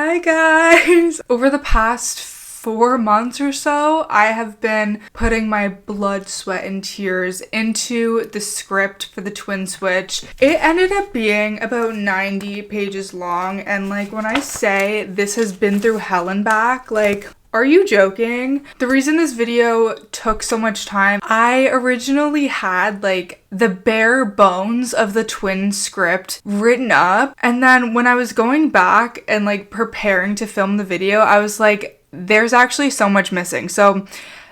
Hi guys! Over the past 4 months or so, I have been putting my blood, sweat, and tears into the script for the Twin Switch. It ended up being about 90 pages long, and like when I say this has been through hell and back, like, are you joking? The reason this video took so much time, I originally had like the bare bones of the twin script written up, and then when I was going back and like preparing to film the video, I was like, there's actually so much missing. So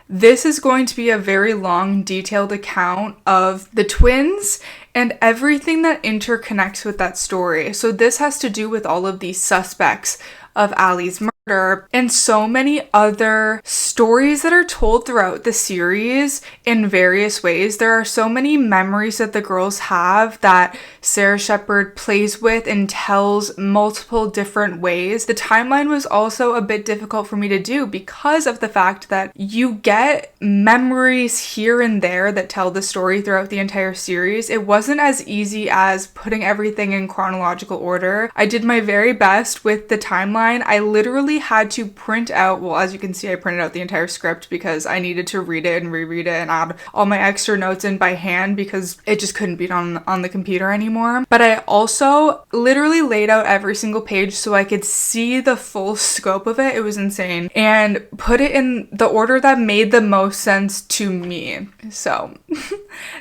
this is going to be a very long, detailed account of the twins and everything that interconnects with that story. So this has to do with all of these suspects of Allie's murder and so many other stories that are told throughout the series in various ways. There are so many memories that the girls have that Sarah Shepherd plays with and tells multiple different ways. The timeline was also a bit difficult for me to do because of the fact that you get memories here and there that tell the story throughout the entire series. It wasn't as easy as putting everything in chronological order. I did my very best with the timeline. I literally had to print out, well, as you can see, I printed out the entire script because I needed to read it and reread it and add all my extra notes in by hand because it just couldn't be done on the computer anymore. But I also literally laid out every single page so I could see the full scope of it. It was insane. And put it in the order that made the most sense to me. So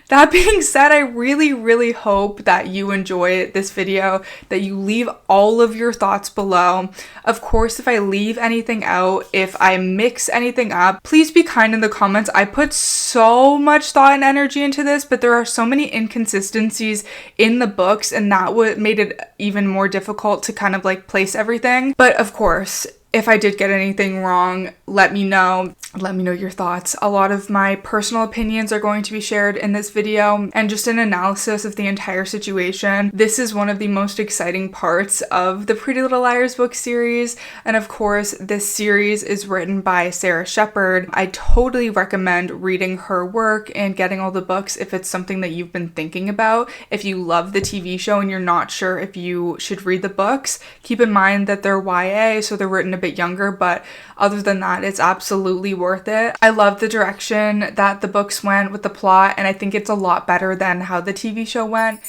that being said, I really hope that you enjoy this video, that you leave all of your thoughts below. Of course, if I leave anything out, if I mix anything up, please be kind in the comments. I put so much thought and energy into this, but there are so many inconsistencies in the books, and that what made it even more difficult to kind of like place everything. But of course, if I did get anything wrong, let me know. Let me know your thoughts. A lot of my personal opinions are going to be shared in this video and just an analysis of the entire situation. This is one of the most exciting parts of the Pretty Little Liars book series. And of course, this series is written by Sarah Shepherd. I totally recommend reading her work and getting all the books if it's something that you've been thinking about. If you love the TV show and you're not sure if you should read the books, keep in mind that they're YA, so they're written a bit younger, but other than that, it's absolutely worth it. I love the direction that the books went with the plot, and I think it's a lot better than how the TV show went.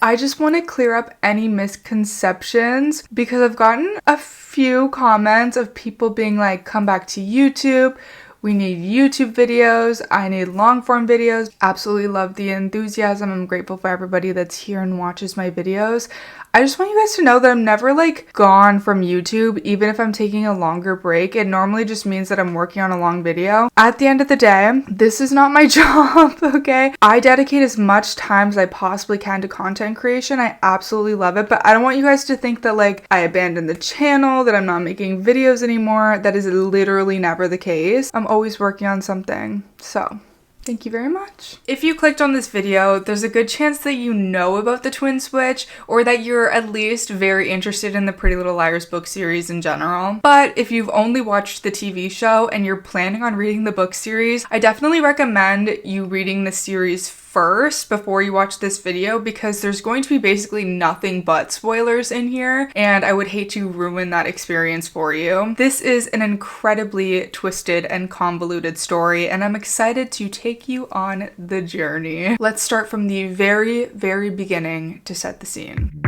I just want to clear up any misconceptions because I've gotten a few comments of people being like, come back to YouTube. We need YouTube videos. I need long form videos. Absolutely love the enthusiasm. I'm grateful for everybody that's here and watches my videos. I just want you guys to know that I'm never like gone from YouTube, even if I'm taking a longer break. It normally just means that I'm working on a long video. At the end of the day, this is not my job, okay? I dedicate as much time as I possibly can to content creation. I absolutely love it, but I don't want you guys to think that like I abandoned the channel, that I'm not making videos anymore. That is literally never the case. I'm always working on something, so thank you very much. If you clicked on this video, there's a good chance that you know about the Twin Switch or that you're at least very interested in the Pretty Little Liars book series in general. But if you've only watched the TV show and you're planning on reading the book series, I definitely recommend you reading the series first before you watch this video because there's going to be basically nothing but spoilers in here, and I would hate to ruin that experience for you. This is an incredibly twisted and convoluted story, and I'm excited to take you on the journey. Let's start from the very beginning to set the scene.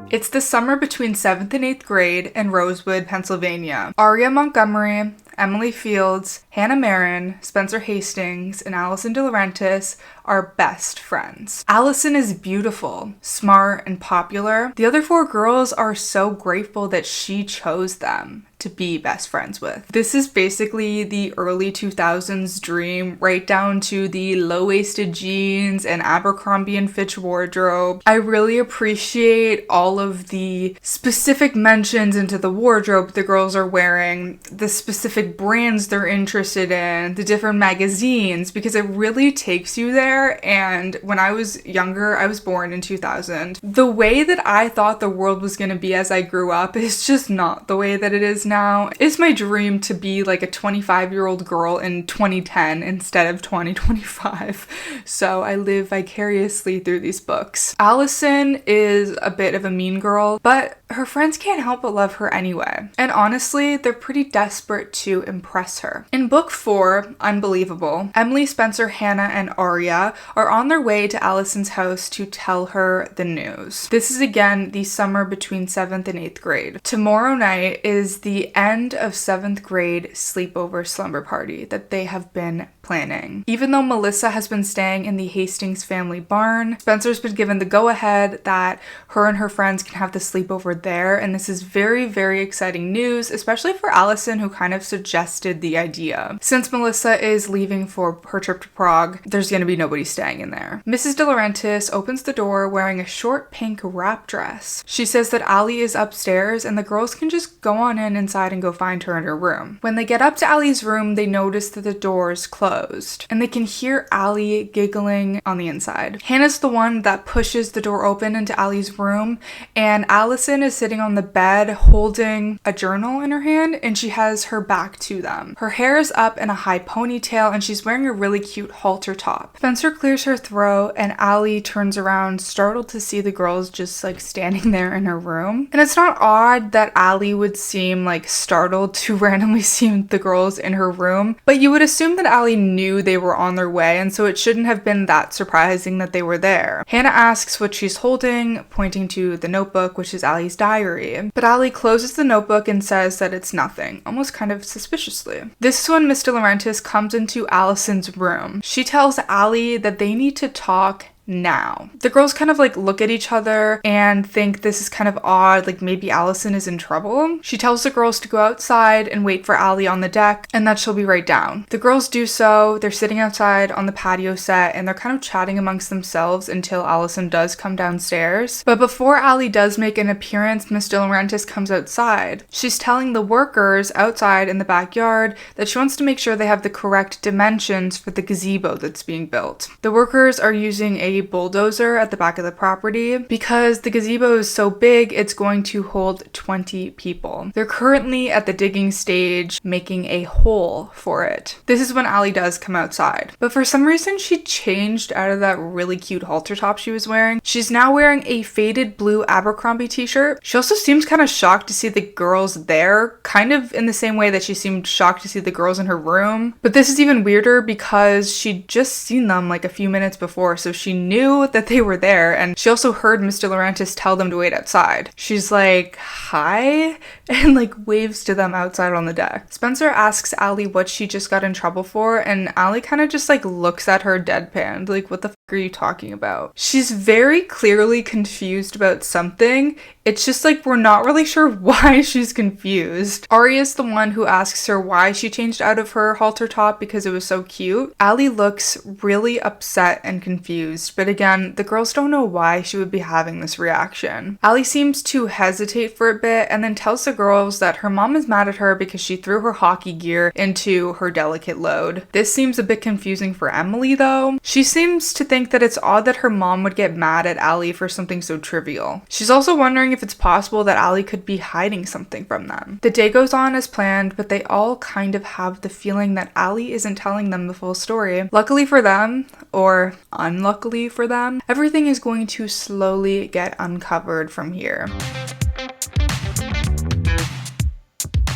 It's the summer between 7th and 8th grade in Rosewood, Pennsylvania. Aria Montgomery, Emily Fields, Hannah Marin, Spencer Hastings, and Alison DiLaurentis are best friends. Alison is beautiful, smart, and popular. The other 4 girls are so grateful that she chose them to be best friends with. This is basically the early 2000s dream, right down to the low-waisted jeans and Abercrombie and Fitch wardrobe. I really appreciate all of the specific mentions into the wardrobe the girls are wearing, the specific brands they're interested in, the different magazines, because it really takes you there. And when I was younger, I was born in 2000. The way that I thought the world was going to be as I grew up is just not the way that it is now. It's my dream to be like a 25-year-old girl in 2010 instead of 2025. So I live vicariously through these books. Alison is a bit of a mean girl, but her friends can't help but love her anyway. And honestly, they're pretty desperate to impress her. In book 4, Unbelievable, Emily, Spencer, Hannah, and Arya are on their way to Alison's house to tell her the news. This is again the summer between 7th and 8th grade. Tomorrow night is the end of 7th grade sleepover slumber party that they have been planning. Even though Melissa has been staying in the Hastings family barn, Spencer's been given the go-ahead that her and her friends can have the sleepover there, and this is very, very exciting news, especially for Alison, who kind of suggested the idea. Since Melissa is leaving for her trip to Prague, there's gonna be nobody staying in there. Mrs. DiLaurentis opens the door wearing a short pink wrap dress. She says that Allie is upstairs and the girls can just go on inside and go find her in her room. When they get up to Allie's room, they notice that the door is closed, and they can hear Allie giggling on the inside. Hannah's the one that pushes the door open into Allie's room, and Alison is sitting on the bed holding a journal in her hand, and she has her back to them. Her hair is up in a high ponytail, and she's wearing a really cute halter top. Spencer clears her throat, and Allie turns around, startled to see the girls just like standing there in her room. And it's not odd that Allie would seem like startled to randomly see the girls in her room, but you would assume that Allie knew they were on their way, and so it shouldn't have been that surprising that they were there. Hannah asks what she's holding, pointing to the notebook, which is Allie's diary. But Allie closes the notebook and says that it's nothing, almost kind of suspiciously. This is when Miss DiLaurentis comes into Alison's room. She tells Allie that they need to talk now. The girls kind of like look at each other and think this is kind of odd, like maybe Alison is in trouble. She tells the girls to go outside and wait for Allie on the deck and that she'll be right down. The girls do so. They're sitting outside on the patio set and they're kind of chatting amongst themselves until Alison does come downstairs. But before Allie does make an appearance, Miss DiLaurentis comes outside. She's telling the workers outside in the backyard that she wants to make sure they have the correct dimensions for the gazebo that's being built. The workers are using a bulldozer at the back of the property because the gazebo is so big it's going to hold 20 people. They're currently at the digging stage, making a hole for it. This is when Allie does come outside, but for some reason she changed out of that really cute halter top she was wearing. She's now wearing a faded blue Abercrombie t-shirt. She also seems kind of shocked to see the girls there, kind of in the same way that she seemed shocked to see the girls in her room. But this is even weirder because she'd just seen them like a few minutes before, so she knew that they were there, and she also heard Miss DiLaurentis tell them to wait outside. She's like, hi, and like waves to them outside on the deck. Spencer asks Allie what she just got in trouble for, and Allie kind of just like looks at her deadpan, like, what the f are you talking about? She's very clearly confused about something. It's just like we're not really sure why she's confused. Arya's the one who asks her why she changed out of her halter top because it was so cute. Allie looks really upset and confused, but again, the girls don't know why she would be having this reaction. Allie seems to hesitate for a bit and then tells the girls that her mom is mad at her because she threw her hockey gear into her delicate load. This seems a bit confusing for Emily though. She seems to think that it's odd that her mom would get mad at Allie for something so trivial. She's also wondering if it's possible that Allie could be hiding something from them. The day goes on as planned, but they all kind of have the feeling that Allie isn't telling them the full story. Luckily for them, or unluckily for them, everything is going to slowly get uncovered from here.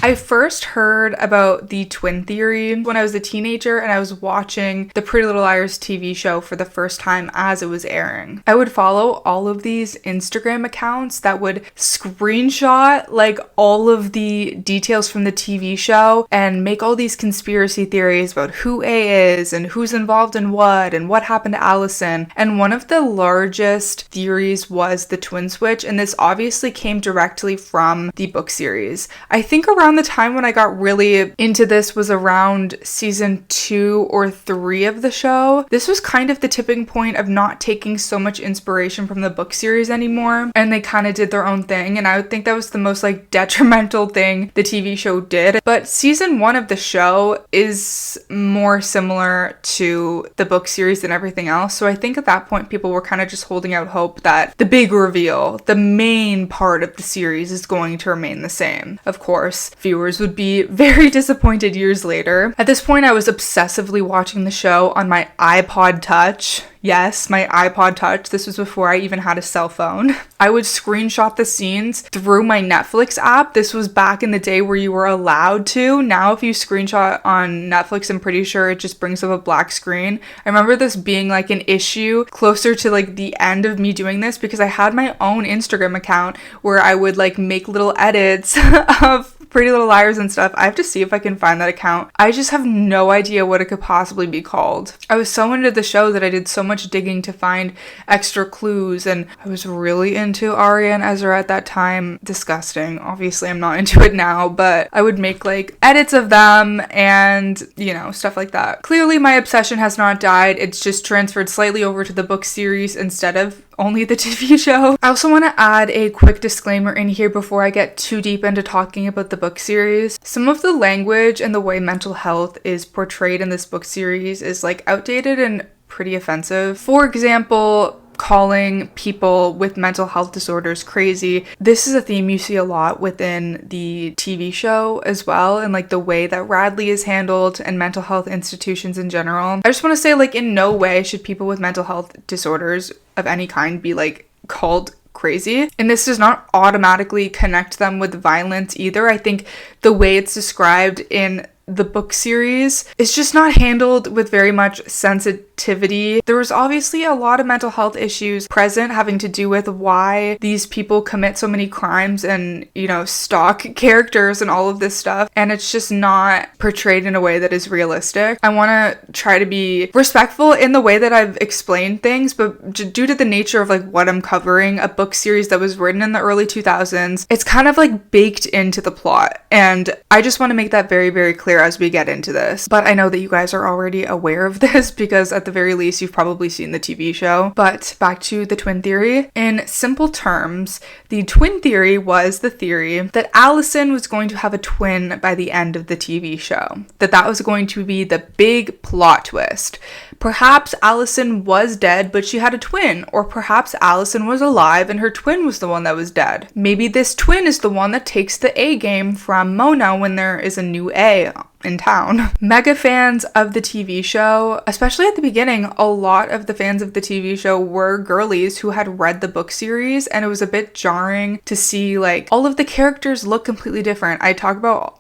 I first heard about the twin theory when I was a teenager and I was watching the Pretty Little Liars TV show for the first time as it was airing. I would follow all of these Instagram accounts that would screenshot like all of the details from the TV show and make all these conspiracy theories about who A is and who's involved in what and what happened to Alison. And one of the largest theories was the twin switch, and this obviously came directly from the book series. I think around the time when I got really into this was around season 2 or 3 of the show. This was kind of the tipping point of not taking so much inspiration from the book series anymore, and they kind of did their own thing, and I would think that was the most like detrimental thing the TV show did. But season 1 of the show is more similar to the book series than everything else, so I think at that point people were kind of just holding out hope that the big reveal, the main part of the series, is going to remain the same. Of course, viewers would be very disappointed years later. At this point, I was obsessively watching the show on my iPod Touch. Yes, my iPod Touch. This was before I even had a cell phone. I would screenshot the scenes through my Netflix app. This was back in the day where you were allowed to. Now, if you screenshot on Netflix, I'm pretty sure it just brings up a black screen. I remember this being like an issue closer to like the end of me doing this because I had my own Instagram account where I would like make little edits of Pretty Little Liars and stuff. I have to see if I can find that account. I just have no idea what it could possibly be called. I was so into the show that I did so much digging to find extra clues, and I was really into Arya and Ezra at that time. Disgusting. Obviously, I'm not into it now, but I would make like edits of them and, you know, stuff like that. Clearly, my obsession has not died. It's just transferred slightly over to the book series instead of only the TV show. I also want to add a quick disclaimer in here before I get too deep into talking about the book series. Some of the language and the way mental health is portrayed in this book series is like outdated and pretty offensive. For example, calling people with mental health disorders crazy. This is a theme you see a lot within the TV show as well, and like the way that Radley is handled and mental health institutions in general. I just want to say, like, in no way should people with mental health disorders of any kind be like called crazy, and this does not automatically connect them with violence either. I think the way it's described in the book series is just not handled with very much sensitivity. There was obviously a lot of mental health issues present having to do with why these people commit so many crimes and, you know, stalk characters and all of this stuff, and it's just not portrayed in a way that is realistic. I want to try to be respectful in the way that I've explained things, but due to the nature of like what I'm covering, a book series that was written in the early 2000s, it's kind of like baked into the plot, and I just want to make that very, very clear as we get into this. But I know that you guys are already aware of this because at the very least you've probably seen the TV show. But back to the twin theory. In simple terms, the twin theory was the theory that Alison was going to have a twin by the end of the TV show. That was going to be the big plot twist. Perhaps Alison was dead, but she had a twin. Or perhaps Alison was alive and her twin was the one that was dead. Maybe this twin is the one that takes the A game from Mona when there is a new A in town. Mega fans of the TV show, especially at the beginning, a lot of the fans of the TV show were girlies who had read the book series, and it was a bit jarring to see like all of the characters look completely different. I talk about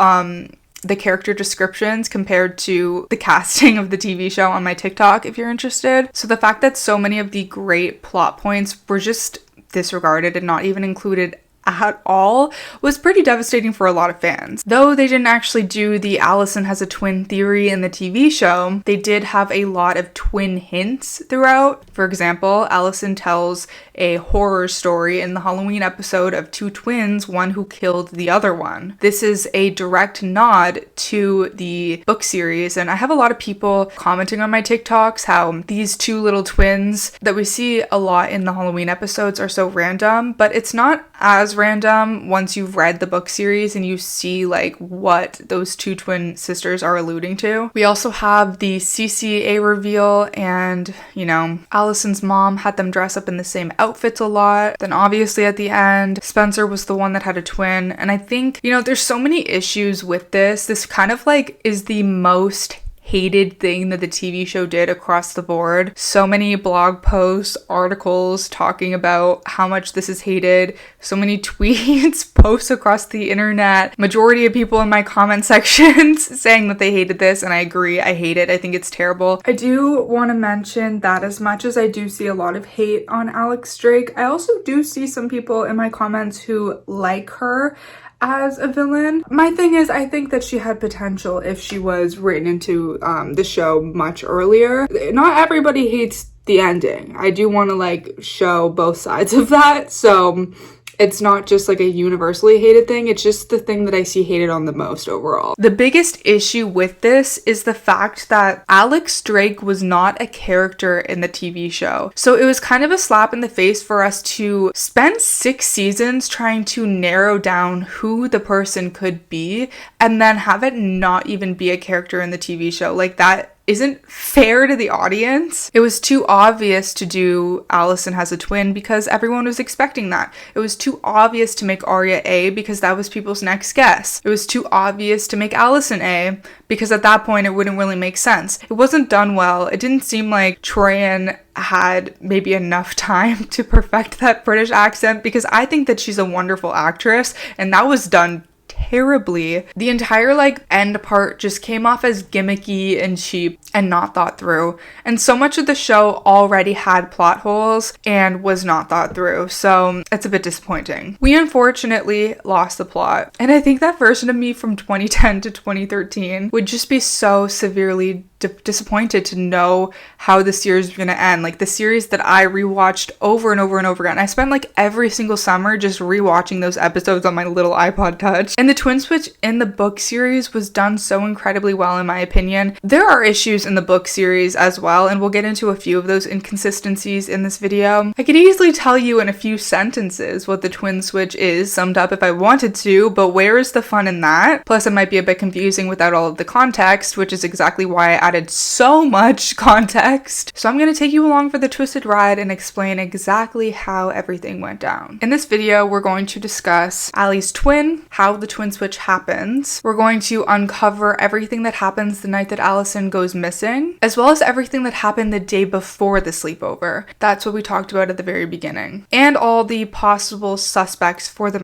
the character descriptions compared to the casting of the TV show on my TikTok if you're interested. So the fact that so many of the great plot points were just disregarded and not even included at all was pretty devastating for a lot of fans. Though they didn't actually do the Alison has a twin theory in the TV show, they did have a lot of twin hints throughout. For example, Alison tells a horror story in the Halloween episode of two twins, one who killed the other one. This is a direct nod to the book series, and I have a lot of people commenting on my TikToks how these two little twins that we see a lot in the Halloween episodes are so random, but it's not as random once you've read the book series and you see like what those two twin sisters are alluding to. We also have the CCA reveal, and you know, Alison's mom had them dress up in the same outfits a lot. Then obviously at the end, Spencer was the one that had a twin, and I think, you know, there's so many issues with this. This kind of like is the most hated thing that the TV show did across the board. So many blog posts, articles talking about how much this is hated. So many tweets, posts across the internet. Majority of people in my comment sections saying that they hated this, and I agree. I hate it. I think it's terrible. I do want to mention that as much as I do see a lot of hate on Alex Drake, I also do see some people in my comments who like her as a villain. My thing is, I think that she had potential if she was written into the show much earlier. Not everybody hates the ending. I do want to like show both sides of that, so it's not just like a universally hated thing. It's just the thing that I see hated on the most overall. The biggest issue with this is the fact that Alex Drake was not a character in the TV show. So it was kind of a slap in the face for us to spend 6 seasons trying to narrow down who the person could be and then have it not even be a character in the TV show. Like, that isn't fair to the audience. It was too obvious to do Alison has a twin because everyone was expecting that. It was too obvious to make Arya A because that was people's next guess. It was too obvious to make Alison A because at that point it wouldn't really make sense. It wasn't done well. It didn't seem like Troyan had maybe enough time to perfect that British accent, because I think that she's a wonderful actress and that was done terribly. The entire end part just came off as gimmicky and cheap and not thought through. And so much of the show already had plot holes and was not thought through. So it's a bit disappointing. We unfortunately lost the plot. And I think that version of me from 2010 to 2013 would just be so severely disappointed to know how the series was going to end. Like the series that I rewatched over and over and over again. I spent every single summer just rewatching those episodes on my little iPod Touch. And the twin switch in the book series was done so incredibly well, in my opinion. There are issues in the book series as well, and we'll get into a few of those inconsistencies in this video. I could easily tell you in a few sentences what the twin switch is summed up if I wanted to, but where is the fun in that? Plus it might be a bit confusing without all of the context, which is exactly why I added so much context. So I'm going to take you along for the twisted ride and explain exactly how everything went down. In this video, we're going to discuss Ally's twin, how the twin switch happens. We're going to uncover everything that happens the night that Alison goes missing, as well as everything that happened the day before the sleepover. That's what we talked about at the very beginning. And all the possible suspects for the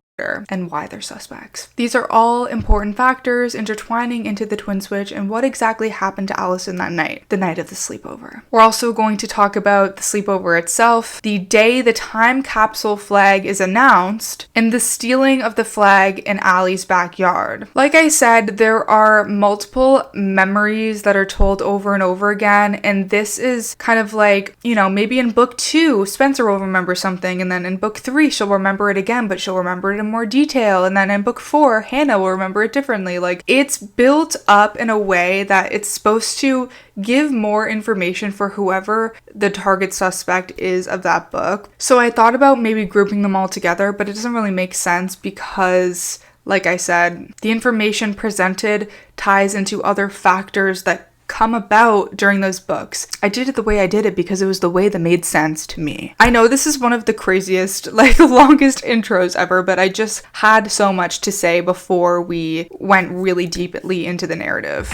and why they're suspects. These are all important factors intertwining into the twin switch and what exactly happened to Alison that night, the night of the sleepover. We're also going to talk about the sleepover itself, the day the time capsule flag is announced, and the stealing of the flag in Ally's backyard. Like I said, there are multiple memories that are told over and over again, and this is kind of maybe in book 2, Spencer will remember something, and then in book 3, she'll remember it again, but she'll remember it in more detail, and then in book 4 Hannah will remember it differently. It's built up in a way that it's supposed to give more information for whoever the target suspect is of that book. So I thought about maybe grouping them all together, but it doesn't really make sense because, like I said, the information presented ties into other factors that come about during those books. I did it the way I did it because it was the way that made sense to me. I know this is one of the craziest, longest intros ever, but I just had so much to say before we went really deeply into the narrative.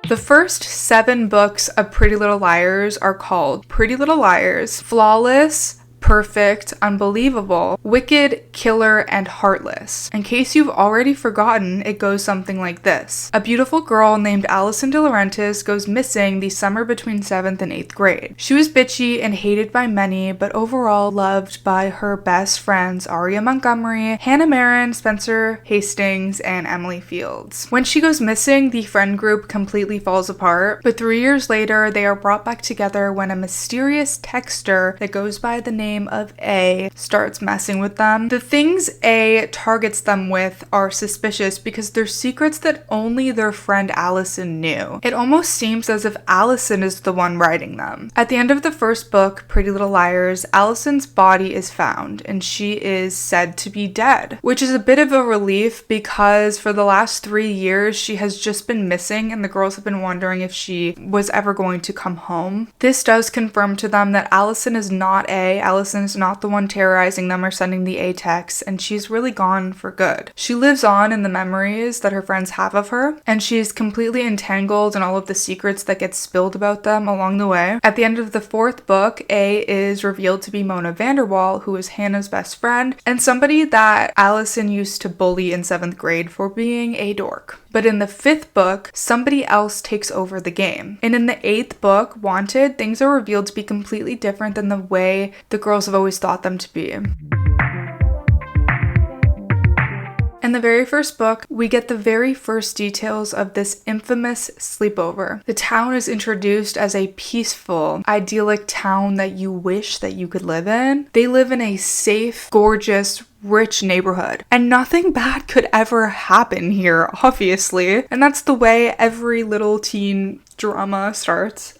The first 7 books of Pretty Little Liars are called Pretty Little Liars, Flawless, Perfect, Unbelievable, Wicked, Killer, and Heartless. In case you've already forgotten, it goes something like this. A beautiful girl named Alison DiLaurentis goes missing the summer between 7th and 8th grade. She was bitchy and hated by many, but overall loved by her best friends Arya Montgomery, Hannah Marin, Spencer Hastings, and Emily Fields. When she goes missing, the friend group completely falls apart, but 3 years later, they are brought back together when a mysterious texter that goes by the name of A starts messing with them. The things A targets them with are suspicious because they're secrets that only their friend Alison knew. It almost seems as if Alison is the one writing them. At the end of the first book, Pretty Little Liars, Alison's body is found and she is said to be dead, which is a bit of a relief because for the last 3 years she has just been missing and the girls have been wondering if she was ever going to come home. This does confirm to them that Alison is not A. Alison is not the one terrorizing them or sending the A texts, and she's really gone for good. She lives on in the memories that her friends have of her, and she's completely entangled in all of the secrets that get spilled about them along the way. At the end of the 4th book, A is revealed to be Mona Vanderwall, who is Hannah's best friend, and somebody that Alison used to bully in 7th grade for being a dork. But in the 5th book, somebody else takes over the game. And in the 8th book, Wanted, things are revealed to be completely different than the way the girls have always thought them to be. In the very first book, we get the very first details of this infamous sleepover. The town is introduced as a peaceful, idyllic town that you wish that you could live in. They live in a safe, gorgeous, rich neighborhood. And nothing bad could ever happen here, obviously. And that's the way every little teen drama starts.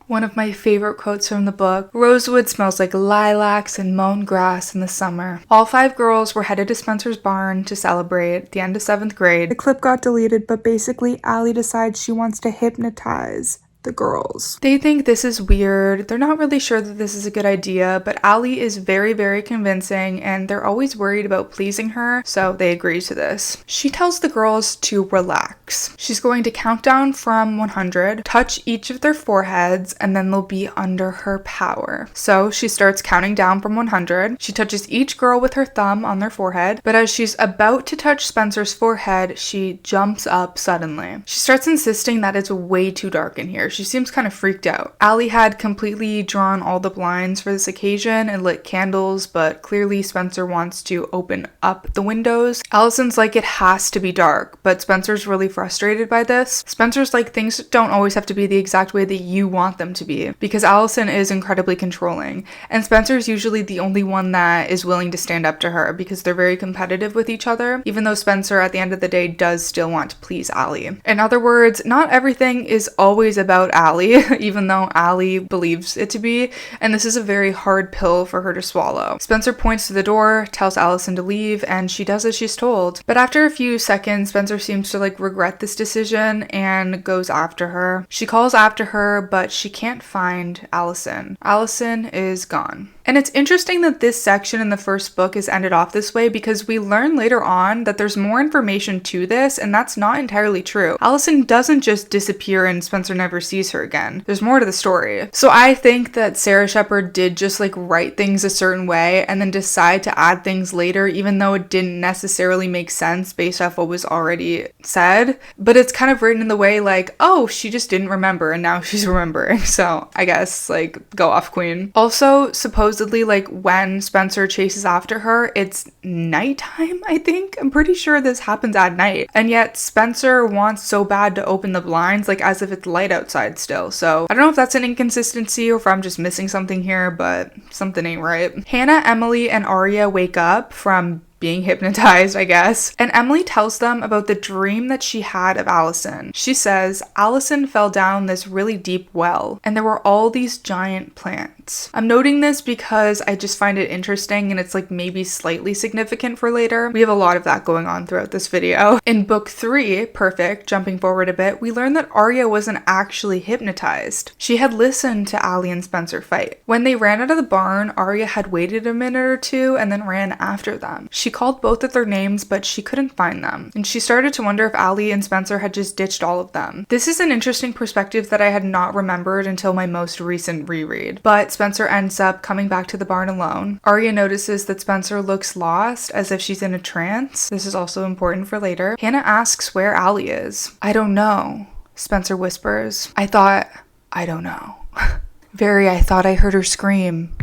One of my favorite quotes from the book, "Rosewood smells like lilacs and mown grass in the summer." All 5 girls were headed to Spencer's barn to celebrate the end of 7th grade. The clip got deleted, but basically Allie decides she wants to hypnotize the girls. They think this is weird. They're not really sure that this is a good idea, but Allie is very, very convincing and they're always worried about pleasing her, so they agree to this. She tells the girls to relax. She's going to count down from 100, touch each of their foreheads, and then they'll be under her power. So she starts counting down from 100. She touches each girl with her thumb on their forehead, but as she's about to touch Spencer's forehead, she jumps up suddenly. She starts insisting that it's way too dark in here. She seems kind of freaked out. Allie had completely drawn all the blinds for this occasion and lit candles, but clearly Spencer wants to open up the windows. Alison's like, it has to be dark, but Spencer's really frustrated by this. Spencer's like, things don't always have to be the exact way that you want them to be, because Alison is incredibly controlling, and Spencer's usually the only one that is willing to stand up to her because they're very competitive with each other, even though Spencer at the end of the day does still want to please Allie. In other words, not everything is always about Allie, even though Allie believes it to be, and this is a very hard pill for her to swallow. Spencer points to the door, tells Alison to leave, and she does as she's told. But after a few seconds, Spencer seems to regret this decision and goes after her. She calls after her, but she can't find Alison. Alison is gone. And it's interesting that this section in the first book is ended off this way because we learn later on that there's more information to this, and that's not entirely true. Alison doesn't just disappear and Spencer never sees her again. There's more to the story. So I think that Sarah Shepard did just write things a certain way and then decide to add things later, even though it didn't necessarily make sense based off what was already said. But it's kind of written in the way oh, she just didn't remember and now she's remembering. So I guess go off, queen. Also, supposedly when Spencer chases after her, it's nighttime, I think. I'm pretty sure this happens at night. And yet Spencer wants so bad to open the blinds as if it's light outside still. So I don't know if that's an inconsistency or if I'm just missing something here, but something ain't right. Hannah, Emily, and Aria wake up from being hypnotized, I guess. And Emily tells them about the dream that she had of Alison. She says, Alison fell down this really deep well, and there were all these giant plants. I'm noting this because I just find it interesting and it's maybe slightly significant for later. We have a lot of that going on throughout this video. In book 3, Perfect, jumping forward a bit, we learn that Aria wasn't actually hypnotized. She had listened to Allie and Spencer fight. When they ran out of the barn, Aria had waited a minute or two and then ran after them. She called both of their names, but she couldn't find them, and she started to wonder if Allie and Spencer had just ditched all of them. This is an interesting perspective that I had not remembered until my most recent reread, but Spencer ends up coming back to the barn alone. Aria notices that Spencer looks lost, as if she's in a trance. This is also important for later. Hannah asks where Allie is. I don't know, Spencer whispers. I don't know. I thought I heard her scream.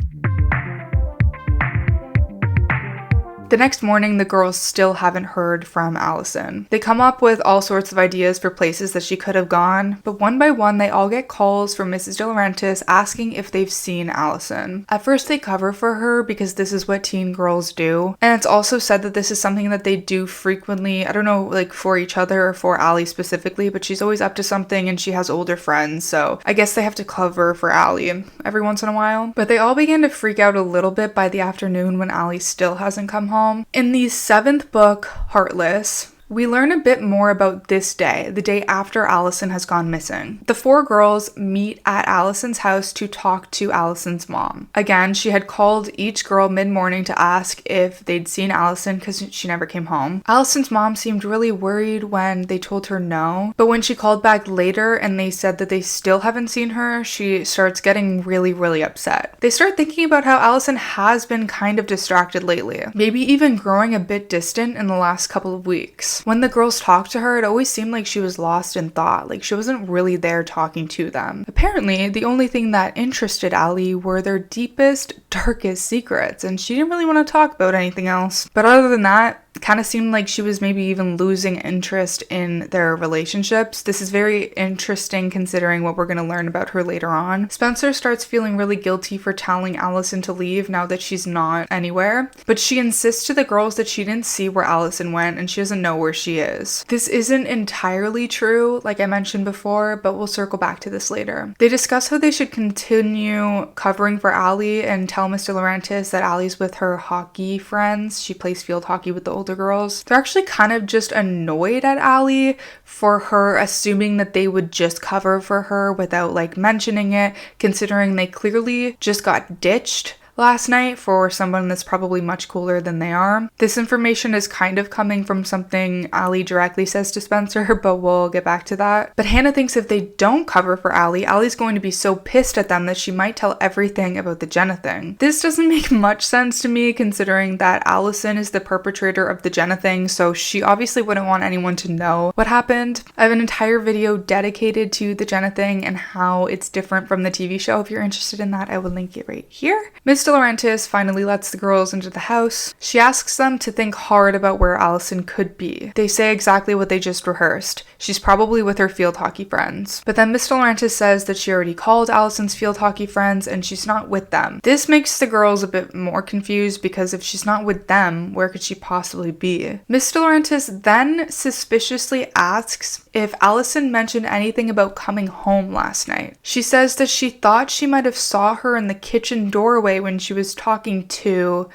The next morning, the girls still haven't heard from Alison. They come up with all sorts of ideas for places that she could have gone, but one by one, they all get calls from Mrs. DiLaurentis asking if they've seen Alison. At first, they cover for her because this is what teen girls do, and it's also said that this is something that they do frequently. I don't know, for each other or for Allie specifically, but she's always up to something and she has older friends, so I guess they have to cover for Allie every once in a while. But they all begin to freak out a little bit by the afternoon when Allie still hasn't come home. In the 7th book, Heartless, we learn a bit more about this day, the day after Alison has gone missing. The 4 girls meet at Alison's house to talk to Alison's mom. Again, she had called each girl mid-morning to ask if they'd seen Alison because she never came home. Alison's mom seemed really worried when they told her no, but when she called back later and they said that they still haven't seen her, she starts getting really, really upset. They start thinking about how Alison has been kind of distracted lately, maybe even growing a bit distant in the last couple of weeks. When the girls talked to her, it always seemed like she was lost in thought, she wasn't really there talking to them. Apparently, the only thing that interested Allie were their deepest, darkest secrets, and she didn't really want to talk about anything else. But other than that, kind of seemed like she was maybe even losing interest in their relationships. This is very interesting considering what we're going to learn about her later on. Spencer starts feeling really guilty for telling Alison to leave now that she's not anywhere, but she insists to the girls that she didn't see where Alison went and she doesn't know where she is. This isn't entirely true, like I mentioned before, but we'll circle back to this later. They discuss how they should continue covering for Allie and tell Mr. DiLaurentis that Allie's with her hockey friends. She plays field hockey with the older girls. They're actually kind of just annoyed at Allie for her assuming that they would just cover for her without like mentioning it, considering they clearly just got ditched last night for someone that's probably much cooler than they are. This information is kind of coming from something Allie directly says to Spencer, but we'll get back to that. But Hannah thinks if they don't cover for Allie, Allie's going to be so pissed at them that she might tell everything about the Jenna thing. This doesn't make much sense to me considering that Alison is the perpetrator of the Jenna thing, so she obviously wouldn't want anyone to know what happened. I have an entire video dedicated to the Jenna thing and how it's different from the TV show. If you're interested in that, I will link it right here. Miss DiLaurentis finally lets the girls into the house. She asks them to think hard about where Alison could be. They say exactly what they just rehearsed. She's probably with her field hockey friends. But then Miss DiLaurentis says that she already called Alison's field hockey friends and she's not with them. This makes the girls a bit more confused because if she's not with them, where could she possibly be? Miss DiLaurentis then suspiciously asks if Alison mentioned anything about coming home last night. She says that she thought she might have saw her in the kitchen doorway when she was talking to ...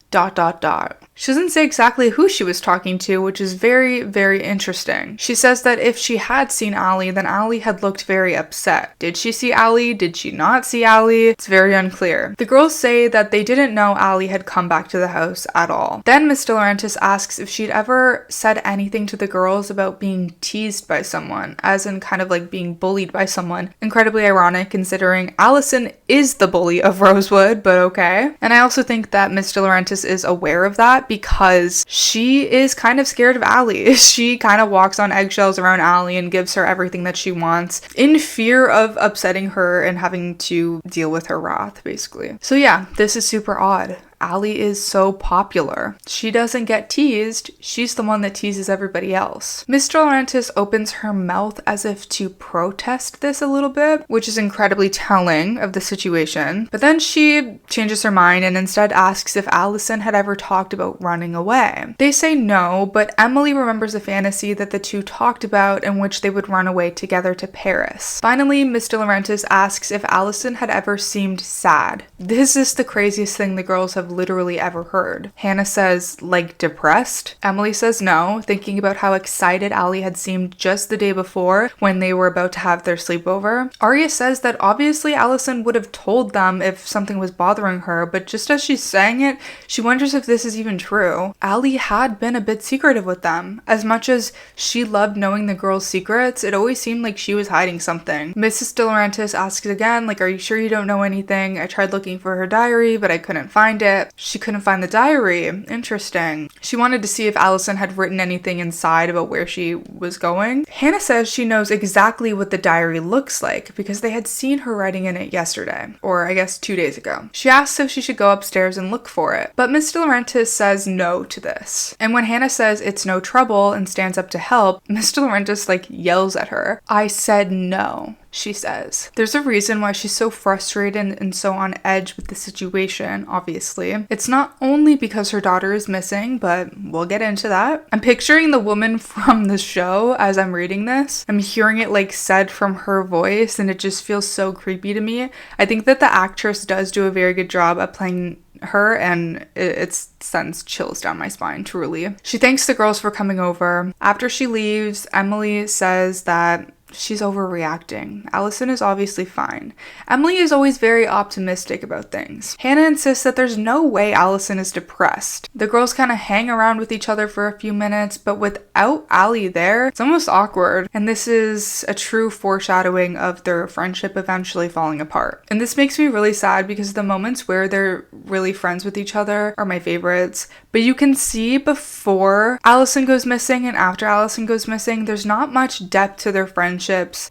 She doesn't say exactly who she was talking to, which is very, very interesting. She says that if she had seen Allie, then Allie had looked very upset. Did she see Allie? Did she not see Allie? It's very unclear. The girls say that they didn't know Allie had come back to the house at all. Then Miss DiLaurentis asks if she'd ever said anything to the girls about being teased by someone, as in kind of like being bullied by someone. Incredibly ironic considering Alison is the bully of Rosewood, but okay. And I also think that Miss DiLaurentis is aware of that because she is kind of scared of Allie. She kind of walks on eggshells around Allie and gives her everything that she wants in fear of upsetting her and having to deal with her wrath, basically. So yeah, this is super odd. Allie is so popular. She doesn't get teased, she's the one that teases everybody else. Miss DiLaurentis opens her mouth as if to protest this a little bit, which is incredibly telling of the situation. But then she changes her mind and instead asks if Alison had ever talked about running away. They say no, but Emily remembers a fantasy that the two talked about in which they would run away together to Paris. Finally, Miss DiLaurentis asks if Alison had ever seemed sad. This is the craziest thing the girls have literally ever heard. Hannah says, like, depressed? Emily says no, thinking about how excited Allie had seemed just the day before when they were about to have their sleepover. Arya says that obviously Alison would have told them if something was bothering her, but just as she's saying it, she wonders if this is even true. Allie had been a bit secretive with them. As much as she loved knowing the girls' secrets, it always seemed like she was hiding something. Mrs. DiLaurentis asks again, like, are you sure you don't know anything? I tried looking for her diary, but I couldn't find it. She couldn't find the diary. Interesting. She wanted to see if Alison had written anything inside about where she was going. Hannah says she knows exactly what the diary looks like because they had seen her writing in it yesterday, or I guess 2 days ago. She asks if she should go upstairs and look for it, but Miss DiLaurentis says no to this. And when Hannah says it's no trouble and stands up to help, Miss DiLaurentis like yells at her. I said no, she says. There's a reason why she's so frustrated and so on edge with the situation, obviously. It's not only because her daughter is missing, but we'll get into that. I'm picturing the woman from the show as I'm reading this. I'm hearing it like said from her voice and it just feels so creepy to me. I think that the actress does do a very good job at playing her and it sends chills down my spine, truly. She thanks the girls for coming over. After she leaves, Emily says that she's overreacting. Alison is obviously fine. Emily is always very optimistic about things. Hannah insists that there's no way Alison is depressed. The girls kind of hang around with each other for a few minutes, but without Allie there, it's almost awkward. And this is a true foreshadowing of their friendship eventually falling apart. And this makes me really sad because the moments where they're really friends with each other are my favorites. But you can see before Alison goes missing and after Alison goes missing, there's not much depth to their friendship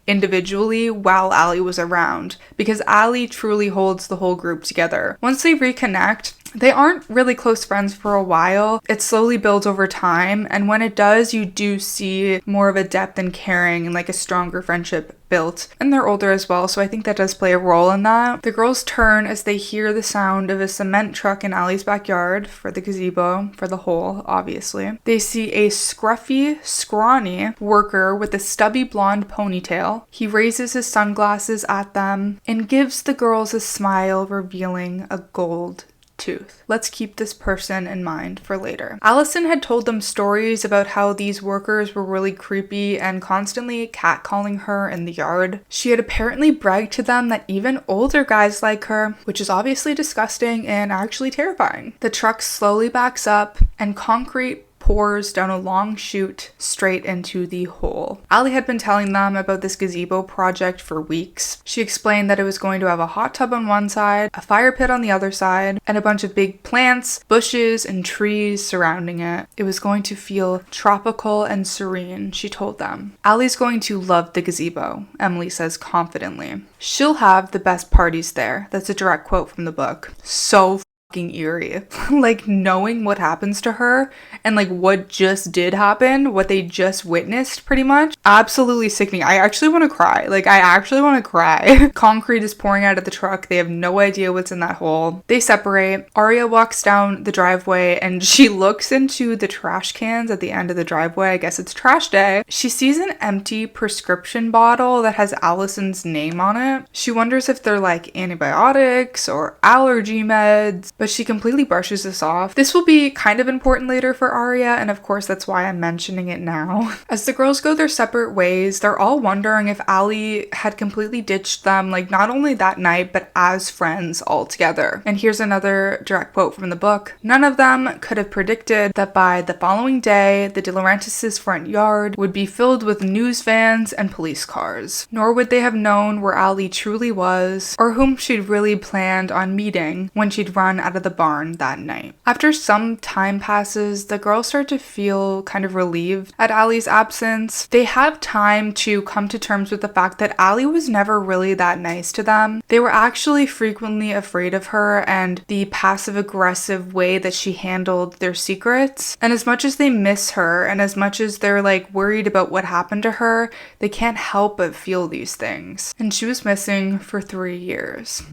individually while Allie was around, because Allie truly holds the whole group together. Once they reconnect, They aren't really close friends for a while. It slowly builds over time, and when it does, you do see more of a depth and caring and like a stronger friendship built. And they're older as well, so I think that does play a role in that. The girls turn as they hear the sound of a cement truck in Allie's backyard for the gazebo, for the hole, obviously. They see a scruffy, scrawny worker with a stubby blonde ponytail. He raises his sunglasses at them and gives the girls a smile, revealing a gold tooth. Let's keep this person in mind for later. Alison had told them stories about how these workers were really creepy and constantly catcalling her in the yard. She had apparently bragged to them that even older guys like her, which is obviously disgusting and actually terrifying. The truck slowly backs up and concrete pours down a long chute straight into the hole. Allie had been telling them about this gazebo project for weeks. She explained that it was going to have a hot tub on one side, a fire pit on the other side, and a bunch of big plants, bushes, and trees surrounding it. It was going to feel tropical and serene, she told them. Allie's going to love the gazebo, Emily says confidently. She'll have the best parties there. That's a direct quote from the book. So fucking eerie. Like, knowing what happens to her and like what just did happen, what they just witnessed, pretty much, absolutely sickening. I actually want to cry. Like, I actually want to cry. Concrete is pouring out of the truck. They have no idea what's in that hole. They separate. Aria walks down the driveway and she looks into the trash cans at the end of the driveway. I guess it's trash day. She sees an empty prescription bottle that has Alison's name on it. She wonders if they're like antibiotics or allergy meds, but she completely brushes this off. This will be kind of important later for Aria, and of course that's why I'm mentioning it now. As the girls go their separate ways, they're all wondering if Allie had completely ditched them, like not only that night, but as friends altogether. And here's another direct quote from the book. None of them could have predicted that by the following day, the DiLaurentis' front yard would be filled with news vans and police cars. Nor would they have known where Allie truly was, or whom she'd really planned on meeting when she'd run out of the barn that night. After some time passes, the girls start to feel kind of relieved at Allie's absence. They have time to come to terms with the fact that Allie was never really that nice to them. They were actually frequently afraid of her and the passive-aggressive way that she handled their secrets. And as much as they miss her and as much as they're like worried about what happened to her, they can't help but feel these things. And she was missing for 3 years.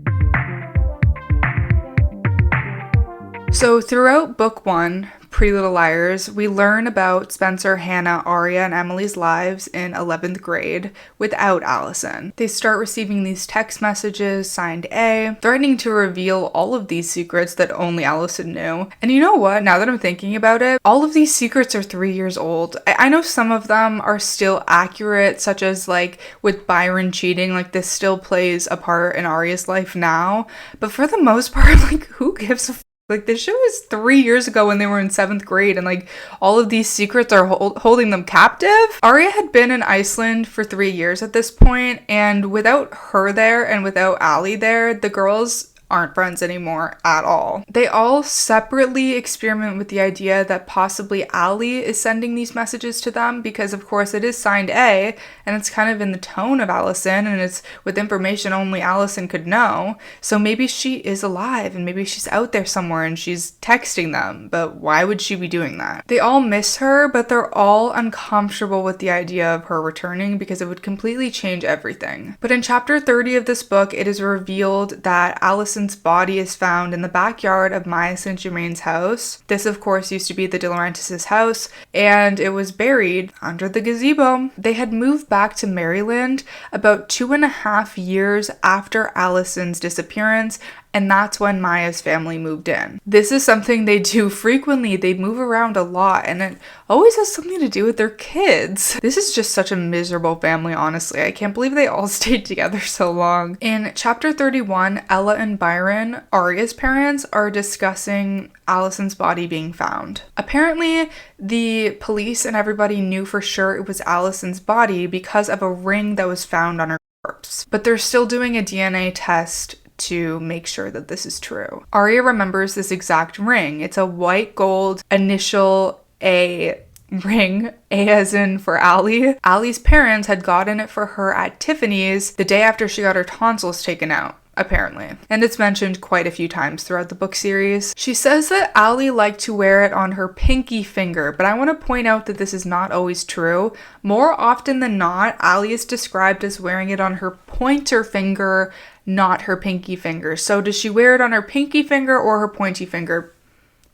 So throughout book 1, Pretty Little Liars, we learn about Spencer, Hannah, Aria, and Emily's lives in 11th grade without Alison. They start receiving these text messages signed A, threatening to reveal all of these secrets that only Alison knew. And you know what? Now that I'm thinking about it, all of these secrets are 3 years old. I know some of them are still accurate, such as like with Byron cheating, like this still plays a part in Aria's life now. But for the most part, like who gives a like, this show was 3 years ago when they were in 7th grade, and like all of these secrets are holding them captive. Aria had been in Iceland for 3 years at this point, and without her there and without Allie there, the girls aren't friends anymore at all. They all separately experiment with the idea that possibly Allie is sending these messages to them because of course it is signed A and it's kind of in the tone of Alison and it's with information only Alison could know. So maybe she is alive and maybe she's out there somewhere and she's texting them, but why would she be doing that? They all miss her, but they're all uncomfortable with the idea of her returning because it would completely change everything. But in chapter 30 of this book, it is revealed that Alison's body is found in the backyard of Maya St. Germain's house. This, of course, used to be the DiLaurentis' house, and it was buried under the gazebo. They had moved back to Maryland about 2.5 years after Alison's disappearance, and that's when Maya's family moved in. This is something they do frequently. They move around a lot, and it always has something to do with their kids. This is just such a miserable family, honestly. I can't believe they all stayed together so long. In chapter 31, Ella and Byron, Aria's parents, are discussing Alison's body being found. Apparently, the police and everybody knew for sure it was Alison's body because of a ring that was found on her corpse. But they're still doing a DNA test to make sure that this is true. Aria remembers this exact ring. It's a white gold initial A ring, A as in for Allie. Allie's parents had gotten it for her at Tiffany's the day after she got her tonsils taken out. apparently. And it's mentioned quite a few times throughout the book series. She says that Allie liked to wear it on her pinky finger, but I want to point out that this is not always true. More often than not, Allie is described as wearing it on her pointer finger, not her pinky finger. So does she wear it on her pinky finger or her pointy finger?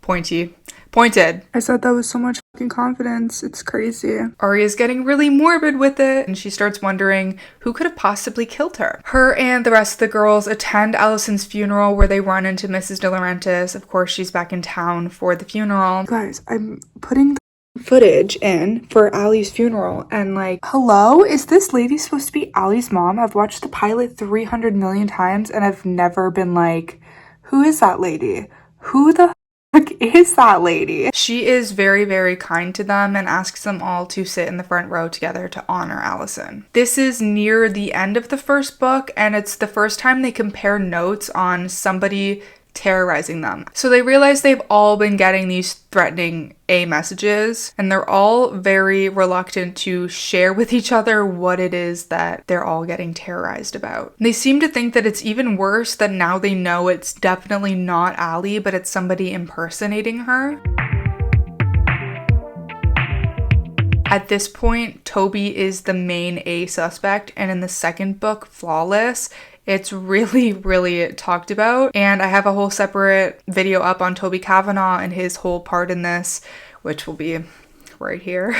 Pointed. I said that with so much fucking confidence. It's crazy. Aria's getting really morbid with it, and she starts wondering who could have possibly killed her. Her and the rest of the girls attend Alison's funeral, where they run into Mrs. DiLaurentis. Of course, she's back in town for the funeral. Guys, I'm putting the footage in for Allie's funeral, and like, hello? Is this lady supposed to be Allie's mom? I've watched the pilot 300 million times, and I've never been like, who is that lady? Who the is that lady? She is very, very kind to them and asks them all to sit in the front row together to honor Alison. This is near the end of the first book, and it's the first time they compare notes on somebody terrorizing them. So they realize they've all been getting these threatening messages, and they're all very reluctant to share with each other what it is that they're all getting terrorized about. They seem to think that it's even worse that now they know it's definitely not Allie, but it's somebody impersonating her. At this point, Toby is the main A suspect, and in the second book, Flawless, it's really, really talked about, and I have a whole separate video up on Toby Cavanaugh and his whole part in this, which will be right here.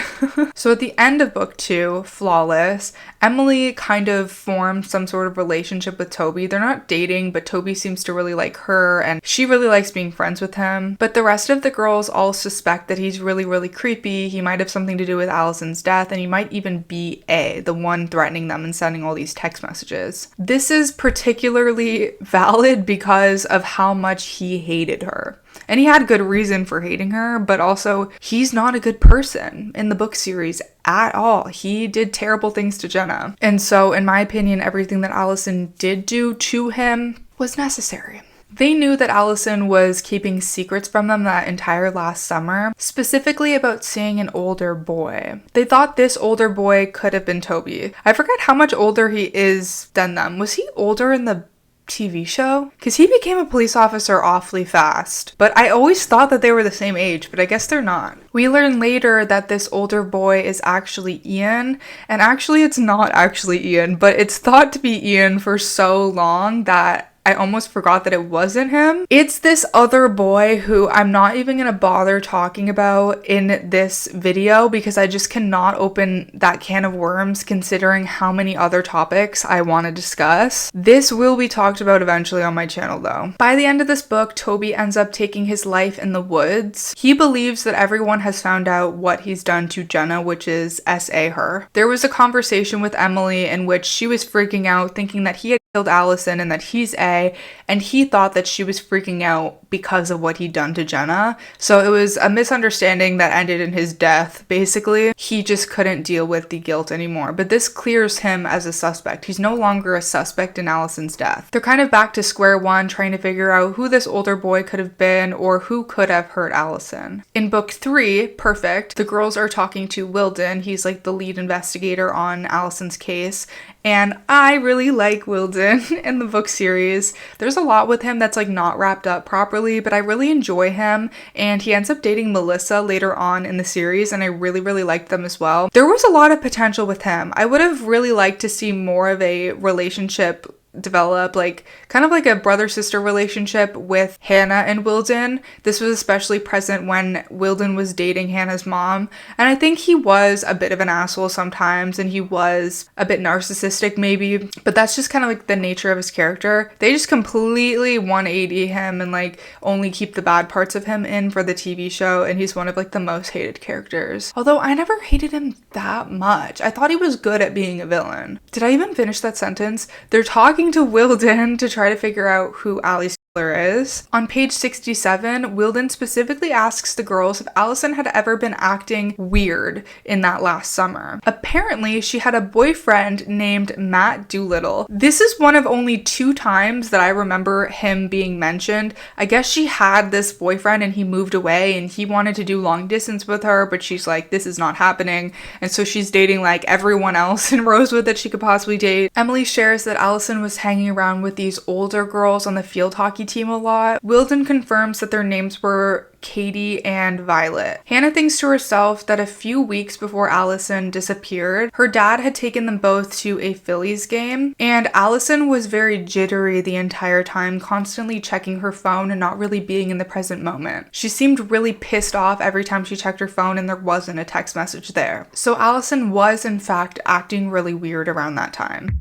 So at the end of book 2, Flawless, Emily kind of formed some sort of relationship with Toby. They're not dating, but Toby seems to really like her, and she really likes being friends with him. But the rest of the girls all suspect that he's really, really creepy. He might have something to do with Alison's death, and he might even be the one threatening them and sending all these text messages. This is particularly valid because of how much he hated her. And he had good reason for hating her, but also he's not a good person in the book series at all. He did terrible things to Jenna. And so, in my opinion, everything that Alison did do to him was necessary. They knew that Alison was keeping secrets from them that entire last summer, specifically about seeing an older boy. They thought this older boy could have been Toby. I forget how much older he is than them. Was he older in the TV show? Because he became a police officer awfully fast, but I always thought that they were the same age, but I guess they're not. We learn later that this older boy is actually Ian, and actually it's not actually Ian, but it's thought to be Ian for so long that I almost forgot that it wasn't him. It's this other boy who I'm not even gonna bother talking about in this video because I just cannot open that can of worms considering how many other topics I want to discuss. This will be talked about eventually on my channel though. By the end of this book, Toby ends up taking his life in the woods. He believes that everyone has found out what he's done to Jenna, which is SA her. There was a conversation with Emily in which she was freaking out thinking that he had killed Alison and that he's and he thought that she was freaking out because of what he'd done to Jenna. So it was a misunderstanding that ended in his death, basically. He just couldn't deal with the guilt anymore. But this clears him as a suspect. He's no longer a suspect in Alison's death. They're kind of back to square one, trying to figure out who this older boy could have been or who could have hurt Alison. In book 3, Perfect, the girls are talking to Wilden. He's like the lead investigator on Alison's case. And I really like Wilden in the book series. There's a lot with him that's like not wrapped up properly, but I really enjoy him. And he ends up dating Melissa later on in the series, and I really, really liked them as well. There was a lot of potential with him. I would have really liked to see more of a relationship develop, like kind of like a brother-sister relationship with Hannah and Wilden. This was especially present when Wilden was dating Hannah's mom, and I think he was a bit of an asshole sometimes, and he was a bit narcissistic maybe, but that's just kind of like the nature of his character. They just completely 180 him and like only keep the bad parts of him in for the TV show, and he's one of like the most hated characters. Although I never hated him that much. I thought he was good at being a villain. Did I even finish that sentence? They're talking to Wilden to try to figure out who Allie's is. On page 67, Wilden specifically asks the girls if Alison had ever been acting weird in that last summer. Apparently, she had a boyfriend named Matt Doolittle. This is one of only 2 times that I remember him being mentioned. I guess she had this boyfriend and he moved away and he wanted to do long distance with her, but she's like, this is not happening. And so she's dating like everyone else in Rosewood that she could possibly date. Emily shares that Alison was hanging around with these older girls on the field hockey team a lot. Wilden confirms that their names were Katie and Violet. Hannah thinks to herself that a few weeks before Alison disappeared, her dad had taken them both to a Phillies game, and Alison was very jittery the entire time, constantly checking her phone and not really being in the present moment. She seemed really pissed off every time she checked her phone and there wasn't a text message there. So Alison was in fact acting really weird around that time.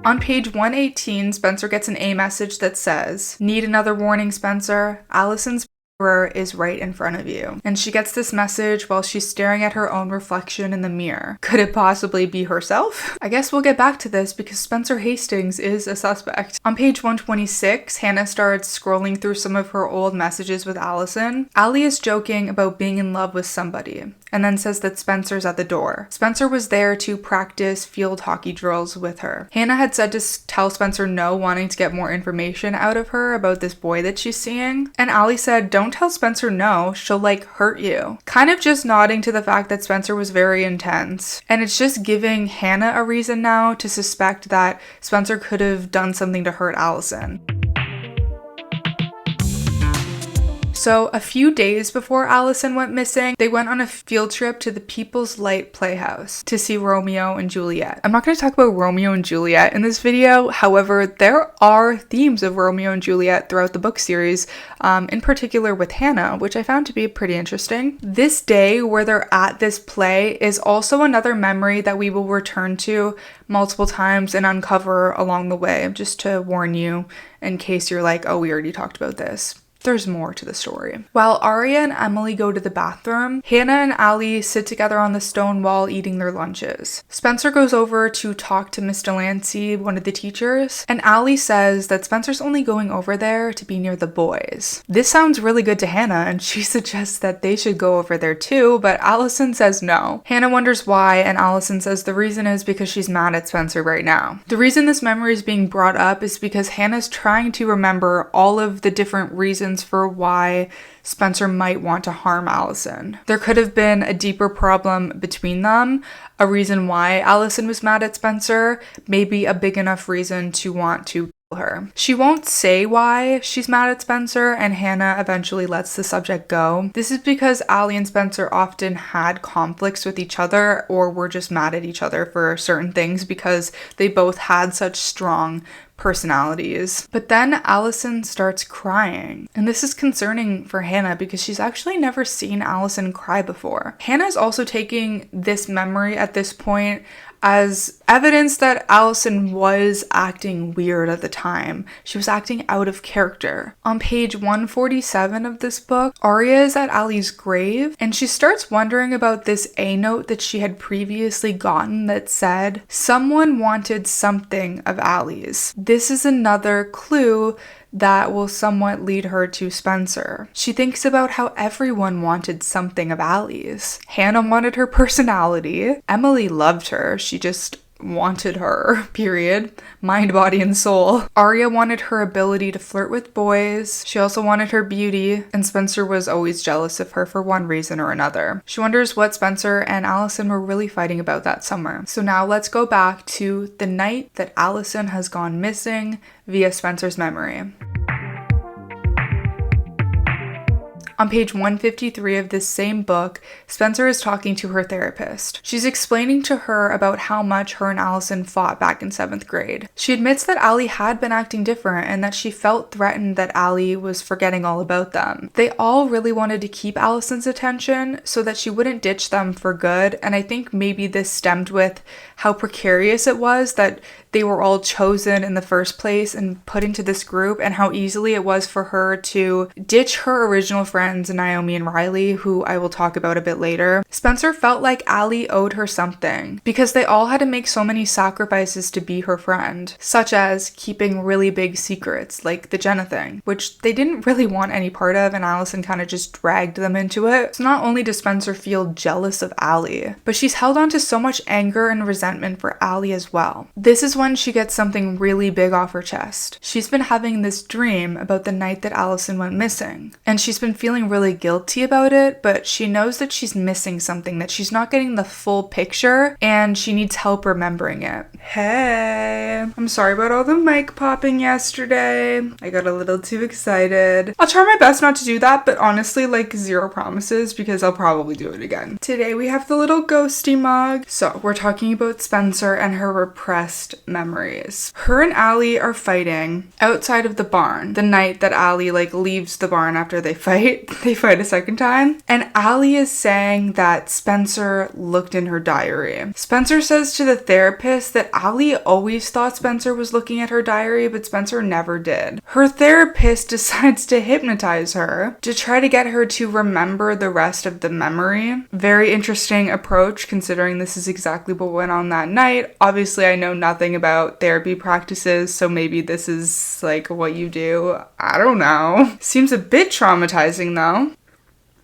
On page 118, Spencer gets an A message that says, "Need another warning, Spencer? Alison's mirror is right in front of you." And she gets this message while she's staring at her own reflection in the mirror. Could it possibly be herself? I guess we'll get back to this because Spencer Hastings is a suspect. On page 126, Hannah starts scrolling through some of her old messages with Alison. Allie is joking about being in love with somebody, and then says that Spencer's at the door. Spencer was there to practice field hockey drills with her. Hannah had said to tell Spencer no, wanting to get more information out of her about this boy that she's seeing. And Allie said, don't tell Spencer no, she'll like hurt you. Kind of just nodding to the fact that Spencer was very intense. And it's just giving Hannah a reason now to suspect that Spencer could have done something to hurt Alison. So a few days before Alison went missing, they went on a field trip to the People's Light Playhouse to see Romeo and Juliet. I'm not going to talk about Romeo and Juliet in this video. However, there are themes of Romeo and Juliet throughout the book series, in particular with Hannah, which I found to be pretty interesting. This day where they're at this play is also another memory that we will return to multiple times and uncover along the way, just to warn you in case you're like, oh, we already talked about this. There's more to the story. While Arya and Emily go to the bathroom, Hannah and Allie sit together on the stone wall eating their lunches. Spencer goes over to talk to Miss Delancey, one of the teachers, and Allie says that Spencer's only going over there to be near the boys. This sounds really good to Hannah, and she suggests that they should go over there too, but Alison says no. Hannah wonders why, and Alison says the reason is because she's mad at Spencer right now. The reason this memory is being brought up is because Hannah's trying to remember all of the different reasons for why Spencer might want to harm Alison. There could have been a deeper problem between them, a reason why Alison was mad at Spencer, maybe a big enough reason to want to kill her. She won't say why she's mad at Spencer, and Hannah eventually lets the subject go. This is because Allie and Spencer often had conflicts with each other or were just mad at each other for certain things because they both had such strong personalities. But then Alison starts crying. And this is concerning for Hannah because she's actually never seen Alison cry before. Hannah's also taking this memory at this point as evidence that Alison was acting weird at the time. She was acting out of character. On page 147 of this book, Arya is at Allie's grave and she starts wondering about this A note that she had previously gotten that said, someone wanted something of Allie's. This is another clue that will somewhat lead her to Spencer. She thinks about how everyone wanted something of Allie's. Hannah wanted her personality. Emily loved her. She just wanted her, period. Mind, body, and soul. Arya wanted her ability to flirt with boys. She also wanted her beauty, and Spencer was always jealous of her for one reason or another. She wonders what Spencer and Alison were really fighting about that summer. So now let's go back to the night that Alison has gone missing via Spencer's memory. On page 153 of this same book, Spencer is talking to her therapist. She's explaining to her about how much her and Alison fought back in 7th grade. She admits that Allie had been acting different and that she felt threatened that Allie was forgetting all about them. They all really wanted to keep Alison's attention so that she wouldn't ditch them for good, and I think maybe this stemmed with how precarious it was that they were all chosen in the first place and put into this group, and how easily it was for her to ditch her original friends, Naomi and Riley, who I will talk about a bit later. Spencer felt like Allie owed her something because they all had to make so many sacrifices to be her friend, such as keeping really big secrets like the Jenna thing, which they didn't really want any part of, and Alison kind of just dragged them into it. So not only does Spencer feel jealous of Allie, but she's held on to so much anger and resentment for Allie as well. This is when she gets something really big off her chest. She's been having this dream about the night that Alison went missing, and she's been feeling really guilty about it, but she knows that she's missing something, that she's not getting the full picture, and she needs help remembering it. Hey, I'm sorry about all the mic popping yesterday. I got a little too excited. I'll try my best not to do that, but honestly, like, zero promises because I'll probably do it again. Today we have the little ghosty mug. So we're talking about Spencer and her repressed memories. Her and Allie are fighting outside of the barn the night that Allie like leaves the barn after they fight. They fight a second time, and Allie is saying that Spencer looked in her diary. Spencer says to the therapist that Allie always thought Spencer was looking at her diary, but Spencer never did. Her therapist decides to hypnotize her to try to get her to remember the rest of the memory. Very interesting approach considering this is exactly what went on that night. Obviously, I know nothing about therapy practices, so maybe this is like what you do. I don't know. Seems a bit traumatizing though.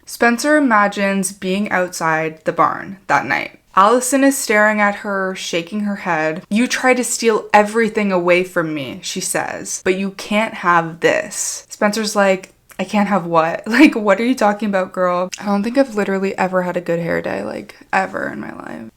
Spencer imagines being outside the barn that night. Alison is staring at her, shaking her head. "You try to steal everything away from me," she says, "but you can't have this." Spencer's like, "I can't have what? Like, what are you talking about, girl?" I don't think I've literally ever had a good hair day, like, ever in my life.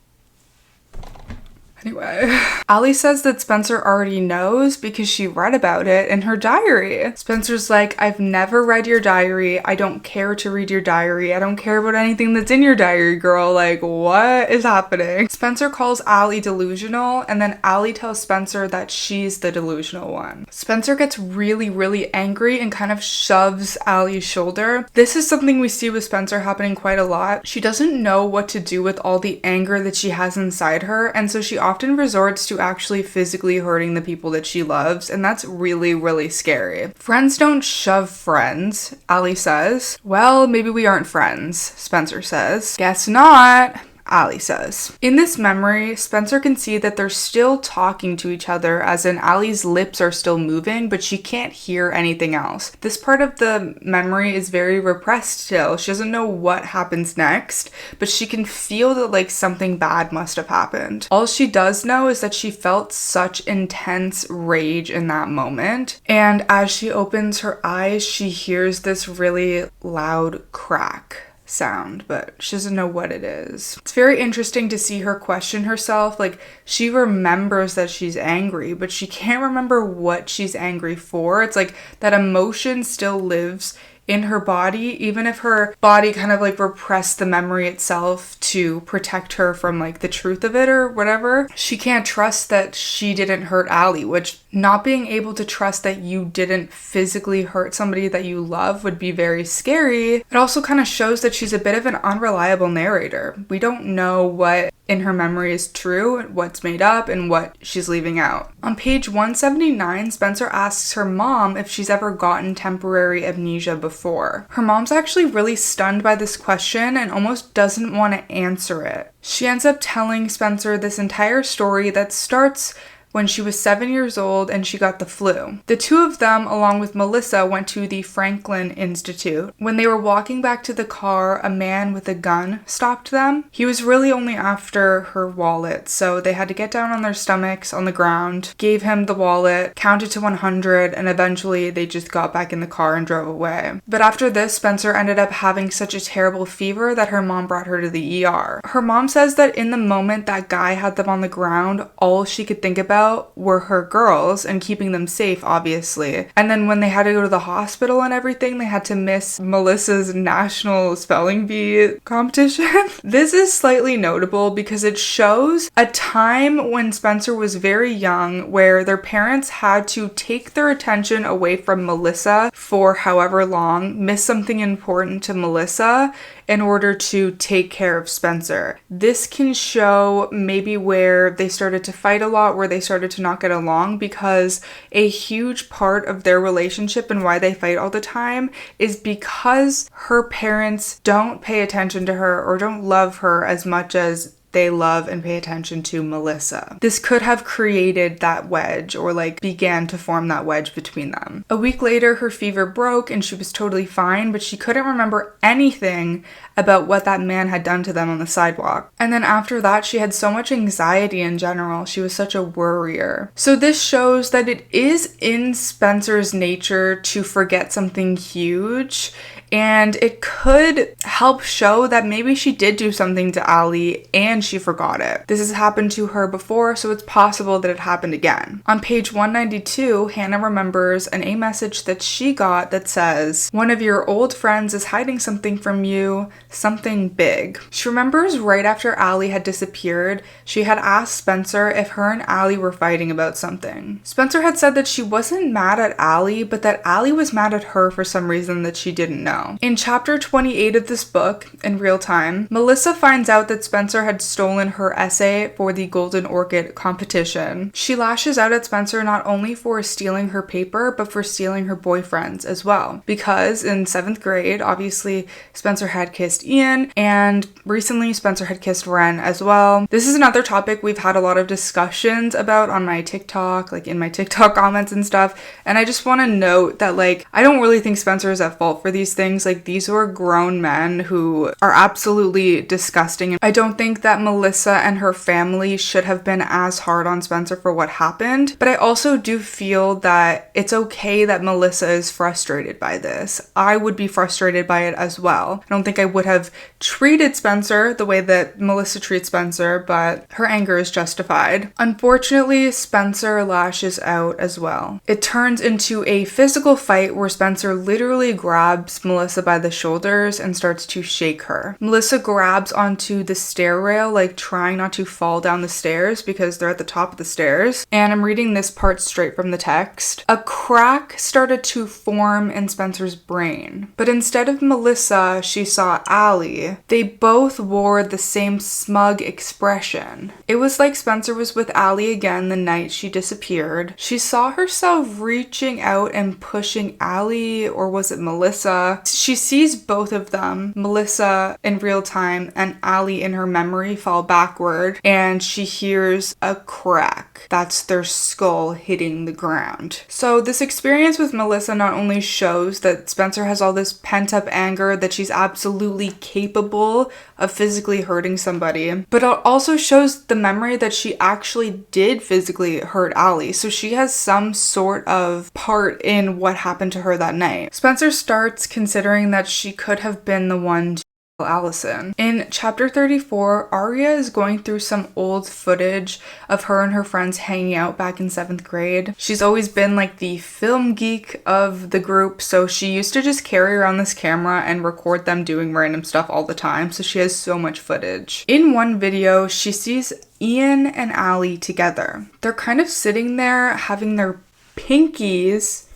Anyway, Allie says that Spencer already knows because she read about it in her diary. Spencer's like, "I've never read your diary. I don't care to read your diary. I don't care about anything that's in your diary, girl. Like, what is happening?" Spencer calls Allie delusional, and then Allie tells Spencer that she's the delusional one. Spencer gets really, really angry and kind of shoves Allie's shoulder. This is something we see with Spencer happening quite a lot. She doesn't know what to do with all the anger that she has inside her, and so she often resorts to actually physically hurting the people that she loves, and that's really, really scary. "Friends don't shove friends," Allie says. "Well, maybe we aren't friends," Spencer says. "Guess not," Allie says. In this memory, Spencer can see that they're still talking to each other, as in Allie's lips are still moving, but she can't hear anything else. This part of the memory is very repressed still. She doesn't know what happens next, but she can feel that like something bad must have happened. All she does know is that she felt such intense rage in that moment, and as she opens her eyes, she hears this really loud crack sound, but she doesn't know what it is. It's very interesting to see her question herself. Like, she remembers that she's angry, but she can't remember what she's angry for. It's like that emotion still lives in her body, even if her body kind of like repressed the memory itself to protect her from like the truth of it or whatever. She can't trust that she didn't hurt Allie, which not being able to trust that you didn't physically hurt somebody that you love would be very scary. It also kind of shows that she's a bit of an unreliable narrator. We don't know what in her memory is true, what's made up, and what she's leaving out. On page 179, Spencer asks her mom if she's ever gotten temporary amnesia before. Her mom's actually really stunned by this question and almost doesn't want to answer it. She ends up telling Spencer this entire story that starts when she was 7 years old and she got the flu. The two of them, along with Melissa, went to the Franklin Institute. When they were walking back to the car, a man with a gun stopped them. He was really only after her wallet, so they had to get down on their stomachs on the ground, gave him the wallet, counted to 100, and eventually they just got back in the car and drove away. But after this, Spencer ended up having such a terrible fever that her mom brought her to the ER. Her mom says that in the moment that guy had them on the ground, all she could think about were her girls and keeping them safe, obviously. And then when they had to go to the hospital and everything, they had to miss Melissa's national spelling bee competition. This is slightly notable because it shows a time when Spencer was very young where their parents had to take their attention away from Melissa for however long, miss something important to Melissa, in order to take care of Spencer. This can show maybe where they started to fight a lot, where they started to not get along, because a huge part of their relationship and why they fight all the time is because her parents don't pay attention to her or don't love her as much as they love and pay attention to Melissa. This could have created that wedge, or like began to form that wedge between them. A week later, her fever broke and she was totally fine, but she couldn't remember anything about what that man had done to them on the sidewalk. And then after that, she had so much anxiety in general. She was such a worrier. So this shows that it is in Spencer's nature to forget something huge, and it could help show that maybe she did do something to Ali and she forgot it. This has happened to her before, so it's possible that it happened again. On page 192, Hannah remembers a message that she got that says, "One of your old friends is hiding something from you, something big." She remembers right after Ali had disappeared, she had asked Spencer if her and Ali were fighting about something. Spencer had said that she wasn't mad at Ali, but that Ali was mad at her for some reason that she didn't know. In chapter 28 of this book, in real time, Melissa finds out that Spencer had stolen her essay for the Golden Orchid competition. She lashes out at Spencer not only for stealing her paper, but for stealing her boyfriend's as well. Because in 7th grade, obviously, Spencer had kissed Ian, and recently Spencer had kissed Ren as well. This is another topic we've had a lot of discussions about on my TikTok, like in my TikTok comments and stuff, and I just want to note that, like, I don't really think Spencer is at fault for these things. Like, these were grown men who are absolutely disgusting. I don't think that Melissa and her family should have been as hard on Spencer for what happened, but I also do feel that it's okay that Melissa is frustrated by this. I would be frustrated by it as well. I don't think I would have treated Spencer the way that Melissa treats Spencer, but her anger is justified. Unfortunately, Spencer lashes out as well. It turns into a physical fight where Spencer literally grabs Melissa by the shoulders and starts to shake her. Melissa grabs onto the stair rail, like trying not to fall down the stairs because they're at the top of the stairs. And I'm reading this part straight from the text. A crack started to form in Spencer's brain, but instead of Melissa, she saw Ali. They both wore the same smug expression. It was like Spencer was with Ali again the night she disappeared. She saw herself reaching out and pushing Ali, or was it Melissa? She sees both of them, Melissa in real time and Ali in her memory, fall backward, and she hears a crack. That's their skull hitting the ground. So this experience with Melissa not only shows that Spencer has all this pent-up anger, that she's absolutely capable of physically hurting somebody, but it also shows the memory that she actually did physically hurt Ali. So she has some sort of part in what happened to her that night. Spencer starts considering that she could have been the one to kill Alison. In chapter 34, Aria is going through some old footage of her and her friends hanging out back in 7th grade. She's always been like the film geek of the group, so she used to just carry around this camera and record them doing random stuff all the time, so she has so much footage. In one video, she sees Ian and Ali together. They're kind of sitting there having their pinkies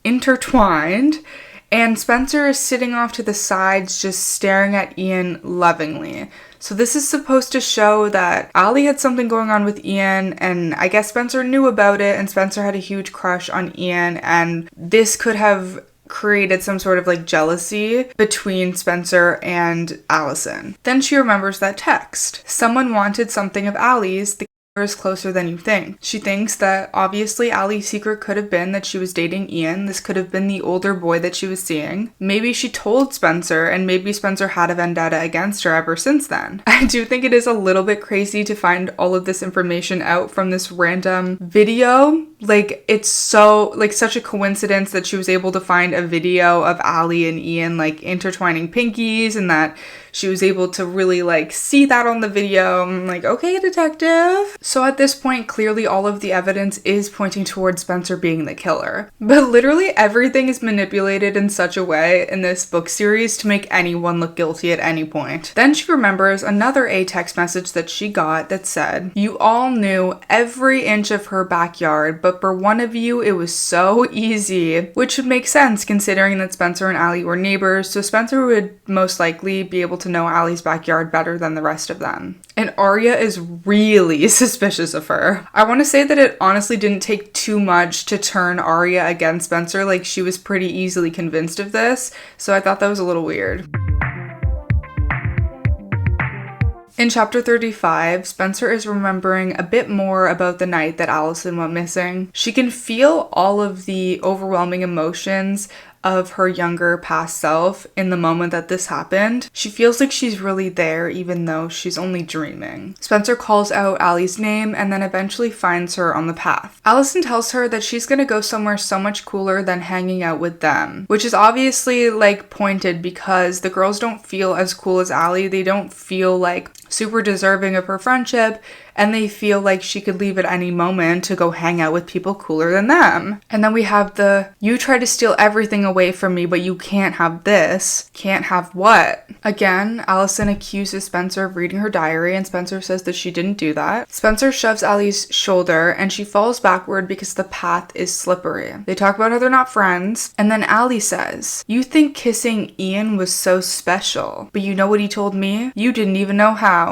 intertwined, and Spencer is sitting off to the sides just staring at Ian lovingly. So this is supposed to show that Ali had something going on with Ian, and I guess Spencer knew about it, and Spencer had a huge crush on Ian, and this could have created some sort of like jealousy between Spencer and Alison. Then she remembers that text. Someone wanted something of Ali's. The is closer than you think. She thinks that obviously Ali's secret could have been that she was dating Ian. This could have been the older boy that she was seeing. Maybe she told Spencer, and maybe Spencer had a vendetta against her ever since then. I do think it is a little bit crazy to find all of this information out from this random video. Like, it's so, like, such a coincidence that she was able to find a video of Ali and Ian, like, intertwining pinkies, and that she was able to really, like, see that on the video. I'm like, okay, detective. So at this point, clearly all of the evidence is pointing towards Spencer being the killer. But literally everything is manipulated in such a way in this book series to make anyone look guilty at any point. Then she remembers another text message that she got that said, "You all knew every inch of her backyard, but but for one of you, it was so easy. Which would make sense considering that Spencer and Allie were neighbors, so Spencer would most likely be able to know Allie's backyard better than the rest of them. And Arya is really suspicious of her. I want to say that it honestly didn't take too much to turn Arya against Spencer. Like, she was pretty easily convinced of this, so I thought that was a little weird. In chapter 35, Spencer is remembering a bit more about the night that Alison went missing. She can feel all of the overwhelming emotions of her younger past self in the moment that this happened. She feels like she's really there even though she's only dreaming. Spencer calls out Allie's name and then eventually finds her on the path. Alison tells her that she's gonna go somewhere so much cooler than hanging out with them, which is obviously like pointed because the girls don't feel as cool as Allie. They don't feel like super deserving of her friendship, and they feel like she could leave at any moment to go hang out with people cooler than them. And then we have the, you try to steal everything away from me, but you can't have this. Can't have what? Again, Alison accuses Spencer of reading her diary, and Spencer says that she didn't do that. Spencer shoves Allie's shoulder, and she falls backward because the path is slippery. They talk about how they're not friends, and then Allie says, you think kissing Ian was so special, but you know what he told me? You didn't even know how.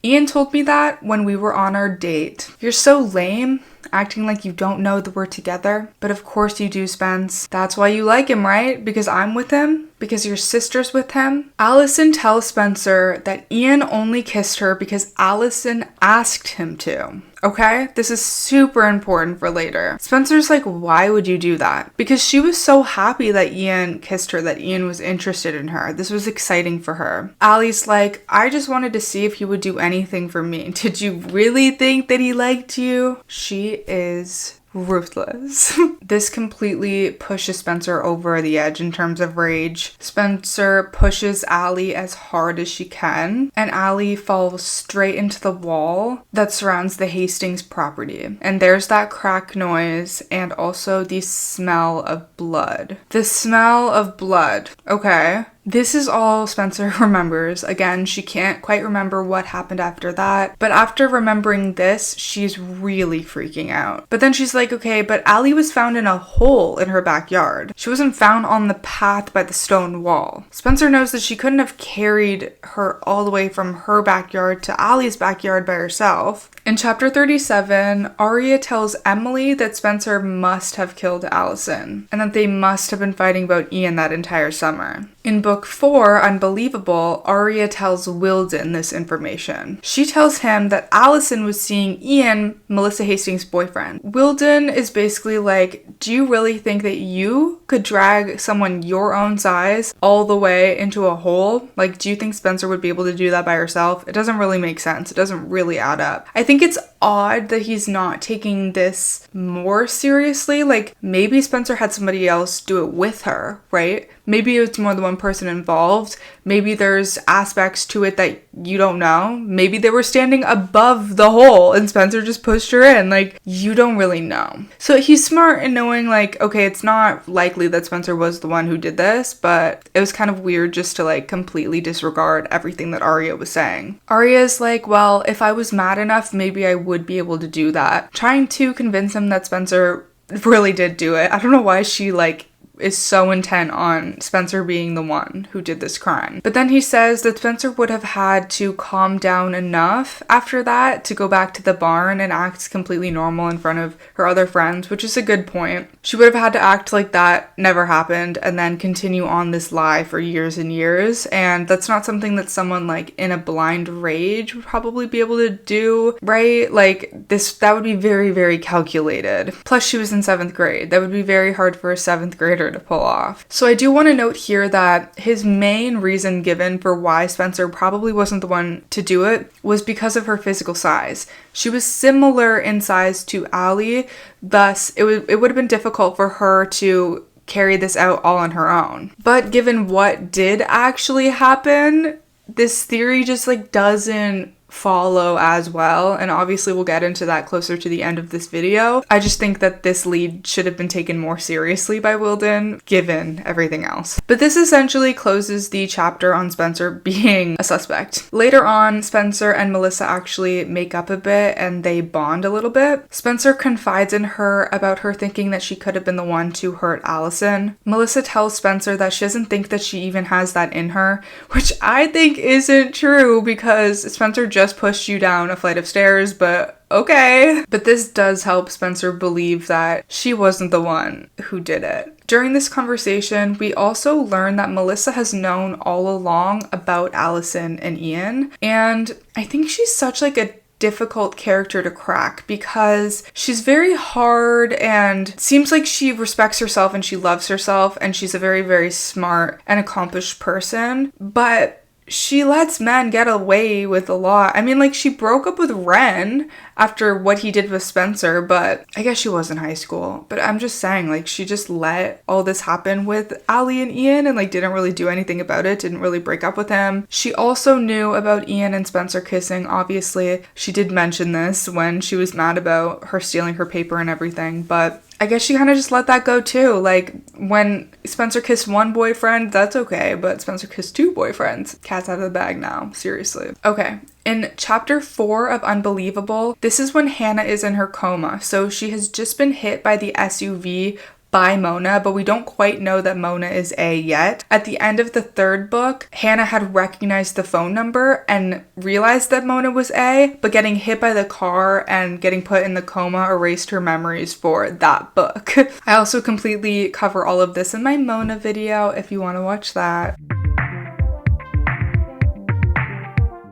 Ian told me that when we were on our date. You're so lame, acting like you don't know that we're together. But of course you do, Spence. That's why you like him, right? Because I'm with him? Because your sister's with him? Alison tells Spencer that Ian only kissed her because Alison asked him to. Okay? This is super important for later. Spencer's like, why would you do that? Because she was so happy that Ian kissed her, that Ian was interested in her. This was exciting for her. Allie's like, I just wanted to see if he would do anything for me. Did you really think that he liked you? She is ruthless. This completely pushes Spencer over the edge in terms of rage. Spencer pushes Allie as hard as she can, and Allie falls straight into the wall that surrounds the Hastings property. And there's that crack noise and also the smell of blood. The smell of blood. Okay. This is all Spencer remembers. Again, she can't quite remember what happened after that, but after remembering this, she's really freaking out. But then she's like, okay, but Allie was found in a hole in her backyard. She wasn't found on the path by the stone wall. Spencer knows that she couldn't have carried her all the way from her backyard to Allie's backyard by herself. In chapter 37, Arya tells Emily that Spencer must have killed Alison, and that they must have been fighting about Ian that entire summer. In book 4, Unbelievable, Arya tells Wilden this information. She tells him that Alison was seeing Ian, Melissa Hastings' boyfriend. Wilden is basically like, do you really think that you could drag someone your own size all the way into a hole? Like, do you think Spencer would be able to do that by herself? It doesn't really make sense. It doesn't really add up. I think it's odd that he's not taking this more seriously. Like, maybe Spencer had somebody else do it with her, right? Maybe it's more than one person involved. Maybe there's aspects to it that you don't know. Maybe they were standing above the hole and Spencer just pushed her in. Like, you don't really know. So he's smart in knowing, like, okay, it's not likely that Spencer was the one who did this, but it was kind of weird just to, like, completely disregard everything that Arya was saying. Arya's like, well, if I was mad enough, maybe I would be able to do that. Trying to convince him that Spencer really did do it. I don't know why she, like, is so intent on Spencer being the one who did this crime. But then he says that Spencer would have had to calm down enough after that to go back to the barn and act completely normal in front of her other friends, which is a good point. She would have had to act like that never happened and then continue on this lie for years and years, and that's not something that someone like in a blind rage would probably be able to do, right? Like that would be very, very calculated. Plus she was in 7th grade. That would be very hard for a 7th grader to pull off. So I do want to note here that his main reason given for why Spencer probably wasn't the one to do it was because of her physical size. She was similar in size to Allie, thus it would have been difficult for her to carry this out all on her own. But given what did actually happen, this theory just like doesn't follow as well, and obviously we'll get into that closer to the end of this video. I just think that this lead should have been taken more seriously by Wilden, given everything else. But this essentially closes the chapter on Spencer being a suspect. Later on, Spencer and Melissa actually make up a bit and they bond a little bit. Spencer confides in her about her thinking that she could have been the one to hurt Alison. Melissa tells Spencer that she doesn't think that she even has that in her, which I think isn't true because Spencer just pushed you down a flight of stairs, but okay. But this does help Spencer believe that she wasn't the one who did it. During this conversation, we also learn that Melissa has known all along about Alison and Ian, and I think she's such like a difficult character to crack because she's very hard and seems like she respects herself and she loves herself and she's a very, very smart and accomplished person, but she lets men get away with a lot. I mean, like, she broke up with Ren after what he did with Spencer, but I guess she was in high school. But I'm just saying, like, she just let all this happen with Ali and Ian and, like, didn't really do anything about it, didn't really break up with him. She also knew about Ian and Spencer kissing, obviously. She did mention this when she was mad about her stealing her paper and everything, but I guess she kind of just let that go too. Like, when Spencer kissed one boyfriend, that's okay, but Spencer kissed two boyfriends. Cat's out of the bag now, seriously. Okay, in chapter 4 of Unbelievable, this is when Hannah is in her coma. So she has just been hit by the SUV by Mona, but we don't quite know that Mona is A yet. At the end of the 3rd book, Hannah had recognized the phone number and realized that Mona was A, but getting hit by the car and getting put in the coma erased her memories for that book. I also completely cover all of this in my Mona video if you want to watch that.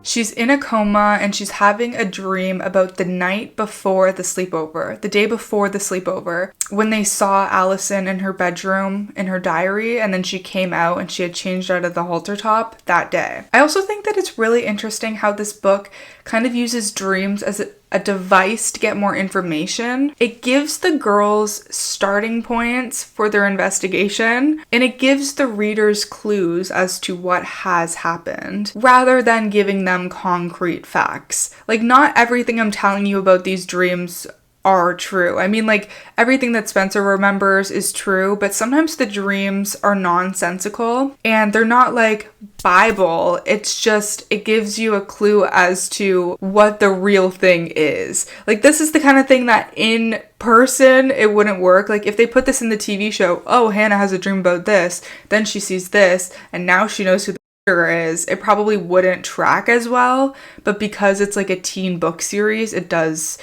She's in a coma and she's having a dream about the night before the sleepover, the day before the sleepover, when they saw Alison in her bedroom in her diary, and then she came out and she had changed out of the halter top that day. I also think that it's really interesting how this book kind of uses dreams as a device to get more information. It gives the girls starting points for their investigation, and it gives the readers clues as to what has happened, rather than giving them concrete facts. Like, not everything I'm telling you about these dreams are true. I mean, like, everything that Spencer remembers is true, but sometimes the dreams are nonsensical and they're not like Bible. It's just, it gives you a clue as to what the real thing is. Like, this is the kind of thing that in person it wouldn't work. Like, if they put this in the TV show, oh, Hannah has a dream about this, then she sees this, and now she knows who the is, it probably wouldn't track as well, but because it's like a teen book series, it does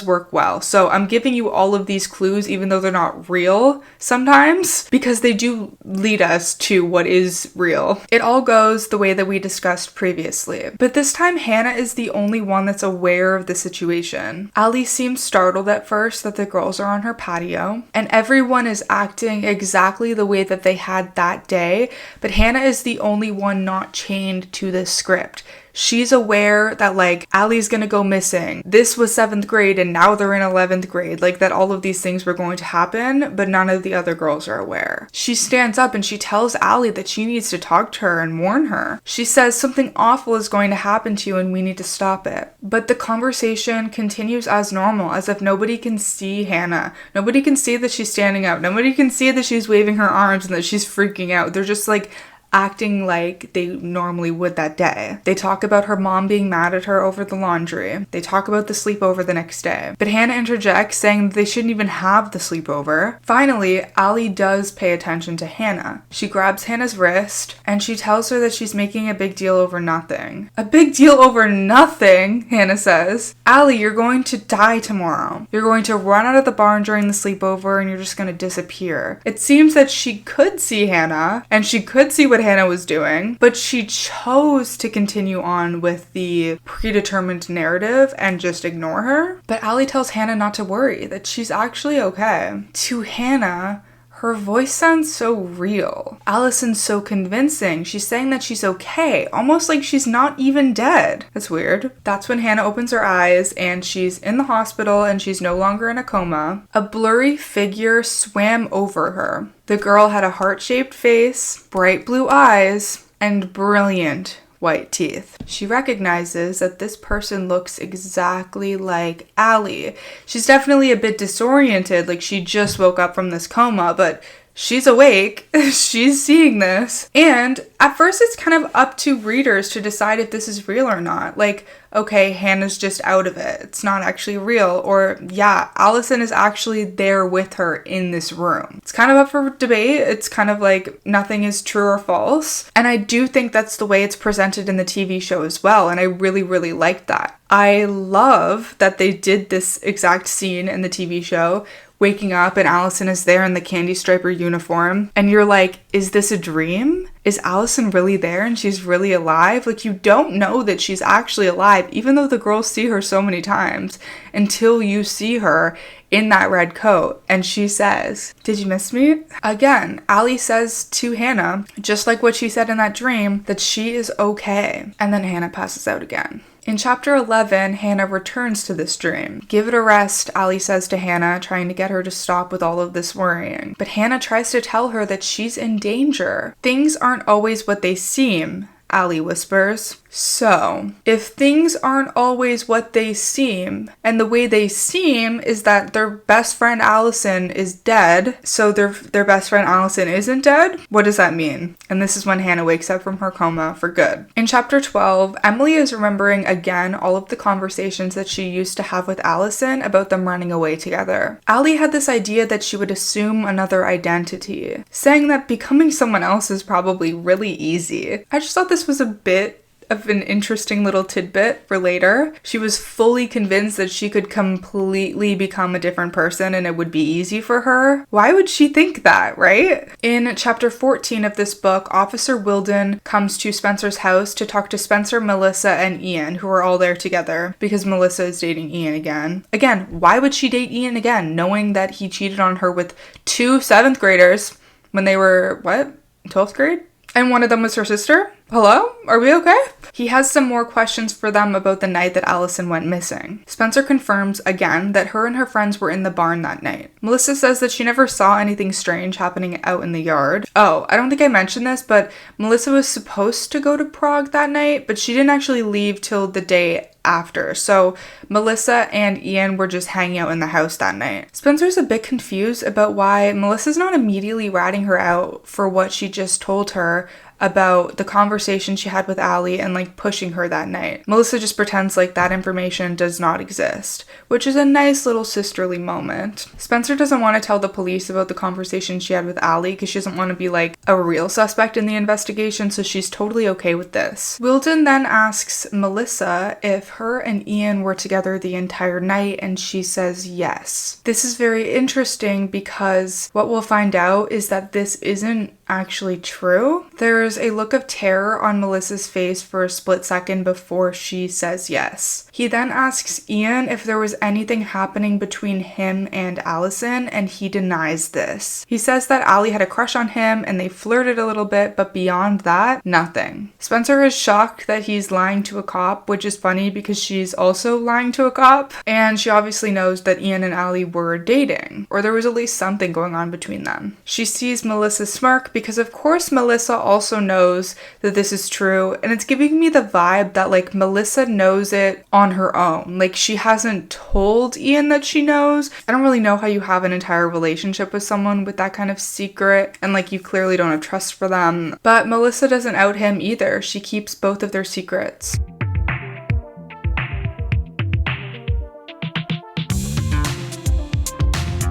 work well. So I'm giving you all of these clues even though they're not real sometimes, because they do lead us to what is real. It all goes the way that we discussed previously, but this time Hannah is the only one that's aware of the situation. Ali seems startled at first that the girls are on her patio and everyone is acting exactly the way that they had that day, but Hannah is the only one not chained to this script. She's aware that, like, Allie's gonna go missing. This was 7th grade and now they're in 11th grade. Like, that all of these things were going to happen, but none of the other girls are aware. She stands up and she tells Allie that she needs to talk to her and warn her. She says something awful is going to happen to you and we need to stop it. But the conversation continues as normal, as if nobody can see Hannah. Nobody can see that she's standing up. Nobody can see that she's waving her arms and that she's freaking out. They're just like acting like they normally would that day. They talk about her mom being mad at her over the laundry. They talk about the sleepover the next day. But Hannah interjects, saying that they shouldn't even have the sleepover. Finally, Ali does pay attention to Hannah. She grabs Hannah's wrist and she tells her that she's making a big deal over nothing. A big deal over nothing, Hannah says. Ali, you're going to die tomorrow. You're going to run out of the barn during the sleepover and you're just going to disappear. It seems that she could see Hannah and she could see what Hannah was doing, but she chose to continue on with the predetermined narrative and just ignore her. But Ali tells Hannah not to worry, that she's actually okay. To Hannah, her voice sounds so real. Alison's so convincing. She's saying that she's okay, almost like she's not even dead. That's weird. That's when Hannah opens her eyes and she's in the hospital and she's no longer in a coma. A blurry figure swam over her. The girl had a heart-shaped face, bright blue eyes, and brilliant white teeth. She recognizes that this person looks exactly like Allie. She's definitely a bit disoriented, like she just woke up from this coma, but she's awake, she's seeing this. And at first it's kind of up to readers to decide if this is real or not. Like, okay, Hannah's just out of it. It's not actually real. Or yeah, Alison is actually there with her in this room. It's kind of up for debate. It's kind of like nothing is true or false. And I do think that's the way it's presented in the TV show as well. And I really, really like that. I love that they did this exact scene in the TV show, waking up and Alison is there in the candy striper uniform. And you're like, is this a dream? Is Alison really there and she's really alive? Like, you don't know that she's actually alive, even though the girls see her so many times, until you see her in that red coat. And she says, did you miss me? Again, Allie says to Hannah, just like what she said in that dream, that she is okay. And then Hannah passes out again. In chapter 11, Hannah returns to this dream. Give it a rest, Allie says to Hannah, trying to get her to stop with all of this worrying. But Hannah tries to tell her that she's in danger. Things aren't always what they seem, Allie whispers. So, if things aren't always what they seem, and the way they seem is that their best friend Alison is dead, so their best friend Alison isn't dead, what does that mean? And this is when Hannah wakes up from her coma for good. In chapter 12, Emily is remembering again all of the conversations that she used to have with Alison about them running away together. Allie had this idea that she would assume another identity, saying that becoming someone else is probably really easy. I just thought this was a bit of an interesting little tidbit for later. She was fully convinced that she could completely become a different person and it would be easy for her. Why would she think that, right? In chapter 14 of this book, Officer Wilden comes to Spencer's house to talk to Spencer, Melissa, and Ian, who are all there together because Melissa is dating Ian again. Again, why would she date Ian again, knowing that he cheated on her with 2 7th graders when they were, 12th grade? And one of them was her sister? Hello? Are we okay? He has some more questions for them about the night that Alison went missing. Spencer confirms again that her and her friends were in the barn that night. Melissa says that she never saw anything strange happening out in the yard. Oh, I don't think I mentioned this, but Melissa was supposed to go to Prague that night, but she didn't actually leave till the day after. So Melissa and Ian were just hanging out in the house that night. Spencer's a bit confused about why Melissa's not immediately ratting her out for what she just told her about the conversation she had with Allie and like pushing her that night. Melissa just pretends like that information does not exist, which is a nice little sisterly moment. Spencer doesn't want to tell the police about the conversation she had with Allie because she doesn't want to be like a real suspect in the investigation, so she's totally okay with this. Wilden then asks Melissa if her and Ian were together the entire night, and she says yes. This is very interesting because what we'll find out is that this isn't actually true. There's a look of terror on Melissa's face for a split second before she says yes. He then asks Ian if there was anything happening between him and Alison, and he denies this. He says that Allie had a crush on him and they flirted a little bit, but beyond that, nothing. Spencer is shocked that he's lying to a cop, which is funny because she's also lying to a cop, and she obviously knows that Ian and Allie were dating, or there was at least something going on between them. She sees Melissa smirk because of course Melissa also knows that this is true, and it's giving me the vibe that like Melissa knows it on her own. Like she hasn't told Ian that she knows. I don't really know how you have an entire relationship with someone with that kind of secret and like you clearly don't have trust for them. But Melissa doesn't out him either. She keeps both of their secrets.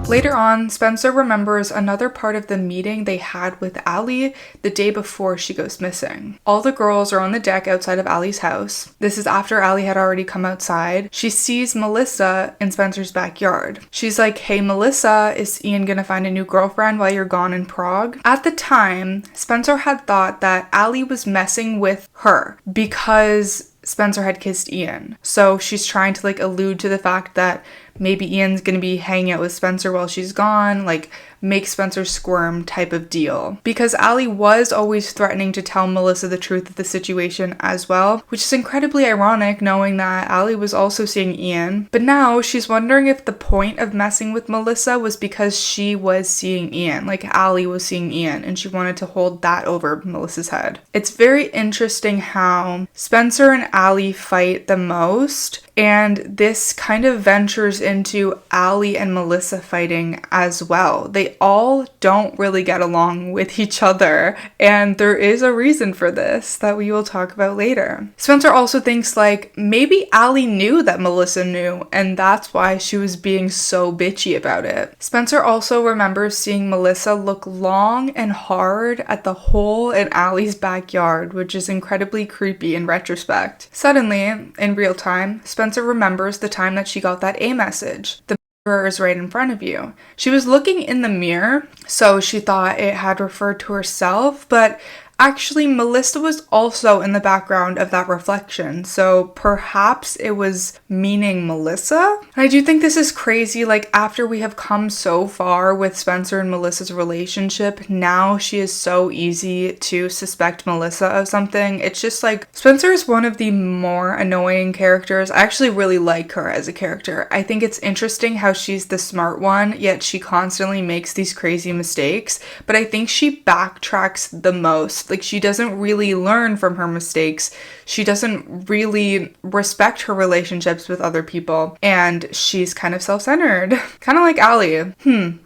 Later on, Spencer remembers another part of the meeting they had with Allie the day before she goes missing. All the girls are on the deck outside of Allie's house. This is after Allie had already come outside. She sees Melissa in Spencer's backyard. She's like, hey Melissa, is Ian gonna find a new girlfriend while you're gone in Prague? At the time, Spencer had thought that Allie was messing with her because Spencer had kissed Ian. So she's trying to like allude to the fact that maybe Ian's gonna be hanging out with Spencer while she's gone, like make Spencer squirm type of deal. Because Allie was always threatening to tell Melissa the truth of the situation as well, which is incredibly ironic knowing that Allie was also seeing Ian. But now she's wondering if the point of messing with Melissa was because she was seeing Ian, like Allie was seeing Ian, and she wanted to hold that over Melissa's head. It's very interesting how Spencer and Allie fight the most, and this kind of ventures into Allie and Melissa fighting as well. They all don't really get along with each other, and there is a reason for this that we will talk about later. Spencer also thinks like maybe Allie knew that Melissa knew, and that's why she was being so bitchy about it. Spencer also remembers seeing Melissa look long and hard at the hole in Allie's backyard, which is incredibly creepy in retrospect. Suddenly, in real time, Spencer remembers the time that she got that A message. The mirror is right in front of you. She was looking in the mirror, so she thought it had referred to herself, but actually, Melissa was also in the background of that reflection, so perhaps it was meaning Melissa? And I do think this is crazy, like after we have come so far with Spencer and Melissa's relationship, now she is so easy to suspect Melissa of something. It's just like, Spencer is one of the more annoying characters. I actually really like her as a character. I think it's interesting how she's the smart one, yet she constantly makes these crazy mistakes, but I think she backtracks the most. Like, she doesn't really learn from her mistakes. She doesn't really respect her relationships with other people. And she's kind of self-centered. Kind of like Allie.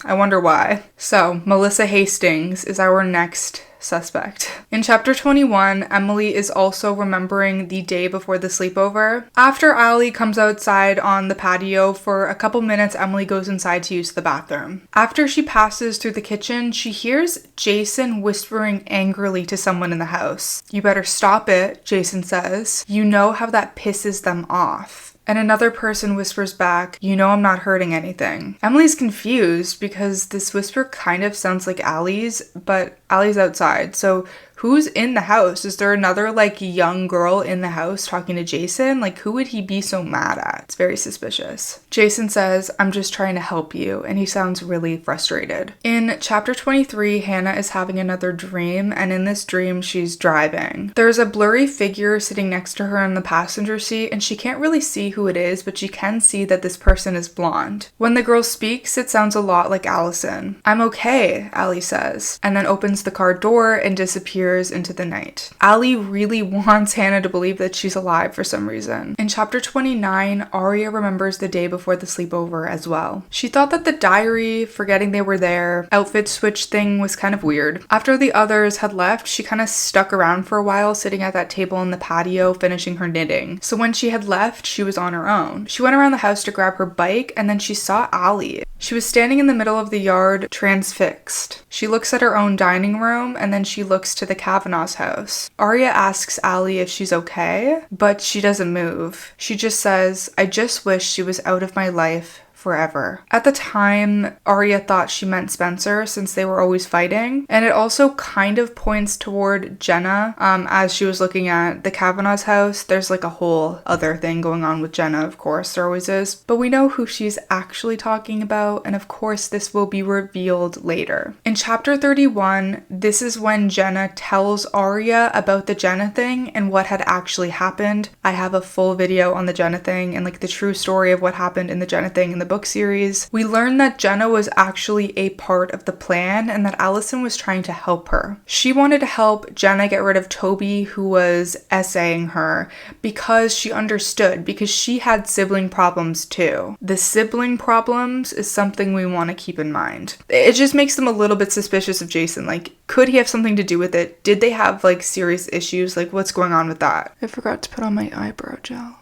I wonder why. So, Melissa Hastings is our next suspect. In chapter 21, Emily is also remembering the day before the sleepover. After Allie comes outside on the patio for a couple minutes, Emily goes inside to use the bathroom. After she passes through the kitchen, she hears Jason whispering angrily to someone in the house. "You better stop it," Jason says. "You know how that pisses them off." And another person whispers back, "You know I'm not hurting anything." Emily's confused because this whisper kind of sounds like Allie's, but Allie's outside. So who's in the house? Is there another like young girl in the house talking to Jason? Like, who would he be so mad at? It's very suspicious. Jason says, "I'm just trying to help you," and he sounds really frustrated. In chapter 23, Hannah is having another dream, and in this dream, she's driving. There's a blurry figure sitting next to her in the passenger seat, and she can't really see who it is, but she can see that this person is blonde. When the girl speaks, it sounds a lot like Alison. "I'm okay," Allie says, and then opens the car door and disappears into the night. Allie really wants Hannah to believe that she's alive for some reason. In chapter 29, Aria remembers the day before the sleepover as well. She thought that the diary, forgetting they were there, outfit switch thing was kind of weird. After the others had left, she kind of stuck around for a while, sitting at that table in the patio, finishing her knitting. So when she had left, she was on her own. She went around the house to grab her bike, and then she saw Allie. She was standing in the middle of the yard, transfixed. She looks at her own dining room, and then she looks to the Cavanaugh's house. Aria asks Allie if she's okay, but she doesn't move. She just says, "I just wish she was out of my life forever." At the time, Aria thought she meant Spencer since they were always fighting, and it also kind of points toward Jenna. As she was looking at the Cavanaugh's house, there's like a whole other thing going on with Jenna, of course, there always is, but we know who she's actually talking about, and of course this will be revealed later. In chapter 31, this is when Jenna tells Aria about the Jenna thing and what had actually happened. I have a full video on the Jenna thing and like the true story of what happened in the Jenna thing in the book series. We learned that Jenna was actually a part of the plan and that Alison was trying to help her. She wanted to help Jenna get rid of Toby, who was essaying her, because she understood, because she had sibling problems too. The sibling problems is something we want to keep in mind. It just makes them a little bit suspicious of Jason. Like, could he have something to do with it? Did they have like serious issues? Like, what's going on with that? I forgot to put on my eyebrow gel.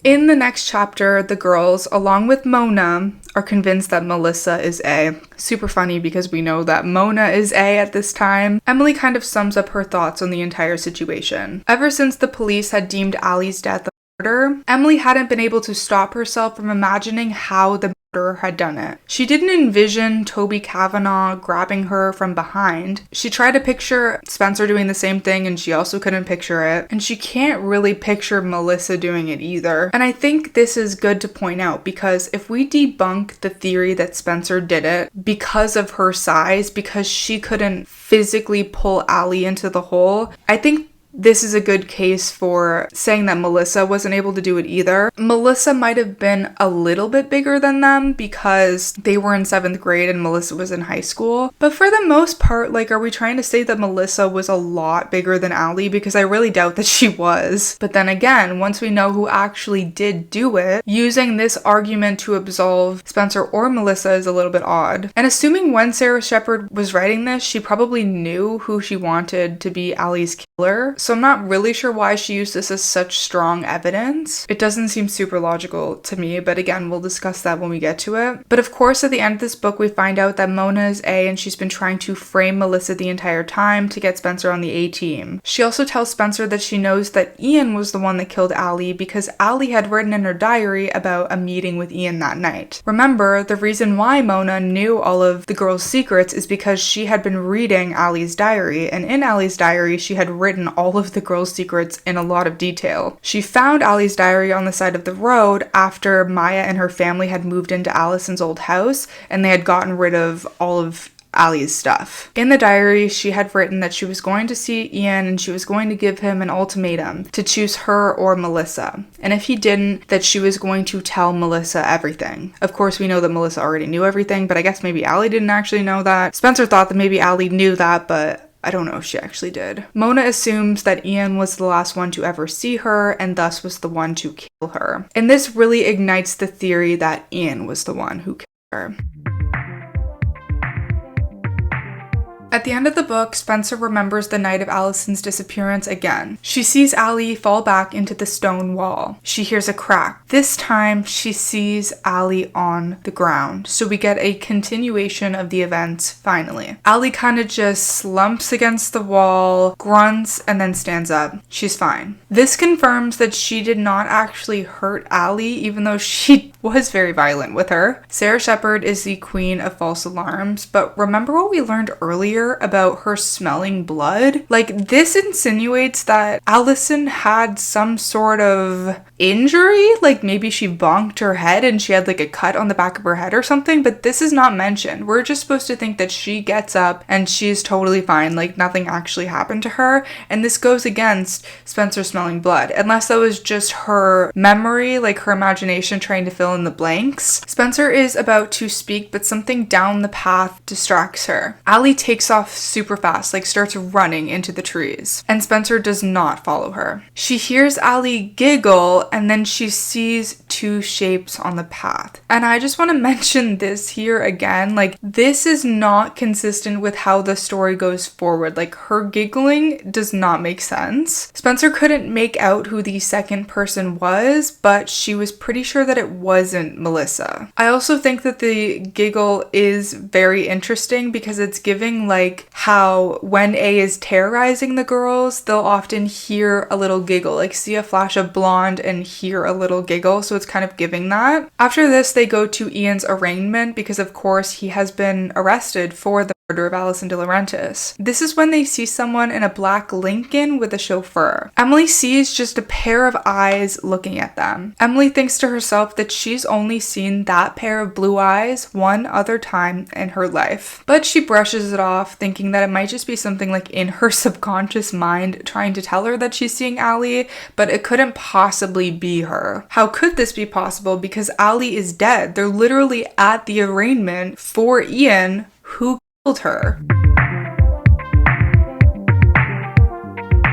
In the next chapter, the girls, along with Mona, are convinced that Melissa is A. Super funny because we know that Mona is A at this time. Emily kind of sums up her thoughts on the entire situation. Ever since the police had deemed Allie's death a murder, Emily hadn't been able to stop herself from imagining how the murderer had done it. She didn't envision Toby Cavanaugh grabbing her from behind. She tried to picture Spencer doing the same thing and she also couldn't picture it. And she can't really picture Melissa doing it either. And I think this is good to point out because if we debunk the theory that Spencer did it because of her size, because she couldn't physically pull Allie into the hole, I think this is a good case for saying that Melissa wasn't able to do it either. Melissa might have been a little bit bigger than them because they were in 7th grade and Melissa was in high school. But for the most part, like, are we trying to say that Melissa was a lot bigger than Allie? Because I really doubt that she was. But then again, once we know who actually did do it, using this argument to absolve Spencer or Melissa is a little bit odd. And assuming when Sarah Shepard was writing this, she probably knew who she wanted to be Allie's killer. So I'm not really sure why she used this as such strong evidence. It doesn't seem super logical to me, but again, we'll discuss that when we get to it. But of course, at the end of this book, we find out that Mona is A and she's been trying to frame Melissa the entire time to get Spencer on the A team. She also tells Spencer that she knows that Ian was the one that killed Allie because Allie had written in her diary about a meeting with Ian that night. Remember, the reason why Mona knew all of the girls' secrets is because she had been reading Allie's diary, and in Allie's diary, she had written all of the girls' secrets in a lot of detail. She found Allie's diary on the side of the road after Maya and her family had moved into Alison's old house and they had gotten rid of all of Allie's stuff. In the diary, she had written that she was going to see Ian and she was going to give him an ultimatum to choose her or Melissa. And if he didn't, that she was going to tell Melissa everything. Of course, we know that Melissa already knew everything, but I guess maybe Allie didn't actually know that. Spencer thought that maybe Allie knew that, but I don't know if she actually did. Mona assumes that Ian was the last one to ever see her and thus was the one to kill her. And this really ignites the theory that Ian was the one who killed her. At the end of the book, Spencer remembers the night of Alison's disappearance again. She sees Allie fall back into the stone wall. She hears a crack. This time, she sees Allie on the ground. So we get a continuation of the events, finally. Allie kind of just slumps against the wall, grunts, and then stands up. She's fine. This confirms that she did not actually hurt Allie, even though she was very violent with her. Sarah Shepard is the queen of false alarms, but remember what we learned earlier about her smelling blood? Like, this insinuates that Alison had some sort of injury, like maybe she bonked her head and she had like a cut on the back of her head or something, but this is not mentioned. We're just supposed to think that she gets up and she's totally fine, like nothing actually happened to her, and this goes against Spencer smelling blood, unless that was just her memory, like her imagination trying to fill in the blanks. Spencer is about to speak, but something down the path distracts her. Allie takes off super fast, like starts running into the trees, and Spencer does not follow her. She hears Allie giggle and then she sees two shapes on the path. And I just want to mention this here again, like this is not consistent with how the story goes forward. Like her giggling does not make sense. Spencer couldn't make out who the second person was, but she was pretty sure that it wasn't Melissa. I also think that the giggle is very interesting because it's giving like how when A is terrorizing the girls, they'll often hear a little giggle, like see a flash of blonde and hear a little giggle, so it's kind of giving that. After this, they go to Ian's arraignment because of course he has been arrested for the murder of Alison DiLaurentis. This is when they see someone in a black Lincoln with a chauffeur. Emily sees just a pair of eyes looking at them. Emily thinks to herself that she's only seen that pair of blue eyes one other time in her life. But she brushes it off, thinking that it might just be something like in her subconscious mind trying to tell her that she's seeing Allie, but it couldn't possibly be her. How could this be possible? Because Allie is dead. They're literally at the arraignment for Ian, who killed her.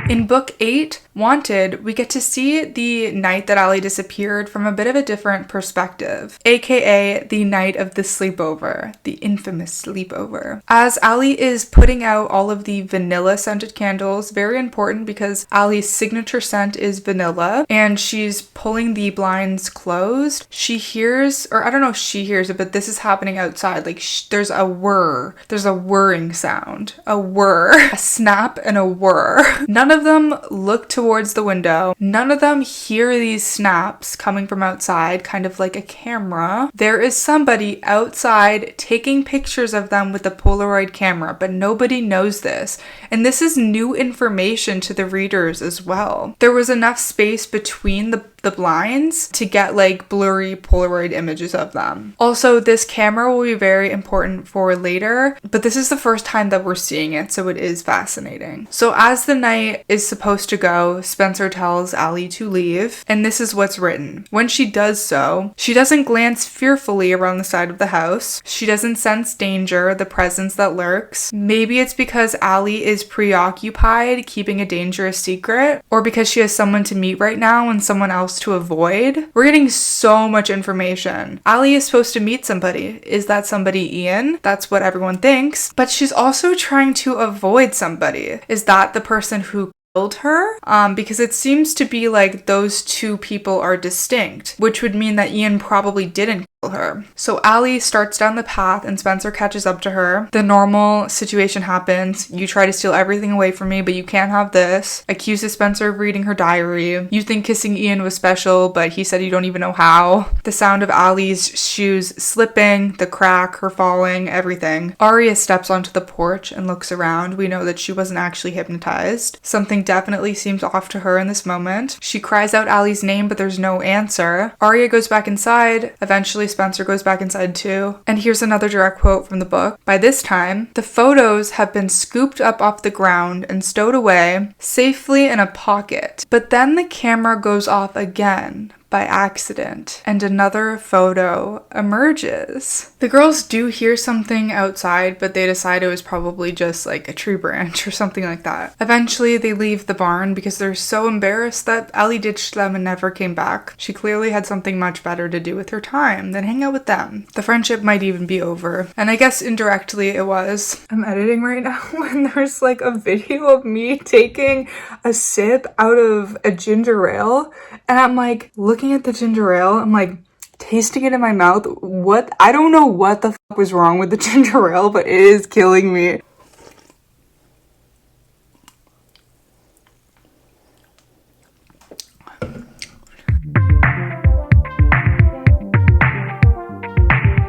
In book 8, Wanted, we get to see the night that Allie disappeared from a bit of a different perspective, aka the night of the sleepover, the infamous sleepover. As Allie is putting out all of the vanilla scented candles, very important because Allie's signature scent is vanilla, and she's pulling the blinds closed. She hears, or I don't know if she hears it, but this is happening outside, like there's a whirr, there's a whirring sound, a whir, a snap and a whir. None of of them look towards the window. None of them hear these snaps coming from outside, kind of like a camera. There is somebody outside taking pictures of them with a Polaroid camera, but nobody knows this. And this is new information to the readers as well. There was enough space between the blinds to get like blurry Polaroid images of them. Also, this camera will be very important for later, but this is the first time that we're seeing it, so it is fascinating. So as the night is supposed to go, Spencer tells Allie to leave, and this is what's written. When she does so, she doesn't glance fearfully around the side of the house. She doesn't sense danger, the presence that lurks. Maybe it's because Allie is preoccupied keeping a dangerous secret, or because she has someone to meet right now and someone else to avoid. We're getting so much information. Allie is supposed to meet somebody. Is that somebody Ian? That's what everyone thinks. But she's also trying to avoid somebody. Is that the person who killed her? Because it seems to be like those two people are distinct, which would mean that Ian probably didn't kill her. So Allie starts down the path and Spencer catches up to her. The normal situation happens. You try to steal everything away from me, but you can't have this. Accuses Spencer of reading her diary. You think kissing Ian was special, but he said you don't even know how. The sound of Allie's shoes slipping, the crack, her falling, everything. Aria steps onto the porch and looks around. We know that she wasn't actually hypnotized. Something definitely seems off to her in this moment. She cries out Allie's name, but there's no answer. Aria goes back inside. Eventually, Spencer goes back inside too. And here's another direct quote from the book. By this time, the photos have been scooped up off the ground and stowed away safely in a pocket. But then the camera goes off again by accident, and another photo emerges. The girls do hear something outside, but they decide it was probably just like a tree branch or something like that. Eventually, they leave the barn because they're so embarrassed that Allie ditched them and never came back. She clearly had something much better to do with her time than hang out with them. The friendship might even be over. And I guess indirectly it was. I'm editing right now and there's like a video of me taking a sip out of a ginger ale, and I'm like looking at the ginger ale, I'm like tasting it in my mouth. What? I don't know what the fuck was wrong with the ginger ale, but it is killing me.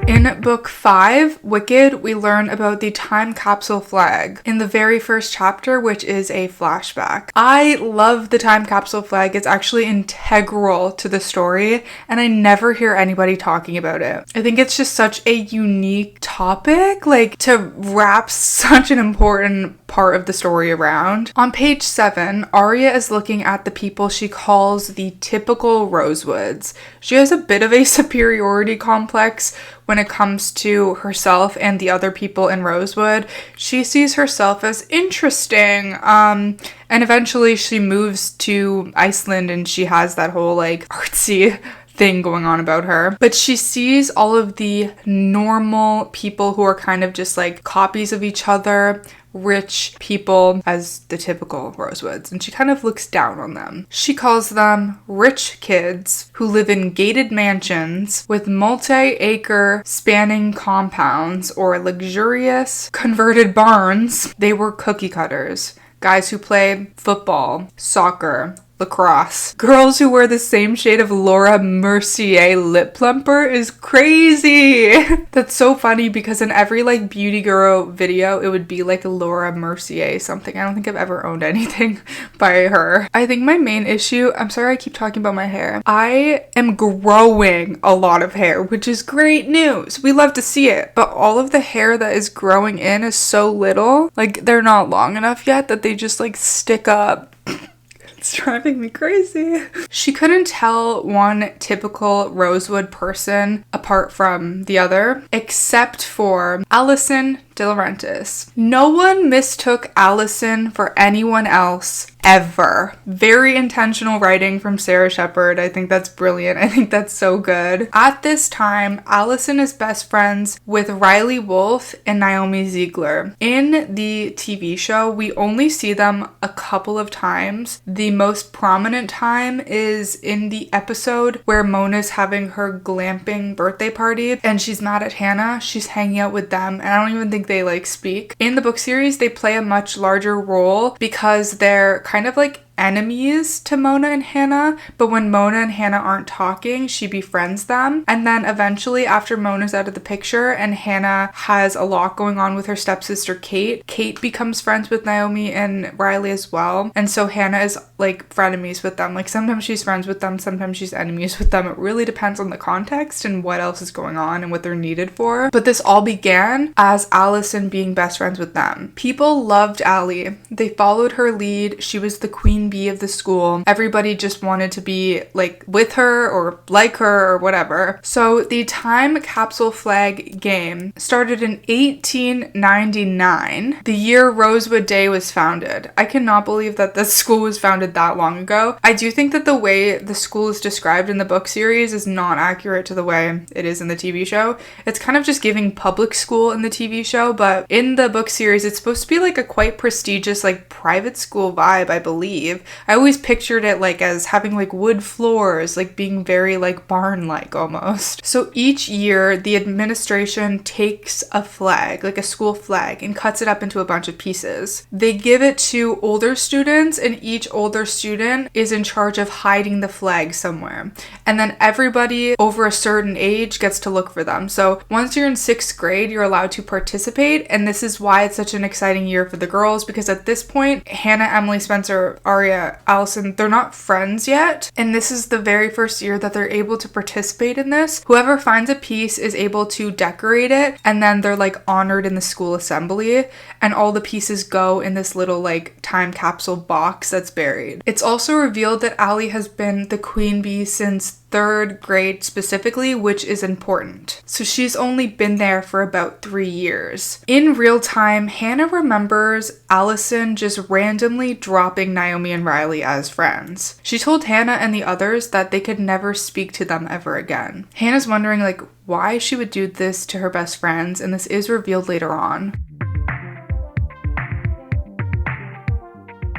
In book 5, Wicked, we learn about the time capsule flag in the very first chapter, which is a flashback. I love the time capsule flag. It's actually integral to the story, and I never hear anybody talking about it. I think it's just such a unique topic, like to wrap such an important part of the story around. On page 7, Aria is looking at the people she calls the typical Rosewoods. She has a bit of a superiority complex when it comes to herself and the other people in Rosewood. She sees herself as interesting. And eventually she moves to Iceland and she has that whole like artsy thing going on about her. But she sees all of the normal people who are kind of just like copies of each other, rich people, as the typical Rosewoods, and she kind of looks down on them. She calls them rich kids who live in gated mansions with multi-acre spanning compounds or luxurious converted barns. They were cookie cutters, guys who play football, soccer, lacrosse. Girls who wear the same shade of Laura Mercier lip plumper is crazy. That's so funny because in every like beauty guru video, it would be like Laura Mercier something. I don't think I've ever owned anything by her. I think my main issue, I'm sorry I keep talking about my hair. I am growing a lot of hair, which is great news. We love to see it. But all of the hair that is growing in is so little. Like they're not long enough yet that they just like stick up. It's driving me crazy. She couldn't tell one typical Rosewood person apart from the other, except for Alison DiLaurentis. No one mistook Alison for anyone else ever. Very intentional writing from Sarah Shepard. I think that's brilliant. I think that's so good. At this time, Alison is best friends with Riley Wolf and Naomi Ziegler. In the TV show, we only see them a couple of times. The most prominent time is in the episode where Mona's having her glamping birthday party and she's mad at Hannah. She's hanging out with them, and I don't even think think they like speak. In the book series, they play a much larger role because they're kind of like enemies to Mona and Hannah, but when Mona and Hannah aren't talking, she befriends them. And then eventually, after Mona's out of the picture and Hannah has a lot going on with her stepsister Kate, Kate becomes friends with Naomi and Riley as well. And so Hannah is like frenemies with them. Like sometimes she's friends with them, sometimes she's enemies with them. It really depends on the context and what else is going on and what they're needed for. But this all began as Alison being best friends with them. People loved Allie. They followed her lead. She was the queen bee of the school. Everybody just wanted to be like with her or like her or whatever. So the Time Capsule Flag game started in 1899, the year Rosewood Day was founded. I cannot believe that this school was founded that long ago. I do think that the way the school is described in the book series is not accurate to the way it is in the TV show. It's kind of just giving public school in the TV show, but in the book series it's supposed to be like a quite prestigious like private school vibe, I believe. I always pictured it like as having like wood floors, like being very like barn-like almost. So each year the administration takes a flag, like a school flag, and cuts it up into a bunch of pieces. They give it to older students, and each older student is in charge of hiding the flag somewhere. And then everybody over a certain age gets to look for them. So once you're in 6th grade, you're allowed to participate, and this is why it's such an exciting year for the girls, because at this point, Hannah, Emily, Spencer, Aria, Alison, they're not friends yet, and this is the very first year that they're able to participate in this. Whoever finds a piece is able to decorate it, and then they're like honored in the school assembly, and all the pieces go in this little like time capsule box that's buried. It's also revealed that Allie has been the queen bee since 3rd grade specifically, which is important. So she's only been there for about 3 years. In real time, Hannah remembers Alison just randomly dropping Naomi and Riley as friends. She told Hannah and the others that they could never speak to them ever again. Hannah's wondering like why she would do this to her best friends, and this is revealed later on.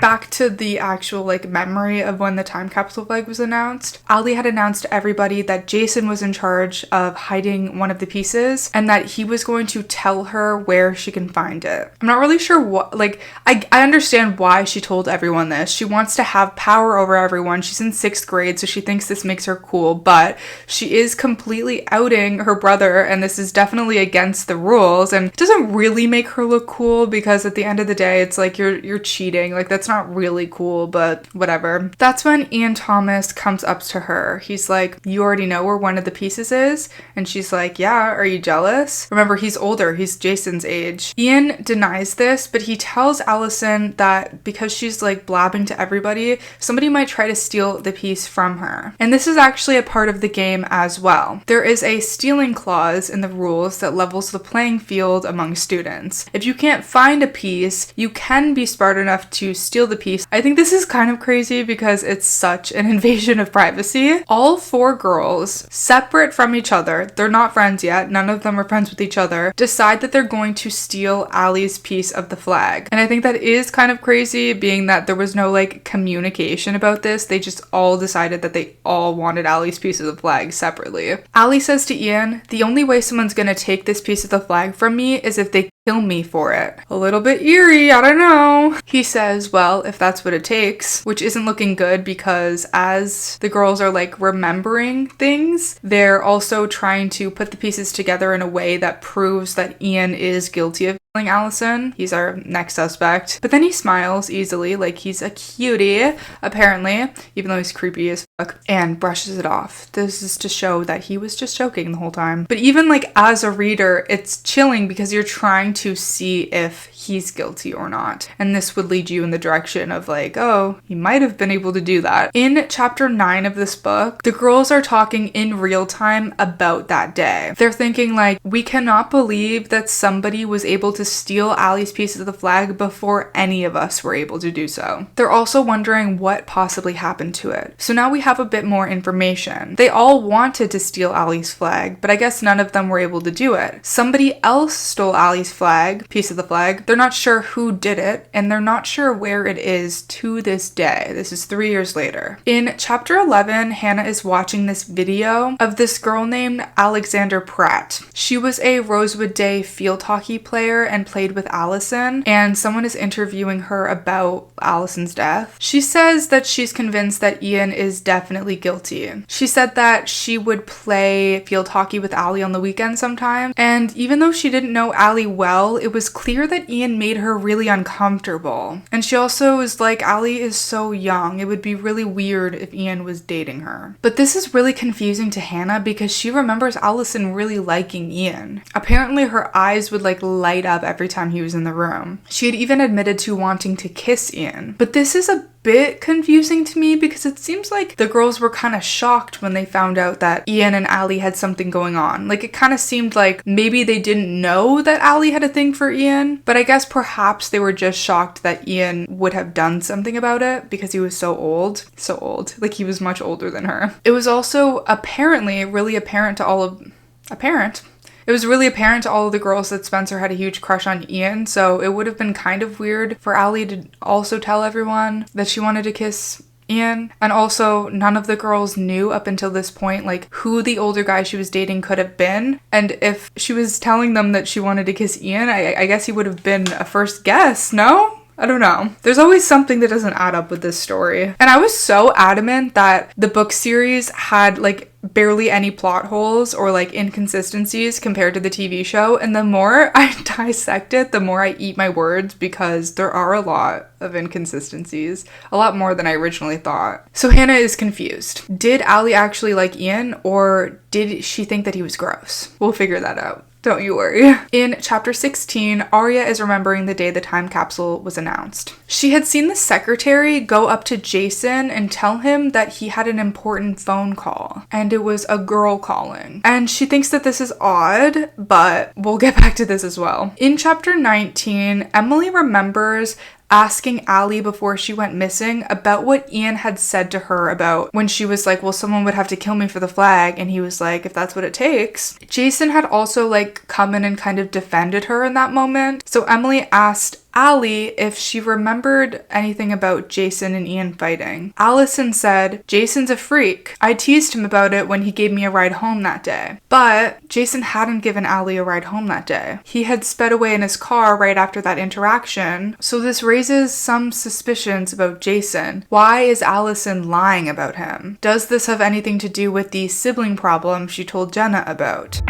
Back to the actual like memory of when the time capsule flag was announced. Allie had announced to everybody that Jason was in charge of hiding one of the pieces and that he was going to tell her where she can find it. I'm not really sure what, like, I understand why she told everyone this. She wants to have power over everyone. She's in 6th grade, so she thinks this makes her cool, but she is completely outing her brother, and this is definitely against the rules, and it doesn't really make her look cool because at the end of the day, it's like you're cheating. Like, that's not really cool, but whatever. That's when Ian Thomas comes up to her. He's like, you already know where one of the pieces is? And she's like, yeah, are you jealous? Remember, he's older. He's Jason's age. Ian denies this, but he tells Alison that because she's like blabbing to everybody, somebody might try to steal the piece from her. And this is actually a part of the game as well. There is a stealing clause in the rules that levels the playing field among students. If you can't find a piece, you can be smart enough to steal the piece. I think this is kind of crazy because it's such an invasion of privacy. All 4 girls, separate from each other, they're not friends yet, none of them are friends with each other, decide that they're going to steal Allie's piece of the flag. And I think that is kind of crazy, being that there was no like communication about this. They just all decided that they all wanted Allie's piece of the flag separately. Allie says to Ian, the only way someone's gonna take this piece of the flag from me is if they kill me for it. A little bit eerie, I don't know. He says, well, if that's what it takes, which isn't looking good because as the girls are like remembering things, they're also trying to put the pieces together in a way that proves that Ian is guilty of killing Alison. He's our next suspect. But then he smiles easily, like he's a cutie, apparently, even though he's creepy as fuck, and brushes it off. This is to show that he was just joking the whole time. But even like as a reader, it's chilling because you're trying to see if he's guilty or not. And this would lead you in the direction of like, oh, he might have been able to do that. In chapter 9 of this book, the girls are talking in real time about that day. They're thinking like, we cannot believe that somebody was able to steal Allie's piece of the flag before any of us were able to do so. They're also wondering what possibly happened to it. So now we have a bit more information. They all wanted to steal Allie's flag, but I guess none of them were able to do it. Somebody else stole Allie's piece of the flag. They're not sure who did it, and they're not sure where it is to this day. This is 3 years later. In chapter 11, Hannah is watching this video of this girl named Alexander Pratt. She was a Rosewood Day field hockey player, and played with Alison, and someone is interviewing her about Alison's death. She says that she's convinced that Ian is definitely guilty. She said that she would play field hockey with Allie on the weekend sometimes, and even though she didn't know Allie well, it was clear that Ian made her really uncomfortable. And she also was like, Allie is so young, it would be really weird if Ian was dating her. But this is really confusing to Hannah because she remembers Alison really liking Ian. Apparently her eyes would like light up every time he was in the room. She had even admitted to wanting to kiss Ian. But this is a bit confusing to me because it seems like the girls were kind of shocked when they found out that Ian and Allie had something going on. Like, it kind of seemed like maybe they didn't know that Allie had a thing for Ian, but I guess perhaps they were just shocked that Ian would have done something about it because he was so old. So old. Like, he was much older than her. It was also apparently really apparent to all of... It was really apparent to all of the girls that Spencer had a huge crush on Ian, so it would have been kind of weird for Allie to also tell everyone that she wanted to kiss Ian. And also, none of the girls knew up until this point, like, who the older guy she was dating could have been. And if she was telling them that she wanted to kiss Ian, I guess he would have been a first guess, no? I don't know. There's always something that doesn't add up with this story. And I was so adamant that the book series had like barely any plot holes or like inconsistencies compared to the TV show. And the more I dissect it, the more I eat my words because there are a lot of inconsistencies. A lot more than I originally thought. So Hannah is confused. Did Allie actually like Ian or did she think that he was gross? We'll figure that out. Don't you worry. In chapter 16, Arya is remembering the day the time capsule was announced. She had seen the secretary go up to Jason and tell him that he had an important phone call, and it was a girl calling. And she thinks that this is odd, but we'll get back to this as well. In chapter 19, Emily remembers asking Allie before she went missing about what Ian had said to her about when she was like, well, someone would have to kill me for the flag. And he was like, if that's what it takes. Jason had also like come in and kind of defended her in that moment. So Emily asked Allie if she remembered anything about Jason and Ian fighting. Alison said, Jason's a freak. I teased him about it when he gave me a ride home that day. But Jason hadn't given Allie a ride home that day. He had sped away in his car right after that interaction. So this raises some suspicions about Jason. Why is Alison lying about him? Does this have anything to do with the sibling problem she told Jenna about?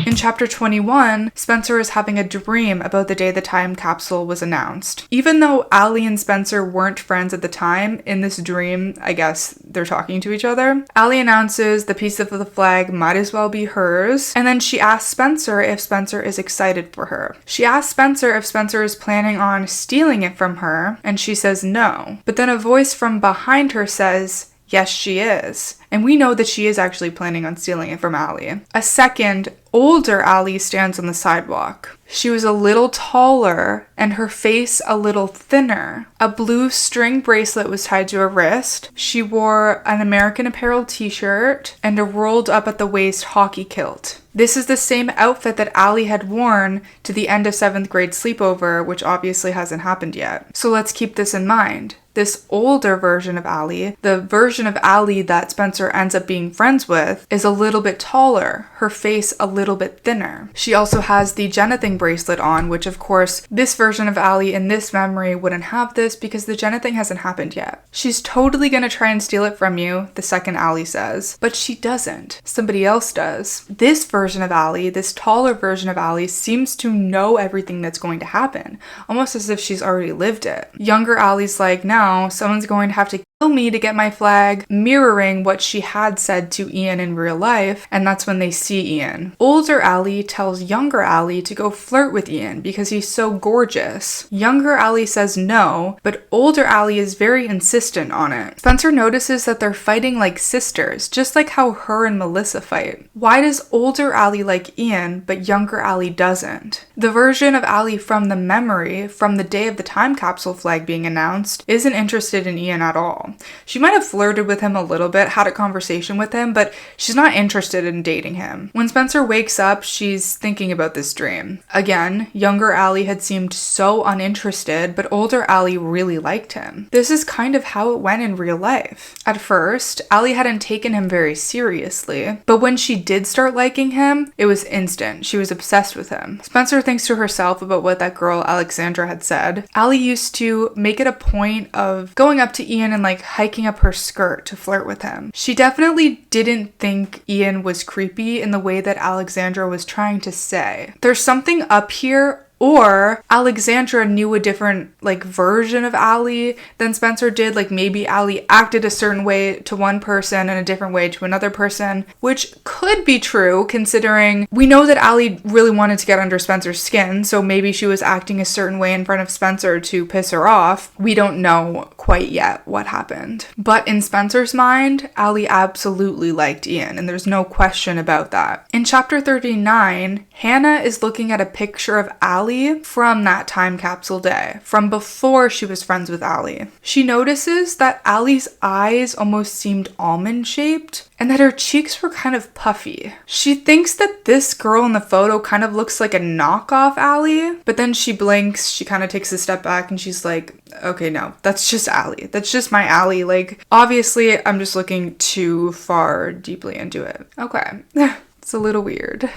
In chapter 21, Spencer is having a dream about the day the time capsule was announced. Even though Allie and Spencer weren't friends at the time, in this dream, I guess they're talking to each other. Allie announces the piece of the flag might as well be hers, and then she asks Spencer if Spencer is excited for her. She asks Spencer if Spencer is planning on stealing it from her, and she says no. But then a voice from behind her says, yes, she is. And we know that she is actually planning on stealing it from Allie. A second, older Allie stands on the sidewalk. She was a little taller and her face a little thinner. A blue string bracelet was tied to her wrist. She wore an American Apparel t-shirt and a rolled up at the waist hockey kilt. This is the same outfit that Allie had worn to the end of 7th grade sleepover, which obviously hasn't happened yet. So let's keep this in mind. This older version of Allie, the version of Allie that Spencer ends up being friends with, is a little bit taller, her face a little bit thinner. She also has the Jenna thing bracelet on, which of course, this version of Allie in this memory wouldn't have this because the Jenna thing hasn't happened yet. She's totally gonna try and steal it from you, the second Allie says, but she doesn't. Somebody else does. This version of Allie, this taller version of Allie, seems to know everything that's going to happen, almost as if she's already lived it. Younger Allie's like, now someone's going to have to kill me to get my flag, mirroring what she had said to Ian in real life, and that's when they see Ian. Older Allie tells younger Allie to go flirt with Ian because he's so gorgeous. Younger Allie says no, but older Allie is very insistent on it. Spencer notices that they're fighting like sisters, just like how her and Melissa fight. Why does older Allie like Ian, but younger Allie doesn't? The version of Allie from the memory, from the day of the time capsule flag being announced, isn't interested in Ian at all. all. She might have flirted with him a little bit, had a conversation with him, but she's not interested in dating him. When Spencer wakes up, she's thinking about this dream. Again, younger Allie had seemed so uninterested, but older Allie really liked him. This is kind of how it went in real life. At first, Allie hadn't taken him very seriously, but when she did start liking him, it was instant. She was obsessed with him. Spencer thinks to herself about what that girl Alexandra had said. Allie used to make it a point of going up to Ian and like hiking up her skirt to flirt with him. She definitely didn't think Ian was creepy in the way that Alexandra was trying to say. There's something up here, or Alexandra knew a different version of Allie than Spencer did. Like maybe Allie acted a certain way to one person and a different way to another person, which could be true considering we know that Allie really wanted to get under Spencer's skin, so maybe she was acting a certain way in front of Spencer to piss her off. We don't know quite yet what happened. But in Spencer's mind, Allie absolutely liked Ian, and there's no question about that. In chapter 39, Hannah is looking at a picture of Allie from that time capsule day, from before she was friends with Allie. She notices that Allie's eyes almost seemed almond-shaped and that her cheeks were kind of puffy. She thinks that this girl in the photo kind of looks like a knockoff Allie, but then she blinks, she kind of takes a step back and she's like, okay, no, that's just Allie. That's just my Allie. Obviously, I'm just looking too far deeply into it. Okay, it's a little weird.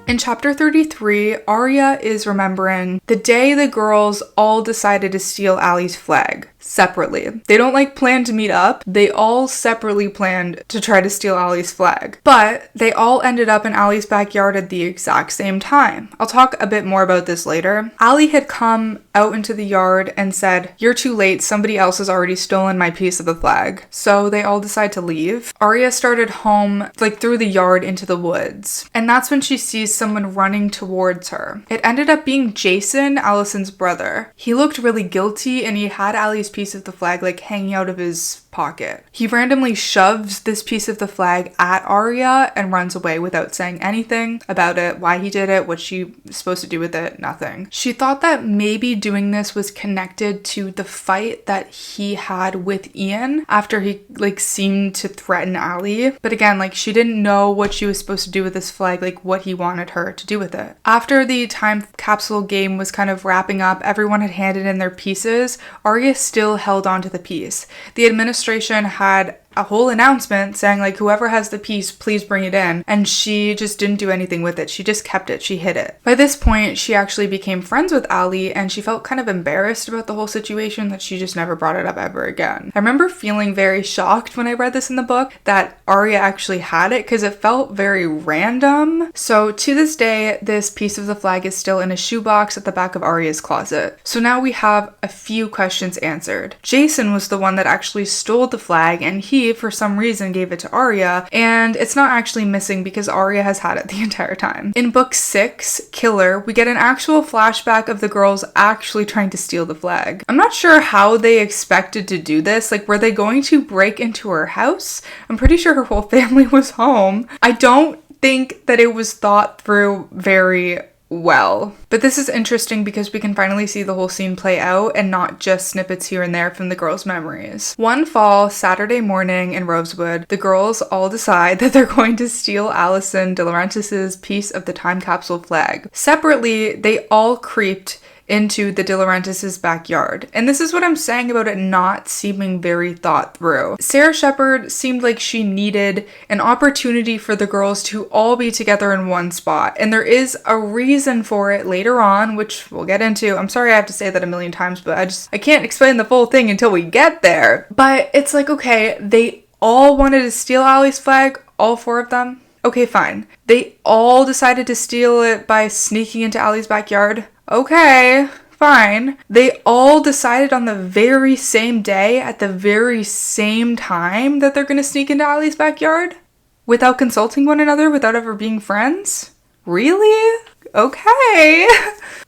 In chapter 33, Arya is remembering the day the girls all decided to steal Allie's flag. Separately. They don't plan to meet up. They all separately planned to try to steal Allie's flag. But they all ended up in Allie's backyard at the exact same time. I'll talk a bit more about this later. Allie had come out into the yard and said, "You're too late, somebody else has already stolen my piece of the flag." So they all decide to leave. Arya started home, through the yard into the woods. And that's when she sees someone running towards her. It ended up being Jason, Alison's brother. He looked really guilty and he had Allie's piece of the flag hanging out of his pocket. He randomly shoves this piece of the flag at Arya and runs away without saying anything about it, why he did it, what she was supposed to do with it, nothing. She thought that maybe doing this was connected to the fight that he had with Ian after he seemed to threaten Allie. But again, she didn't know what she was supposed to do with this flag, what he wanted her to do with it. After the time capsule game was kind of wrapping up, everyone had handed in their pieces. Arya still held on to the piece. The administration had a whole announcement saying whoever has the piece, please bring it in. And she just didn't do anything with it. She just kept it. She hid it. By this point, she actually became friends with Allie and she felt kind of embarrassed about the whole situation that she just never brought it up ever again. I remember feeling very shocked when I read this in the book that Arya actually had it because it felt very random. So to this day, this piece of the flag is still in a shoebox at the back of Arya's closet. So now we have a few questions answered. Jason was the one that actually stole the flag and he, for some reason, gave it to Arya, and it's not actually missing because Arya has had it the entire time. In book 6, Killer, we get an actual flashback of the girls actually trying to steal the flag. I'm not sure how they expected to do this. Were they going to break into her house? I'm pretty sure her whole family was home. I don't think that it was thought through very well. But this is interesting because we can finally see the whole scene play out and not just snippets here and there from the girls' memories. One fall, Saturday morning in Rosewood, the girls all decide that they're going to steal Alison DiLaurentis' piece of the time capsule flag. Separately, they all creeped into the DiLaurentis' backyard. And this is what I'm saying about it not seeming very thought through. Sarah Shepard seemed like she needed an opportunity for the girls to all be together in one spot. And there is a reason for it later on, which we'll get into. I'm sorry I have to say that a million times, but I can't explain the full thing until we get there. But it's okay, they all wanted to steal Allie's flag, all 4 of them. Okay, fine. They all decided to steal it by sneaking into Allie's backyard. Okay, fine. They all decided on the very same day at the very same time that they're going to sneak into Allie's backyard? Without consulting one another, without ever being friends? Really? Okay.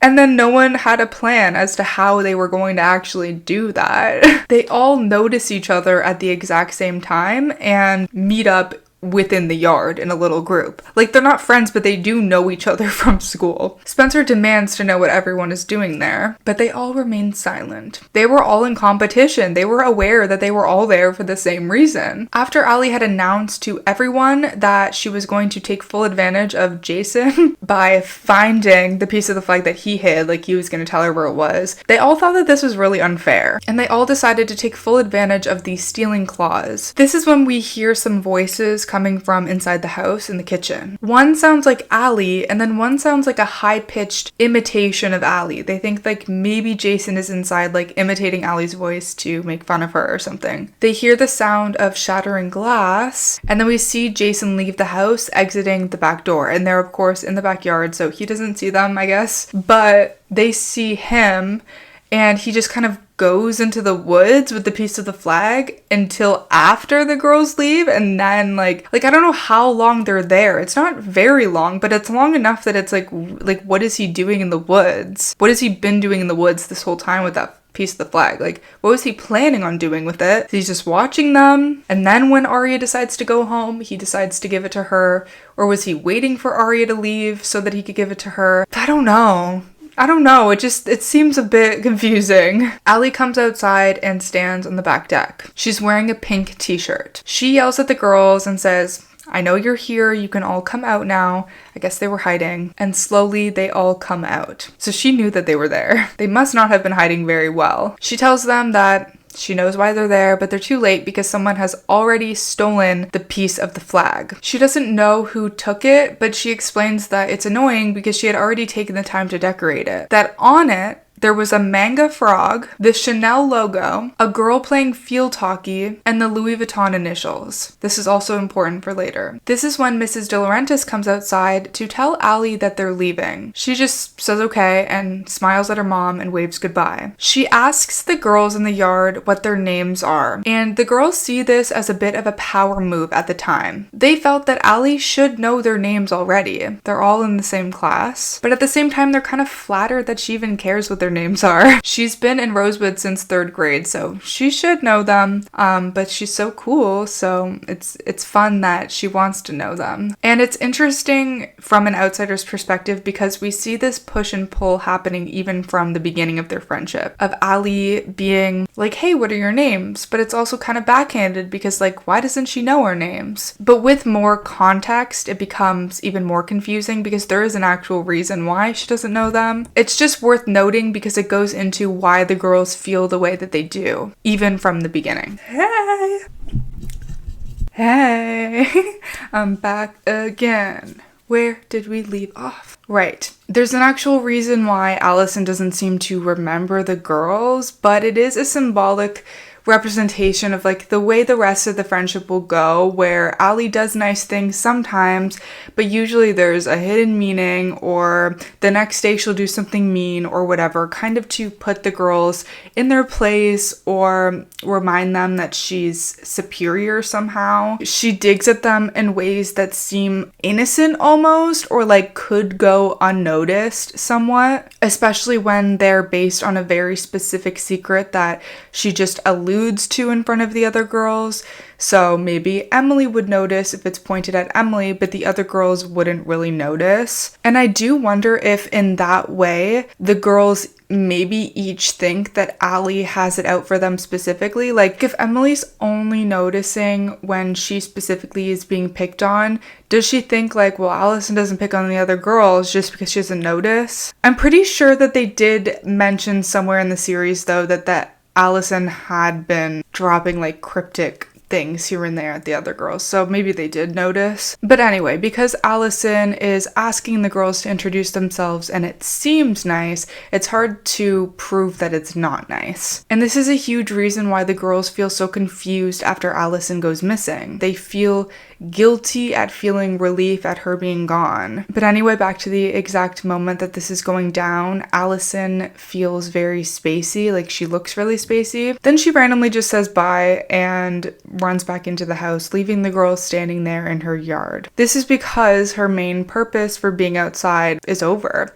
And then no one had a plan as to how they were going to actually do that. They all notice each other at the exact same time and meet up within the yard in a little group. Like, they're not friends, but they do know each other from school. Spencer demands to know what everyone is doing there, but they all remain silent. They were all in competition. They were aware that they were all there for the same reason. After Allie had announced to everyone that she was going to take full advantage of Jason by finding the piece of the flag that he hid, like he was going to tell her where it was, they all thought that this was really unfair, and they all decided to take full advantage of the stealing clause. This is when we hear some voices coming from inside the house in the kitchen. One sounds like Allie, and then one sounds like a high-pitched imitation of Allie. They think like maybe Jason is inside, like imitating Allie's voice to make fun of her or something. They hear the sound of shattering glass, and then we see Jason leave the house, exiting the back door, and they're of course in the backyard, so he doesn't see them, I guess, but they see him, and he just kind of goes into the woods with the piece of the flag until after the girls leave, and then like I don't know how long they're there. It's not very long, but it's long enough that it's like what is he doing in the woods? What has he been doing in the woods this whole time with that piece of the flag? Like, what was he planning on doing with it? He's just watching them, and then when Arya decides to go home, he decides to give it to her, or was he waiting for Arya to leave so that he could give it to her? I don't know. It seems a bit confusing. Allie comes outside and stands on the back deck. She's wearing a pink t-shirt. She yells at the girls and says, "I know you're here, you can all come out now." I guess they were hiding. And slowly they all come out. So she knew that they were there. They must not have been hiding very well. She tells them that she knows why they're there, but they're too late because someone has already stolen the piece of the flag. She doesn't know who took it, but she explains that it's annoying because she had already taken the time to decorate it. That on it, there was a manga frog, the Chanel logo, a girl playing field hockey, and the Louis Vuitton initials. This is also important for later. This is when Mrs. DiLaurentis comes outside to tell Allie that they're leaving. She just says okay and smiles at her mom and waves goodbye. She asks the girls in the yard what their names are, and the girls see this as a bit of a power move at the time. They felt that Allie should know their names already. They're all in the same class, but at the same time they're kind of flattered that she even cares what their names are. She's been in Rosewood since 3rd grade, so she should know them, but she's so cool, so it's fun that she wants to know them. And it's interesting from an outsider's perspective because we see this push and pull happening even from the beginning of their friendship, of Allie being like, "Hey, what are your names?" But it's also kind of backhanded because like, why doesn't she know our names? But with more context, it becomes even more confusing because there is an actual reason why she doesn't know them. It's just worth noting because it goes into why the girls feel the way that they do, even from the beginning. Hey, I'm back again. Where did we leave off? Right. There's an actual reason why Alison doesn't seem to remember the girls, but it is a symbolic representation of like the way the rest of the friendship will go, where Allie does nice things sometimes, but usually there's a hidden meaning, or the next day she'll do something mean or whatever, kind of to put the girls in their place or remind them that she's superior somehow. She digs at them in ways that seem innocent almost, or like could go unnoticed somewhat, especially when they're based on a very specific secret that she just alludes to in front of the other girls. So maybe Emily would notice if it's pointed at Emily, but the other girls wouldn't really notice. And I do wonder if in that way, the girls maybe each think that Allie has it out for them specifically. Like if Emily's only noticing when she specifically is being picked on, does she think like, well, Alison doesn't pick on the other girls just because she doesn't notice? I'm pretty sure that they did mention somewhere in the series though that Alison had been dropping like cryptic things here and there at the other girls, so maybe they did notice. But anyway, because Alison is asking the girls to introduce themselves and it seems nice, it's hard to prove that it's not nice. And this is a huge reason why the girls feel so confused after Alison goes missing. They feel guilty at feeling relief at her being gone. But anyway, back to the exact moment that this is going down, Alison feels very spacey, like she looks really spacey. Then she randomly just says bye and runs back into the house, leaving the girls standing there in her yard. This is because her main purpose for being outside is over.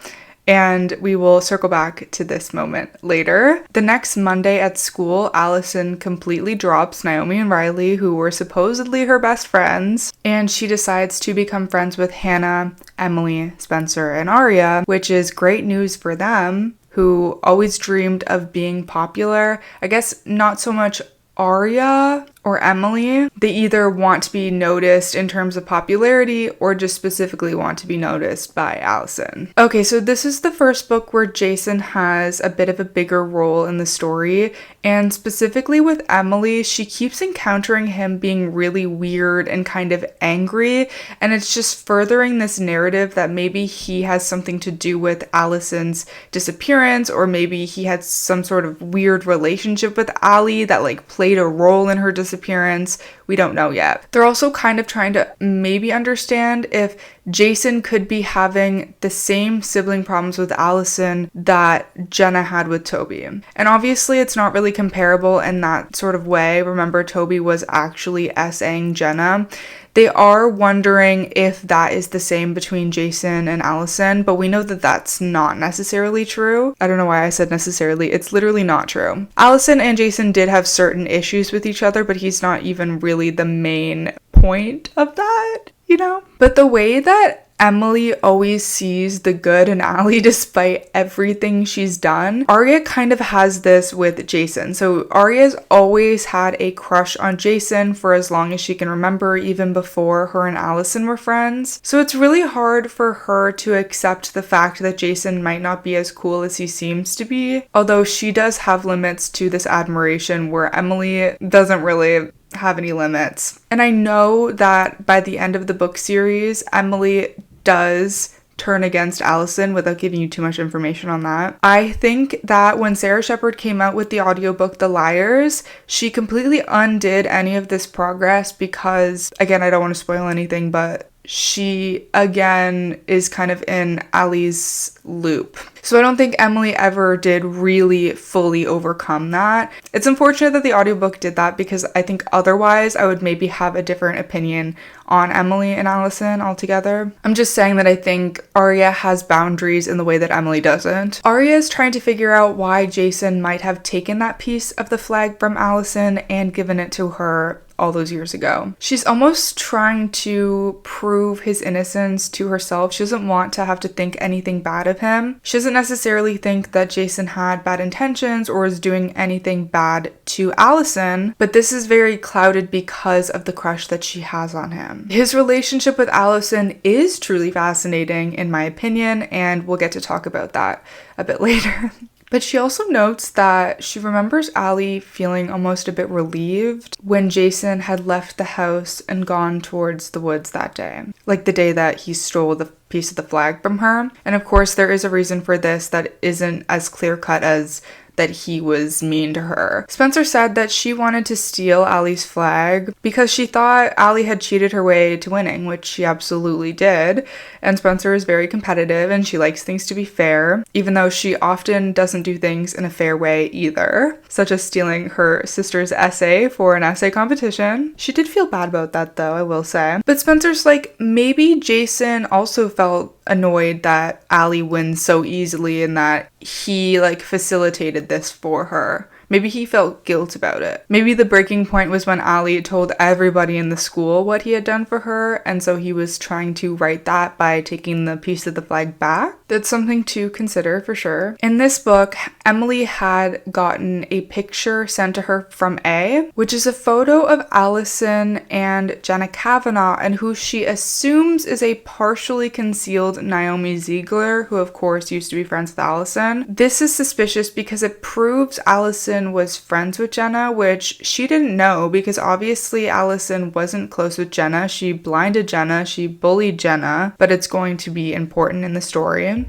And we will circle back to this moment later. The next Monday at school, Alison completely drops Naomi and Riley, who were supposedly her best friends, and she decides to become friends with Hannah, Emily, Spencer, and Aria, which is great news for them, who always dreamed of being popular. I guess not so much Aria or Emily. They either want to be noticed in terms of popularity or just specifically want to be noticed by Alison. Okay, so this is the first book where Jason has a bit of a bigger role in the story, and specifically with Emily, she keeps encountering him being really weird and kind of angry, and it's just furthering this narrative that maybe he has something to do with Alison's disappearance, or maybe he had some sort of weird relationship with Allie that like played a role in her disappearance. We don't know yet. They're also kind of trying to maybe understand if Jason could be having the same sibling problems with Alison that Jenna had with Toby. And obviously it's not really comparable in that sort of way. Remember, Toby was actually SAing Jenna. They are wondering if that is the same between Jason and Alison, but we know that that's not necessarily true. I don't know why I said necessarily. It's literally not true. Alison and Jason did have certain issues with each other, but he's not even really the main point of that, you know? But the way that Emily always sees the good in Allie despite everything she's done, Aria kind of has this with Jason. So Aria's always had a crush on Jason for as long as she can remember, even before her and Alison were friends. So it's really hard for her to accept the fact that Jason might not be as cool as he seems to be, although she does have limits to this admiration where Emily doesn't really have any limits. And I know that by the end of the book series, Emily does turn against Alison without giving you too much information on that. I think that when Sarah Shepard came out with the audiobook The Liars, she completely undid any of this progress because, again, I don't want to spoil anything, but she, again, is kind of in Allie's loop. So I don't think Emily ever did really fully overcome that. It's unfortunate that the audiobook did that because I think otherwise I would maybe have a different opinion on Emily and Alison altogether. I'm just saying that I think Aria has boundaries in the way that Emily doesn't. Aria is trying to figure out why Jason might have taken that piece of the flag from Alison and given it to her all those years ago. She's almost trying to prove his innocence to herself. She doesn't want to have to think anything bad of him. She doesn't necessarily think that Jason had bad intentions or is doing anything bad to Alison, but this is very clouded because of the crush that she has on him. His relationship with Alison is truly fascinating in my opinion, and we'll get to talk about that a bit later. But she also notes that she remembers Allie feeling almost a bit relieved when Jason had left the house and gone towards the woods that day. Like the day that he stole the piece of the flag from her. And of course, there is a reason for this that isn't as clear-cut as that he was mean to her. Spencer said that she wanted to steal Allie's flag because she thought Allie had cheated her way to winning, which she absolutely did. And Spencer is very competitive and she likes things to be fair, even though she often doesn't do things in a fair way either, such as stealing her sister's essay for an essay competition. She did feel bad about that though, I will say. But Spencer's like, maybe Jason also felt annoyed that Allie wins so easily and that he like facilitated this for her. Maybe he felt guilt about it. Maybe the breaking point was when Allie told everybody in the school what he had done for her, and so he was trying to right that by taking the piece of the flag back. That's something to consider for sure. In this book, Emily had gotten a picture sent to her from A, which is a photo of Alison and Jenna Cavanaugh, and who she assumes is a partially concealed Naomi Ziegler, who of course used to be friends with Alison. This is suspicious because it proves Alison was friends with Jenna, which she didn't know because obviously Alison wasn't close with Jenna. She blinded Jenna, she bullied Jenna, but it's going to be important in the story.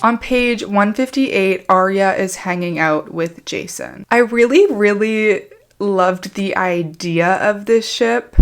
On page 158, Aria is hanging out with Jason. I really loved the idea of this ship,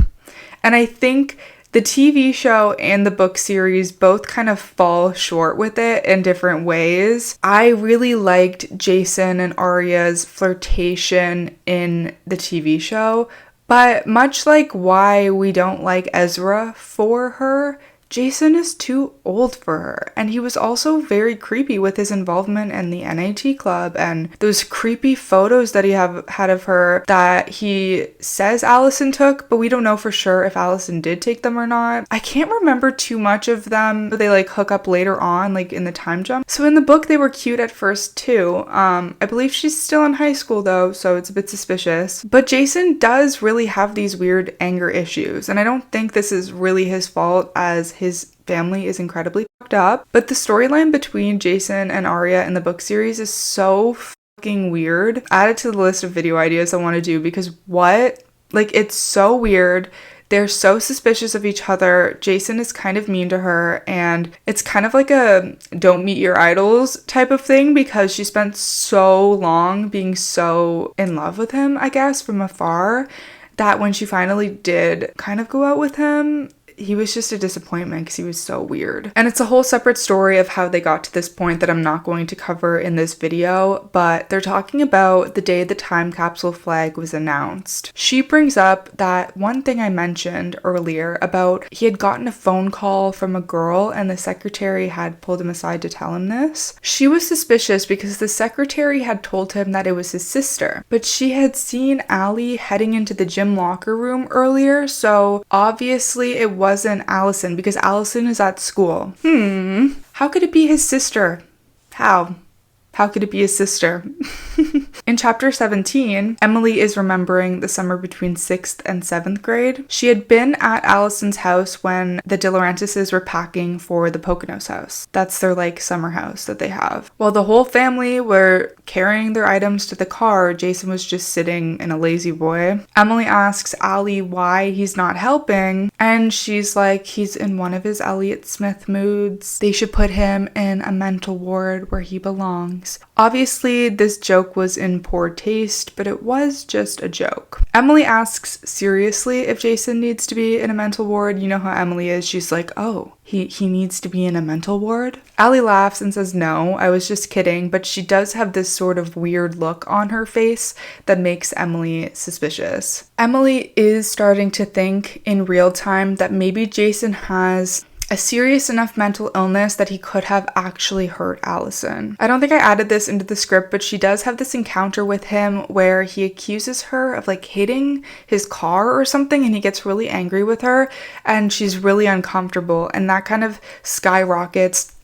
and I think the TV show and the book series both kind of fall short with it in different ways. I really liked Jason and Aria's flirtation in the TV show, but much like why we don't like Ezra for her, Jason is too old for her. And he was also very creepy with his involvement in the NAT club and those creepy photos that he had of her that he says Alison took, but we don't know for sure if Alison did take them or not. I can't remember too much of them, but they like hook up later on, like in the time jump. So in the book, they were cute at first too. I believe she's still in high school though, so it's a bit suspicious. But Jason does really have these weird anger issues, and I don't think this is really his fault as his family is incredibly fucked up. But the storyline between Jason and Arya in the book series is so fucking weird. Add it to the list of video ideas I want to do because what? Like, it's so weird. They're so suspicious of each other. Jason is kind of mean to her, and it's kind of like a don't meet your idols type of thing because she spent so long being so in love with him, I guess, from afar, that when she finally did kind of go out with him, he was just a disappointment because he was so weird. And it's a whole separate story of how they got to this point that I'm not going to cover in this video, but they're talking about the day the time capsule flag was announced. She brings up that one thing I mentioned earlier about he had gotten a phone call from a girl and the secretary had pulled him aside to tell him this. She was suspicious because the secretary had told him that it was his sister, but she had seen Allie heading into the gym locker room earlier, so obviously it wasn't Alison because Alison is at school. How could it be his sister? How could it be his sister? In chapter 17, Emily is remembering the summer between 6th and 7th grade. She had been at Alison's house when the DiLaurentises were packing for the Poconos house. That's their like summer house that they have. While the whole family were carrying their items to the car, Jason was just sitting in a lazy boy. Emily asks Allie why he's not helping, and she's like, he's in one of his Elliott Smith moods. They should put him in a mental ward where he belongs. Obviously, this joke was in poor taste, but it was just a joke. Emily asks seriously if Jason needs to be in a mental ward. You know how Emily is. She's like, oh, he needs to be in a mental ward? Allie laughs and says, no, I was just kidding, but she does have this sort of weird look on her face that makes Emily suspicious. Emily is starting to think in real time that maybe Jason has a serious enough mental illness that he could have actually hurt Alison. I don't think I added this into the script, but she does have this encounter with him where he accuses her of like hitting his car or something, and he gets really angry with her and she's really uncomfortable, and that kind of skyrockets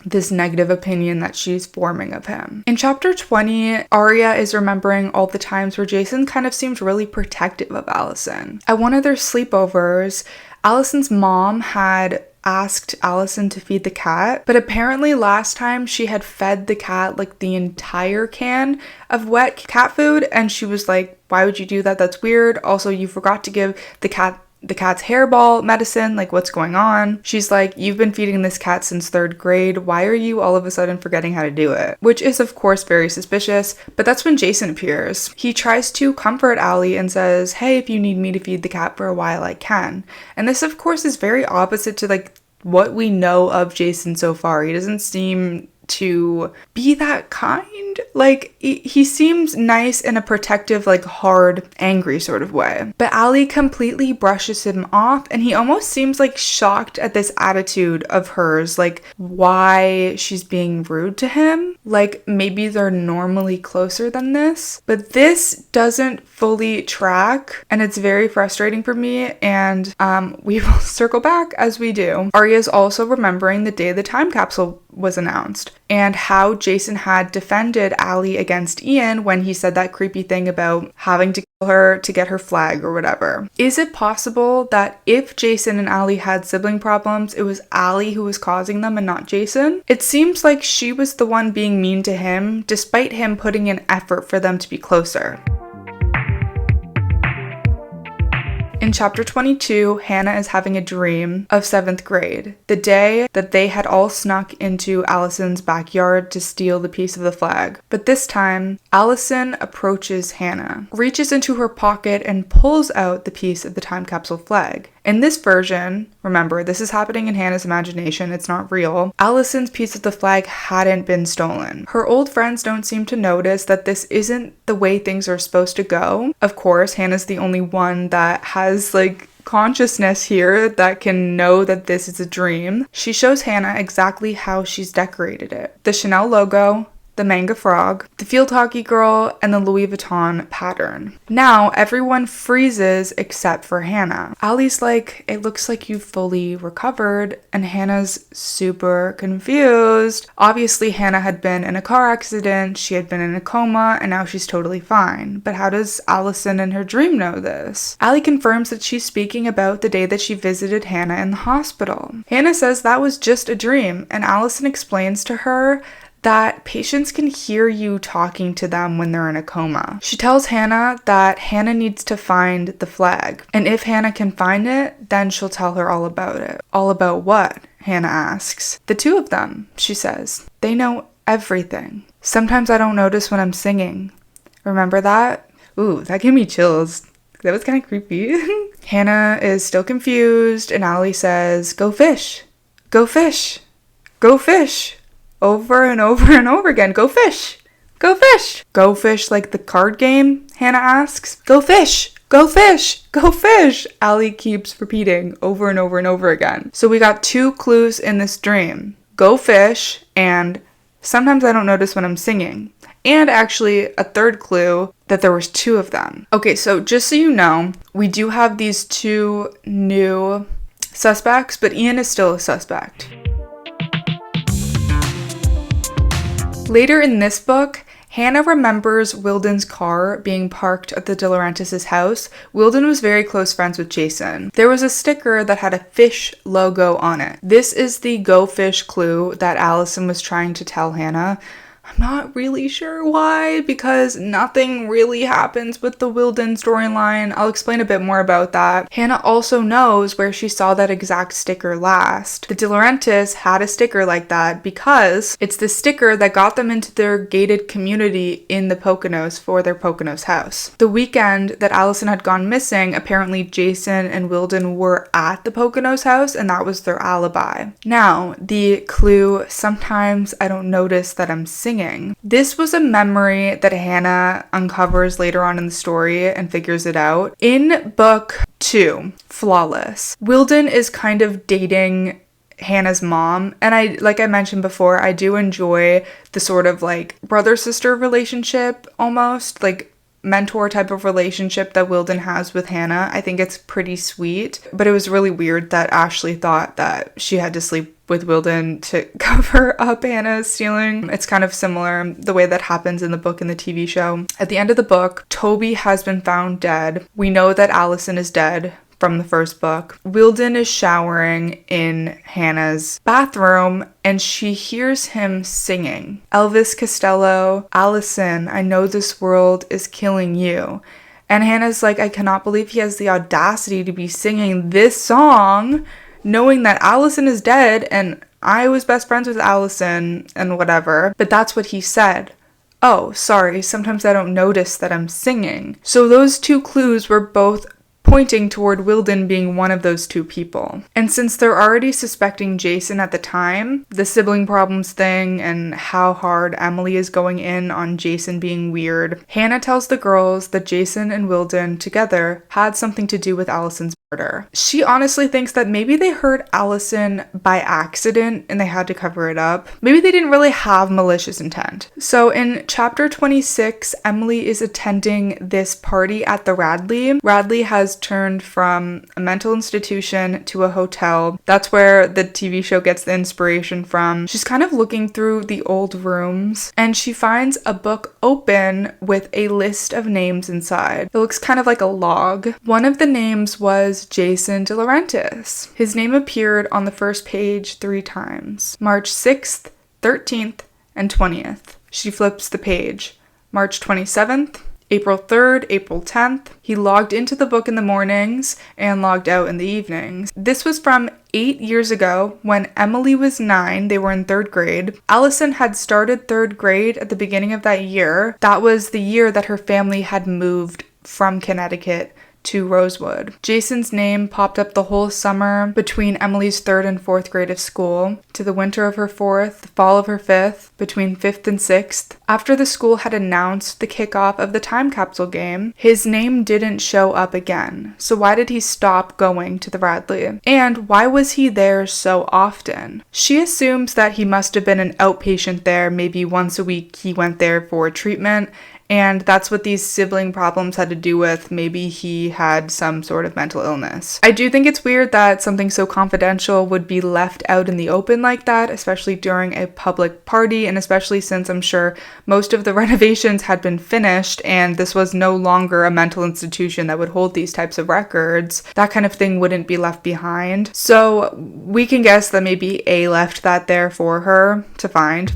this negative opinion that she's forming of him. In chapter 20, Arya is remembering all the times where Jason kind of seemed really protective of Alison. At one of their sleepovers, Alison's mom had asked Alison to feed the cat, but apparently last time she had fed the cat like the entire can of wet cat food, and she was like, why would you do that? That's weird. Also, you forgot to give the cat's hairball medicine, like what's going on? She's like, you've been feeding this cat since 3rd grade. Why are you all of a sudden forgetting how to do it? Which is of course very suspicious, but that's when Jason appears. He tries to comfort Allie and says, hey, if you need me to feed the cat for a while, I can. And this of course is very opposite to like what we know of Jason so far. He doesn't seem to be that kind. Like, he seems nice in a protective, like hard, angry sort of way. But Allie completely brushes him off, and he almost seems like shocked at this attitude of hers, like why she's being rude to him. Like maybe they're normally closer than this, but this doesn't fully track, and it's very frustrating for me, and we will circle back as we do. Arya's also remembering the day the time capsule was announced and how Jason had defended Allie against Ian when he said that creepy thing about having to kill her to get her flag or whatever. Is it possible that if Jason and Allie had sibling problems, it was Allie who was causing them and not Jason? It seems like she was the one being mean to him despite him putting in effort for them to be closer. In chapter 22, Hannah is having a dream of 7th grade, the day that they had all snuck into Alison's backyard to steal the piece of the flag. But this time, Alison approaches Hannah, reaches into her pocket and pulls out the piece of the time capsule flag. In this version, remember, this is happening in Hannah's imagination, it's not real, Alison's piece of the flag hadn't been stolen. Her old friends don't seem to notice that this isn't the way things are supposed to go. Of course, Hannah's the only one that has like consciousness here that can know that this is a dream. She shows Hannah exactly how she's decorated it. The Chanel logo, the manga frog, the field hockey girl, and the Louis Vuitton pattern. Now, everyone freezes except for Hannah. Allie's like, it looks like you've fully recovered, and Hannah's super confused. Obviously, Hannah had been in a car accident, she had been in a coma, and now she's totally fine. But how does Alison in her dream know this? Allie confirms that she's speaking about the day that she visited Hannah in the hospital. Hannah says that was just a dream, and Alison explains to her that patients can hear you talking to them when they're in a coma. She tells Hannah that Hannah needs to find the flag, and if Hannah can find it, then she'll tell her all about it. All about what? Hannah asks. The two of them, she says. They know everything. Sometimes I don't notice when I'm singing. Remember that? Ooh, that gave me chills. That was kind of creepy. Hannah is still confused, and Allie says, "Go fish. Go fish. Go fish." Over and over and over again. Go fish. Go fish. Go fish like the card game? Hannah asks. Go fish. Go fish. Go fish. Allie keeps repeating over and over and over again. So we got 2 clues in this dream. Go fish and sometimes I don't notice when I'm singing. And actually a third clue that there was 2 of them. Okay, so just so you know, we do have these 2 new suspects, but Ian is still a suspect. Later in this book, Hannah remembers Wilden's car being parked at the DiLaurentis' house. Wilden was very close friends with Jason. There was a sticker that had a fish logo on it. This is the go fish clue that Alison was trying to tell Hannah. I'm not really sure why, because nothing really happens with the Wilden storyline. I'll explain a bit more about that. Hannah also knows where she saw that exact sticker last. The DiLaurentis had a sticker like that because it's the sticker that got them into their gated community in the Poconos for their Poconos house. The weekend that Alison had gone missing, apparently Jason and Wilden were at the Poconos house, and that was their alibi. Now, the clue, sometimes I don't notice that I'm singing. This was a memory that Hannah uncovers later on in the story and figures it out. In book 2, Flawless, Wilden is kind of dating Hannah's mom, and like I mentioned before, I do enjoy the sort of like brother-sister relationship, almost like mentor type of relationship that Wilden has with Hannah. I think it's pretty sweet, but it was really weird that Ashley thought that she had to sleep with Wilden to cover up Hannah's stealing. It's kind of similar the way that happens in the book and the TV show. At the end of the book, Toby has been found dead. We know that Alison is dead from the first book. Wilden is showering in Hannah's bathroom and she hears him singing. Elvis Costello, Alison, I know this world is killing you. And Hannah's like, I cannot believe he has the audacity to be singing this song, knowing that Alison is dead and I was best friends with Alison and whatever. But that's what he said. Oh, sorry, sometimes I don't notice that I'm singing. So those 2 clues were both pointing toward Wilden being one of those 2 people. And since they're already suspecting Jason at the time, the sibling problems thing and how hard Emily is going in on Jason being weird, Hannah tells the girls that Jason and Wilden together had something to do with Alison's murder. She honestly thinks that maybe they hurt Alison by accident and they had to cover it up. Maybe they didn't really have malicious intent. So in chapter 26, Emily is attending this party at the Radley. Radley has turned from a mental institution to a hotel. That's where the TV show gets the inspiration from. She's kind of looking through the old rooms and she finds a book open with a list of names inside. It looks kind of like a log. One of the names was Jason DiLaurentis. His name appeared on the first page 3 times. March 6th, 13th, and 20th. She flips the page. March 27th, April 3rd, April 10th. He logged into the book in the mornings and logged out in the evenings. This was from 8 years ago when Emily was 9. They were in 3rd grade. Alison had started 3rd grade at the beginning of that year. That was the year that her family had moved from Connecticut to Rosewood. Jason's name popped up the whole summer between Emily's 3rd and 4th grade of school, to the winter of her 4th, the fall of her 5th, between 5th and 6th. After the school had announced the kickoff of the time capsule game, his name didn't show up again. So why did he stop going to the Radley? And why was he there so often? She assumes that he must have been an outpatient there, maybe once a week he went there for treatment, and that's what these sibling problems had to do with. Maybe he had some sort of mental illness. I do think it's weird that something so confidential would be left out in the open like that, especially during a public party, and especially since I'm sure most of the renovations had been finished and this was no longer a mental institution that would hold these types of records. That kind of thing wouldn't be left behind. So we can guess that maybe A left that there for her to find.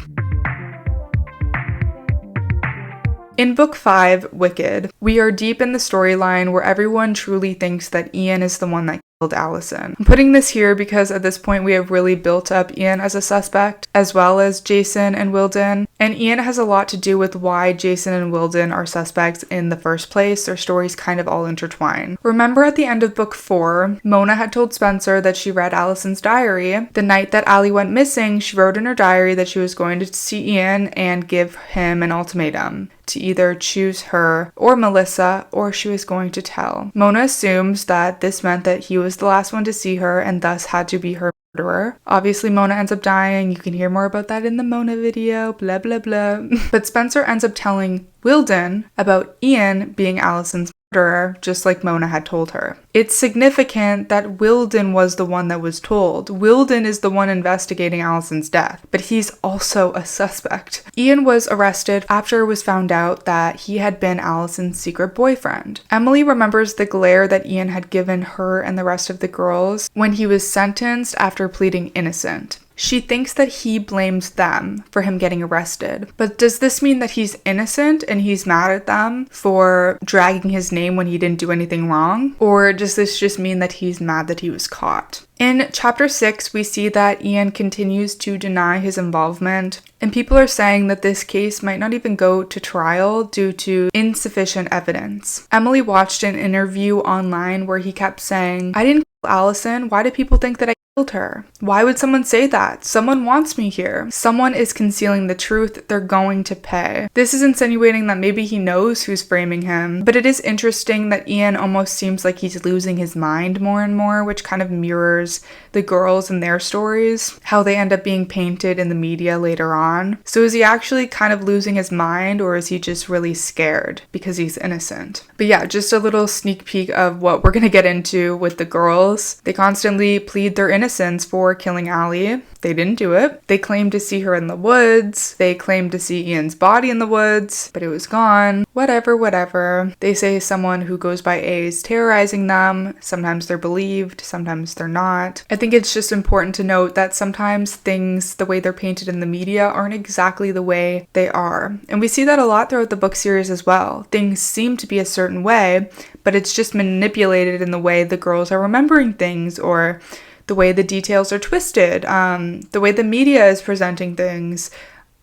In Book 5, Wicked, we are deep in the storyline where everyone truly thinks that Ian is the one that killed Alison. I'm putting this here because at this point we have really built up Ian as a suspect, as well as Jason and Wilden, and Ian has a lot to do with why Jason and Wilden are suspects in the first place. Their stories kind of all intertwine. Remember at the end of Book 4, Mona had told Spencer that she read Alison's diary. The night that Allie went missing, she wrote in her diary that she was going to see Ian and give him an ultimatum to either choose her or Melissa, or she was going to tell. Mona assumes that this meant that he was the last one to see her and thus had to be her murderer. Obviously, Mona ends up dying. You can hear more about that in the Mona video, blah, blah, blah. But Spencer ends up telling Wilden about Ian being Alison's murderer, just like Mona had told her. It's significant that Wilden was the one that was told. Wilden is the one investigating Alison's death, but he's also a suspect. Ian was arrested after it was found out that he had been Alison's secret boyfriend. Emily remembers the glare that Ian had given her and the rest of the girls when he was sentenced after pleading innocent. She thinks that he blames them for him getting arrested. But does this mean that he's innocent and he's mad at them for dragging his name when he didn't do anything wrong? Or does this just mean that he's mad that he was caught? In chapter 6, we see that Ian continues to deny his involvement, and people are saying that this case might not even go to trial due to insufficient evidence. Emily watched an interview online where he kept saying, "I didn't kill Alison. Why do people think that I killed her? Why would someone say that? Someone wants me here. Someone is concealing the truth. They're going to pay." This is insinuating that maybe he knows who's framing him, but it is interesting that Ian almost seems like he's losing his mind more and more, which kind of mirrors the girls and their stories, how they end up being painted in the media later on. So is he actually kind of losing his mind, or is he just really scared because he's innocent? But yeah, just a little sneak peek of what we're gonna get into with the girls. They constantly plead their innocence for killing Allie. They didn't do it. They claimed to see her in the woods. They claimed to see Ian's body in the woods, but it was gone. Whatever. They say someone who goes by A is terrorizing them. Sometimes they're believed, sometimes they're not. I think it's just important to note that sometimes things, the way they're painted in the media, aren't exactly the way they are. And we see that a lot throughout the book series as well. Things seem to be a certain way, but it's just manipulated in the way the girls are remembering things, or the way the details are twisted, the way the media is presenting things.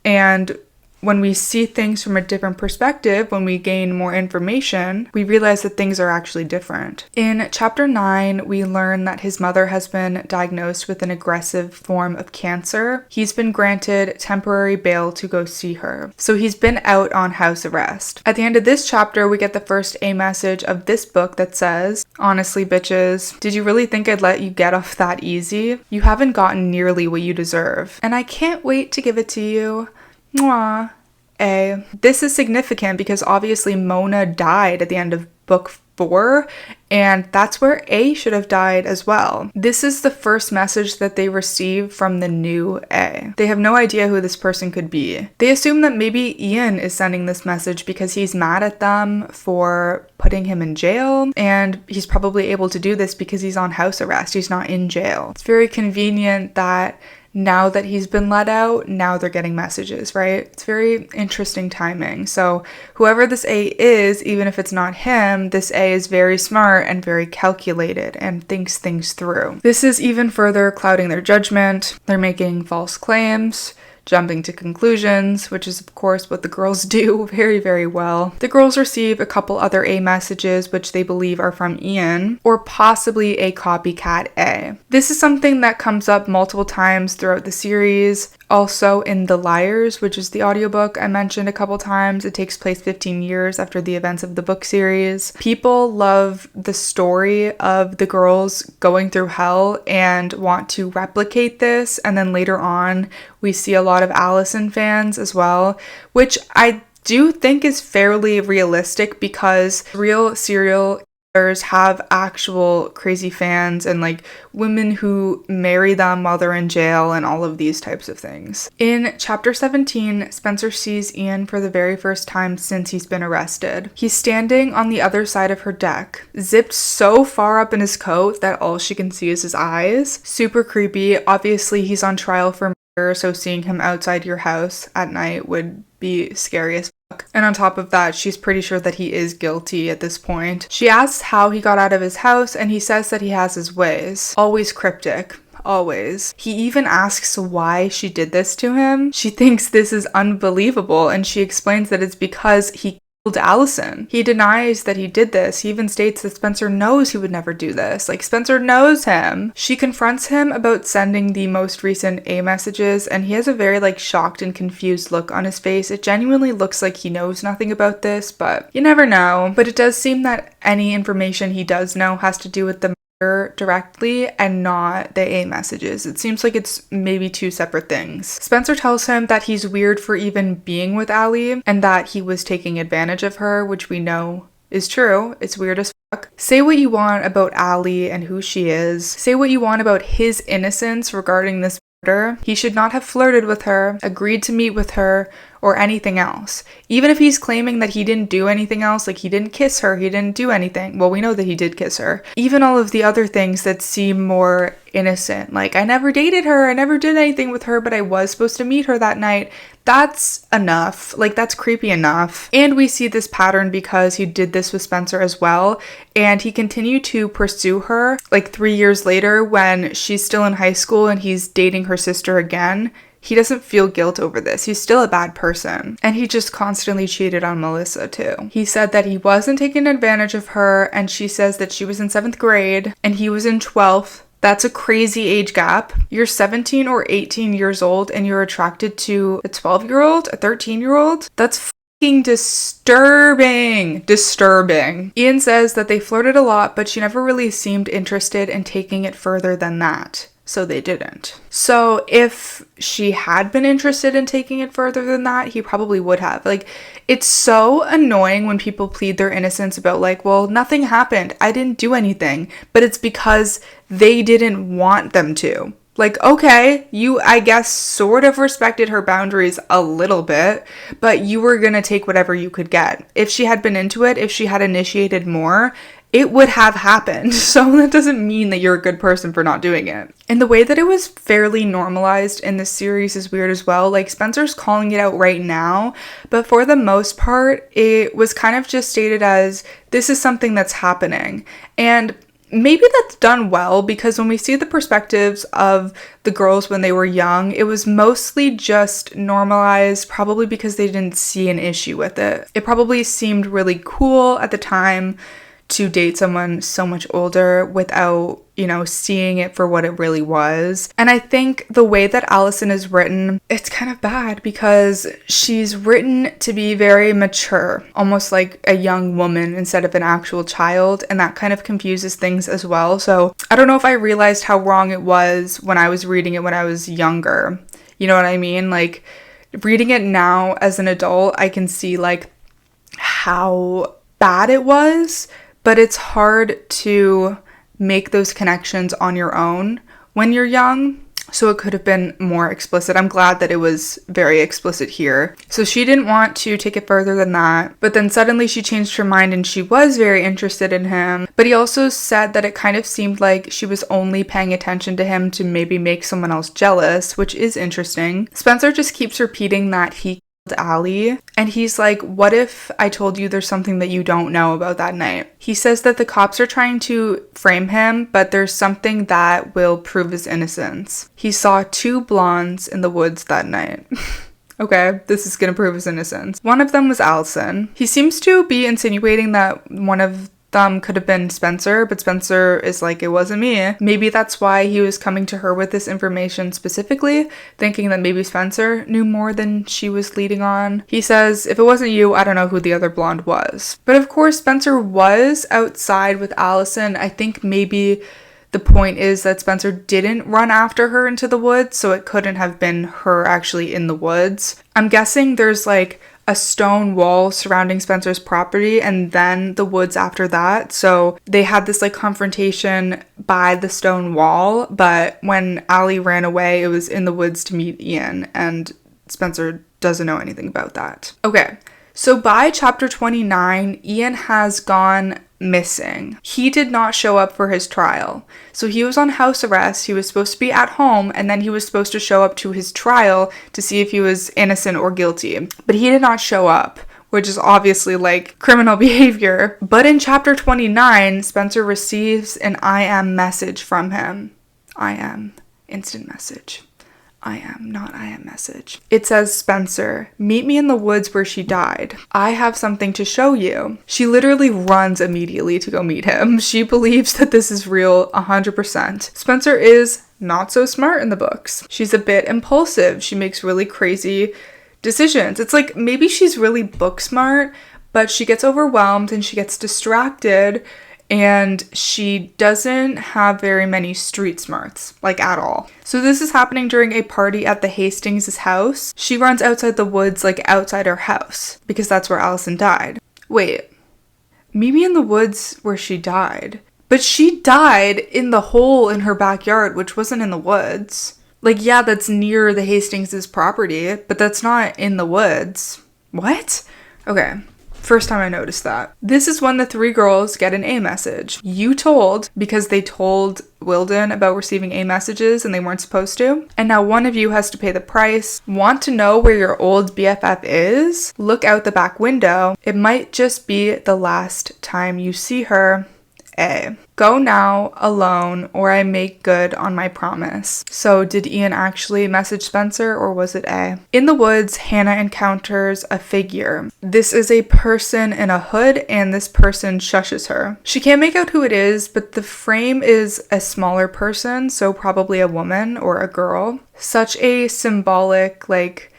And when we see things from a different perspective, when we gain more information, we realize that things are actually different. In chapter 9, we learn that his mother has been diagnosed with an aggressive form of cancer. He's been granted temporary bail to go see her. So he's been out on house arrest. At the end of this chapter, we get the first A message of this book that says, "Honestly, bitches, did you really think I'd let you get off that easy? You haven't gotten nearly what you deserve. And I can't wait to give it to you. Mwah. A." This is significant because obviously Mona died at the end of book 4, and that's where A should have died as well. This is the first message that they receive from the new A. They have no idea who this person could be. They assume that maybe Ian is sending this message because he's mad at them for putting him in jail, and he's probably able to do this because he's on house arrest. He's not in jail. It's very convenient that now that he's been let out, now they're getting messages, right? It's very interesting timing. So whoever this A is, even if it's not him, this A is very smart and very calculated and thinks things through. This is even further clouding their judgment. They're making false claims, jumping to conclusions, which is of course what the girls do very, very well. The girls receive a couple other A messages which they believe are from Ian, or possibly a copycat A. This is something that comes up multiple times throughout the series. Also in The Liars, which is the audiobook I mentioned a couple times. It takes place 15 years after the events of the book series. People love the story of the girls going through hell and want to replicate this, and then later on we see a lot of Alison fans as well, which I do think is fairly realistic because real serial killers have actual crazy fans and like women who marry them while they're in jail and all of these types of things. In chapter 17, Spencer sees Ian for the very first time since he's been arrested. He's standing on the other side of her deck, zipped so far up in his coat that all she can see is his eyes. Super creepy. Obviously he's on trial for murder, so seeing him outside your house at night would be scary as fuck. And on top of that, she's pretty sure that he is guilty at this point. She asks how he got out of his house, and he says that he has his ways. Always cryptic. Always. He even asks why she did this to him. She thinks this is unbelievable, and she explains that it's because he killed Alison. He denies that he did this. He even states that Spencer knows he would never do this. Like, Spencer knows him. She confronts him about sending the most recent A messages, and he has a very like shocked and confused look on his face. It genuinely looks like he knows nothing about this, but you never know. But it does seem that any information he does know has to do with the directly and not the A messages. It seems like it's maybe two separate things. Spencer tells him that he's weird for even being with Allie and that he was taking advantage of her, which we know is true. It's weird as fuck. Say what you want about Allie and who she is. Say what you want about his innocence regarding this murder. He should not have flirted with her, agreed to meet with her, or anything else. Even if he's claiming that he didn't do anything else, like he didn't kiss her, he didn't do anything. Well, we know that he did kiss her. Even all of the other things that seem more innocent, like I never dated her, I never did anything with her, but I was supposed to meet her that night. That's enough. Like, that's creepy enough. And we see this pattern because he did this with Spencer as well. And he continued to pursue her like 3 years later when she's still in high school and he's dating her sister again. He doesn't feel guilt over this. He's still a bad person. And he just constantly cheated on Melissa too. He said that he wasn't taking advantage of her, and she says that she was in 7th grade and he was in 12th. That's a crazy age gap. You're 17 or 18 years old and you're attracted to a 12-year-old, a 13-year-old? That's fucking disturbing. Disturbing. Ian says that they flirted a lot, but she never really seemed interested in taking it further than that. So they didn't. So if she had been interested in taking it further than that, he probably would have. Like, it's so annoying when people plead their innocence about like, well, nothing happened. I didn't do anything. But it's because they didn't want them to. Like, okay, you, I guess, sort of respected her boundaries a little bit, but you were gonna take whatever you could get. If she had been into it, if she had initiated more, it would have happened. So that doesn't mean that you're a good person for not doing it. And the way that it was fairly normalized in this series is weird as well. Like, Spencer's calling it out right now, but for the most part, it was kind of just stated as, this is something that's happening. And maybe that's done well, because when we see the perspectives of the girls when they were young, it was mostly just normalized, probably because they didn't see an issue with it. It probably seemed really cool at the time to date someone so much older without, you know, seeing it for what it really was. And I think the way that Alison is written, it's kind of bad because she's written to be very mature, almost like a young woman instead of an actual child, and that kind of confuses things as well. So I don't know if I realized how wrong it was when I was reading it when I was younger. You know what I mean? Like, reading it now as an adult, I can see like how bad it was. But it's hard to make those connections on your own when you're young. So it could have been more explicit. I'm glad that it was very explicit here. So she didn't want to take it further than that. But then suddenly she changed her mind and she was very interested in him. But he also said that it kind of seemed like she was only paying attention to him to maybe make someone else jealous, which is interesting. Spencer just keeps repeating that he Allie, and he's like, what if I told you there's something that you don't know about that night? He says that the cops are trying to frame him, but there's something that will prove his innocence. He saw 2 blondes in the woods that night. Okay, this is gonna prove his innocence. One of them was Alison. He seems to be insinuating that one of them could have been Spencer, but Spencer is like, it wasn't me. Maybe that's why he was coming to her with this information specifically, thinking that maybe Spencer knew more than she was leading on. He says, if it wasn't you, I don't know who the other blonde was. But of course, Spencer was outside with Alison. I think maybe the point is that Spencer didn't run after her into the woods, so it couldn't have been her actually in the woods. I'm guessing there's like a stone wall surrounding Spencer's property and then the woods after that. So they had this like confrontation by the stone wall, but when Allie ran away, it was in the woods to meet Ian, and Spencer doesn't know anything about that. Okay, so by chapter 29, Ian has gone missing. He did not show up for his trial. So he was on house arrest, he was supposed to be at home, and then he was supposed to show up to his trial to see if he was innocent or guilty. But he did not show up, which is obviously like criminal behavior. But in chapter 29, Spencer receives an I am message from him. I am instant message. I am, not I am message. It says, Spencer, meet me in the woods where she died. I have something to show you. She literally runs immediately to go meet him. She believes that this is real 100%. Spencer is not so smart in the books. She's a bit impulsive. She makes really crazy decisions. It's like maybe she's really book smart, but she gets overwhelmed and she gets distracted, and she doesn't have very many street smarts, like at all. So this is happening during a party at the Hastings' house. She runs outside the woods, like outside her house, because that's where Alison died. Wait, maybe in the woods where she died. But she died in the hole in her backyard, which wasn't in the woods. Like, yeah, that's near the Hastings' property, but that's not in the woods. What? Okay. First time I noticed that. This is when the 3 girls get an A message. You told, because they told Wilden about receiving A messages and they weren't supposed to. And now one of you has to pay the price. Want to know where your old BFF is? Look out the back window. It might just be the last time you see her. A. Go now, alone, or I make good on my promise. So did Ian actually message Spencer, or was it A? In the woods, Hannah encounters a figure. This is a person in a hood, and this person shushes her. She can't make out who it is, but the frame is a smaller person, so probably a woman or a girl. Such a symbolic,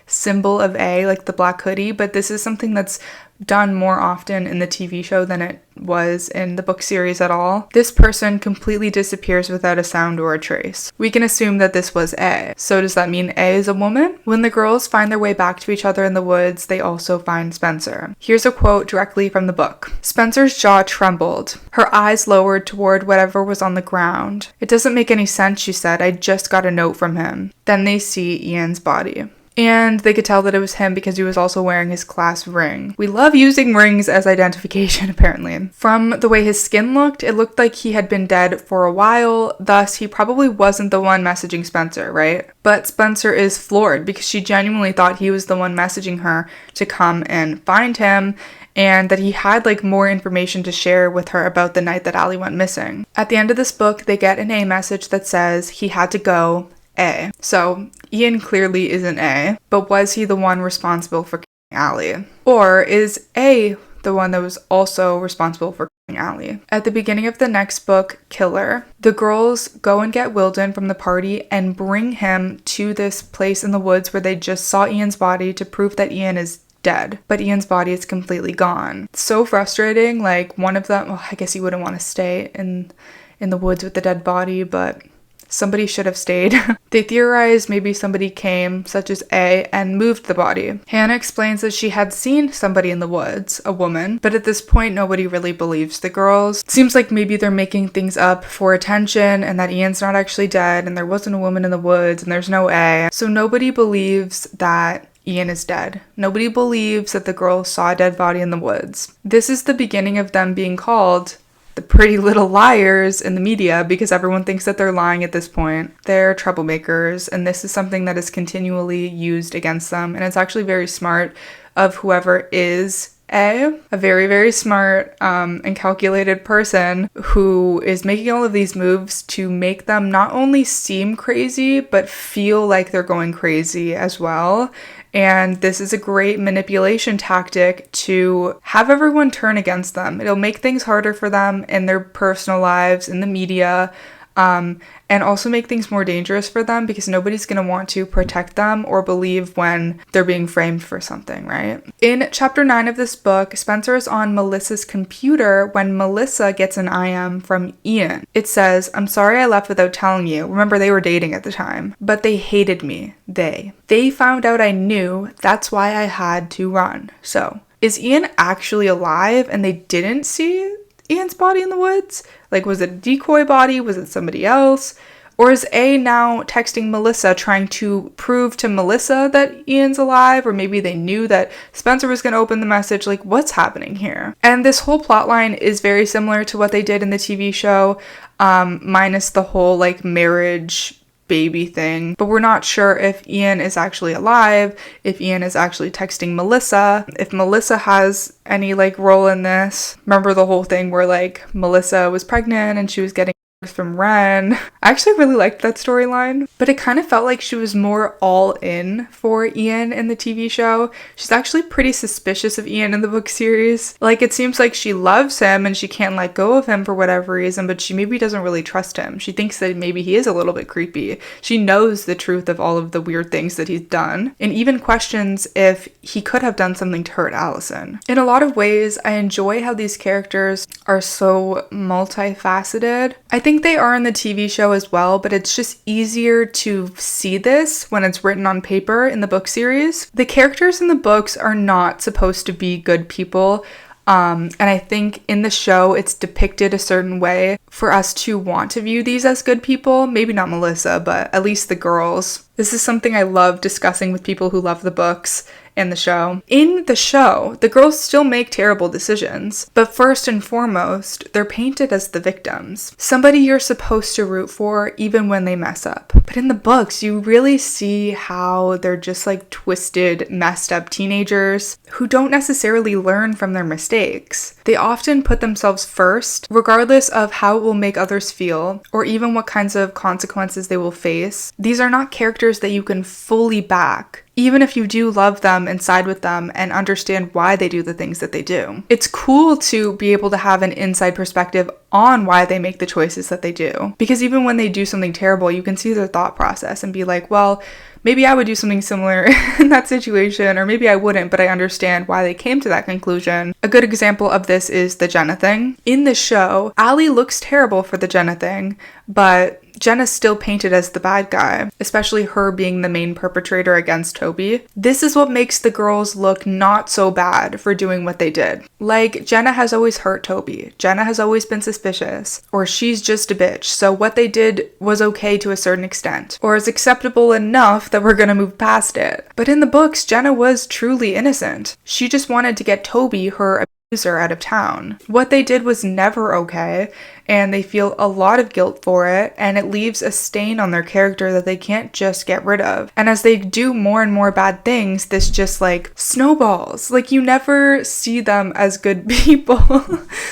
symbol of A, like the black hoodie, but this is something that's done more often in the TV show than it was in the book series at all. This person completely disappears without a sound or a trace. We can assume that this was A. So does that mean A is a woman? When the girls find their way back to each other in the woods, they also find Spencer. Here's a quote directly from the book. Spencer's jaw trembled. Her eyes lowered toward whatever was on the ground. It doesn't make any sense, she said. I just got a note from him. Then they see Ian's body. And they could tell that it was him because he was also wearing his class ring. We love using rings as identification, apparently. From the way his skin looked, it looked like he had been dead for a while, thus he probably wasn't the one messaging Spencer, right? But Spencer is floored because she genuinely thought he was the one messaging her to come and find him, and that he had more information to share with her about the night that Allie went missing. At the end of this book, they get an A message that says he had to go. A. So Ian clearly isn't A, but was he the one responsible for killing Allie? Or is A the one that was also responsible for killing Allie? At the beginning of the next book, Killer, the girls go and get Wilden from the party and bring him to this place in the woods where they just saw Ian's body to prove that Ian is dead, but Ian's body is completely gone. So frustrating. One of them, I guess you wouldn't want to stay in the woods with the dead body, but somebody should have stayed. They theorize maybe somebody came, such as A, and moved the body. Hannah explains that she had seen somebody in the woods, a woman, but at this point nobody really believes the girls. It seems like maybe they're making things up for attention and that Ian's not actually dead and there wasn't a woman in the woods and there's no A. So nobody believes that Ian is dead. Nobody believes that the girls saw a dead body in the woods. This is the beginning of them being called the pretty little liars in the media, because everyone thinks that they're lying at this point. They're troublemakers, and this is something that is continually used against them, and it's actually very smart of whoever is a very, very smart and calculated person who is making all of these moves to make them not only seem crazy, but feel like they're going crazy as well. And this is a great manipulation tactic to have everyone turn against them. It'll make things harder for them in their personal lives, in the media, and also make things more dangerous for them, because nobody's going to want to protect them or believe when they're being framed for something, right? In chapter 9 of this book, Spencer is on Melissa's computer when Melissa gets an IM from Ian. It says, "I'm sorry I left without telling you." Remember, they were dating at the time. "But they hated me. They found out I knew. That's why I had to run." So, is Ian actually alive and they didn't see Ian's body in the woods? Like, was it a decoy body? Was it somebody else? Or is A now texting Melissa trying to prove to Melissa that Ian's alive? Or maybe they knew that Spencer was going to open the message. Like, what's happening here? And this whole plotline is very similar to what they did in the TV show, minus the whole like marriage baby thing. But we're not sure if Ian is actually alive, if Ian is actually texting Melissa, if Melissa has any like role in this. Remember the whole thing where like Melissa was pregnant and she was getting from Ren. I actually really liked that storyline, but it kind of felt like she was more all in for Ian in the TV show. She's actually pretty suspicious of Ian in the book series. Like, it seems like she loves him and she can't let go of him for whatever reason, but she maybe doesn't really trust him. She thinks that maybe he is a little bit creepy. She knows the truth of all of the weird things that he's done, and even questions if he could have done something to hurt Alison. In a lot of ways, I enjoy how these characters are so multifaceted. I think they are in the TV show as well, but it's just easier to see this when it's written on paper in the book series. The characters in the books are not supposed to be good people. And I think in the show, it's depicted a certain way for us to want to view these as good people. Maybe not Melissa, but at least the girls. This is something I love discussing with people who love the books and the show. In the show, the girls still make terrible decisions, but first and foremost, they're painted as the victims. Somebody you're supposed to root for even when they mess up. But in the books, you really see how they're just like twisted, messed up teenagers who don't necessarily learn from their mistakes. They often put themselves first, regardless of how it will make others feel, or even what kinds of consequences they will face. These are not characters that you can fully back, even if you do love them and side with them and understand why they do the things that they do. It's cool to be able to have an inside perspective on why they make the choices that they do. Because even when they do something terrible, you can see their thought process and be like, well, maybe I would do something similar in that situation, or maybe I wouldn't, but I understand why they came to that conclusion. A good example of this is the Jenna thing. In the show, Allie looks terrible for the Jenna thing, but Jenna's still painted as the bad guy, especially her being the main perpetrator against Toby. This is what makes the girls look not so bad for doing what they did. Like, Jenna has always hurt Toby. Jenna has always been suspicious, or she's just a bitch, so what they did was okay to a certain extent, or is acceptable enough that we're gonna move past it. But in the books, Jenna was truly innocent. She just wanted to get Toby, her abuser, out of town. What they did was never okay, and they feel a lot of guilt for it, and it leaves a stain on their character that they can't just get rid of. And as they do more and more bad things, this just like snowballs. Like, you never see them as good people.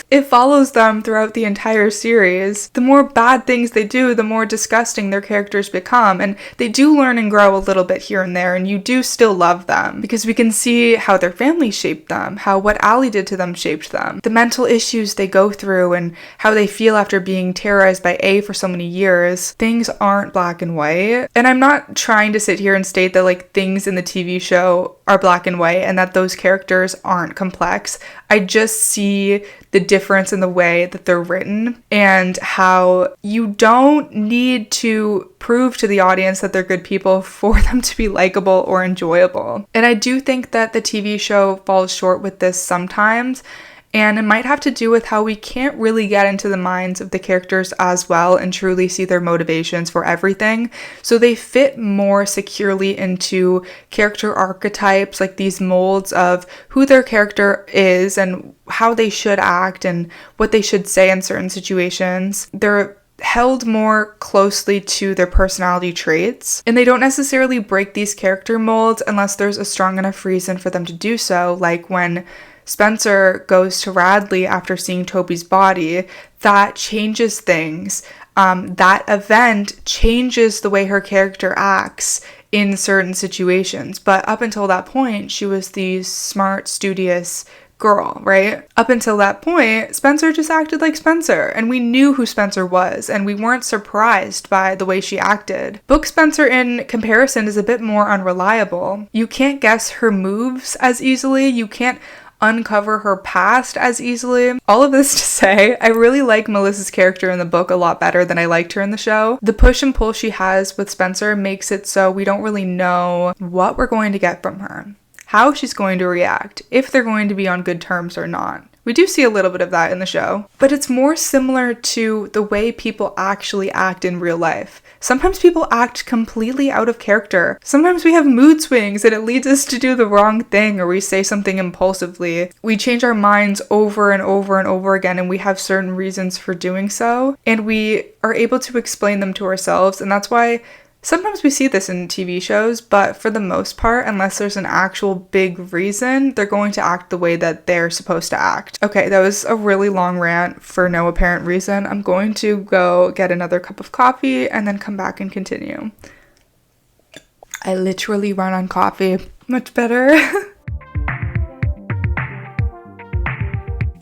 It follows them throughout the entire series. The more bad things they do, the more disgusting their characters become, and they do learn and grow a little bit here and there, and you do still love them because we can see how their family shaped them, how what Allie did to them shaped them, the mental issues they go through, and how they feel after being terrorized by A for so many years. Things aren't black and white. And I'm not trying to sit here and state that like things in the TV show are black and white and that those characters aren't complex. I just see the difference in the way that they're written and how you don't need to prove to the audience that they're good people for them to be likable or enjoyable. And I do think that the TV show falls short with this sometimes. And it might have to do with how we can't really get into the minds of the characters as well and truly see their motivations for everything. So they fit more securely into character archetypes, like these molds of who their character is and how they should act and what they should say in certain situations. They're held more closely to their personality traits, and they don't necessarily break these character molds unless there's a strong enough reason for them to do so, like when Spencer goes to Radley after seeing Toby's body. That changes things. That event changes the way her character acts in certain situations, but up until that point, she was the smart, studious girl, right? Up until that point, Spencer just acted like Spencer, and we knew who Spencer was, and we weren't surprised by the way she acted. Book Spencer, in comparison, is a bit more unreliable. You can't guess her moves as easily. You can't uncover her past as easily. All of this to say, I really like Melissa's character in the book a lot better than I liked her in the show. The push and pull she has with Spencer makes it so we don't really know what we're going to get from her, how she's going to react, if they're going to be on good terms or not. We do see a little bit of that in the show, but it's more similar to the way people actually act in real life. Sometimes people act completely out of character. Sometimes we have mood swings and it leads us to do the wrong thing, or we say something impulsively. We change our minds over and over and over again, and we have certain reasons for doing so, and we are able to explain them to ourselves, and that's why sometimes we see this in TV shows, but for the most part, unless there's an actual big reason, they're going to act the way that they're supposed to act. Okay, that was a really long rant for no apparent reason. I'm going to go get another cup of coffee and then come back and continue. I literally run on coffee. Much better.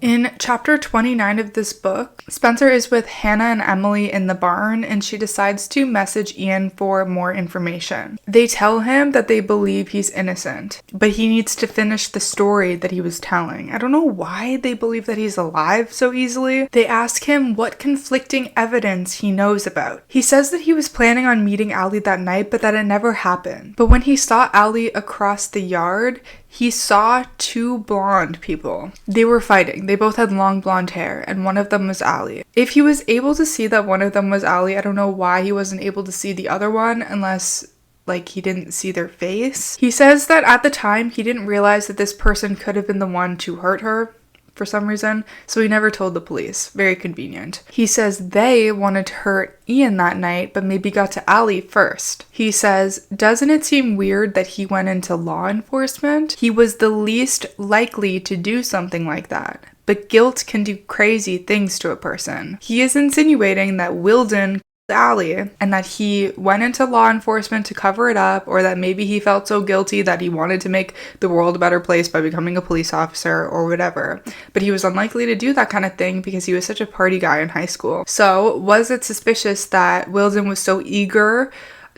In chapter 29 of this book, Spencer is with Hannah and Emily in the barn, and she decides to message Ian for more information. They tell him that they believe he's innocent, but he needs to finish the story that he was telling. I don't know why they believe that he's alive so easily. They ask him what conflicting evidence he knows about. He says that he was planning on meeting Allie that night, but that it never happened. But when he saw Allie across the yard, he saw two blonde people. They were fighting. They both had long blonde hair, and one of them was Allie. If he was able to see that one of them was Allie, I don't know why he wasn't able to see the other one, unless like he didn't see their face. He says that at the time he didn't realize that this person could have been the one to hurt her for some reason, so he never told the police. Very convenient. He says they wanted to hurt Ian that night, but maybe got to Allie first. He says, doesn't it seem weird that he went into law enforcement? He was the least likely to do something like that, but guilt can do crazy things to a person. He is insinuating that Wilden Allie, and that he went into law enforcement to cover it up, or that maybe he felt so guilty that he wanted to make the world a better place by becoming a police officer or whatever. But he was unlikely to do that kind of thing because he was such a party guy in high school. So was it suspicious that Wilden was so eager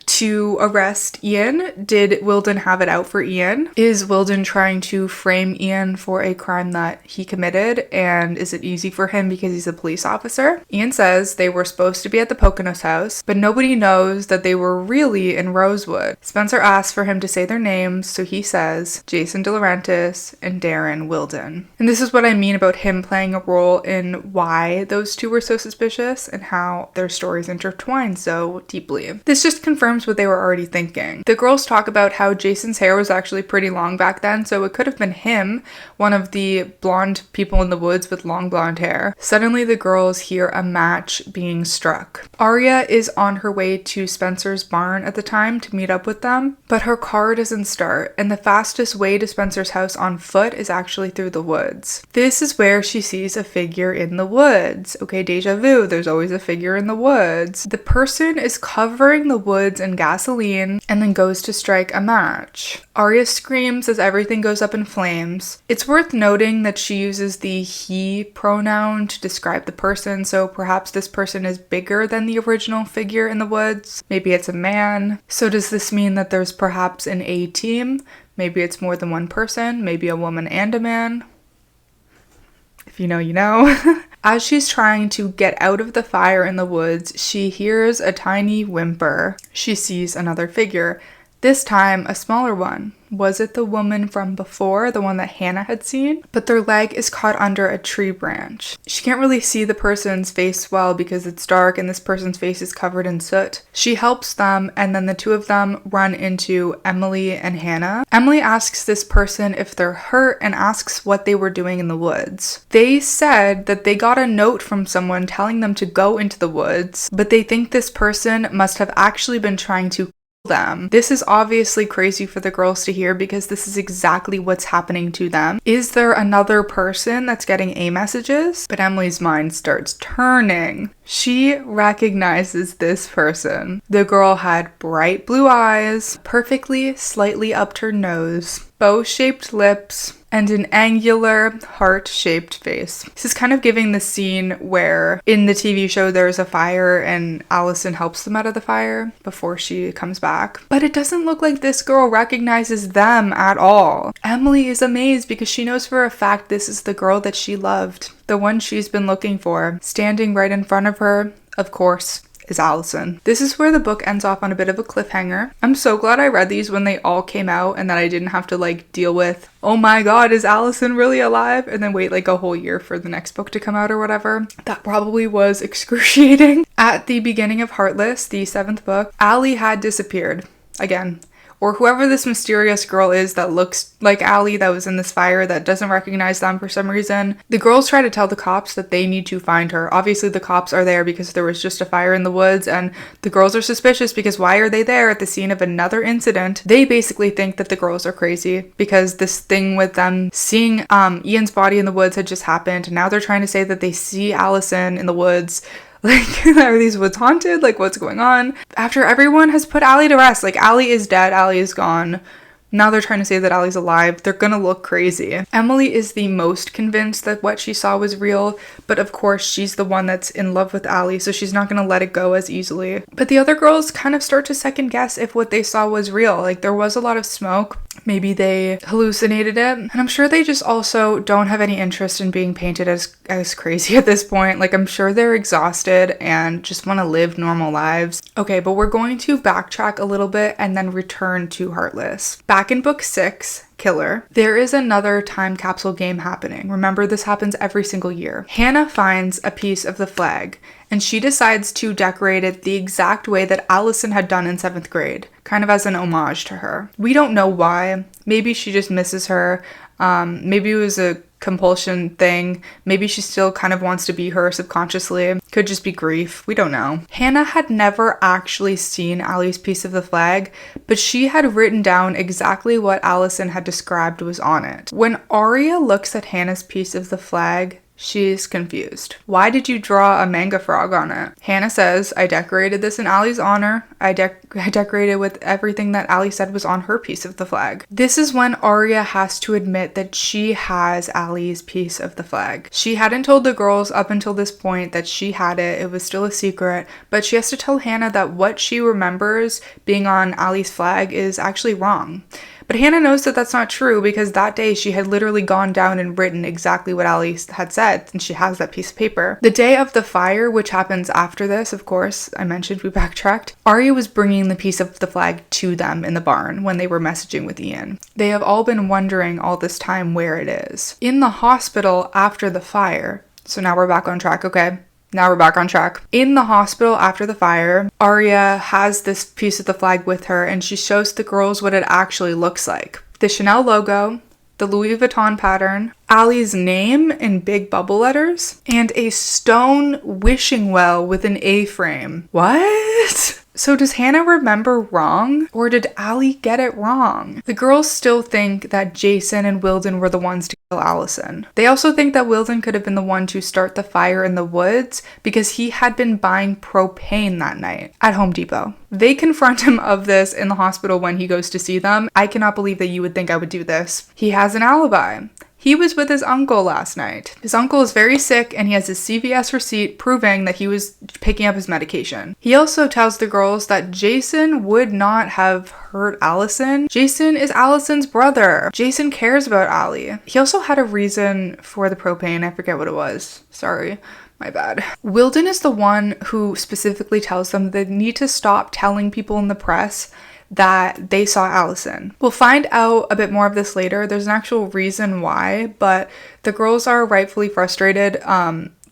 to arrest Ian? Did Wilden have it out for Ian? Is Wilden trying to frame Ian for a crime that he committed? And is it easy for him because he's a police officer? Ian says they were supposed to be at the Poconos house, but nobody knows that they were really in Rosewood. Spencer asks for him to say their names, so he says Jason DiLaurentis and Darren Wilden. And this is what I mean about him playing a role in why those two were so suspicious and how their stories intertwine so deeply. This just confirms what they were already thinking. The girls talk about how Jason's hair was actually pretty long back then, so it could have been him, one of the blonde people in the woods with long blonde hair. Suddenly the girls hear a match being struck. Arya is on her way to Spencer's barn at the time to meet up with them, but her car doesn't start, and the fastest way to Spencer's house on foot is actually through the woods. This is where she sees a figure in the woods. Okay, deja vu, there's always a figure in the woods. The person is covering the woods in gasoline and then goes to strike a match. Arya screams as everything goes up in flames. It's worth noting that she uses the he pronoun to describe the person, so perhaps this person is bigger than the original figure in the woods. Maybe it's a man. So does this mean that there's perhaps an A team? Maybe it's more than one person, maybe a woman and a man. If you know, you know. As she's trying to get out of the fire in the woods, she hears a tiny whimper. She sees another figure. This time, a smaller one. Was it the woman from before, the one that Hannah had seen? But their leg is caught under a tree branch. She can't really see the person's face well because it's dark and this person's face is covered in soot. She helps them, and then the two of them run into Emily and Hannah. Emily asks this person if they're hurt and asks what they were doing in the woods. They said that they got a note from someone telling them to go into the woods, but they think this person must have actually been trying to them. This is obviously crazy for the girls to hear because this is exactly what's happening to them. Is there another person that's getting A messages? But Emily's mind starts turning. She recognizes this person. The girl had bright blue eyes, perfectly slightly upped her nose, bow-shaped lips, and an angular, heart-shaped face. This is kind of giving the scene where in the TV show there's a fire and Alison helps them out of the fire before she comes back. But it doesn't look like this girl recognizes them at all. Emily is amazed because she knows for a fact this is the girl that she loved, the one she's been looking for. Standing right in front of her, of course, is Alison. This is where the book ends off on a bit of a cliffhanger. I'm so glad I read these when they all came out and that I didn't have to deal with, oh my god, is Alison really alive? And then wait a whole year for the next book to come out or whatever. That probably was excruciating. At the beginning of Heartless, the 7th book, Allie had disappeared. Again. Or whoever this mysterious girl is that looks like Allie that was in this fire that doesn't recognize them for some reason. The girls try to tell the cops that they need to find her. Obviously the cops are there because there was just a fire in the woods, and the girls are suspicious because why are they there at the scene of another incident? They basically think that the girls are crazy because this thing with them seeing Ian's body in the woods had just happened. Now they're trying to say that they see Alison in the woods. Are these woods haunted? What's going on? After everyone has put Allie to rest, Allie is dead, Allie is gone. Now they're trying to say that Allie's alive. They're gonna look crazy. Emily is the most convinced that what she saw was real, but of course she's the one that's in love with Allie, so she's not gonna let it go as easily. But the other girls kind of start to second guess if what they saw was real. There was a lot of smoke. Maybe they hallucinated it. And I'm sure they just also don't have any interest in being painted as crazy at this point. I'm sure they're exhausted and just want to live normal lives. Okay, but we're going to backtrack a little bit and then return to Heartless. Back in book 6, Killer, there is another time capsule game happening. Remember, this happens every single year. Hannah finds a piece of the flag and she decides to decorate it the exact way that Alison had done in 7th grade, kind of as an homage to her. We don't know why. Maybe she just misses her. Maybe it was a compulsion thing. Maybe she still kind of wants to be her subconsciously. Could just be grief. We don't know. Hannah had never actually seen Allie's piece of the flag, but she had written down exactly what Alison had described was on it. When Arya looks at Hannah's piece of the flag, she's confused. Why did you draw a manga frog on it? Hannah says, I decorated this in Allie's honor. I decorated with everything that Allie said was on her piece of the flag. This is when Arya has to admit that she has Allie's piece of the flag. She hadn't told the girls up until this point that she had it. It was still a secret, but she has to tell Hannah that what she remembers being on Allie's flag is actually wrong. But Hannah knows that that's not true because that day she had literally gone down and written exactly what Allie had said, and she has that piece of paper. The day of the fire, which happens after this, of course, I mentioned we backtracked, Arya was bringing the piece of the flag to them in the barn when they were messaging with Ian. They have all been wondering all this time where it is. In the hospital after the fire, so now we're back on track, okay? Now we're back on track. In the hospital after the fire, Arya has this piece of the flag with her and she shows the girls what it actually looks like. The Chanel logo, the Louis Vuitton pattern, Allie's name in big bubble letters, and a stone wishing well with an A-frame. What? So does Hannah remember wrong? Or did Allie get it wrong? The girls still think that Jason and Wilden were the ones to kill Alison. They also think that Wilden could have been the one to start the fire in the woods because he had been buying propane that night at Home Depot. They confront him of this in the hospital when he goes to see them. I cannot believe that you would think I would do this. He has an alibi. He was with his uncle last night. His uncle is very sick and he has his CVS receipt proving that he was picking up his medication. He also tells the girls that Jason would not have hurt Alison. Jason is Alison's brother. Jason cares about Allie. He also had a reason for the propane. I forget what it was. Sorry. My bad. Wilden is the one who specifically tells them they need to stop telling people in the press that they saw Alison. We'll find out a bit more of this later. There's an actual reason why, but the girls are rightfully frustrated,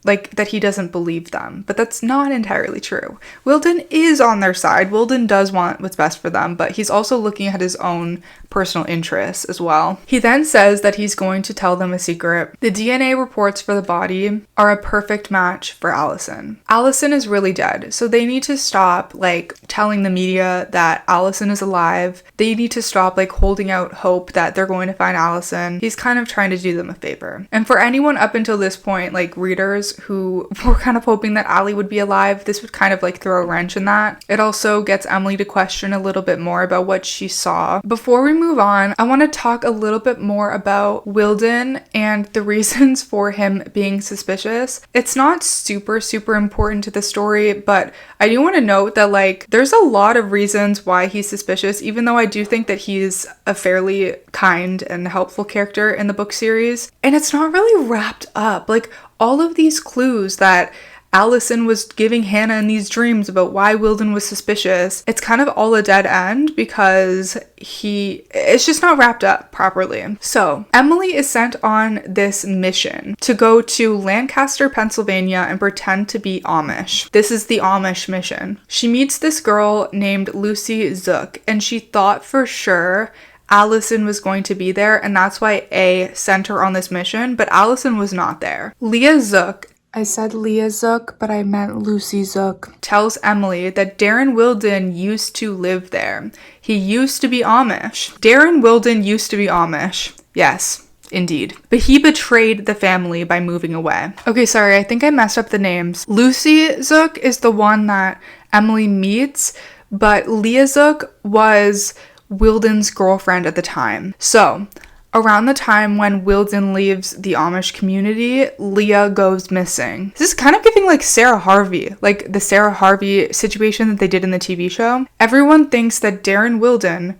like that he doesn't believe them, but that's not entirely true. Wilden is on their side. Wilden does want what's best for them, but he's also looking at his own personal interests as well. He then says that he's going to tell them a secret. The DNA reports for the body are a perfect match for Alison. Alison is really dead, so they need to stop like telling the media that Alison is alive. They need to stop like holding out hope that they're going to find Alison. He's kind of trying to do them a favor. And for anyone up until this point, like readers who were kind of hoping that Allie would be alive, this would kind of like throw a wrench in that. It also gets Emily to question a little bit more about what she saw. Before we move on, I want to talk a little bit more about Wilden and the reasons for him being suspicious. It's not super important to the story, but I do want to note that like there's a lot of reasons why he's suspicious, even though I do think that he's a fairly kind and helpful character in the book series. And it's not really wrapped up. Like all of these clues that Alison was giving Hannah in these dreams about why Wilden was suspicious, it's kind of all a dead end because it's just not wrapped up properly. So Emily is sent on this mission to go to Lancaster, Pennsylvania and pretend to be Amish. This is the Amish mission. She meets this girl named Lucy Zook, and she thought for sure Alison was going to be there, and that's why A sent her on this mission, but Alison was not there. Leah Zook, I said Leah Zook, but I meant Lucy Zook, tells Emily that Darren Wilden used to live there. He used to be Amish. Darren Wilden used to be Amish. Yes, indeed. But he betrayed the family by moving away. Okay, sorry, I think I messed up the names. Lucy Zook is the one that Emily meets, but Leah Zook was Wilden's girlfriend at the time. So around the time when Wilden leaves the Amish community, Leah goes missing. This is kind of giving like Sarah Harvey, like the Sarah Harvey situation that they did in the TV show. Everyone thinks that Darren Wilden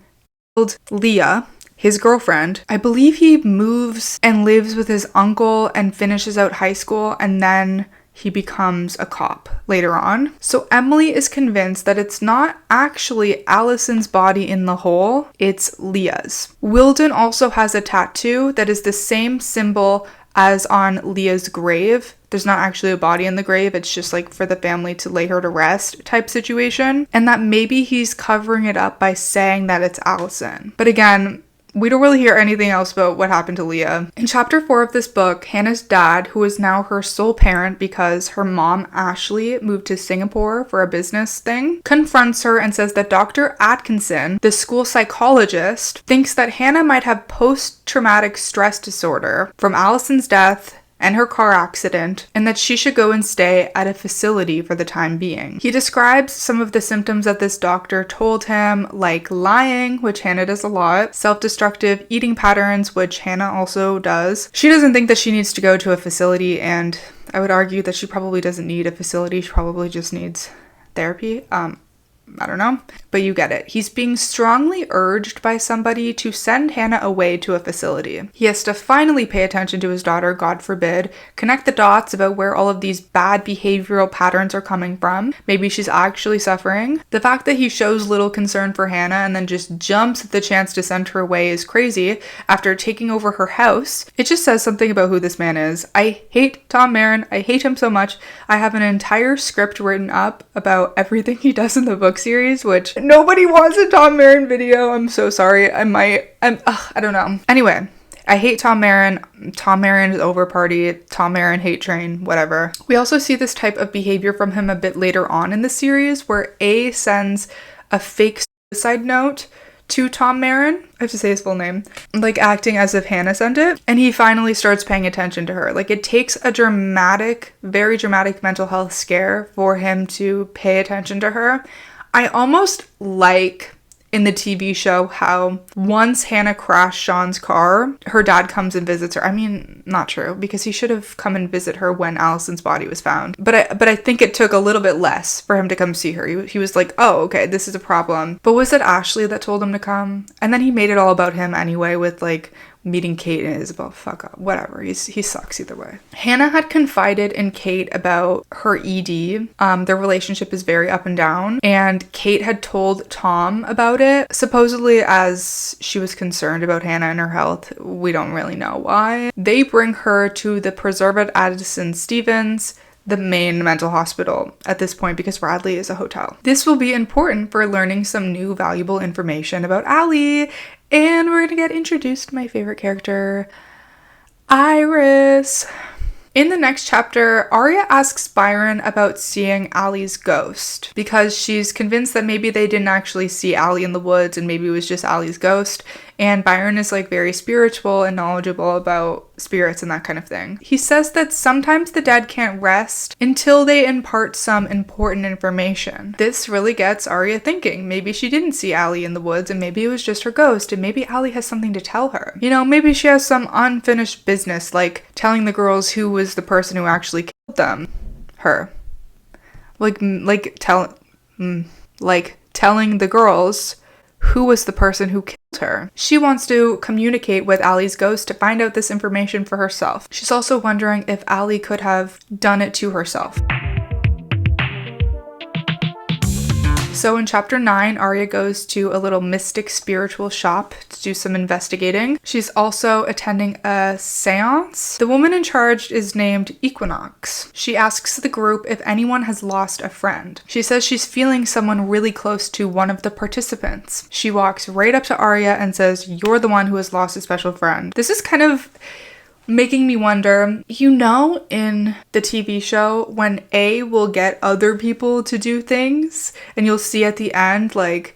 killed Leah, his girlfriend. I believe he moves and lives with his uncle and finishes out high school, and then he becomes a cop later on. So Emily is convinced that it's not actually Alison's body in the hole, it's Leah's. Wilden also has a tattoo that is the same symbol as on Leah's grave. There's not actually a body in the grave, it's just like for the family to lay her to rest type situation. And that maybe he's covering it up by saying that it's Alison. But again, we don't really hear anything else about what happened to Leah. In chapter 4 of this book, Hannah's dad, who is now her sole parent because her mom, Ashley, moved to Singapore for a business thing, confronts her and says that Dr. Atkinson, the school psychologist, thinks that Hannah might have post-traumatic stress disorder from Alison's death and her car accident, and that she should go and stay at a facility for the time being. He describes some of the symptoms that this doctor told him, like lying, which Hannah does a lot, self-destructive eating patterns, which Hannah also does. She doesn't think that she needs to go to a facility, and I would argue that she probably doesn't need a facility, she probably just needs therapy. I don't know, but you get it. He's being strongly urged by somebody to send Hannah away to a facility. He has to finally pay attention to his daughter, God forbid, connect the dots about where all of these bad behavioral patterns are coming from. Maybe she's actually suffering. The fact that he shows little concern for Hannah and then just jumps at the chance to send her away is crazy after taking over her house. It just says something about who this man is. I hate Tom Marin. I hate him so much. I have an entire script written up about everything he does in the book series, which nobody wants a Tom Marin video. I'm so sorry. I don't know. Anyway, I hate Tom Marin. Tom Marin is over party. Tom Marin hate train, whatever. We also see this type of behavior from him a bit later on in the series where A sends a fake suicide note to Tom Marin. I have to say his full name. Like acting as if Hannah sent it. And he finally starts paying attention to her. Like it takes a dramatic, very dramatic mental health scare for him to pay attention to her. I almost like in the TV show how once Hannah crashed Sean's car, her dad comes and visits her. I mean, not true, because he should have come and visit her when Alison's body was found. But I think it took a little bit less for him to come see her. He was like, oh, okay, this is a problem. But was it Ashley that told him to come? And then he made it all about him anyway with like meeting Kate and Isabel. Fuck up. Whatever. He sucks either way. Hannah had confided in Kate about her ED. Their relationship is very up and down. And Kate had told Tom about it, supposedly as she was concerned about Hannah and her health. We don't really know why. They bring her to the Preserve at Addison Stevens, the main mental hospital at this point, because Radley is a hotel. This will be important for learning some new valuable information about Allie, and we're gonna get introduced to my favorite character, Iris. In the next chapter, Aria asks Byron about seeing Allie's ghost because she's convinced that maybe they didn't actually see Allie in the woods and maybe it was just Allie's ghost. And Byron is like very spiritual and knowledgeable about spirits and that kind of thing. He says that sometimes the dead can't rest until they impart some important information. This really gets Aria thinking. Maybe she didn't see Allie in the woods and maybe it was just her ghost and maybe Allie has something to tell her. You know, maybe she has some unfinished business like telling the girls who was the person who actually killed them. Her. Telling the girls who was the person who killed her. She wants to communicate with Allie's ghost to find out this information for herself. She's also wondering if Allie could have done it to herself. So in chapter 9, Aria goes to a little mystic spiritual shop to do some investigating. She's also attending a seance. The woman in charge is named Equinox. She asks the group if anyone has lost a friend. She says she's feeling someone really close to one of the participants. She walks right up to Aria and says, "You're the one who has lost a special friend." This is kind of making me wonder, you know, in the TV show when A will get other people to do things and you'll see at the end like,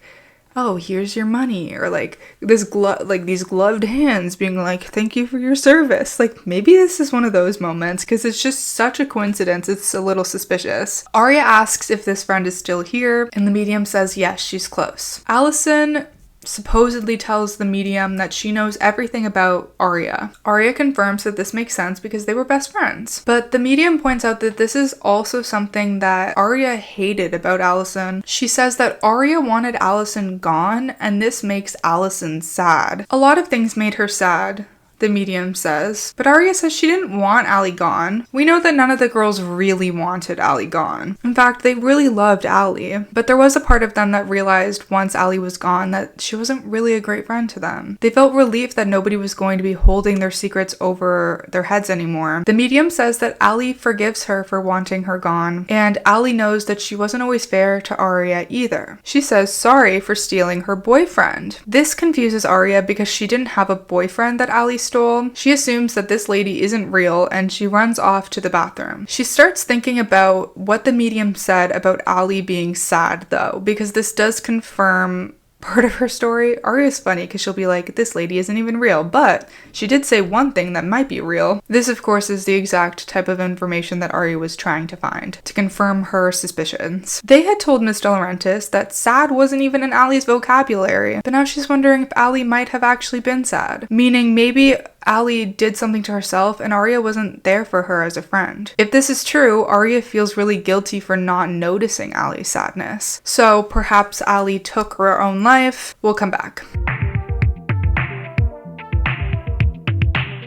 oh, here's your money, or like these gloved hands being like, thank you for your service. Like maybe this is one of those moments because it's just such a coincidence. It's a little suspicious. Aria asks if this friend is still here and the medium says yes, she's close. Alison supposedly tells the medium that she knows everything about Aria. Aria confirms that this makes sense because they were best friends. But the medium points out that this is also something that Aria hated about Alison. She says that Aria wanted Alison gone and this makes Alison sad. A lot of things made her sad, the medium says, but Aria says she didn't want Allie gone. We know that none of the girls really wanted Allie gone. In fact, they really loved Allie, but there was a part of them that realized once Allie was gone that she wasn't really a great friend to them. They felt relief that nobody was going to be holding their secrets over their heads anymore. The medium says that Allie forgives her for wanting her gone, and Allie knows that she wasn't always fair to Aria either. She says sorry for stealing her boyfriend. This confuses Aria because she didn't have a boyfriend that Allie stole. She assumes that this lady isn't real and she runs off to the bathroom. She starts thinking about what the medium said about Allie being sad though, because this does confirm part of her story. Aria's funny because she'll be like, this lady isn't even real, but she did say one thing that might be real. This, of course, is the exact type of information that Aria was trying to find to confirm her suspicions. They had told Miss DiLaurentis that sad wasn't even in Allie's vocabulary, but now she's wondering if Allie might have actually been sad, meaning maybe Allie did something to herself and Aria wasn't there for her as a friend. If this is true, Aria feels really guilty for not noticing Allie's sadness. So perhaps Allie took her own life. We'll come back.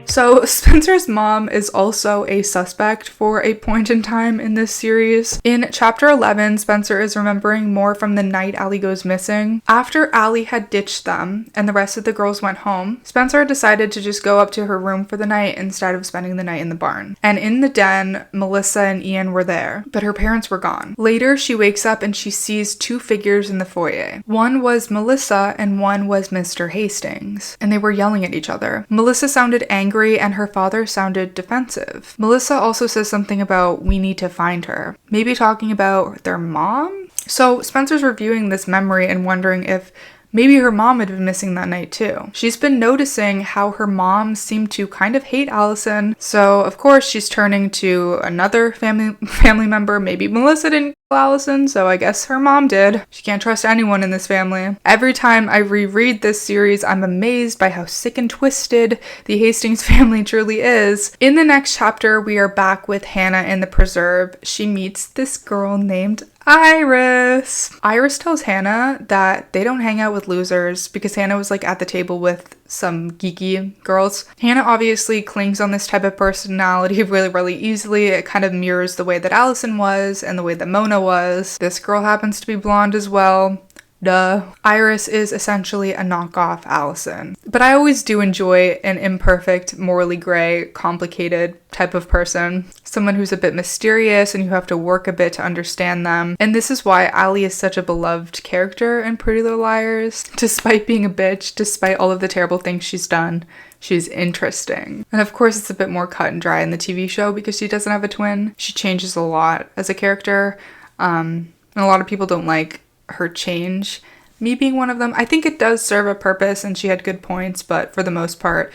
So Spencer's mom is also a suspect for a point in time in this series. In chapter 11, Spencer is remembering more from the night Allie goes missing. After Allie had ditched them and the rest of the girls went home, Spencer decided to just go up to her room for the night instead of spending the night in the barn. And in the den, Melissa and Ian were there, but her parents were gone. Later, she wakes up and she sees two figures in the foyer. One was Melissa and one was Mr. Hastings, and they were yelling at each other. Melissa sounded angry and her father sounded defensive. Melissa also says something about we need to find her, maybe talking about their mom? So Spencer's reviewing this memory and wondering if maybe her mom had been missing that night too. She's been noticing how her mom seemed to kind of hate Alison, so of course she's turning to another family member. Maybe Melissa didn't kill Alison, so I guess her mom did. She can't trust anyone in this family. Every time I reread this series, I'm amazed by how sick and twisted the Hastings family truly is. In the next chapter, we are back with Hannah in the preserve. She meets this girl named Iris. Iris tells Hannah that they don't hang out with losers because Hannah was like at the table with some geeky girls. Hannah obviously clings on this type of personality really, really easily. It kind of mirrors the way that Alison was and the way that Mona was. This girl happens to be blonde as well. Duh. Iris is essentially a knockoff Alison. But I always do enjoy an imperfect, morally gray, complicated type of person. Someone who's a bit mysterious and you have to work a bit to understand them. And this is why Allie is such a beloved character in Pretty Little Liars. Despite being a bitch, despite all of the terrible things she's done, she's interesting. And of course it's a bit more cut and dry in the TV show because she doesn't have a twin. She changes a lot as a character. And a lot of people don't like her change, me being one of them. I think it does serve a purpose and she had good points, but for the most part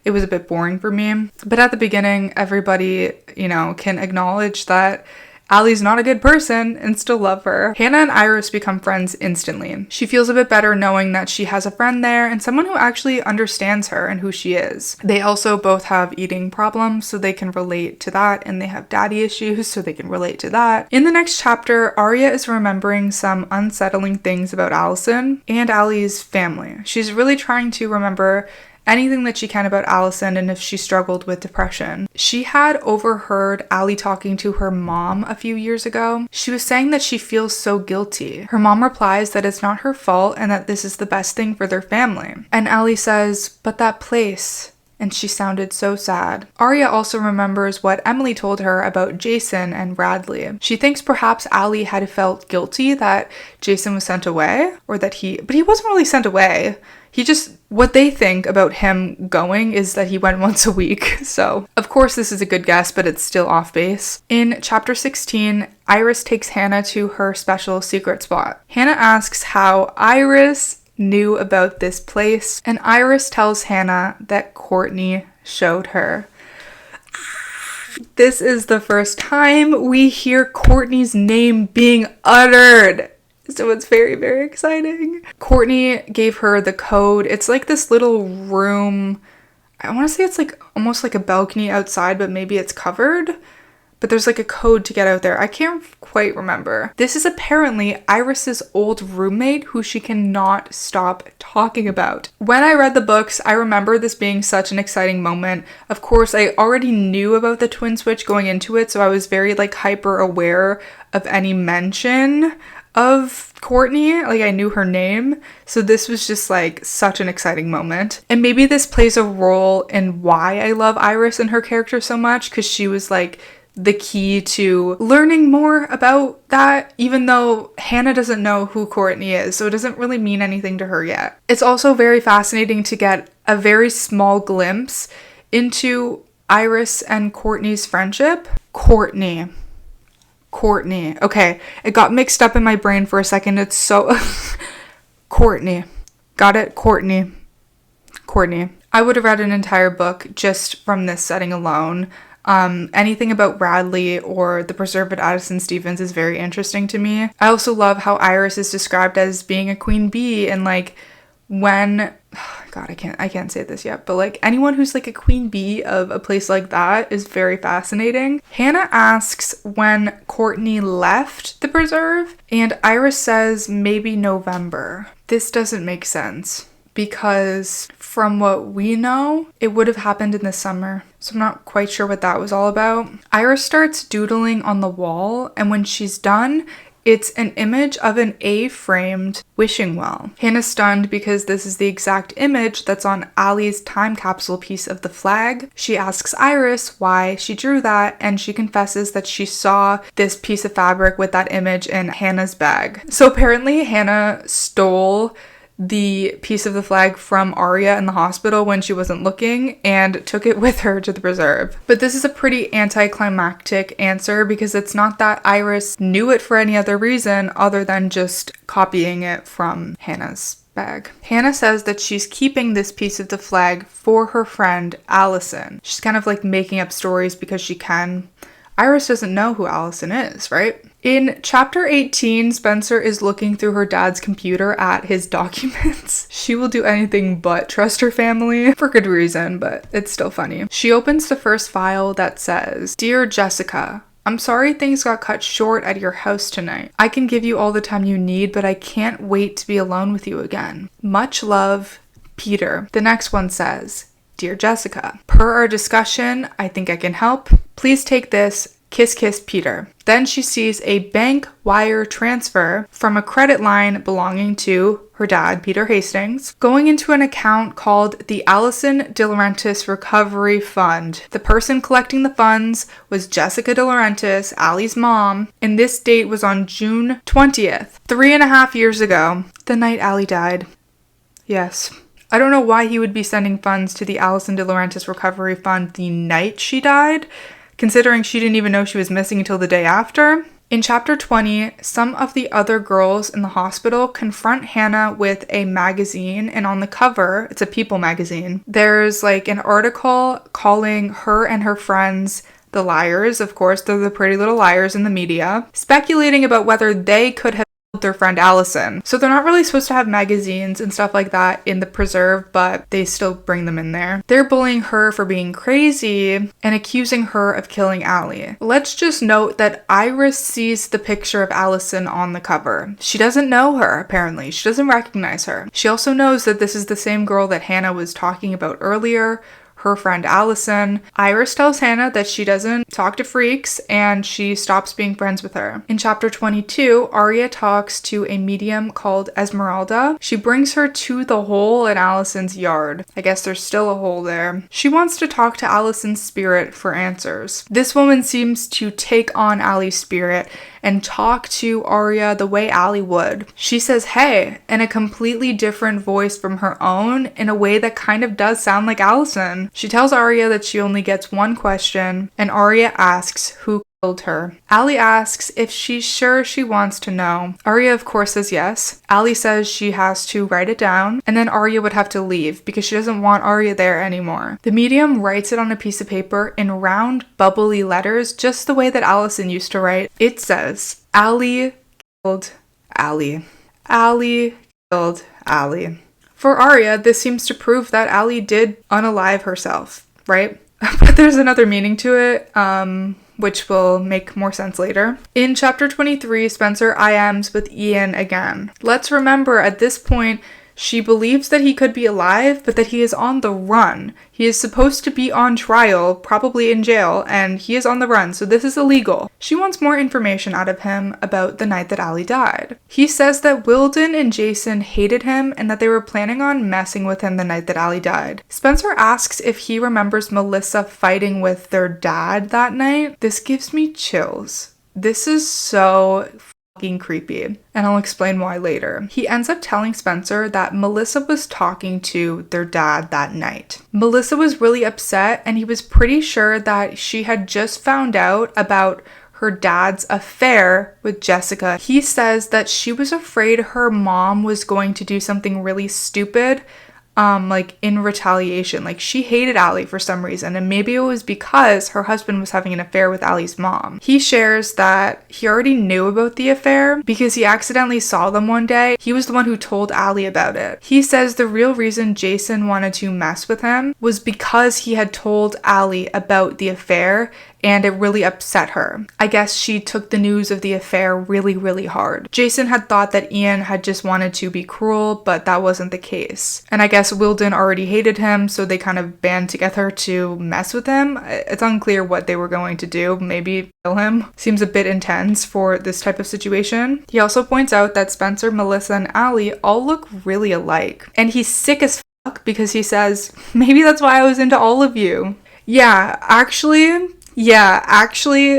it was a bit boring for me. But at the beginning, everybody, can acknowledge that Allie's not a good person and still love her. Hannah and Iris become friends instantly. She feels a bit better knowing that she has a friend there and someone who actually understands her and who she is. They also both have eating problems, so they can relate to that, and they have daddy issues, so they can relate to that. In the next chapter, Aria is remembering some unsettling things about Alison and Allie's family. She's really trying to remember anything that she can about Alison and if she struggled with depression. She had overheard Allie talking to her mom a few years ago. She was saying that she feels so guilty. Her mom replies that it's not her fault and that this is the best thing for their family. And Allie says, "But that place," and she sounded so sad. Aria also remembers what Emily told her about Jason and Radley. She thinks perhaps Allie had felt guilty that Jason was sent away, or that but he wasn't really sent away. What they think about him going is that he went once a week. So, of course, this is a good guess, but it's still off base. In chapter 16, Iris takes Hannah to her special secret spot. Hannah asks how Iris knew about this place, and Iris tells Hannah that Courtney showed her. This is the first time we hear Courtney's name being uttered. So it's very, very exciting. Courtney gave her the code. It's like this little room. I want to say it's like almost like a balcony outside, but maybe it's covered. But there's like a code to get out there. I can't quite remember. This is apparently Iris's old roommate who she cannot stop talking about. When I read the books, I remember this being such an exciting moment. Of course, I already knew about the twin switch going into it, so I was very hyper aware of any mention of Courtney. I knew her name, so this was just such an exciting moment. And maybe this plays a role in why I love Iris and her character so much, because she was the key to learning more about that, even though Hannah doesn't know who Courtney is, so it doesn't really mean anything to her yet. It's also very fascinating to get a very small glimpse into Iris and Courtney's friendship. Courtney. Okay, it got mixed up in my brain for a second. It's so... Courtney. Got it? Courtney. I would have read an entire book just from this setting alone. Anything about Radley or the preserve at Addison Stevens is very interesting to me. I also love how Iris is described as being a queen bee, and when... God, I can't say this yet, but anyone who's a queen bee of a place like that is very fascinating. Hannah asks when Courtney left the preserve, and Iris says maybe November. This doesn't make sense because from what we know, it would have happened in the summer. So I'm not quite sure what that was all about. Iris starts doodling on the wall, and when she's done, it's an image of an A-framed wishing well. Hannah's stunned because this is the exact image that's on Allie's time capsule piece of the flag. She asks Iris why she drew that, and she confesses that she saw this piece of fabric with that image in Hannah's bag. So apparently Hannah stole the piece of the flag from Aria in the hospital when she wasn't looking and took it with her to the preserve. But this is a pretty anticlimactic answer because it's not that Iris knew it for any other reason other than just copying it from Hannah's bag. Hannah says that she's keeping this piece of the flag for her friend Alison. She's kind of making up stories because she can. Iris doesn't know who Alison is, right? In chapter 18, Spencer is looking through her dad's computer at his documents. She will do anything but trust her family, for good reason, but it's still funny. She opens the first file that says, "Dear Jessica, I'm sorry things got cut short at your house tonight. I can give you all the time you need, but I can't wait to be alone with you again. Much love, Peter. The next one says, Dear Jessica, per our discussion, I think I can help. Please take this. Kiss, kiss, Peter. Then she sees a bank wire transfer from a credit line belonging to her dad, Peter Hastings, going into an account called the Alison DiLaurentis Recovery Fund. The person collecting the funds was Jessica DiLaurentis, Allie's mom, and this date was on June 20th, 3.5 years ago, the night Allie died. Yes. I don't know why he would be sending funds to the Alison DiLaurentis Recovery Fund the night she died, considering she didn't even know she was missing until the day after. In chapter 20, some of the other girls in the hospital confront Hannah with a magazine, and on the cover, it's a People magazine, there's like an article calling her and her friends the liars. Of course, they're the pretty little liars in the media, speculating about whether they could have their friend Alison. So they're not really supposed to have magazines and stuff like that in the preserve, but they still bring them in there. They're bullying her for being crazy and accusing her of killing Allie. Let's just note that Iris sees the picture of Alison on the cover. She doesn't know her, apparently. She doesn't recognize her. She also knows that this is the same girl that Hannah was talking about earlier, her friend Alison. Iris tells Hannah that she doesn't talk to freaks and she stops being friends with her. In chapter 22, Aria talks to a medium called Esmeralda. She brings her to the hole in Alison's yard. I guess there's still a hole there. She wants to talk to Alison's spirit for answers. This woman seems to take on Allie's spirit and talk to Aria the way Allie would. She says, hey, in a completely different voice from her own, in a way that kind of does sound like Alison. She tells Aria that she only gets one question, and Aria asks who killed her. Allie asks if she's sure she wants to know. Aria, of course, says yes. Allie says she has to write it down, and then Aria would have to leave because she doesn't want Aria there anymore. The medium writes it on a piece of paper in round, bubbly letters, just the way that Alison used to write. It says, Allie killed Allie. Allie killed Allie. For Aria, this seems to prove that Allie did unalive herself, right? But there's another meaning to it, which will make more sense later. In chapter 23, Spencer IMs with Ian again. Let's remember at this point, she believes that he could be alive, but that he is on the run. He is supposed to be on trial, probably in jail, and he is on the run, so this is illegal. She wants more information out of him about the night that Allie died. He says that Wilden and Jason hated him and that they were planning on messing with him the night that Allie died. Spencer asks if he remembers Melissa fighting with their dad that night. This gives me chills. This is so creepy, and I'll explain why later. He ends up telling Spencer that Melissa was talking to their dad that night. Melissa was really upset, and he was pretty sure that she had just found out about her dad's affair with Jessica. He says that she was afraid her mom was going to do something really stupid, like in retaliation. Like she hated Allie for some reason, and maybe it was because her husband was having an affair with Allie's mom. He shares that he already knew about the affair because he accidentally saw them one day. He was the one who told Allie about it. He says the real reason Jason wanted to mess with him was because he had told Allie about the affair and it really upset her. I guess she took the news of the affair really, really hard. Jason had thought that Ian had just wanted to be cruel, but that wasn't the case. And I guess Wilden already hated him, so they kind of band together to mess with him. It's unclear what they were going to do. Maybe kill him. Seems a bit intense for this type of situation. He also points out that Spencer, Melissa, and Allie all look really alike. And he's sick as fuck because he says, maybe that's why I was into all of you. Actually,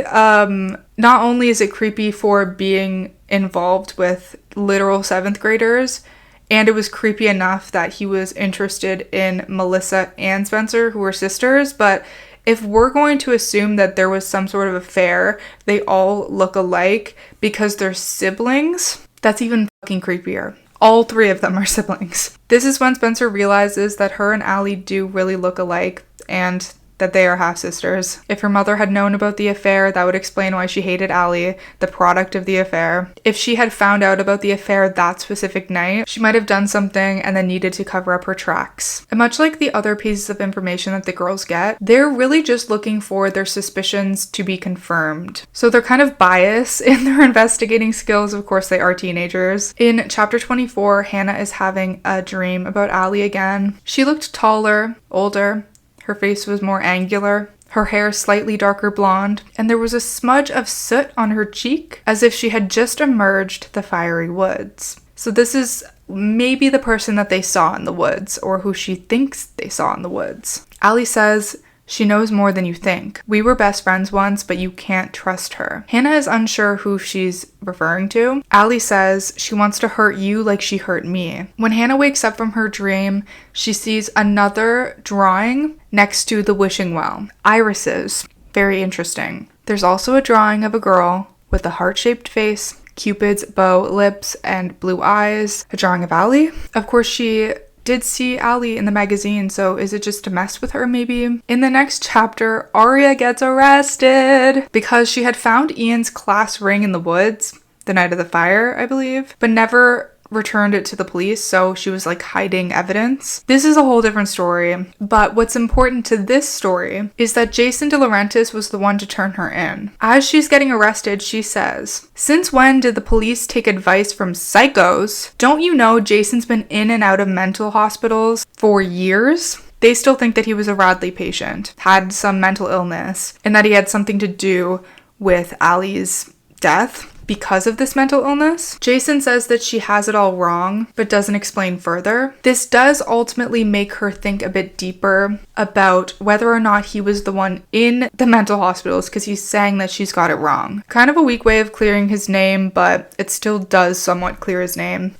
not only is it creepy for being involved with literal 7th graders, and it was creepy enough that he was interested in Melissa and Spencer, who were sisters, but if we're going to assume that there was some sort of affair, they all look alike because they're siblings, that's even fucking creepier. All 3 of them are siblings. This is when Spencer realizes that her and Allie do really look alike, and that they are half-sisters. If her mother had known about the affair, that would explain why she hated Allie, the product of the affair. If she had found out about the affair that specific night, she might have done something and then needed to cover up her tracks. And much like the other pieces of information that the girls get, they're really just looking for their suspicions to be confirmed. So they're kind of biased in their investigating skills. Of course, they are teenagers. In chapter 24, Hannah is having a dream about Allie again. She looked taller, older. Her face was more angular. Her hair slightly darker blonde, and there was a smudge of soot on her cheek, as if she had just emerged the fiery woods. So this is maybe the person that they saw in the woods, or who she thinks they saw in the woods. Allie says, "She knows more than you think. We were best friends once, but you can't trust her." Hannah is unsure who she's referring to. Allie says she wants to hurt you like she hurt me. When Hannah wakes up from her dream, she sees another drawing next to the wishing well. Irises. Very interesting. There's also a drawing of a girl with a heart-shaped face, Cupid's bow lips, and blue eyes. A drawing of Allie. Of course, she did see Allie in the magazine, so is it just to mess with her maybe? In the next chapter, Aria gets arrested because she had found Ian's class ring in the woods the night of the fire, I believe, but never returned it to the police, so she was like hiding evidence. This is a whole different story, but what's important to this story is that Jason DiLaurentis was the one to turn her in. As she's getting arrested, she says, "Since when did the police take advice from psychos? Don't you know Jason's been in and out of mental hospitals for years?" They still think that he was a Radley patient, had some mental illness, and that he had something to do with Allie's death because of this mental illness. Jason says that she has it all wrong, but doesn't explain further. This does ultimately make her think a bit deeper about whether or not he was the one in the mental hospitals, because he's saying that she's got it wrong. Kind of a weak way of clearing his name, but it still does somewhat clear his name.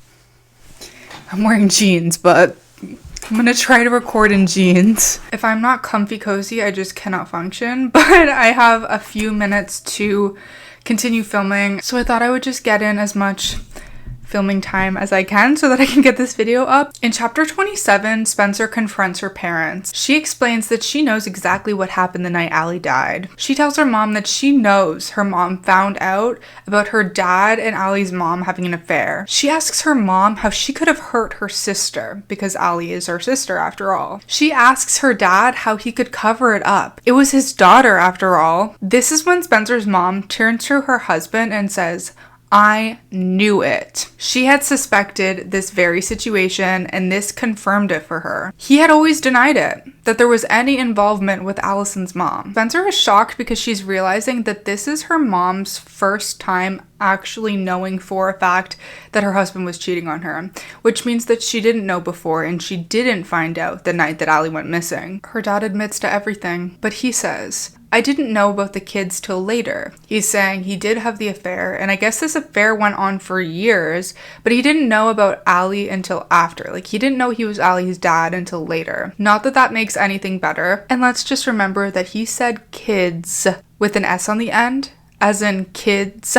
I'm wearing jeans, but I'm gonna try to record in jeans. If I'm not comfy cozy, I just cannot function, but I have a few minutes to continue filming, so I thought I would just get in as much filming time as I can so that I can get this video up. In chapter 27, Spencer confronts her parents. She explains that she knows exactly what happened the night Allie died. She tells her mom that she knows her mom found out about her dad and Allie's mom having an affair. She asks her mom how she could have hurt her sister, because Allie is her sister after all. She asks her dad how he could cover it up. It was his daughter after all. This is when Spencer's mom turns to her husband and says, "I knew it." She had suspected this very situation, and this confirmed it for her. He had always denied it, that there was any involvement with Alison's mom. Spencer is shocked because she's realizing that this is her mom's first time actually knowing for a fact that her husband was cheating on her, which means that she didn't know before and she didn't find out the night that Allie went missing. Her dad admits to everything, but he says, "I didn't know about the kids till later." He's saying he did have the affair, and I guess this affair went on for years, but he didn't know about Allie until after. Like, he didn't know he was Allie's dad until later. Not that that makes anything better. And let's just remember that he said kids with an S on the end, as in kids,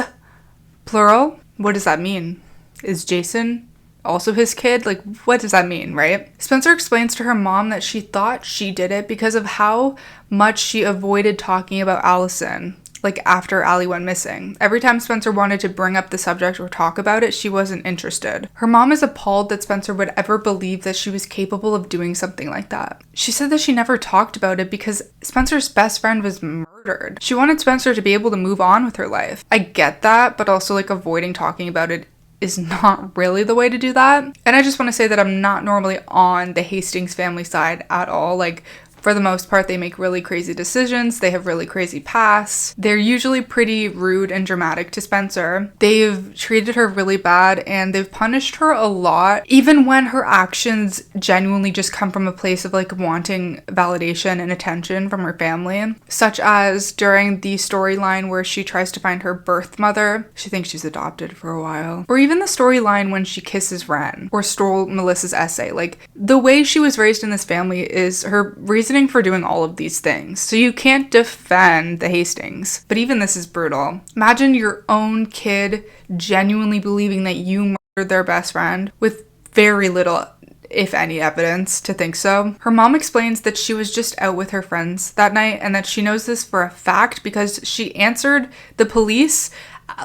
plural. What does that mean? Is Jason also his kid? Like, what does that mean, right? Spencer explains to her mom that she thought she did it because of how much she avoided talking about Alison, like after Allie went missing. Every time Spencer wanted to bring up the subject or talk about it, she wasn't interested. Her mom is appalled that Spencer would ever believe that she was capable of doing something like that. She said that she never talked about it because Spencer's best friend was murdered. She wanted Spencer to be able to move on with her life. I get that, but also like avoiding talking about it is not really the way to do that. And I just want to say that I'm not normally on the Hastings family side at all. Like, for the most part, they make really crazy decisions. They have really crazy pasts. They're usually pretty rude and dramatic to Spencer. They've treated her really bad and they've punished her a lot, even when her actions genuinely just come from a place of like wanting validation and attention from her family. Such as during the storyline where she tries to find her birth mother. She thinks she's adopted for a while. Or even the storyline when she kisses Ren or stole Melissa's essay. Like, the way she was raised in this family is her reasoning for doing all of these things. So you can't defend the Hastings. But even this is brutal. Imagine your own kid genuinely believing that you murdered their best friend with very little if any, evidence to think so. Her mom explains that she was just out with her friends that night and that she knows this for a fact because she answered the police.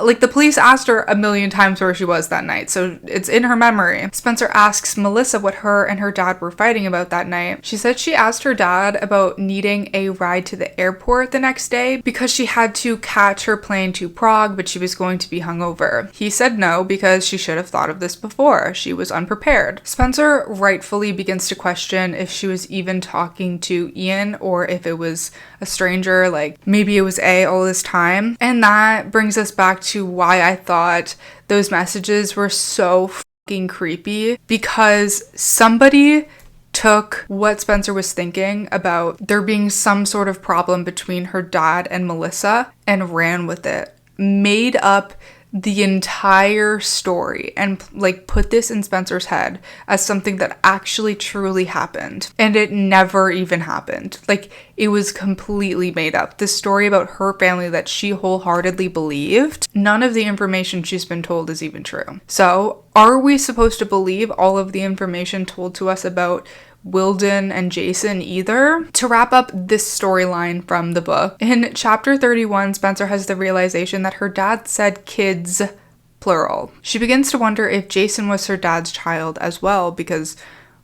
Like, the police asked her a million times where she was that night, so it's in her memory. Spencer asks Melissa what her and her dad were fighting about that night. She said she asked her dad about needing a ride to the airport the next day because she had to catch her plane to Prague, but she was going to be hungover. He said no because she should have thought of this before. She was unprepared. Spencer rightfully begins to question if she was even talking to Ian or if it was a stranger, like maybe it was all this time. And that brings us back to why I thought those messages were so fucking creepy, because somebody took what Spencer was thinking about there being some sort of problem between her dad and Melissa and ran with it, made up the entire story and like put this in Spencer's head as something that actually truly happened, and it never even happened. Like, it was completely made up. This story about her family that she wholeheartedly believed, none of the information she's been told is even true. So are we supposed to believe all of the information told to us about Wilden and Jason either? To wrap up this storyline from the book, in chapter 31, Spencer has the realization that her dad said kids, plural. She begins to wonder if Jason was her dad's child as well, because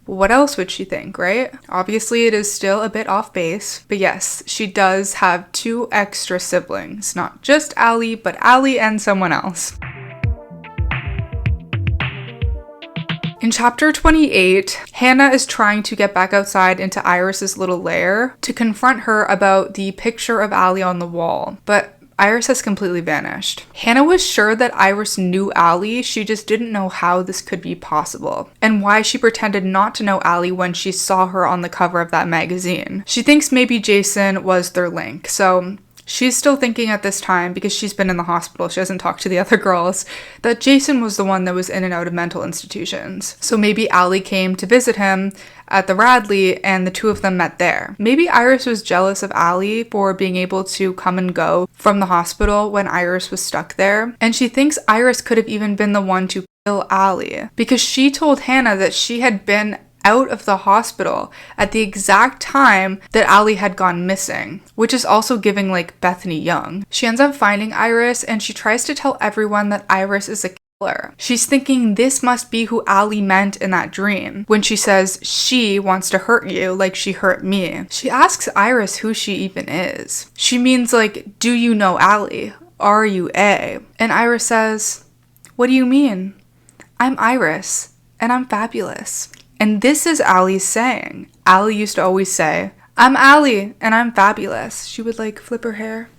what else would she think, right? Obviously, it is still a bit off base, but yes, she does have 2 extra siblings, not just Allie, but Allie and someone else. In chapter 28, Hannah is trying to get back outside into Iris's little lair to confront her about the picture of Allie on the wall, but Iris has completely vanished. Hannah was sure that Iris knew Allie, she just didn't know how this could be possible, and why she pretended not to know Allie when she saw her on the cover of that magazine. She thinks maybe Jason was their link, so she's still thinking at this time, because she's been in the hospital, she hasn't talked to the other girls, that Jason was the one that was in and out of mental institutions. So maybe Allie came to visit him at the Radley and the 2 of them met there. Maybe Iris was jealous of Allie for being able to come and go from the hospital when Iris was stuck there. And she thinks Iris could have even been the one to kill Allie, because she told Hannah that she had been out of the hospital at the exact time that Allie had gone missing, which is also giving like Bethany Young. She ends up finding Iris and she tries to tell everyone that Iris is a killer. She's thinking this must be who Allie meant in that dream when she says she wants to hurt you like she hurt me. She asks Iris who she even is. She means like, do you know Allie? Are you a? And Iris says, what do you mean? I'm Iris and I'm fabulous. And this is Allie's saying. Allie used to always say, I'm Allie and I'm fabulous. She would like flip her hair.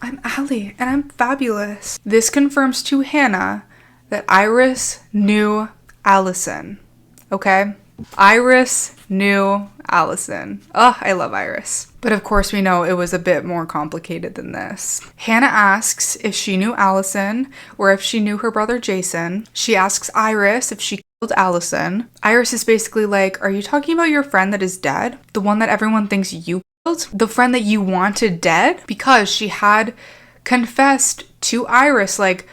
I'm Allie and I'm fabulous. This confirms to Hannah that Iris knew Alison. Okay? Iris knew Alison. Oh, I love Iris. But of course we know it was a bit more complicated than this. Hannah asks if she knew Alison or if she knew her brother Jason. She asks Iris if she killed Alison. Iris is basically like, are you talking about your friend that is dead? The one that everyone thinks you killed? The friend that you wanted dead? Because she had confessed to Iris like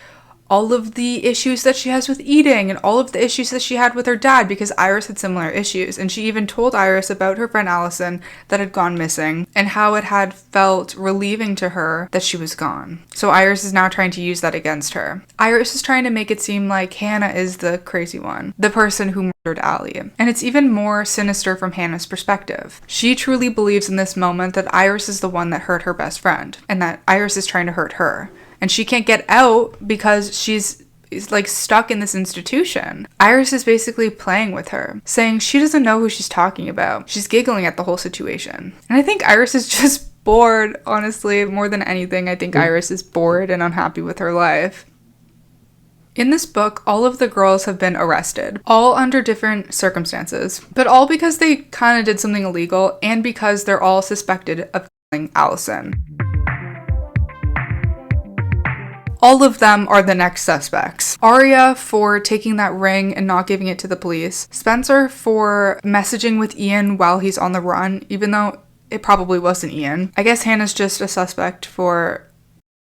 all of the issues that she has with eating and all of the issues that she had with her dad, because Iris had similar issues. And she even told Iris about her friend Alison that had gone missing and how it had felt relieving to her that she was gone. So Iris is now trying to use that against her. Iris is trying to make it seem like Hannah is the crazy one, the person who murdered Allie. And it's even more sinister from Hannah's perspective. She truly believes in this moment that Iris is the one that hurt her best friend and that Iris is trying to hurt her. And she can't get out because she's like stuck in this institution. Iris is basically playing with her, saying she doesn't know who she's talking about. She's giggling at the whole situation. And I think Iris is just bored, honestly, more than anything. I think Iris is bored and unhappy with her life. In this book, all of the girls have been arrested, all under different circumstances, but all because they kind of did something illegal and because they're all suspected of killing Alison. All of them are the next suspects. Aria for taking that ring and not giving it to the police. Spencer for messaging with Ian while he's on the run, even though it probably wasn't Ian. I guess Hannah's just a suspect for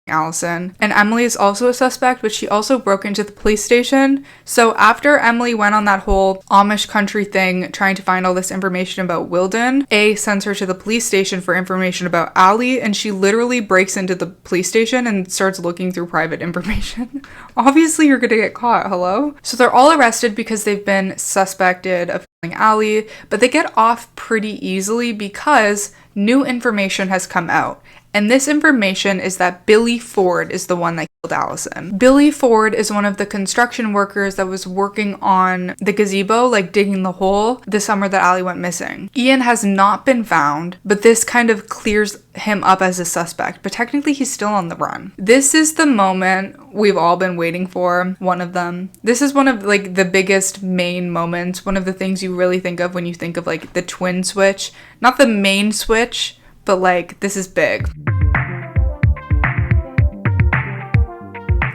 Alison. And Emily is also a suspect, but she also broke into the police station. So after Emily went on that whole Amish country thing trying to find all this information about Wilden, A sends her to the police station for information about Allie, and she literally breaks into the police station and starts looking through private information. Obviously you're gonna get caught, hello? So they're all arrested because they've been suspected of killing Allie, but they get off pretty easily because new information has come out. And this information is that Billy Ford is the one that killed Alison. Billy Ford is one of the construction workers that was working on the gazebo, like digging the hole, the summer that Allie went missing. Ian has not been found, but this kind of clears him up as a suspect, but technically he's still on the run. This is the moment we've all been waiting for, one of them. This is one of like the biggest main moments, one of the things you really think of when you think of like the twin switch. Not the main switch, but like this is big.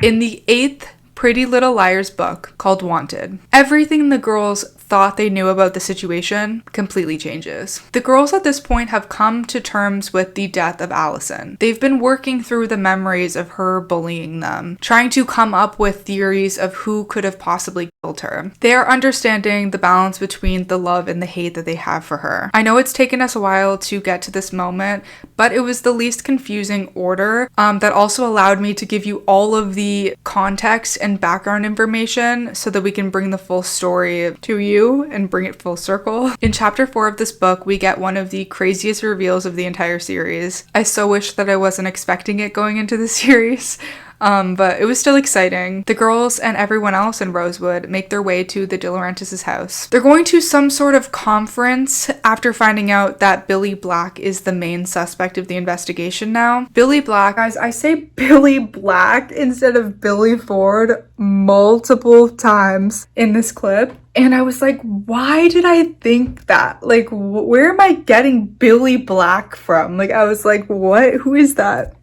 In the 8th Pretty Little Liars book called Wanted, everything the girls thought they knew about the situation completely changes. The girls at this point have come to terms with the death of Alison. They've been working through the memories of her bullying them, trying to come up with theories of who could have possibly killed her. They are understanding the balance between the love and the hate that they have for her. I know it's taken us a while to get to this moment, but it was the least confusing order that also allowed me to give you all of the context and background information so that we can bring the full story to you and bring it full circle. In chapter 4 of this book, we get one of the craziest reveals of the entire series. I so wish that I wasn't expecting it going into the series. But it was still exciting. The girls and everyone else in Rosewood make their way to the DiLaurentis' house. They're going to some sort of conference after finding out that Billy Black is the main suspect of the investigation now. Billy Black, guys, I say Billy Black instead of Billy Ford multiple times in this clip. And I was like, why did I think that? Like, where am I getting Billy Black from? Like, I was like, what? Who is that?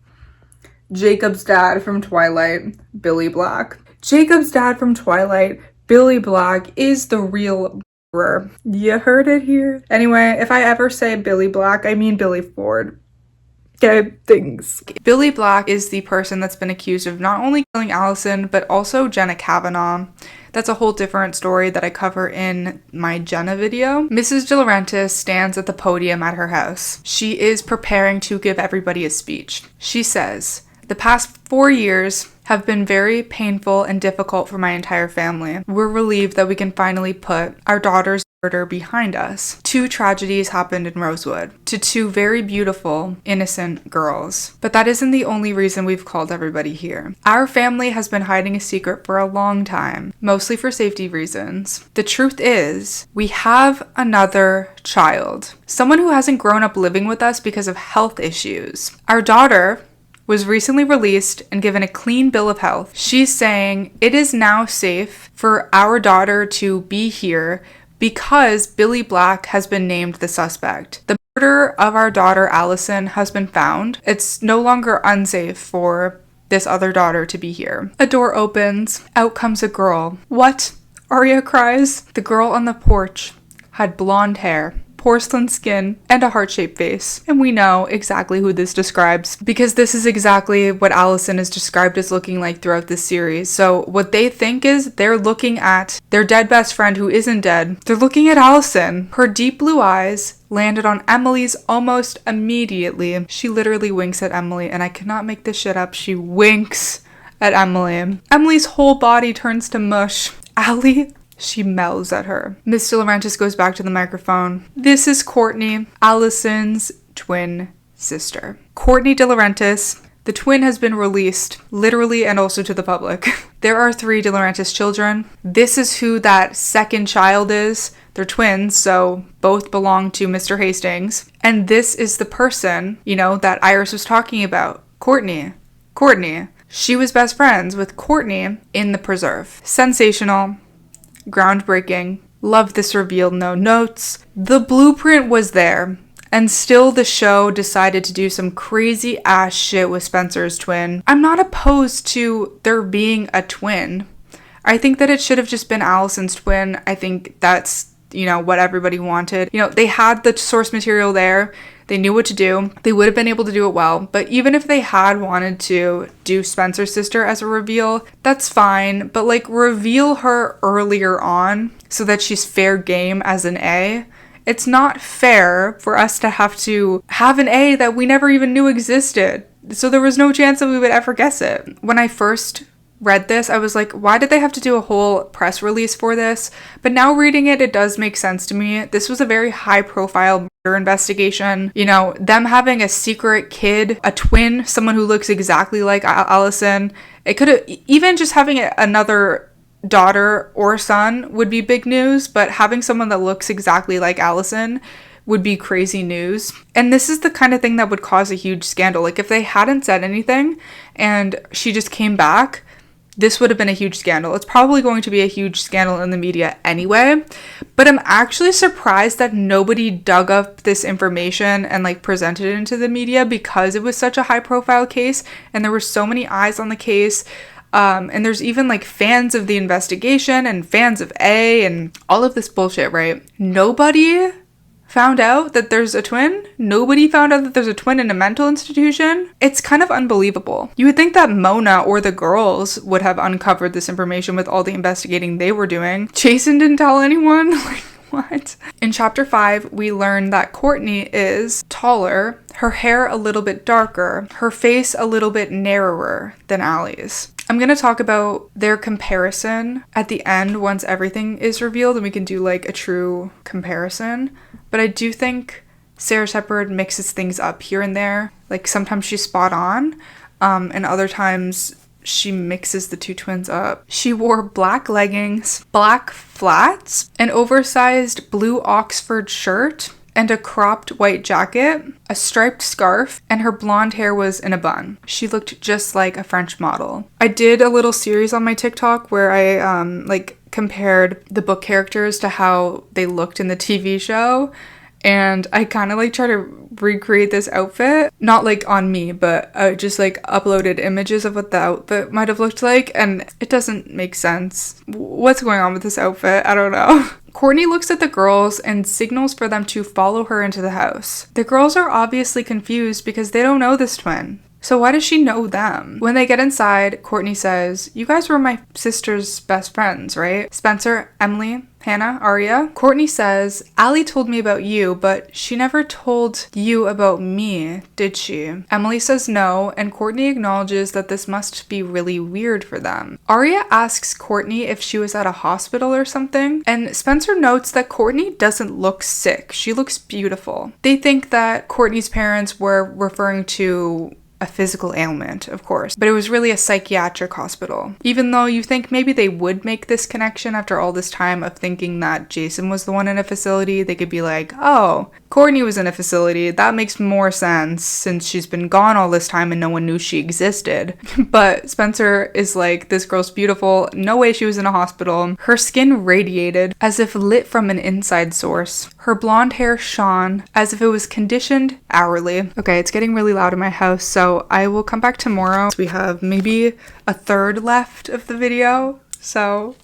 Jacob's dad from Twilight, Billy Black. Jacob's dad from Twilight, Billy Black, is the real murderer. You heard it here. Anyway, if I ever say Billy Black, I mean Billy Ford. Okay, things. Billy Black is the person that's been accused of not only killing Alison, but also Jenna Cavanaugh. That's a whole different story that I cover in my Jenna video. Mrs. DiLaurentis stands at the podium at her house. She is preparing to give everybody a speech. She says, "The past 4 years have been very painful and difficult for my entire family. We're relieved that we can finally put our daughter's murder behind us. 2 tragedies happened in Rosewood to 2 very beautiful, innocent girls. But that isn't the only reason we've called everybody here. Our family has been hiding a secret for a long time, mostly for safety reasons. The truth is, we have another child. Someone who hasn't grown up living with us because of health issues. Our daughter was recently released and given a clean bill of health. She's saying it is now safe for our daughter to be here because Billy Black has been named the suspect. The murder of our daughter Alison has been found. It's no longer unsafe for this other daughter to be here." A door opens. Out comes a girl. "What?" Arya cries. The girl on the porch had blonde hair, porcelain skin, and a heart-shaped face. And we know exactly who this describes because this is exactly what Alison is described as looking like throughout this series. So what they think is they're looking at their dead best friend who isn't dead. They're looking at Alison. Her deep blue eyes landed on Emily's almost immediately. She literally winks at Emily, and I cannot make this shit up. She winks at Emily. Emily's whole body turns to mush. Allie, she mouths at her. Miss DiLaurentis goes back to the microphone. "This is Courtney, Alison's twin sister." Courtney DiLaurentis, the twin, has been released, literally and also to the public. There are 3 DiLaurentis children. This is who that second child is. They're twins, so both belong to Mr. Hastings. And this is the person, you know, that Iris was talking about. Courtney. She was best friends with Courtney in the preserve. Sensational. Groundbreaking. Love this reveal, no notes. The blueprint was there, and still the show decided to do some crazy ass shit with Spencer's twin. I'm not opposed to there being a twin. I think that it should have just been Alison's twin. I think that's, you know, what everybody wanted. You know, they had the source material there. They knew what to do. They would have been able to do it well. But even if they had wanted to do Spencer's sister as a reveal, that's fine. But like reveal her earlier on so that she's fair game as an A. It's not fair for us to have an A that we never even knew existed. So there was no chance that we would ever guess it. When I first read this, I was like, why did they have to do a whole press release for this? But now reading it, it does make sense to me. This was a very high profile murder investigation. You know, them having a secret kid, a twin, someone who looks exactly like Alison. It could have, even just having another daughter or son would be big news, but having someone that looks exactly like Alison would be crazy news. And this is the kind of thing that would cause a huge scandal. Like if they hadn't said anything and she just came back, this would have been a huge scandal. It's probably going to be a huge scandal in the media anyway, but I'm actually surprised that nobody dug up this information and like presented it into the media because it was such a high profile case and there were so many eyes on the case. And there's even like fans of the investigation and fans of A and all of this bullshit, right? Nobody found out that there's a twin. Nobody found out that there's a twin in a mental institution. It's kind of unbelievable. You would think that Mona or the girls would have uncovered this information with all the investigating they were doing. Jason didn't tell anyone. Like, what? In chapter 5, we learn that Courtney is taller, her hair a little bit darker, her face a little bit narrower than Allie's. I'm going to talk about their comparison at the end once everything is revealed and we can do like a true comparison. But I do think Sarah Shepard mixes things up here and there. Like sometimes she's spot on, and other times she mixes the two twins up. She wore black leggings, black flats, an oversized blue Oxford shirt, and a cropped white jacket, a striped scarf, and her blonde hair was in a bun. She looked just like a French model. I did a little series on my TikTok where I compared the book characters to how they looked in the TV show, and I kind of like try to recreate this outfit, not like on me, but I just like uploaded images of what the outfit might have looked like, and it doesn't make sense. What's going on with this outfit? I don't know. Courtney looks at the girls and signals for them to follow her into the house. The girls are obviously confused because they don't know this twin. So why does she know them? When they get inside, Courtney says, "You guys were my sister's best friends, right? Spencer, Emily, Hannah, Aria." Courtney says, "Allie told me about you, but she never told you about me, did she?" Emily says no, and Courtney acknowledges that this must be really weird for them. Aria asks Courtney if she was at a hospital or something, and Spencer notes that Courtney doesn't look sick. She looks beautiful. They think that Courtney's parents were referring to a physical ailment, of course, but it was really a psychiatric hospital. Even though you think maybe they would make this connection after all this time of thinking that Jason was the one in a facility, they could be like, oh, Courtney was in a facility. That makes more sense since she's been gone all this time and no one knew she existed. But Spencer is like, this girl's beautiful. No way she was in a hospital. Her skin radiated as if lit from an inside source. Her blonde hair shone as if it was conditioned hourly. Okay, it's getting really loud in my house, so I will come back tomorrow. We have maybe a third left of the video, so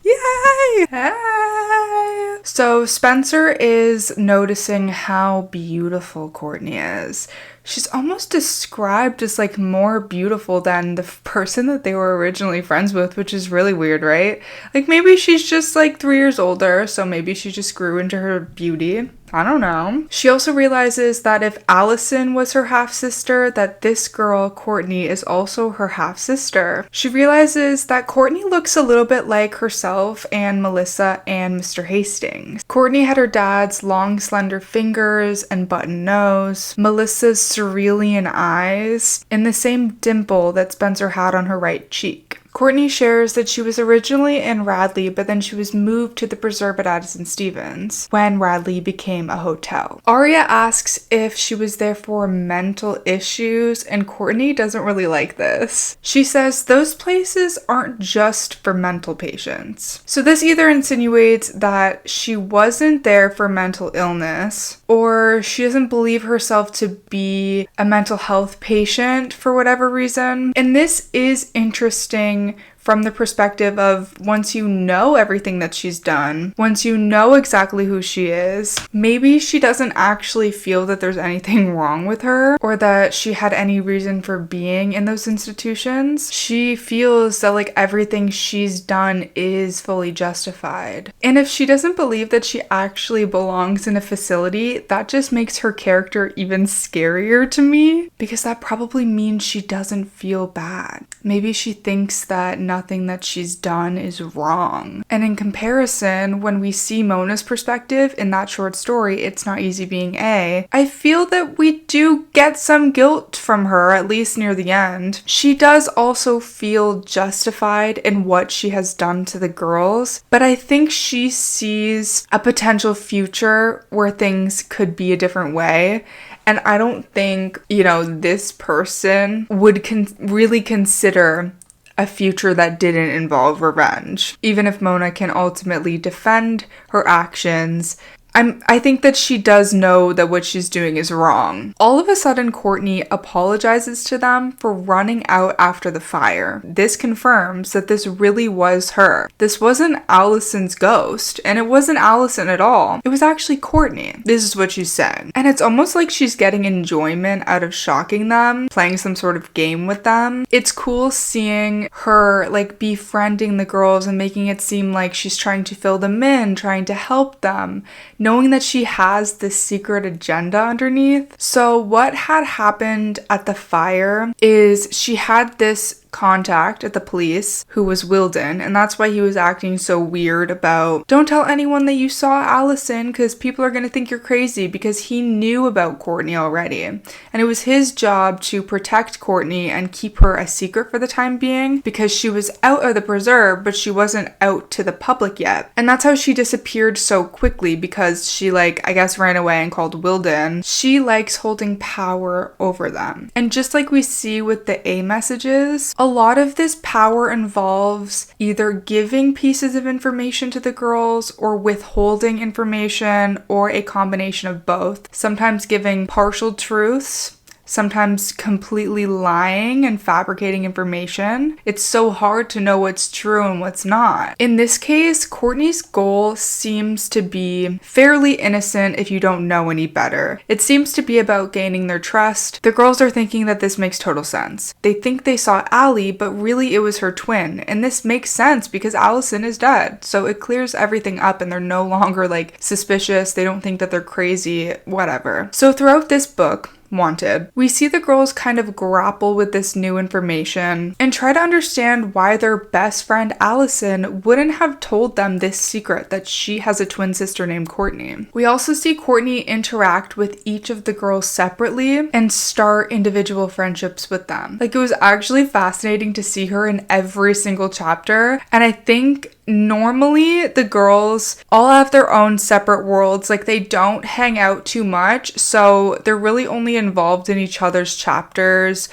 yay! Hey! So Spencer is noticing how beautiful Courtney is. She's almost described as like more beautiful than the person that they were originally friends with, which is really weird, right? Like maybe she's just like 3 years older, so maybe she just grew into her beauty. I don't know. She also realizes that if Alison was her half-sister, that this girl, Courtney, is also her half-sister. She realizes that Courtney looks a little bit like herself and Melissa and Mr. Hastings. Courtney had her dad's long, slender fingers and button nose, Melissa's cerulean eyes, and the same dimple that Spencer had on her right cheek. Courtney shares that she was originally in Radley, but then she was moved to the Preserve at Addison Stevens when Radley became a hotel. Aria asks if she was there for mental issues, and Courtney doesn't really like this. She says those places aren't just for mental patients. So this either insinuates that she wasn't there for mental illness, or she doesn't believe herself to be a mental health patient for whatever reason. And this is interesting from the perspective of once you know everything that she's done, once you know exactly who she is, maybe she doesn't actually feel that there's anything wrong with her or that she had any reason for being in those institutions. She feels that like everything she's done is fully justified. And if she doesn't believe that she actually belongs in a facility, that just makes her character even scarier to me, because that probably means she doesn't feel bad. Maybe she thinks that nothing that she's done is wrong. And in comparison, when we see Mona's perspective in that short story, It's Not Easy Being A, I feel that we do get some guilt from her, at least near the end. She does also feel justified in what she has done to the girls, but I think she sees a potential future where things could be a different way. And I don't think, this person would really consider a future that didn't involve revenge. Even if Mona can ultimately defend her actions, I think that she does know that what she's doing is wrong. All of a sudden, Courtney apologizes to them for running out after the fire. This confirms that this really was her. This wasn't Alison's ghost, and it wasn't Alison at all. It was actually Courtney. This is what she said. And it's almost like she's getting enjoyment out of shocking them, playing some sort of game with them. It's cool seeing her like befriending the girls and making it seem like she's trying to fill them in, trying to help them, knowing that she has this secret agenda underneath. So what had happened at the fire is she had this contact at the police who was Wilden, and that's why he was acting so weird about, don't tell anyone that you saw Alison because people are going to think you're crazy, because he knew about Courtney already. And it was his job to protect Courtney and keep her a secret for the time being, because she was out of the preserve, but she wasn't out to the public yet. And that's how she disappeared so quickly, because she ran away and called Wilden. She likes holding power over them. And just like we see with the A messages, a lot of this power involves either giving pieces of information to the girls or withholding information, or a combination of both. Sometimes giving partial truths, sometimes completely lying and fabricating information. It's so hard to know what's true and what's not. In this case, Courtney's goal seems to be fairly innocent if you don't know any better. It seems to be about gaining their trust. The girls are thinking that this makes total sense. They think they saw Allie, but really it was her twin. And this makes sense because Alison is dead. So it clears everything up and they're no longer suspicious. They don't think that they're crazy, whatever. So throughout this book, Wanted, we see the girls kind of grapple with this new information and try to understand why their best friend Alison wouldn't have told them this secret that she has a twin sister named Courtney. We also see Courtney interact with each of the girls separately and start individual friendships with them. It was actually fascinating to see her in every single chapter, and I think normally the girls all have their own separate worlds. They don't hang out too much, so they're really only involved in each other's chapters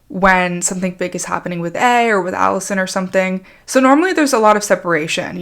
when something big is happening with A or with Alison or something. So normally there's a lot of separation.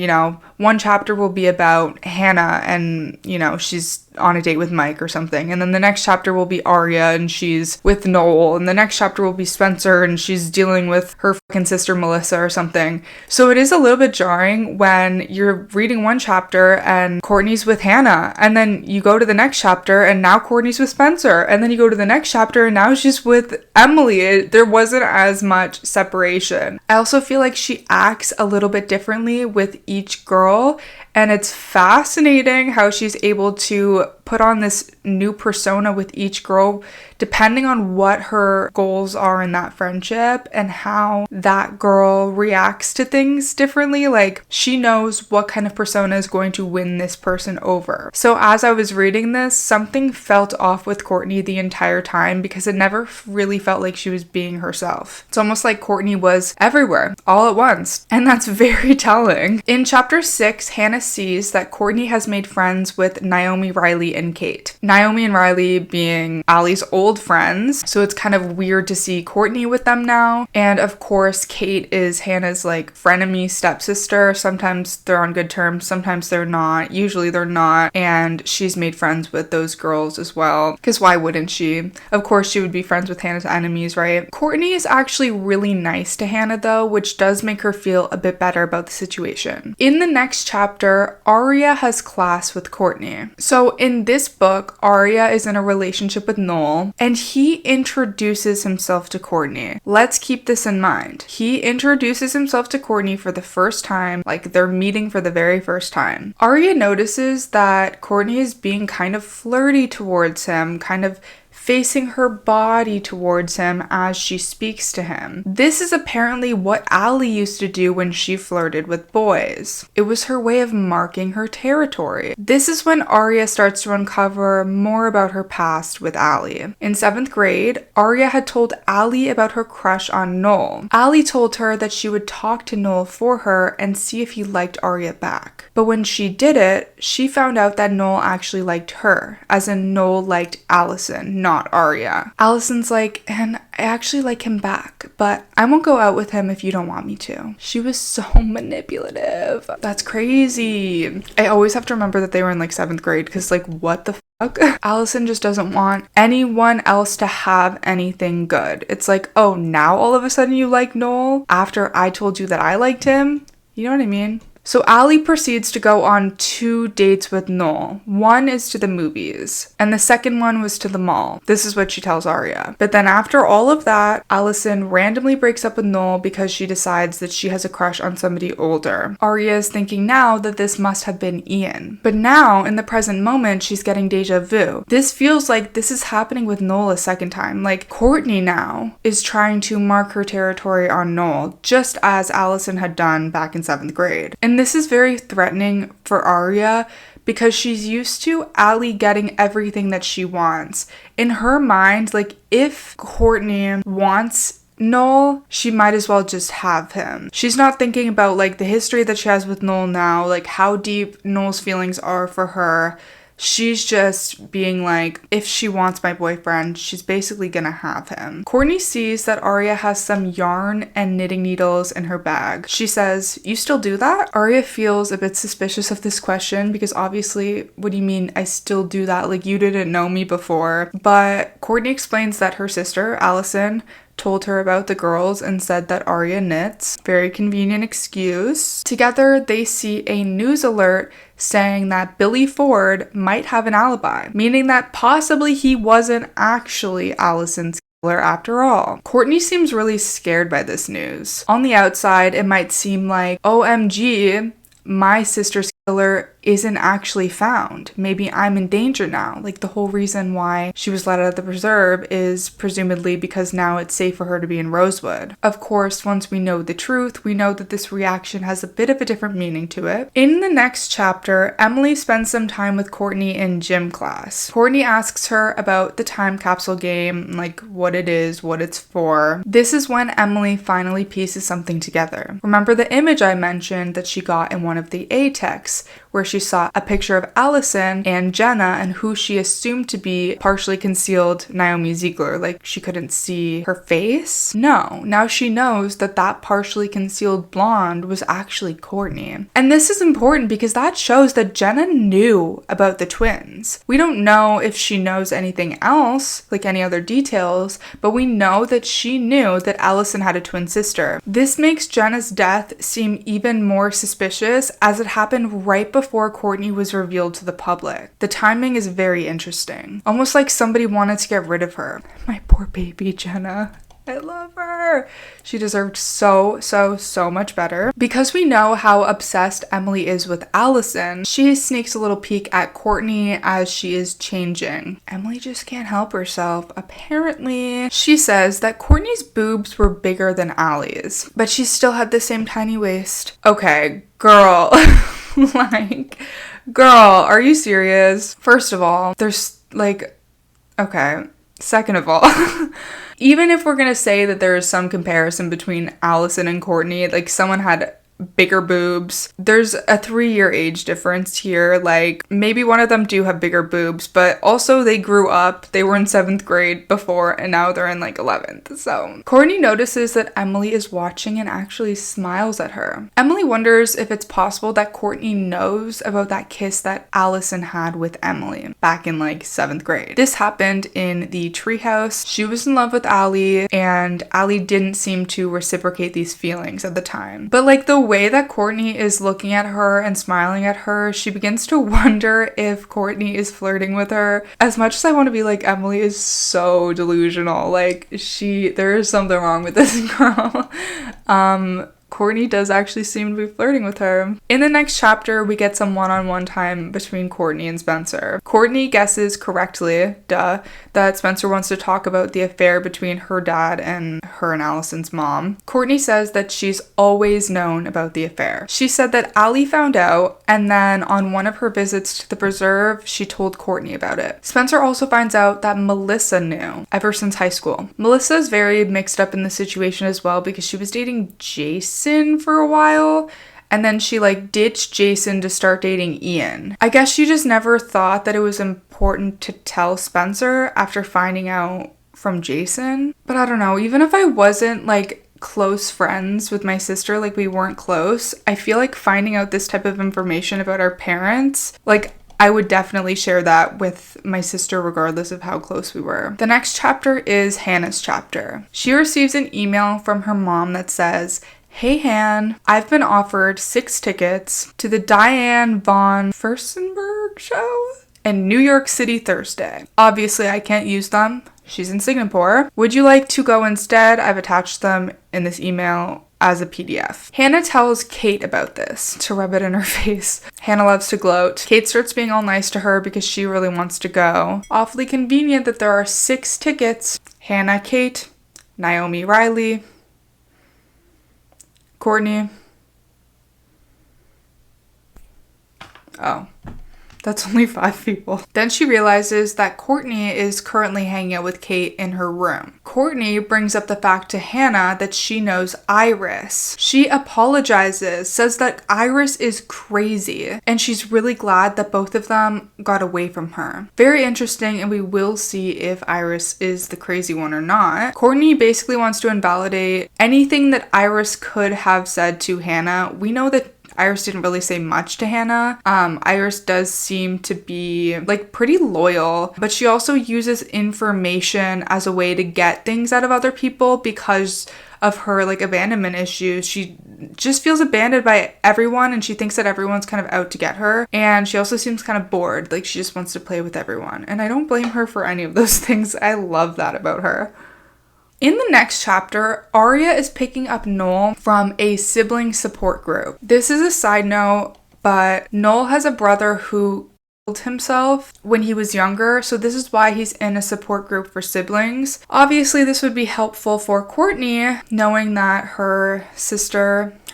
One chapter will be about Hannah and, she's on a date with Mike or something. And then the next chapter will be Arya and she's with Noel. And the next chapter will be Spencer and she's dealing with her fucking sister Melissa or something. So it is a little bit jarring when you're reading one chapter and Courtney's with Hannah. And then you go to the next chapter and now Courtney's with Spencer. And then you go to the next chapter and now she's with Emily. There wasn't as much separation. I also feel like she acts a little bit differently with each girl. And it's fascinating how she's able to put on this new persona with each girl depending on what her goals are in that friendship and how that girl reacts to things differently. She knows what kind of persona is going to win this person over. So as I was reading this, something felt off with Courtney the entire time because it never really felt like she was being herself. It's almost like Courtney was everywhere all at once, and that's very telling. In chapter 6, Hannah sees that Courtney has made friends with Naomi, Riley, and Kate. Naomi and Riley being Allie's old friends, so it's kind of weird to see Courtney with them now. And of course, Kate is Hannah's like frenemy stepsister. Sometimes they're on good terms, sometimes they're not. Usually they're not. And she's made friends with those girls as well, because why wouldn't she? Of course she would be friends with Hannah's enemies, right? Courtney is actually really nice to Hannah though, which does make her feel a bit better about the situation. In the next chapter, Aria has class with Courtney. So in this book, Aria is in a relationship with Noel, and he introduces himself to Courtney. Let's keep this in mind. He introduces himself to Courtney for the first time, like they're meeting for the very first time. Aria notices that Courtney is being kind of flirty towards him, kind of facing her body towards him as she speaks to him. This is apparently what Allie used to do when she flirted with boys. It was her way of marking her territory. This is when Aria starts to uncover more about her past with Allie. In 7th grade, Aria had told Allie about her crush on Noel. Allie told her that she would talk to Noel for her and see if he liked Aria back. But when she did it, she found out that Noel actually liked her, as in Noel liked Alison, not Aria. Alison's like, and I actually like him back, but I won't go out with him if you don't want me to. She was so manipulative. That's crazy. I always have to remember that they were in like 7th grade, because like what the fuck? Alison just doesn't want anyone else to have anything good. It's like, oh, now all of a sudden you like Noel after I told you that I liked him? You know what I mean? So Allie proceeds to go on 2 dates with Noel. One is to the movies, and the second one was to the mall. This is what she tells Aria. But then after all of that, Alison randomly breaks up with Noel because she decides that she has a crush on somebody older. Aria is thinking now that this must have been Ian. But now, in the present moment, she's getting deja vu. This feels like this is happening with Noel a second time. Like, Courtney now is trying to mark her territory on Noel, just as Alison had done back in 7th grade. And this is very threatening for Aria because she's used to Allie getting everything that she wants. In her mind, like, if Courtney wants Noel, she might as well just have him. She's not thinking about like the history that she has with Noel now, like how deep Noel's feelings are for her. She's just being like, if she wants my boyfriend, she's basically gonna have him. Courtney sees that Aria has some yarn and knitting needles in her bag. She says, "You still do that?" Aria feels a bit suspicious of this question because obviously, what do you mean I still do that? Like, you didn't know me before. But Courtney explains that her sister, Alison, told her about the girls and said that Aria knits. Very convenient excuse. Together, they see a news alert saying that Billy Ford might have an alibi, meaning that possibly he wasn't actually Alison's killer after all. Courtney seems really scared by this news. On the outside, it might seem like, OMG, my sister's killer isn't actually found. Maybe I'm in danger now. Like, the whole reason why she was let out of the preserve is presumably because now it's safe for her to be in Rosewood. Of course, once we know the truth, we know that this reaction has a bit of a different meaning to it. In the next chapter, Emily spends some time with Courtney in gym class. Courtney asks her about the time capsule game, like what it is, what it's for. This is when Emily finally pieces something together. Remember the image I mentioned that she got in one of the A texts, where she saw a picture of Alison and Jenna and who she assumed to be partially concealed Naomi Ziegler, like she couldn't see her face? No, now she knows that that partially concealed blonde was actually Courtney. And this is important because that shows that Jenna knew about the twins. We don't know if she knows anything else, like any other details, but we know that she knew that Alison had a twin sister. This makes Jenna's death seem even more suspicious as it happened right before Courtney was revealed to the public. The timing is very interesting. Almost like somebody wanted to get rid of her. My poor baby Jenna. I love her. She deserved so much better. Because we know how obsessed Emily is with Alison, she sneaks a little peek at Courtney as she is changing. Emily just can't help herself. Apparently, she says that Courtney's boobs were bigger than Allie's, but she still had the same tiny waist. Okay, girl. Like, girl, are you serious? First of all, there's like, okay. Second of all, even if we're gonna say that there is some comparison between Alison and Courtney, like someone had bigger boobs. There's a 3-year age difference here. Like, maybe one of them do have bigger boobs, but also they grew up. They were in 7th grade before, and now they're in like 11th. So Courtney notices that Emily is watching and actually smiles at her. Emily wonders if it's possible that Courtney knows about that kiss that Alison had with Emily back in like 7th grade. This happened in the treehouse. She was in love with Allie, and Allie didn't seem to reciprocate these feelings at the time. But like the way that Courtney is looking at her and smiling at her, she begins to wonder if Courtney is flirting with her. As much as I want to be like, Emily is so delusional. Like, there is something wrong with this girl. Courtney does actually seem to be flirting with her. In the next chapter, we get some one-on-one time between Courtney and Spencer. Courtney guesses correctly, that Spencer wants to talk about the affair between her dad and her and Alison's mom. Courtney says that she's always known about the affair. She said that Allie found out, and then on one of her visits to the preserve, she told Courtney about it. Spencer also finds out that Melissa knew ever since high school. Melissa is very mixed up in the situation as well because she was dating Jason for a while, and then she like ditched Jason to start dating Ian. I guess she just never thought that it was important to tell Spencer after finding out from Jason. But I don't know, even if I wasn't like close friends with my sister, like we weren't close, I feel like finding out this type of information about our parents, like I would definitely share that with my sister regardless of how close we were. The next chapter is Hannah's chapter. She receives an email from her mom that says, "Hey Han, I've been offered 6 tickets to the Diane von Furstenberg show in New York City Thursday. Obviously I can't use them. She's in Singapore. Would you like to go instead? I've attached them in this email as a PDF." Hannah tells Kate about this to rub it in her face. Hannah loves to gloat. Kate starts being all nice to her because she really wants to go. Awfully convenient that there are 6 tickets. Hannah, Kate, Naomi, Riley, Courtney. Oh, that's only 5 people. Then she realizes that Courtney is currently hanging out with Kate in her room. Courtney brings up the fact to Hannah that she knows Iris. She apologizes, says that Iris is crazy, and she's really glad that both of them got away from her. Very interesting, and we will see if Iris is the crazy one or not. Courtney basically wants to invalidate anything that Iris could have said to Hannah. We know that Iris didn't really say much to Hannah. Iris does seem to be like pretty loyal, but she also uses information as a way to get things out of other people because of her like abandonment issues. She just feels abandoned by everyone, and she thinks that everyone's kind of out to get her. And she also seems kind of bored, like she just wants to play with everyone. And I don't blame her for any of those things. I love that about her. In the next chapter, Aria is picking up Noel from a sibling support group. This is a side note, but Noel has a brother who killed himself when he was younger, so this is why he's in a support group for siblings. Obviously, this would be helpful for Courtney, knowing that her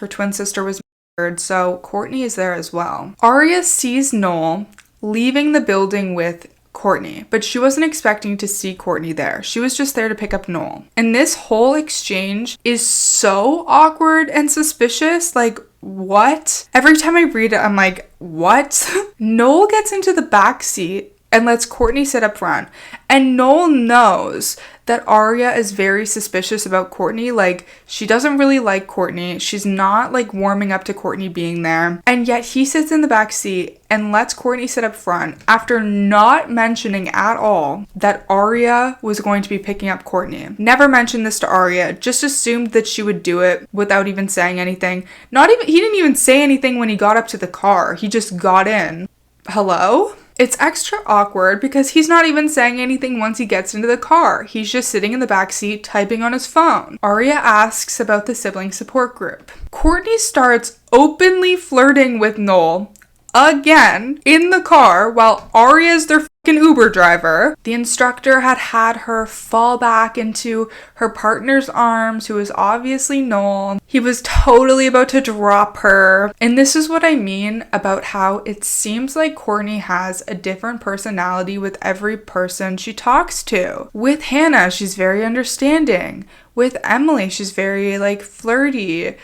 twin sister was murdered, so Courtney is there as well. Aria sees Noel leaving the building with Courtney, but she wasn't expecting to see Courtney there. She was just there to pick up Noel. And this whole exchange is so awkward and suspicious. Like, what? Every time I read it, I'm like, what? Noel gets into the back seat and lets Courtney sit up front. And Noel knows that Aria is very suspicious about Courtney. Like, she doesn't really like Courtney. She's not like warming up to Courtney being there. And yet he sits in the back seat and lets Courtney sit up front after not mentioning at all that Aria was going to be picking up Courtney. Never mentioned this to Aria, just assumed that she would do it without even saying anything. He didn't even say anything when he got up to the car. He just got in. Hello? It's extra awkward because he's not even saying anything once he gets into the car. He's just sitting in the backseat typing on his phone. Aria asks about the sibling support group. Courtney starts openly flirting with Noel again in the car while Aria's their fucking Uber driver. The instructor had her fall back into her partner's arms, who is obviously Noel. He was totally about to drop her. And this is what I mean about how it seems like Courtney has a different personality with every person she talks to. With Hannah, she's very understanding. With Emily, she's very like flirty.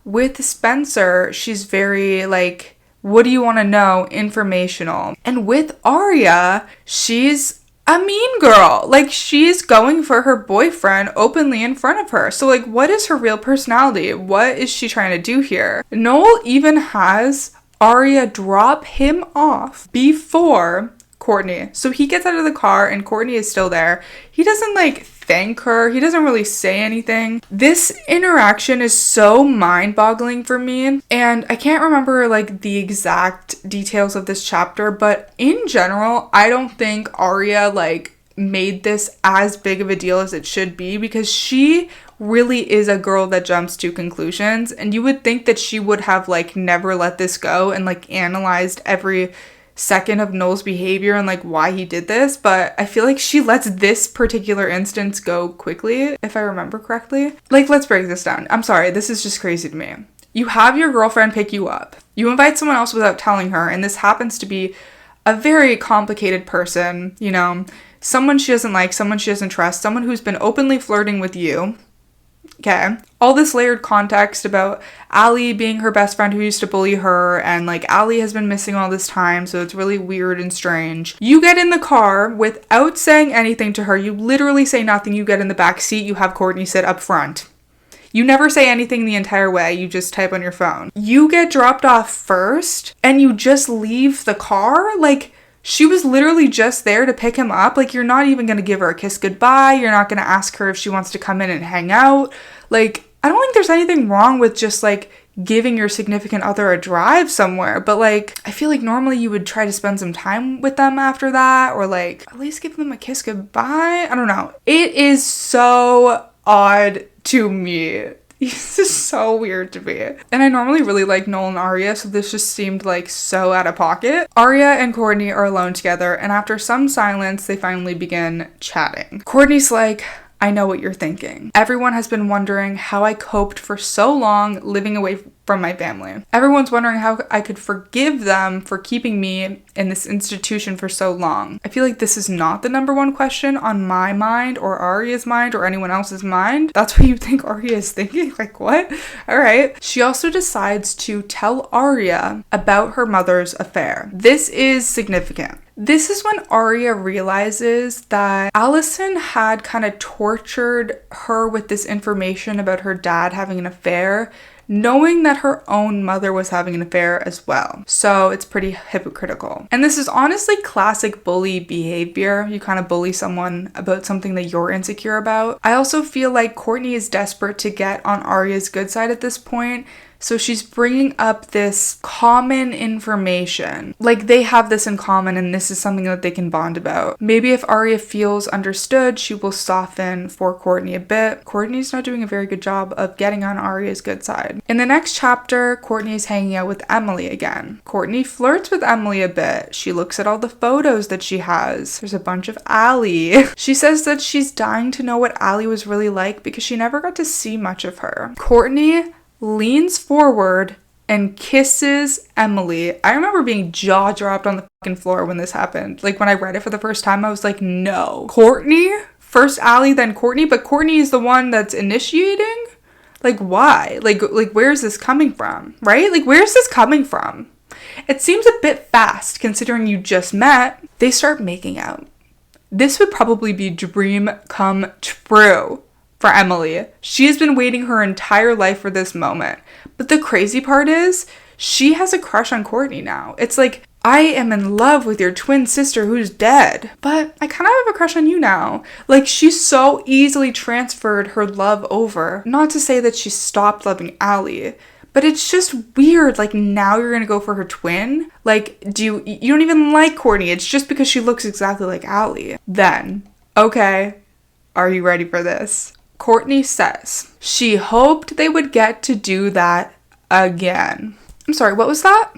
With Spencer, she's very like, what do you want to know? Informational. And with Aria, she's a mean girl. Like, she's going for her boyfriend openly in front of her. So, like, what is her real personality? What is she trying to do here? Noel even has Aria drop him off before Courtney. So he gets out of the car and Courtney is still there. He doesn't like thank her. He doesn't really say anything. This interaction is so mind-boggling for me. And I can't remember like the exact details of this chapter, but in general, I don't think Aria like made this as big of a deal as it should be, because she really is a girl that jumps to conclusions, and you would think that she would have like never let this go and like analyzed every second of Noel's behavior and like why he did this, but I feel like she lets this particular instance go quickly, if I remember correctly. Like, let's break this down. I'm sorry, this is just crazy to me. You have your girlfriend pick you up. You invite someone else without telling her, and this happens to be a very complicated person, you know, someone she doesn't like, someone she doesn't trust, someone who's been openly flirting with you. Okay. All this layered context about Allie being her best friend who used to bully her, and like Allie has been missing all this time, so it's really weird and strange. You get in the car without saying anything to her. You literally say nothing. You get in the back seat. You have Courtney sit up front. You never say anything the entire way. You just type on your phone. You get dropped off first and you just leave the car. Like, she was literally just there to pick him up. Like, you're not even going to give her a kiss goodbye. You're not going to ask her if she wants to come in and hang out. Like, I don't think there's anything wrong with just, like, giving your significant other a drive somewhere. But, like, I feel like normally you would try to spend some time with them after that. Or, like, at least give them a kiss goodbye. I don't know. It is so odd to me. This is so weird to me. And I normally really like Noel and Aria, so this just seemed like so out of pocket. Aria and Courtney are alone together, and after some silence, they finally begin chatting. Courtney's like, I know what you're thinking. Everyone has been wondering how I coped for so long living away from my family. Everyone's wondering how I could forgive them for keeping me in this institution for so long. I feel like this is not the number one question on my mind or Aria's mind or anyone else's mind. That's what you think Aria is thinking? Like, what? All right. She also decides to tell Aria about her mother's affair. This is significant. This is when Aria realizes that Alison had kind of tortured her with this information about her dad having an affair, knowing that her own mother was having an affair as well. So it's pretty hypocritical. And this is honestly classic bully behavior. You kind of bully someone about something that you're insecure about. I also feel like Courtney is desperate to get on Aria's good side at this point. So she's bringing up this common information. Like, they have this in common and this is something that they can bond about. Maybe if Aria feels understood, she will soften for Courtney a bit. Courtney's not doing a very good job of getting on Aria's good side. In the next chapter, Courtney is hanging out with Emily again. Courtney flirts with Emily a bit. She looks at all the photos that she has. There's a bunch of Allie. She says that she's dying to know what Allie was really like because she never got to see much of her. Courtney leans forward and kisses Emily. I remember being jaw-dropped on the fucking floor when this happened. Like, when I read it for the first time, I was like, no. Courtney? First Allie, then Courtney? But Courtney is the one that's initiating? Like, why? Like, where is this coming from? Right? Like, where's this coming from? It seems a bit fast, considering you just met. They start making out. This would probably be dream come true for Emily. She has been waiting her entire life for this moment. But the crazy part is, she has a crush on Courtney now. It's like, I am in love with your twin sister who's dead, but I kind of have a crush on you now. Like, she's so easily transferred her love over. Not to say that she stopped loving Allie, but it's just weird. Like, now you're gonna go for her twin? Like, you don't even like Courtney. It's just because she looks exactly like Allie. Then, okay, are you ready for this? Courtney says she hoped they would get to do that again. I'm sorry, what was that?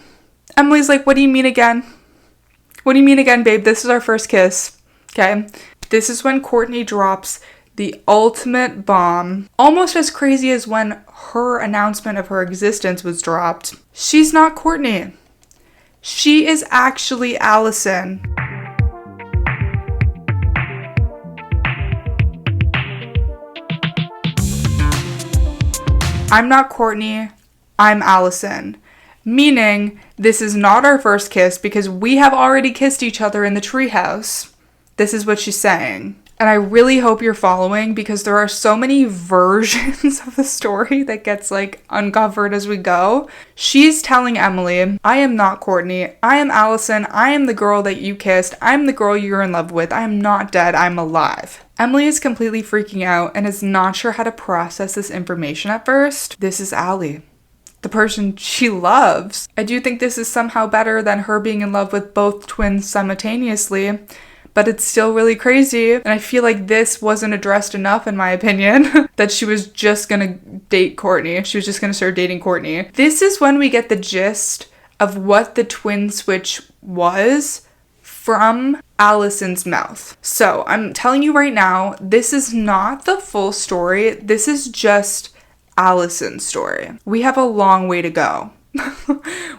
Emily's like, what do you mean again? What do you mean again, babe? This is our first kiss. Okay. This is when Courtney drops the ultimate bomb. Almost as crazy as when her announcement of her existence was dropped. She's not Courtney. She is actually Alison. I'm not Courtney, I'm Alison. Meaning, this is not our first kiss because we have already kissed each other in the treehouse. This is what she's saying. And I really hope you're following because there are so many versions of the story that gets like uncovered as we go. She's telling Emily, I am not Courtney. I am Alison. I am the girl that you kissed. I'm the girl you're in love with. I am not dead. I'm alive. Emily is completely freaking out and is not sure how to process this information at first. This is Allie, the person she loves. I do think this is somehow better than her being in love with both twins simultaneously. But it's still really crazy. And I feel like this wasn't addressed enough, in my opinion, that she was just gonna date Courtney. She was just gonna start dating Courtney. This is when we get the gist of what the twin switch was from Alison's mouth. So I'm telling you right now, this is not the full story. This is just Alison's story. We have a long way to go.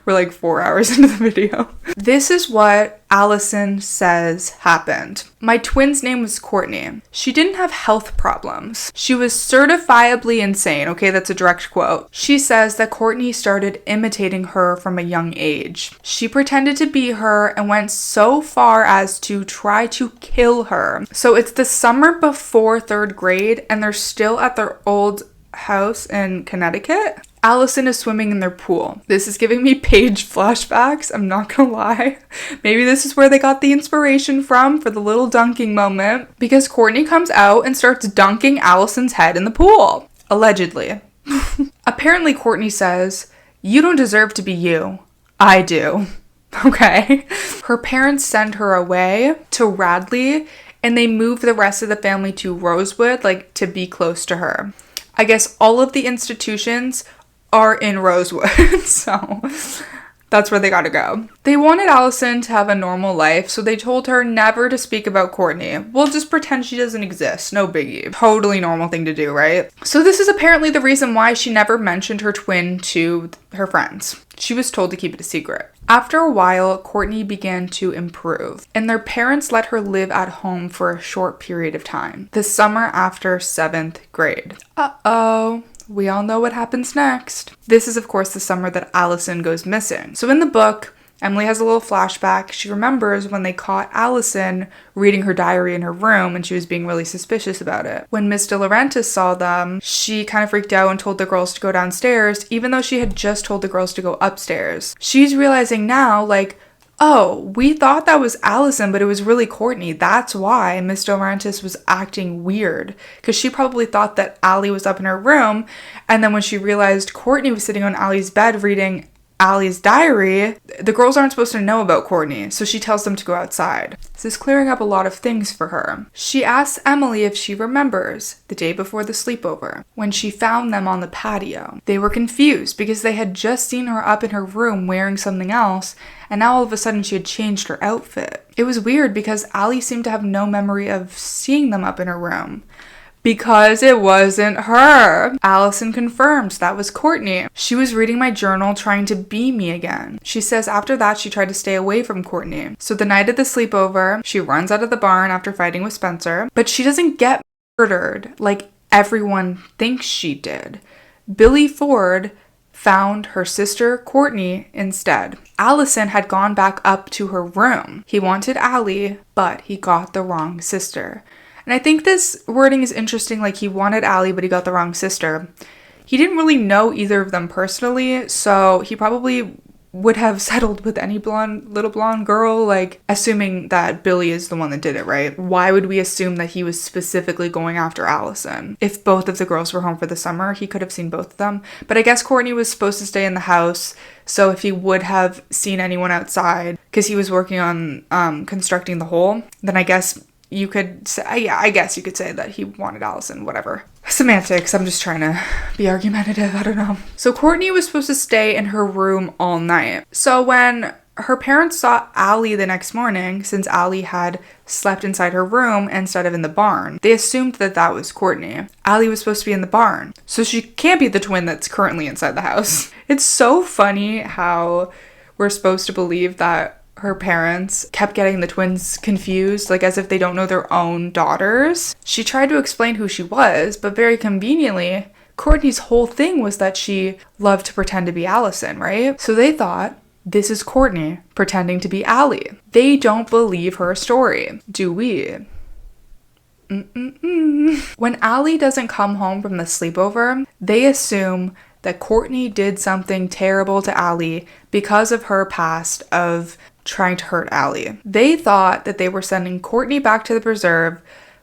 We're like 4 hours into the video. This is what Alison says happened. My twin's name was Courtney. She didn't have health problems. She was certifiably insane. Okay, that's a direct quote. She says that Courtney started imitating her from a young age. She pretended to be her and went so far as to try to kill her. So it's the summer before 3rd grade and they're still at their old house in Connecticut. Alison is swimming in their pool. This is giving me Paige flashbacks, I'm not gonna lie. Maybe this is where they got the inspiration from for the little dunking moment, because Courtney comes out and starts dunking Alison's head in the pool. Allegedly. Apparently Courtney says, "You don't deserve to be you. I do." Okay. Her parents send her away to Radley and they move the rest of the family to Rosewood, like to be close to her. I guess all of the institutions are in Rosewood, so that's where they gotta go. They wanted Alison to have a normal life, so they told her never to speak about Courtney. We'll just pretend she doesn't exist, no biggie. Totally normal thing to do, right? So this is apparently the reason why she never mentioned her twin to her friends. She was told to keep it a secret. After a while, Courtney began to improve, and their parents let her live at home for a short period of time, the summer after 7th grade. Uh-oh. We all know what happens next. This is, of course, the summer that Alison goes missing. So in the book, Emily has a little flashback. She remembers when they caught Alison reading her diary in her room and she was being really suspicious about it. When Miss DiLaurentis saw them, she kind of freaked out and told the girls to go downstairs, even though she had just told the girls to go upstairs. She's realizing now, like, oh, we thought that was Alison, but it was really Courtney. That's why Miss DiLaurentis was acting weird. Because she probably thought that Allie was up in her room. And then when she realized Courtney was sitting on Allie's bed reading Allie's diary, the girls aren't supposed to know about Courtney. So she tells them to go outside. This is clearing up a lot of things for her. She asks Emily if she remembers the day before the sleepover, when she found them on the patio. They were confused because they had just seen her up in her room wearing something else, and now all of a sudden she had changed her outfit. It was weird because Allie seemed to have no memory of seeing them up in her room. Because it wasn't her. Alison confirms that was Courtney. She was reading my journal trying to be me again. She says after that she tried to stay away from Courtney. So the night of the sleepover, she runs out of the barn after fighting with Spencer, but she doesn't get murdered like everyone thinks she did. Billy Ford found her sister Courtney instead. Alison had gone back up to her room. He wanted Allie, but he got the wrong sister. And I think this wording is interesting, like he wanted Allie, but he got the wrong sister. He didn't really know either of them personally, so he probably would have settled with any little blonde girl, like assuming that Billy is the one that did it, right? Why would we assume that he was specifically going after Alison? If both of the girls were home for the summer, he could have seen both of them. But I guess Courtney was supposed to stay in the house, so if he would have seen anyone outside, because he was working on constructing the hole, then I guess you could say, yeah, I guess you could say that he wanted Alison, whatever. Semantics, I'm just trying to be argumentative, I don't know. So Courtney was supposed to stay in her room all night. So when her parents saw Allie the next morning, since Allie had slept inside her room instead of in the barn, they assumed that that was Courtney. Allie was supposed to be in the barn, so she can't be the twin that's currently inside the house. It's so funny how we're supposed to believe that her parents kept getting the twins confused, like as if they don't know their own daughters. She tried to explain who she was, but very conveniently, Courtney's whole thing was that she loved to pretend to be Alison, right? So they thought, this is Courtney pretending to be Allie. They don't believe her story, do we? When Allie doesn't come home from the sleepover, they assume that Courtney did something terrible to Allie because of her past of trying to hurt Allie. They thought that they were sending Courtney back to the preserve,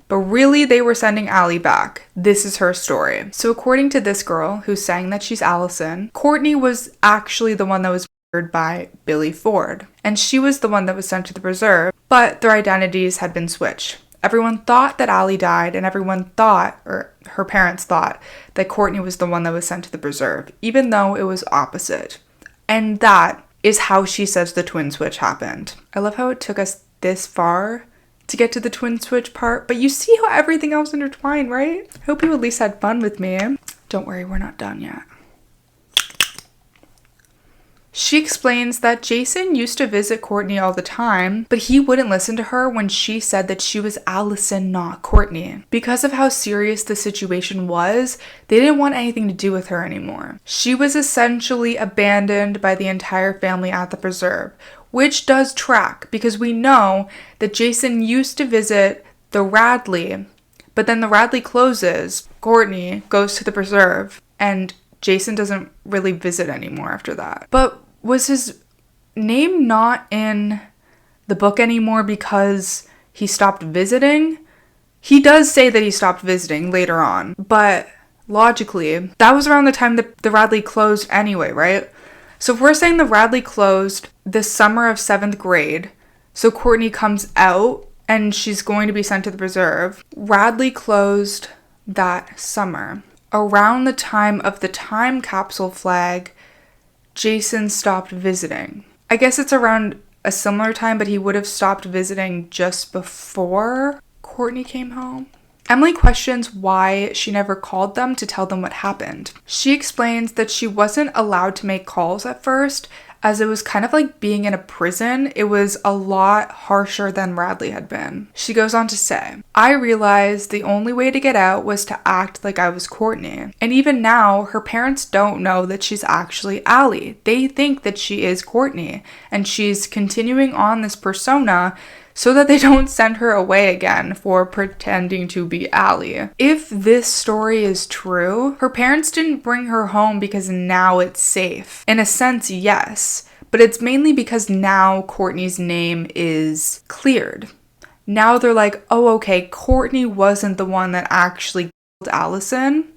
but really they were sending Allie back. This is her story. So according to this girl who's saying that she's Alison, Courtney was actually the one that was murdered by Billy Ford, and she was the one that was sent to the preserve, but their identities had been switched. Everyone thought that Allie died, and everyone thought, or her parents thought, that Courtney was the one that was sent to the preserve, even though it was opposite. And that is how she says the twin switch happened. I love how it took us this far to get to the twin switch part, but you see how everything else intertwined, right? I hope you at least had fun with me. Don't worry, we're not done yet. She explains that Jason used to visit Courtney all the time, but he wouldn't listen to her when she said that she was Alison, not Courtney. Because of how serious the situation was, they didn't want anything to do with her anymore. She was essentially abandoned by the entire family at the preserve, which does track because we know that Jason used to visit the Radley, but then the Radley closes, Courtney goes to the preserve, and Jason doesn't really visit anymore after that. But was his name not in the book anymore because he stopped visiting? He does say that he stopped visiting later on, but logically, that was around the time that the Radley closed anyway, right? So if we're saying the Radley closed the summer of 7th grade, so Courtney comes out and she's going to be sent to the preserve, Radley closed that summer. Around the time of the time capsule flag, Jason stopped visiting. I guess it's around a similar time, but he would have stopped visiting just before Courtney came home. Emily questions why she never called them to tell them what happened. She explains that she wasn't allowed to make calls at first, as it was kind of like being in a prison. It was a lot harsher than Radley had been. She goes on to say, I realized the only way to get out was to act like I was Courtney. And even now, her parents don't know that she's actually Allie. They think that she is Courtney, and she's continuing on this persona so that they don't send her away again for pretending to be Allie. If this story is true, her parents didn't bring her home because now it's safe. In a sense, yes, but it's mainly because now Courtney's name is cleared. Now they're like, oh, okay, Courtney wasn't the one that actually killed Alison,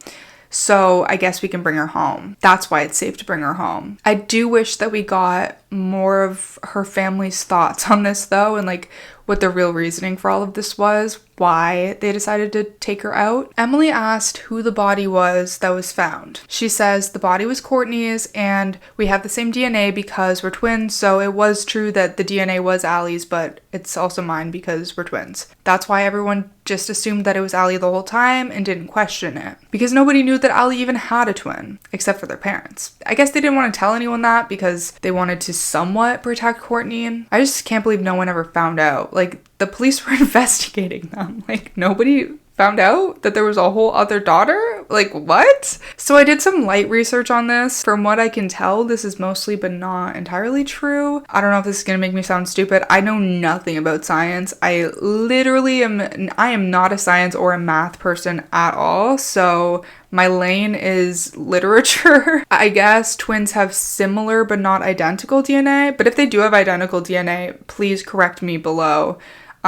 so I guess we can bring her home. That's why it's safe to bring her home. I do wish that we got more of her family's thoughts on this though, and like what the real reasoning for all of this was, why they decided to take her out. Emily asked who the body was that was found. She says the body was Courtney's and we have the same DNA because we're twins, so it was true that the DNA was Allie's, but it's also mine because we're twins. That's why everyone just assumed that it was Allie the whole time and didn't question it, because nobody knew that Allie even had a twin, except for their parents. I guess they didn't want to tell anyone that because they wanted to somewhat protect Courtney. I just can't believe no one ever found out. Like, the police were investigating them. Like, nobody found out that there was a whole other daughter? Like, what? So I did some light research on this. From what I can tell, this is mostly but not entirely true. I don't know if this is gonna make me sound stupid. I know nothing about science. I am not a science or a math person at all. So my lane is literature. I guess twins have similar but not identical DNA. But if they do have identical DNA, please correct me below.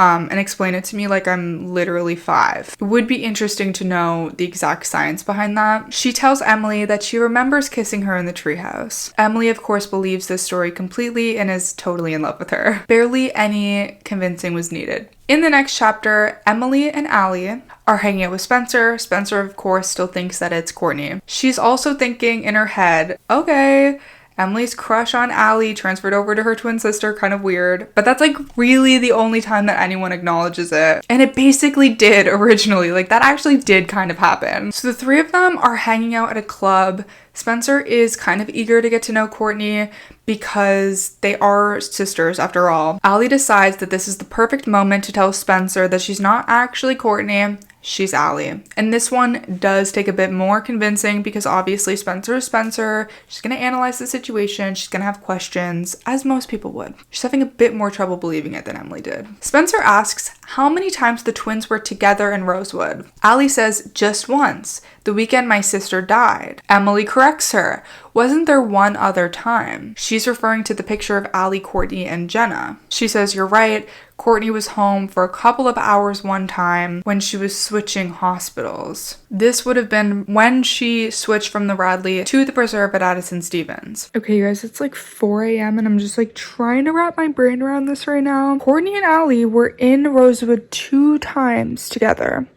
And explain it to me like I'm literally 5. It would be interesting to know the exact science behind that. She tells Emily that she remembers kissing her in the treehouse. Emily, of course, believes this story completely and is totally in love with her. Barely any convincing was needed. In the next chapter, Emily and Allie are hanging out with Spencer. Spencer, of course, still thinks that it's Courtney. She's also thinking in her head, okay, Emily's crush on Allie transferred over to her twin sister, kind of weird. But that's like really the only time that anyone acknowledges it. And it basically did originally. Like, that actually did kind of happen. So the three of them are hanging out at a club. Spencer is kind of eager to get to know Courtney because they are sisters after all. Allie decides that this is the perfect moment to tell Spencer that she's not actually Courtney, she's Allie. And this one does take a bit more convincing because obviously Spencer is Spencer. She's going to analyze the situation. She's going to have questions, as most people would. She's having a bit more trouble believing it than Emily did. Spencer asks how many times the twins were together in Rosewood. Allie says just once, the weekend my sister died. Emily corrects her. Wasn't there one other time? She's referring to the picture of Allie, Courtney, and Jenna. She says, you're right. Courtney was home for a couple of hours one time when she was switching hospitals. This would have been when she switched from the Radley to the Preserve at Addison Stevens. Okay, you guys, it's like 4 a.m. and I'm just like trying to wrap my brain around this right now. Courtney and Allie were in Rosewood 2 times together.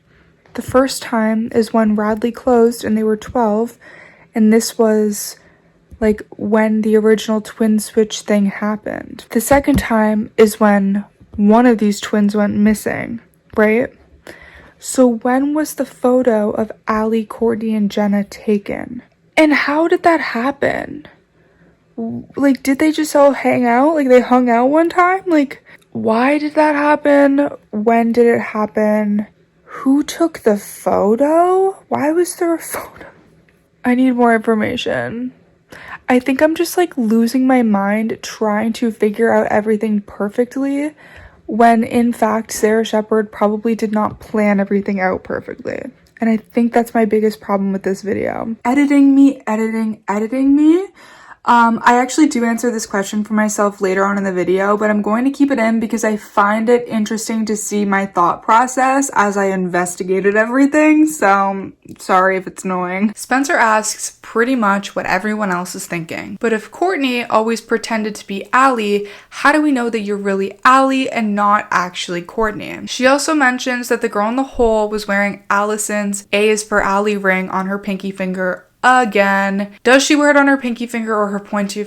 The first time is when Radley closed and they were 12, and this was like when the original twin switch thing happened. The second time is when one of these twins went missing, right? So when was the photo of Allie, Courtney, and Jenna taken? And how did that happen? Like, did they just all hang out? Like, they hung out one time? Like, why did that happen? When did it happen? Who took the photo? Why was there a photo? I need more information. I think I'm just like losing my mind trying to figure out everything perfectly when in fact Sarah Shepard probably did not plan everything out perfectly. And I think that's my biggest problem with this video. Editing me. I actually do answer this question for myself later on in the video, but I'm going to keep it in because I find it interesting to see my thought process as I investigated everything, so sorry if it's annoying. Spencer asks pretty much what everyone else is thinking. But if Courtney always pretended to be Allie, how do we know that you're really Allie and not actually Courtney? She also mentions that the girl in the hole was wearing Alison's A is for Allie ring on her pinky finger again. Does she wear it on her pinky finger or her pointer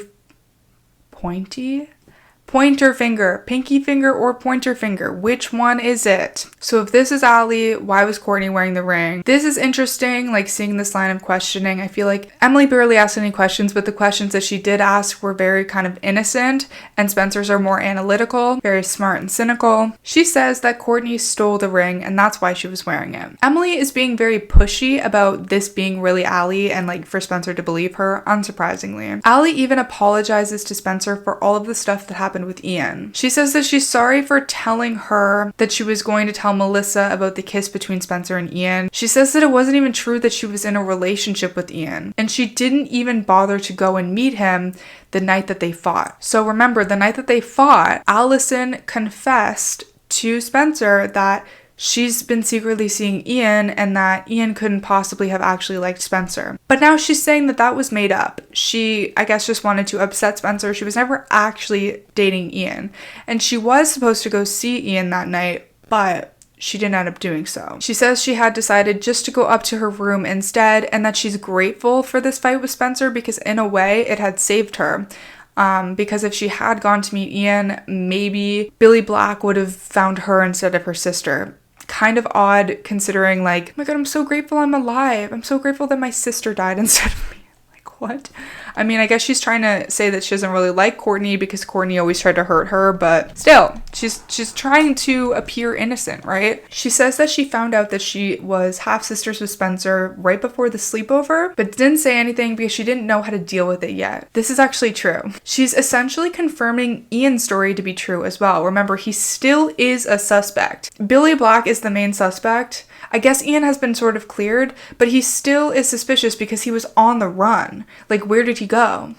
finger? Pinky finger or pointer finger? Which one is it? So if this is Allie, why was Courtney wearing the ring? This is interesting, like seeing this line of questioning. I feel like Emily barely asked any questions, but the questions that she did ask were very kind of innocent, and Spencer's are more analytical, very smart and cynical. She says that Courtney stole the ring and that's why she was wearing it. Emily is being very pushy about this being really Allie and like for Spencer to believe her, unsurprisingly. Allie even apologizes to Spencer for all of the stuff that happened with Ian. She says that she's sorry for telling her that she was going to tell Melissa about the kiss between Spencer and Ian. She says that it wasn't even true that she was in a relationship with Ian, and she didn't even bother to go and meet him the night that they fought. So remember, the night that they fought, Alison confessed to Spencer that she's been secretly seeing Ian and that Ian couldn't possibly have actually liked Spencer. But now she's saying that that was made up. She, I guess, just wanted to upset Spencer. She was never actually dating Ian. And she was supposed to go see Ian that night, but she didn't end up doing so. She says she had decided just to go up to her room instead and that she's grateful for this fight with Spencer because in a way it had saved her. Because if she had gone to meet Ian, maybe Billy Black would have found her instead of her sister. Kind of odd considering, like, oh my god, I'm so grateful I'm alive. I'm so grateful that my sister died instead of me. Like, what? I mean, I guess she's trying to say that she doesn't really like Courtney because Courtney always tried to hurt her, but still, she's trying to appear innocent, right? She says that she found out that she was half-sisters with Spencer right before the sleepover, but didn't say anything because she didn't know how to deal with it yet. This is actually true. She's essentially confirming Ian's story to be true as well. Remember, he still is a suspect. Billy Black is the main suspect. I guess Ian has been sort of cleared, but he still is suspicious because he was on the run. Like, where did he go?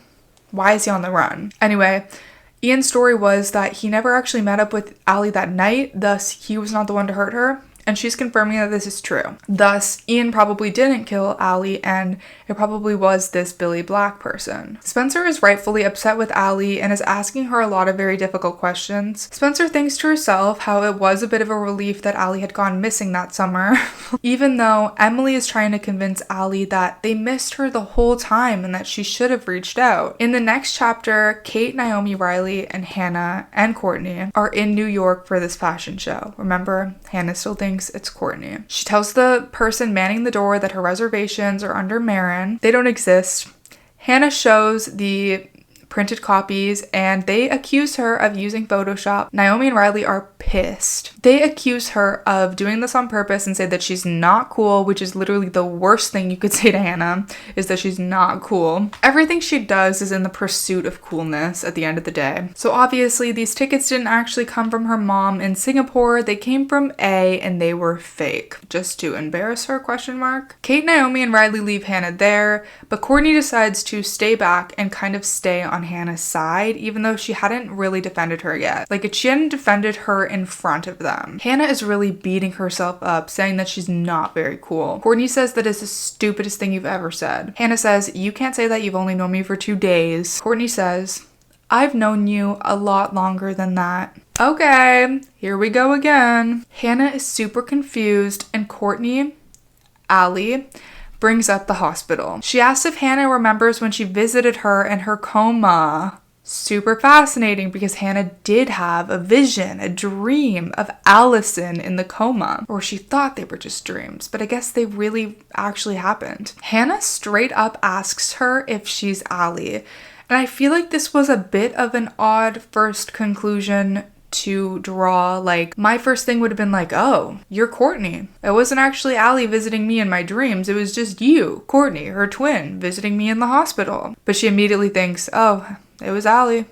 Why is he on the run? Anyway, Ian's story was that he never actually met up with Allie that night, thus he was not the one to hurt her. And she's confirming that this is true. Thus, Ian probably didn't kill Allie, and it probably was this Billy Black person. Spencer is rightfully upset with Allie and is asking her a lot of very difficult questions. Spencer thinks to herself how it was a bit of a relief that Allie had gone missing that summer, even though Emily is trying to convince Allie that they missed her the whole time and that she should have reached out. In the next chapter, Kate, Naomi, Riley, and Hannah and Courtney are in New York for this fashion show. Remember, Hannah still thinks it's Courtney. She tells the person manning the door that her reservations are under Marin. They don't exist. Hannah shows the printed copies, and they accuse her of using Photoshop. Naomi and Riley are pissed. They accuse her of doing this on purpose and say that she's not cool, which is literally the worst thing you could say to Hannah, is that she's not cool. Everything she does is in the pursuit of coolness at the end of the day. So obviously these tickets didn't actually come from her mom in Singapore. They came from A, and they were fake. Just to embarrass her, question mark. Kate, Naomi, and Riley leave Hannah there, but Courtney decides to stay back and kind of stay on Hannah's side, even though she hadn't really defended her yet. Like, she hadn't defended her in front of them. Hannah is really beating herself up, saying that she's not very cool. Courtney says that is the stupidest thing you've ever said. Hannah says, you can't say that, you've only known me for 2 days. Courtney says, I've known you a lot longer than that. Okay, here we go again. Hannah is super confused, and Courtney, Allie, brings up the hospital. She asks if Hannah remembers when she visited her in her coma. Super fascinating, because Hannah did have a vision, a dream of Alison in the coma. Or she thought they were just dreams, but I guess they really actually happened. Hannah straight up asks her if she's Allie. And I feel like this was a bit of an odd first conclusion to draw. Like, my first thing would have been like, oh, you're Courtney. It wasn't actually Allie visiting me in my dreams. It was just you, Courtney, her twin, visiting me in the hospital. But she immediately thinks, oh, it was Allie.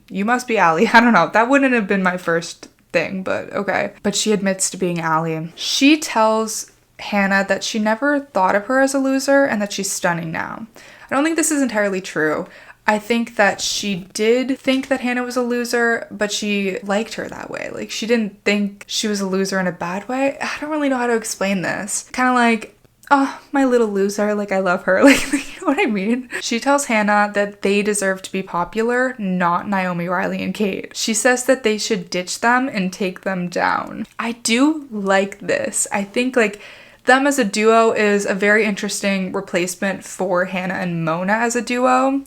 You must be Allie. I don't know. That wouldn't have been my first thing, but okay. But she admits to being Allie. She tells Hannah that she never thought of her as a loser and that she's stunning now. I don't think this is entirely true. I think that she did think that Hannah was a loser, but she liked her that way. Like, she didn't think she was a loser in a bad way. I don't really know how to explain this. Kind of like, oh, my little loser, like, I love her. Like, you know what I mean? She tells Hannah that they deserve to be popular, not Naomi, Riley, and Kate. She says that they should ditch them and take them down. I do like this. I think, like, them as a duo is a very interesting replacement for Hannah and Mona as a duo.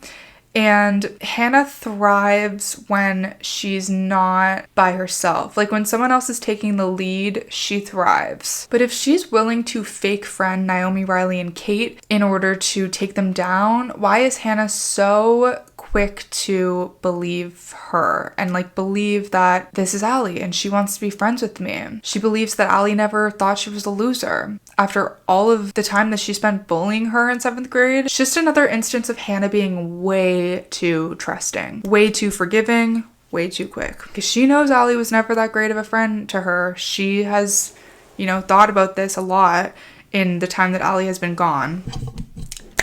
And Hannah thrives when she's not by herself. Like, when someone else is taking the lead, she thrives. But if she's willing to fake friend Naomi, Riley, and Kate in order to take them down, why is Hannah so quick to believe her and like believe that this is Allie and she wants to be friends with me? She believes that Allie never thought she was a loser after all of the time that she spent bullying her in 7th grade. It's just another instance of Hannah being way too trusting, way too forgiving, way too quick. Because she knows Allie was never that great of a friend to her. She has, thought about this a lot in the time that Allie has been gone.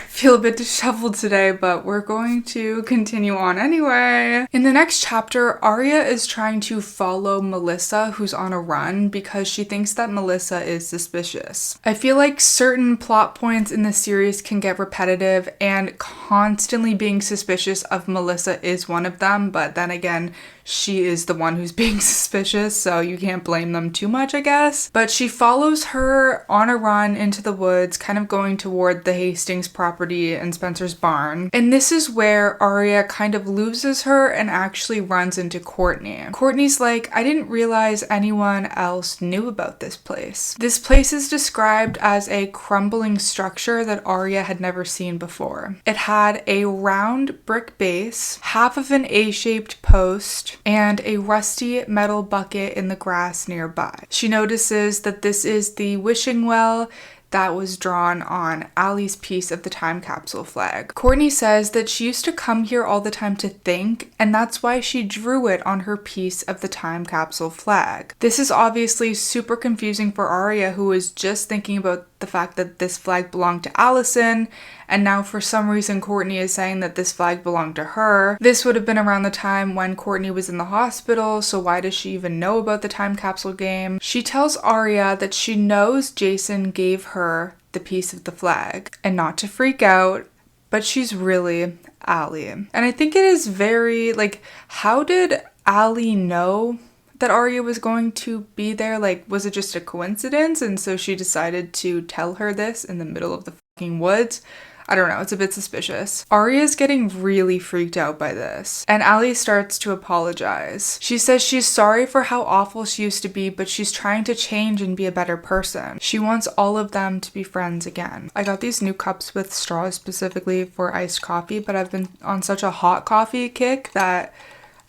Feel a bit disheveled today, but we're going to continue on anyway. In the next chapter, Aria is trying to follow Melissa, who's on a run, because she thinks that Melissa is suspicious. I feel like certain plot points in the series can get repetitive, and constantly being suspicious of Melissa is one of them, but then again, she is the one who's being suspicious, so you can't blame them too much, I guess. But she follows her on a run into the woods, kind of going toward the Hastings property and Spencer's barn. And this is where Aria kind of loses her and actually runs into Courtney. Courtney's like, I didn't realize anyone else knew about this place. This place is described as a crumbling structure that Aria had never seen before. It had a round brick base, half of an A-shaped post, and a rusty metal bucket in the grass nearby. She notices that this is the wishing well that was drawn on Allie's piece of the time capsule flag. Courtney says that she used to come here all the time to think, and that's why she drew it on her piece of the time capsule flag. This is obviously super confusing for Aria, who was just thinking about the fact that this flag belonged to Alison, and now for some reason Courtney is saying that this flag belonged to her. This would have been around the time when Courtney was in the hospital, so why does she even know about the time capsule game? She tells Aria that she knows Jason gave her the piece of the flag, and not to freak out, but she's really Allie. And I think it is very, like, how did Allie know that Aria was going to be there? Like, was it just a coincidence and so she decided to tell her this in the middle of the fucking woods? I don't know, it's a bit suspicious. Aria's getting really freaked out by this, and Ali starts to apologize. She says she's sorry for how awful she used to be, but she's trying to change and be a better person. She wants all of them to be friends again. I got these new cups with straws specifically for iced coffee, but I've been on such a hot coffee kick that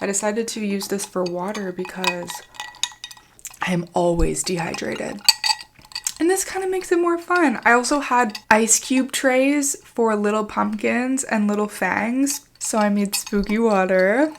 I decided to use this for water because I'm always dehydrated. And this kind of makes it more fun. I also had ice cube trays for little pumpkins and little fangs, so I made spooky water.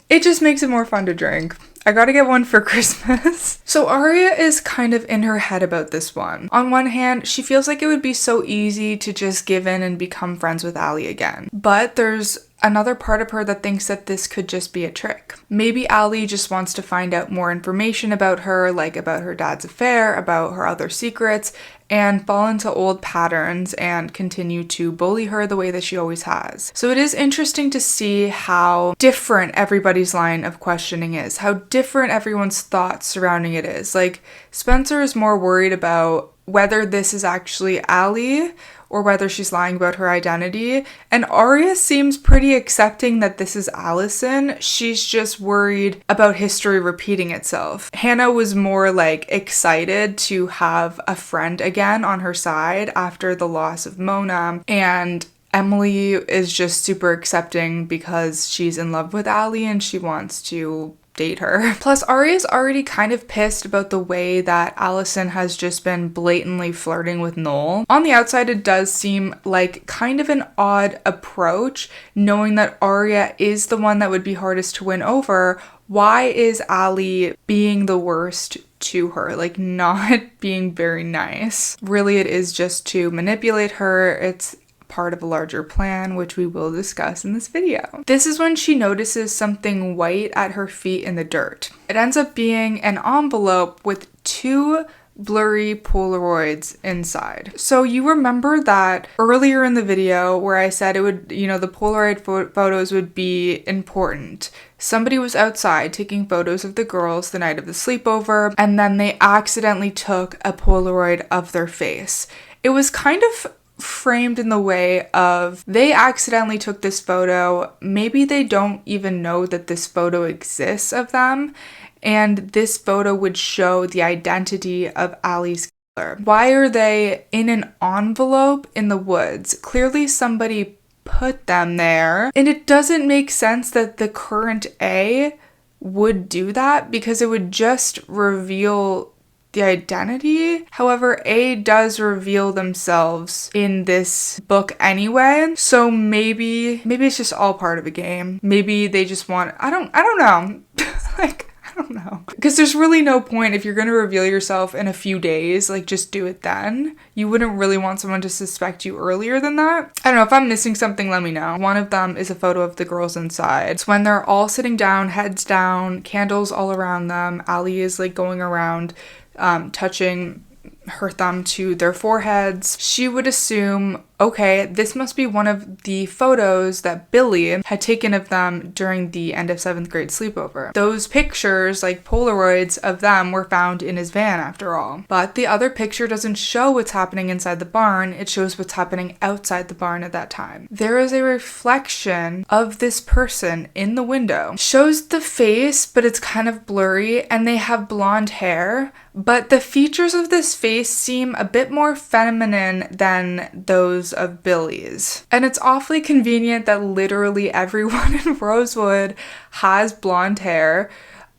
It just makes it more fun to drink. I gotta get one for Christmas. So Aria is kind of in her head about this one. On one hand, she feels like it would be so easy to just give in and become friends with Ali again. But there's another part of her that thinks that this could just be a trick. Maybe Ali just wants to find out more information about her, like about her dad's affair, about her other secrets, and fall into old patterns and continue to bully her the way that she always has. So it is interesting to see how different everybody's line of questioning is, how different everyone's thoughts surrounding it is. Like, Spencer is more worried about whether this is actually Ali or whether she's lying about her identity. And Aria seems pretty accepting that this is Alison. She's just worried about history repeating itself. Hannah was more like excited to have a friend again on her side after the loss of Mona. And Emily is just super accepting because she's in love with Ali and she wants to date her. Plus, Aria's already kind of pissed about the way that Alison has just been blatantly flirting with Noel. On the outside, it does seem like kind of an odd approach, knowing that Aria is the one that would be hardest to win over. Why is Ali being the worst to her, like not being very nice? Really, it is just to manipulate her. It's part of a larger plan, which we will discuss in this video. This is when she notices something white at her feet in the dirt. It ends up being an envelope with 2 blurry Polaroids inside. So you remember that earlier in the video where I said it would, the Polaroid photos would be important. Somebody was outside taking photos of the girls the night of the sleepover, and then they accidentally took a Polaroid of their face. It was kind of framed in the way of they accidentally took this photo. Maybe they don't even know that this photo exists of them, and this photo would show the identity of Ali's killer. Why are they in an envelope in the woods? Clearly somebody put them there, and it doesn't make sense that the current A would do that because it would just reveal the identity. However, A does reveal themselves in this book anyway. So maybe it's just all part of a game. Maybe they just want, I don't know. I don't know. Because there's really no point if you're going to reveal yourself in a few days, like just do it then. You wouldn't really want someone to suspect you earlier than that. I don't know, if I'm missing something, let me know. One of them is a photo of the girls inside. It's when they're all sitting down, heads down, candles all around them. Ali is like going around touching her thumb to their foreheads. She would assume, okay, this must be one of the photos that Billy had taken of them during the end of 7th grade sleepover. Those pictures, like Polaroids of them, were found in his van after all. But the other picture doesn't show what's happening inside the barn, it shows what's happening outside the barn at that time. There is a reflection of this person in the window. Shows the face, but it's kind of blurry, and they have blonde hair, but the features of this face seem a bit more feminine than those of Billy's. And it's awfully convenient that literally everyone in Rosewood has blonde hair.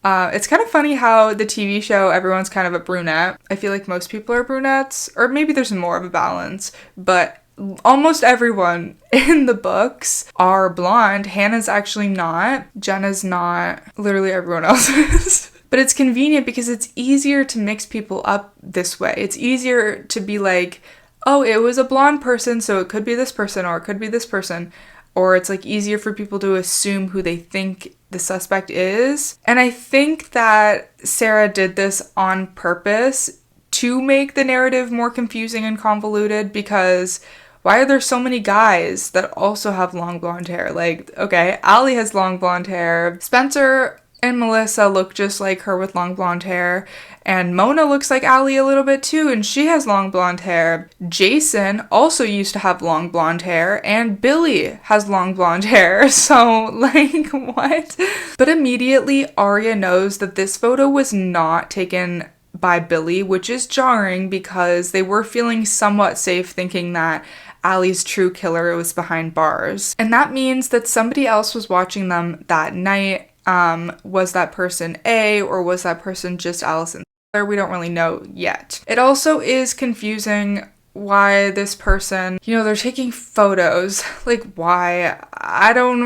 It's kind of funny how the TV show, everyone's kind of a brunette. I feel like most people are brunettes, or maybe there's more of a balance, but almost everyone in the books are blonde. Hannah's actually not. Jenna's not. Literally everyone else is. But it's convenient because it's easier to mix people up this way. It's easier to be like, oh, it was a blonde person, so it could be this person, or it could be this person. Or it's like easier for people to assume who they think the suspect is. And I think that Sarah did this on purpose to make the narrative more confusing and convoluted, because why are there so many guys that also have long blonde hair? Like, okay, Ali has long blonde hair. Spencer and Melissa look just like her with long blonde hair. And Mona looks like Allie a little bit too, and she has long blonde hair. Jason also used to have long blonde hair, and Billy has long blonde hair. So, like, what? But immediately, Aria knows that this photo was not taken by Billy, which is jarring because they were feeling somewhat safe thinking that Allie's true killer was behind bars. And that means that somebody else was watching them that night. Was that person A, or was that person just Alison? We don't really know yet. It also is confusing why this person, they're taking photos. Like, why? I don't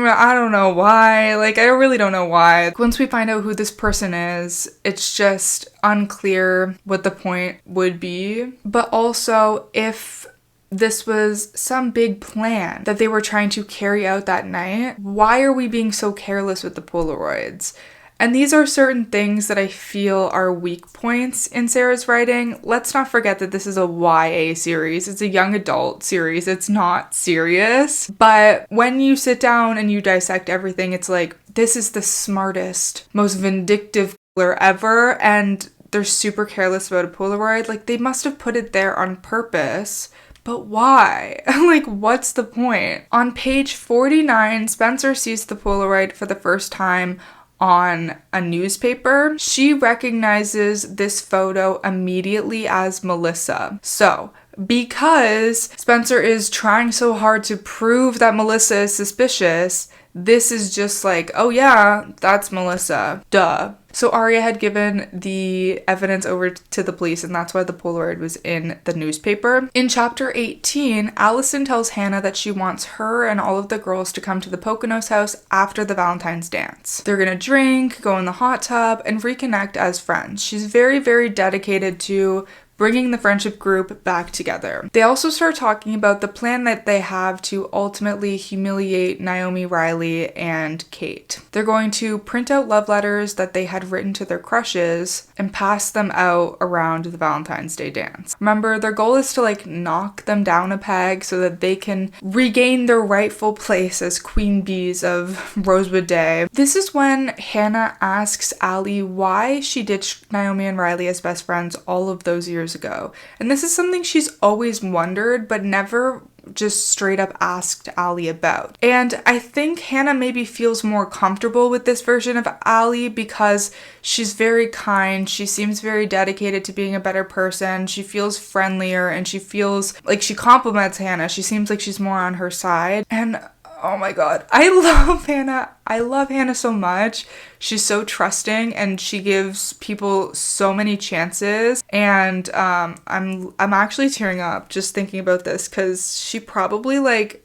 know why. Like, I really don't know why. Once we find out who this person is, it's just unclear what the point would be. But also, if this was some big plan that they were trying to carry out that night, why are we being so careless with the Polaroids? And these are certain things that I feel are weak points in Sarah's writing. Let's not forget that this is a YA series. It's a young adult series. It's not serious. But when you sit down and you dissect everything, it's like, this is the smartest, most vindictive killer ever, and they're super careless about a Polaroid. Like, they must have put it there on purpose. But why? Like, what's the point? On page 49, Spencer sees the Polaroid for the first time on a newspaper. She recognizes this photo immediately as Melissa. So, because Spencer is trying so hard to prove that Melissa is suspicious, this is just like, oh yeah, that's Melissa. Duh. So Aria had given the evidence over to the police, and that's why the Polaroid was in the newspaper. In chapter 18, Alison tells Hannah that she wants her and all of the girls to come to the Poconos house after the Valentine's dance. They're gonna drink, go in the hot tub, and reconnect as friends. She's very, very dedicated to bringing the friendship group back together. They also start talking about the plan that they have to ultimately humiliate Naomi, Riley, and Kate. They're going to print out love letters that they had written to their crushes and pass them out around the Valentine's Day dance. Remember, their goal is to knock them down a peg so that they can regain their rightful place as queen bees of Rosewood Day. This is when Hannah asks Allie why she ditched Naomi and Riley as best friends all of those years ago. And this is something she's always wondered, but never just straight up asked Allie about. And I think Hannah maybe feels more comfortable with this version of Allie because she's very kind. She seems very dedicated to being a better person. She feels friendlier, and she feels like she compliments Hannah. She seems like she's more on her side. And oh my god, I love Hannah. I love Hannah so much. She's so trusting, and she gives people so many chances. And I'm actually tearing up just thinking about this, because she probably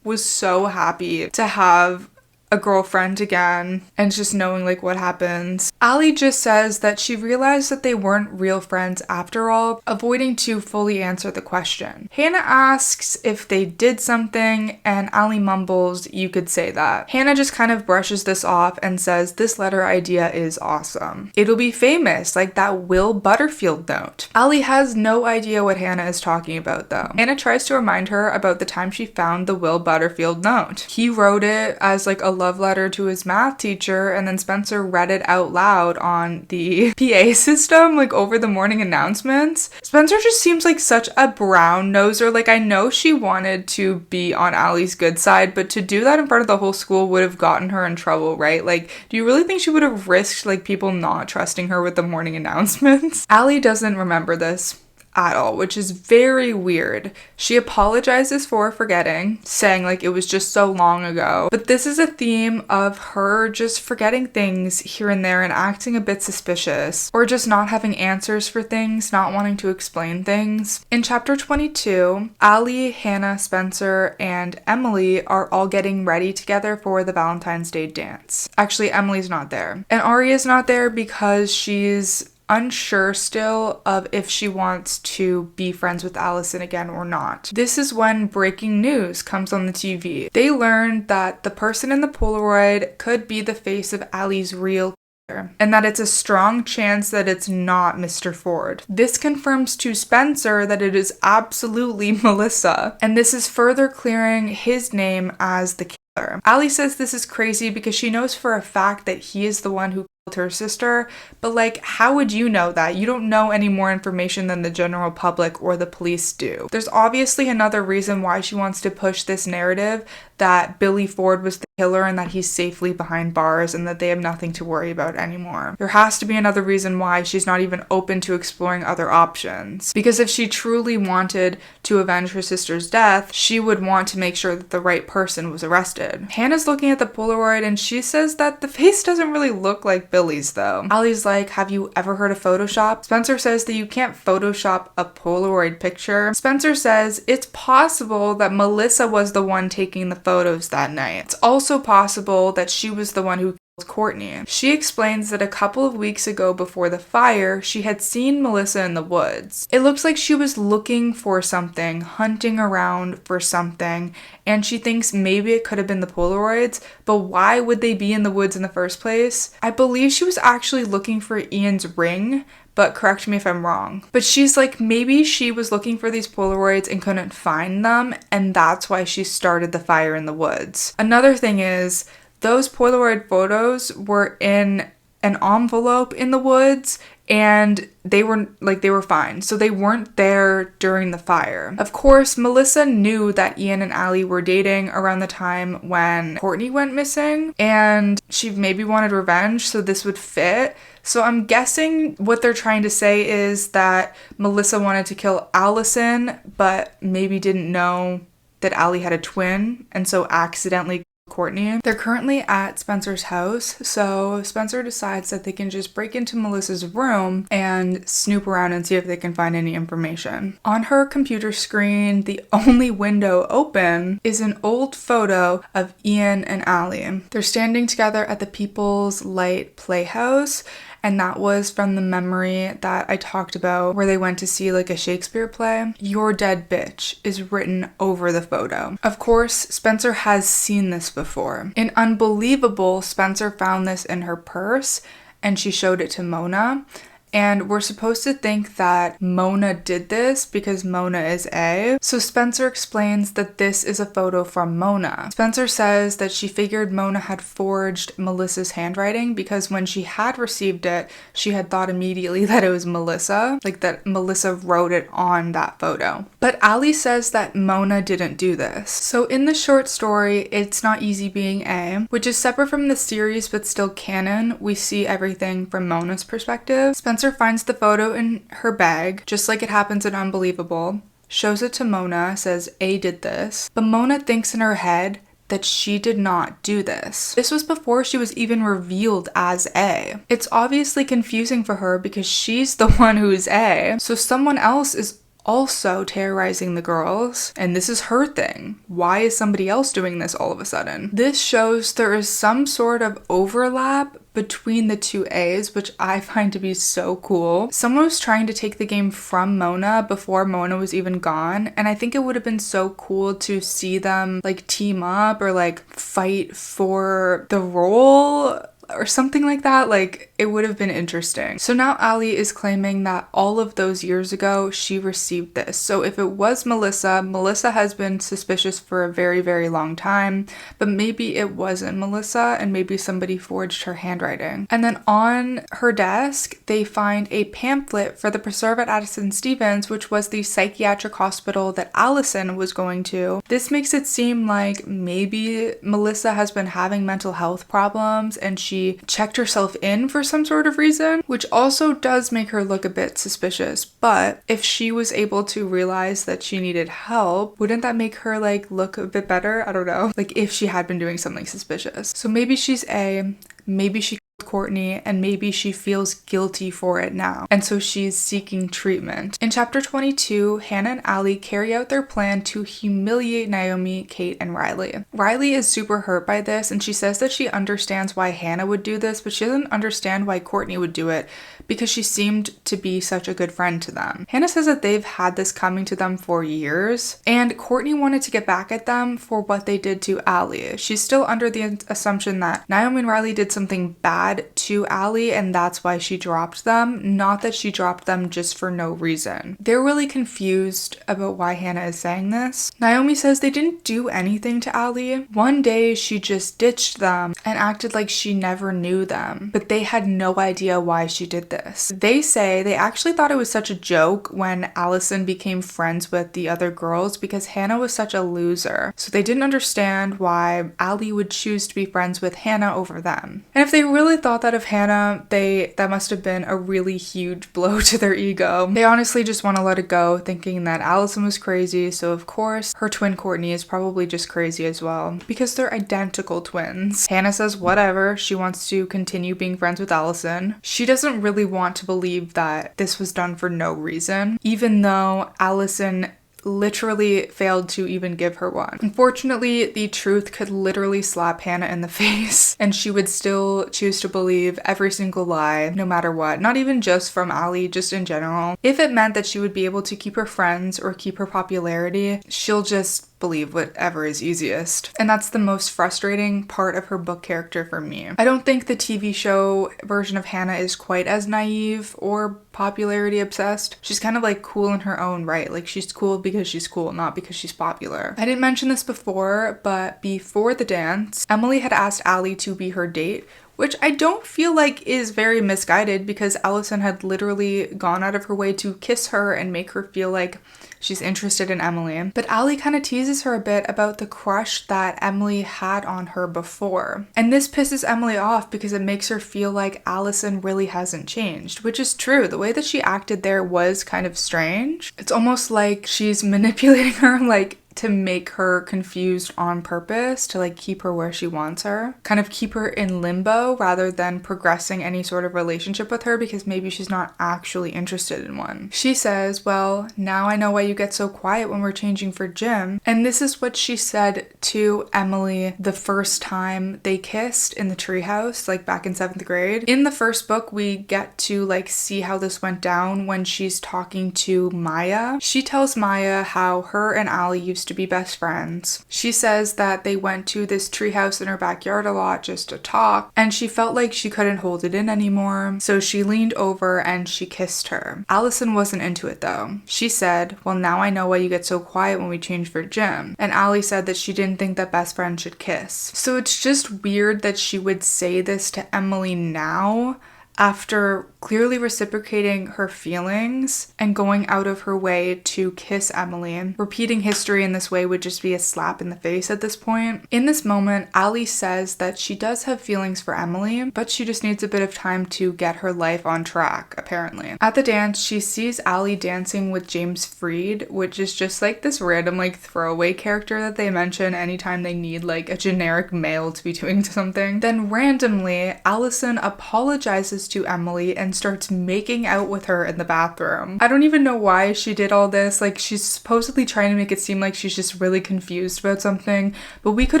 was so happy to have a girlfriend again, and just knowing what happens. Allie just says that she realized that they weren't real friends after all, avoiding to fully answer the question. Hannah asks if they did something, and Allie mumbles, "You could say that." Hannah just kind of brushes this off and says this letter idea is awesome. It'll be famous, like that Will Butterfield note. Allie has no idea what Hannah is talking about though. Hannah tries to remind her about the time she found the Will Butterfield note. He wrote it as a love letter to his math teacher, and then Spencer read it out loud on the PA system, over the morning announcements. Spencer just seems like such a brown noser. I know she wanted to be on Allie's good side, but to do that in front of the whole school would have gotten her in trouble, right? Do you really think she would have risked people not trusting her with the morning announcements? Allie doesn't remember this at all, which is very weird. She apologizes for forgetting, saying it was just so long ago. But this is a theme of her just forgetting things here and there and acting a bit suspicious, or just not having answers for things, not wanting to explain things. In chapter 22, Allie, Hannah, Spencer, and Emily are all getting ready together for the Valentine's Day dance. Actually, Emily's not there. And Aria's not there because she's unsure still of if she wants to be friends with Alison again or not. This is when breaking news comes on the TV. They learned that the person in the Polaroid could be the face of Allie's real killer, and that it's a strong chance that it's not Mr. Ford. This confirms to Spencer that it is absolutely Melissa, and this is further clearing his name as the killer. Allie says this is crazy because she knows for a fact that he is the one who her sister, but like, how would you know that? You don't know any more information than the general public or the police do. There's obviously another reason why she wants to push this narrative that Billy Ford was the killer and that he's safely behind bars and that they have nothing to worry about anymore. There has to be another reason why she's not even open to exploring other options. Because if she truly wanted to avenge her sister's death, she would want to make sure that the right person was arrested. Hannah's looking at the Polaroid and she says that the face doesn't really look like Billy's though. Allie's like, have you ever heard of Photoshop? Spencer says that you can't Photoshop a Polaroid picture. Spencer says it's possible that Melissa was the one taking the photos that night. It's also possible that she was the one who killed Courtney. She explains that a couple of weeks ago before the fire, she had seen Melissa in the woods. It looks like she was looking for something, hunting around for something, and she thinks maybe it could have been the Polaroids, but why would they be in the woods in the first place? I believe she was actually looking for Ian's ring, but correct me if I'm wrong. But she's like, maybe she was looking for these Polaroids and couldn't find them, and that's why she started the fire in the woods. Another thing is, those Polaroid photos were in an envelope in the woods, and they were fine. So they weren't there during the fire. Of course, Melissa knew that Ian and Allie were dating around the time when Courtney went missing, and she maybe wanted revenge, so this would fit. So I'm guessing what they're trying to say is that Melissa wanted to kill Alison, but maybe didn't know that Allie had a twin, and so accidentally Courtney. They're currently at Spencer's house, so Spencer decides that they can just break into Melissa's room and snoop around and see if they can find any information. On her computer screen, the only window open is an old photo of Ian and Allie. They're standing together at the People's Light Playhouse, and that was from the memory that I talked about where they went to see like a Shakespeare play. "You're dead bitch" is written over the photo. Of course, Spencer has seen this before. In Unbelievable, Spencer found this in her purse and she showed it to Mona. And we're supposed to think that Mona did this because Mona is A. So Spencer explains that this is a photo from Mona. Spencer says that she figured Mona had forged Melissa's handwriting because when she had received it, she had thought immediately that it was Melissa, like that Melissa wrote it on that photo. But Allie says that Mona didn't do this. So in the short story, It's Not Easy Being A, which is separate from the series but still canon, we see everything from Mona's perspective. Spencer finds the photo in her bag, just like it happens in Unbelievable, shows it to Mona, says A did this, but Mona thinks in her head that she did not do this. This was before she was even revealed as A. It's obviously confusing for her because she's the one who's A, so someone else is also terrorizing the girls, and this is her thing. Why is somebody else doing this all of a sudden? This shows there is some sort of overlap between the two A's, which I find to be so cool. Someone was trying to take the game from Mona before Mona was even gone, and I think it would have been so cool to see them like team up or like fight for the role or something like that. Like, it would have been interesting. So now Allie is claiming that all of those years ago she received this. So if it was Melissa has been suspicious for a very, very long time, but maybe it wasn't Melissa and maybe somebody forged her handwriting. And then on her desk, they find a pamphlet for the Preserve at Addison Stevens, which was the psychiatric hospital that Alison was going to. This makes it seem like maybe Melissa has been having mental health problems and she checked herself in for some sort of reason, which also does make her look a bit suspicious. But if she was able to realize that she needed help, wouldn't that make her like look a bit better? I don't know. Like if she had been doing something suspicious. So maybe she's A, maybe she Courtney, and maybe she feels guilty for it now, and so she's seeking treatment. In chapter 22, Hannah and Allie carry out their plan to humiliate Naomi, Kate, and Riley. Riley is super hurt by this, and she says that she understands why Hannah would do this, but she doesn't understand why Courtney would do it because she seemed to be such a good friend to them. Hannah says that they've had this coming to them for years, and Courtney wanted to get back at them for what they did to Allie. She's still under the assumption that Naomi and Riley did something bad bad to Allie and that's why she dropped them, not that she dropped them just for no reason. They're really confused about why Hannah is saying this. Naomi says they didn't do anything to Allie. One day she just ditched them and acted like she never knew them, but they had no idea why she did this. They say they actually thought it was such a joke when Alison became friends with the other girls because Hannah was such a loser. So they didn't understand why Allie would choose to be friends with Hannah over them. And if they really thought that of Hannah, that must have been a really huge blow to their ego. They honestly just want to let it go, thinking that Alison was crazy, so of course her twin Courtney is probably just crazy as well, because they're identical twins. Hannah says whatever, she wants to continue being friends with Alison. She doesn't really want to believe that this was done for no reason, even though Alison literally failed to even give her one. Unfortunately, the truth could literally slap Hannah in the face and she would still choose to believe every single lie, no matter what. Not even just from Allie, just in general. If it meant that she would be able to keep her friends or keep her popularity, she'll just believe whatever is easiest. And that's the most frustrating part of her book character for me. I don't think the TV show version of Hannah is quite as naive or popularity obsessed. She's kind of like cool in her own right. Like she's cool because she's cool, not because she's popular. I didn't mention this before, but before the dance, Emily had asked Allie to be her date, which I don't feel like is very misguided because Alison had literally gone out of her way to kiss her and make her feel like she's interested in Emily. But Allie kind of teases her a bit about the crush that Emily had on her before. And this pisses Emily off because it makes her feel like Alison really hasn't changed, which is true. The way that she acted there was kind of strange. It's almost like she's manipulating her, like to make her confused on purpose, to like keep her where she wants her, kind of keep her in limbo rather than progressing any sort of relationship with her because maybe she's not actually interested in one. She says, well, now I know why you get so quiet when we're changing for gym. And this is what she said to Emily the first time they kissed in the treehouse, like back in 7th grade. In the first book, we get to like see how this went down when she's talking to Maya. She tells Maya how her and Allie used to be best friends. She says that they went to this treehouse in her backyard a lot just to talk, and she felt like she couldn't hold it in anymore, so she leaned over and she kissed her. Alison wasn't into it though. She said, well, now I know why you get so quiet when we change for gym. And Allie said that she didn't think that best friends should kiss. So it's just weird that she would say this to Emily now, after clearly reciprocating her feelings and going out of her way to kiss Emily. Repeating history in this way would just be a slap in the face at this point. In this moment, Allie says that she does have feelings for Emily, but she just needs a bit of time to get her life on track, apparently. At the dance, she sees Allie dancing with James Freed, which is just like this random like throwaway character that they mention anytime they need like a generic male to be doing something. Then randomly, Alison apologizes to Emily and starts making out with her in the bathroom. I don't even know why she did all this. Like, she's supposedly trying to make it seem like she's just really confused about something, but we could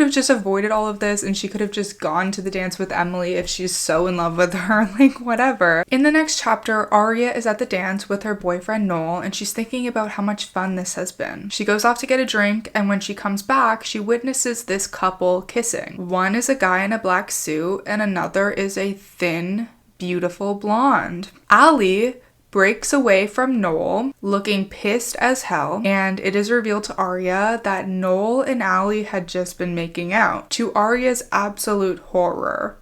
have just avoided all of this and she could have just gone to the dance with Emily if she's so in love with her, like whatever. In the next chapter, Aria is at the dance with her boyfriend Noel and she's thinking about how much fun this has been. She goes off to get a drink and when she comes back, she witnesses this couple kissing. One is a guy in a black suit and another is a thin, beautiful blonde. Allie breaks away from Noel, looking pissed as hell, and it is revealed to Aria that Noel and Allie had just been making out, to Aria's absolute horror.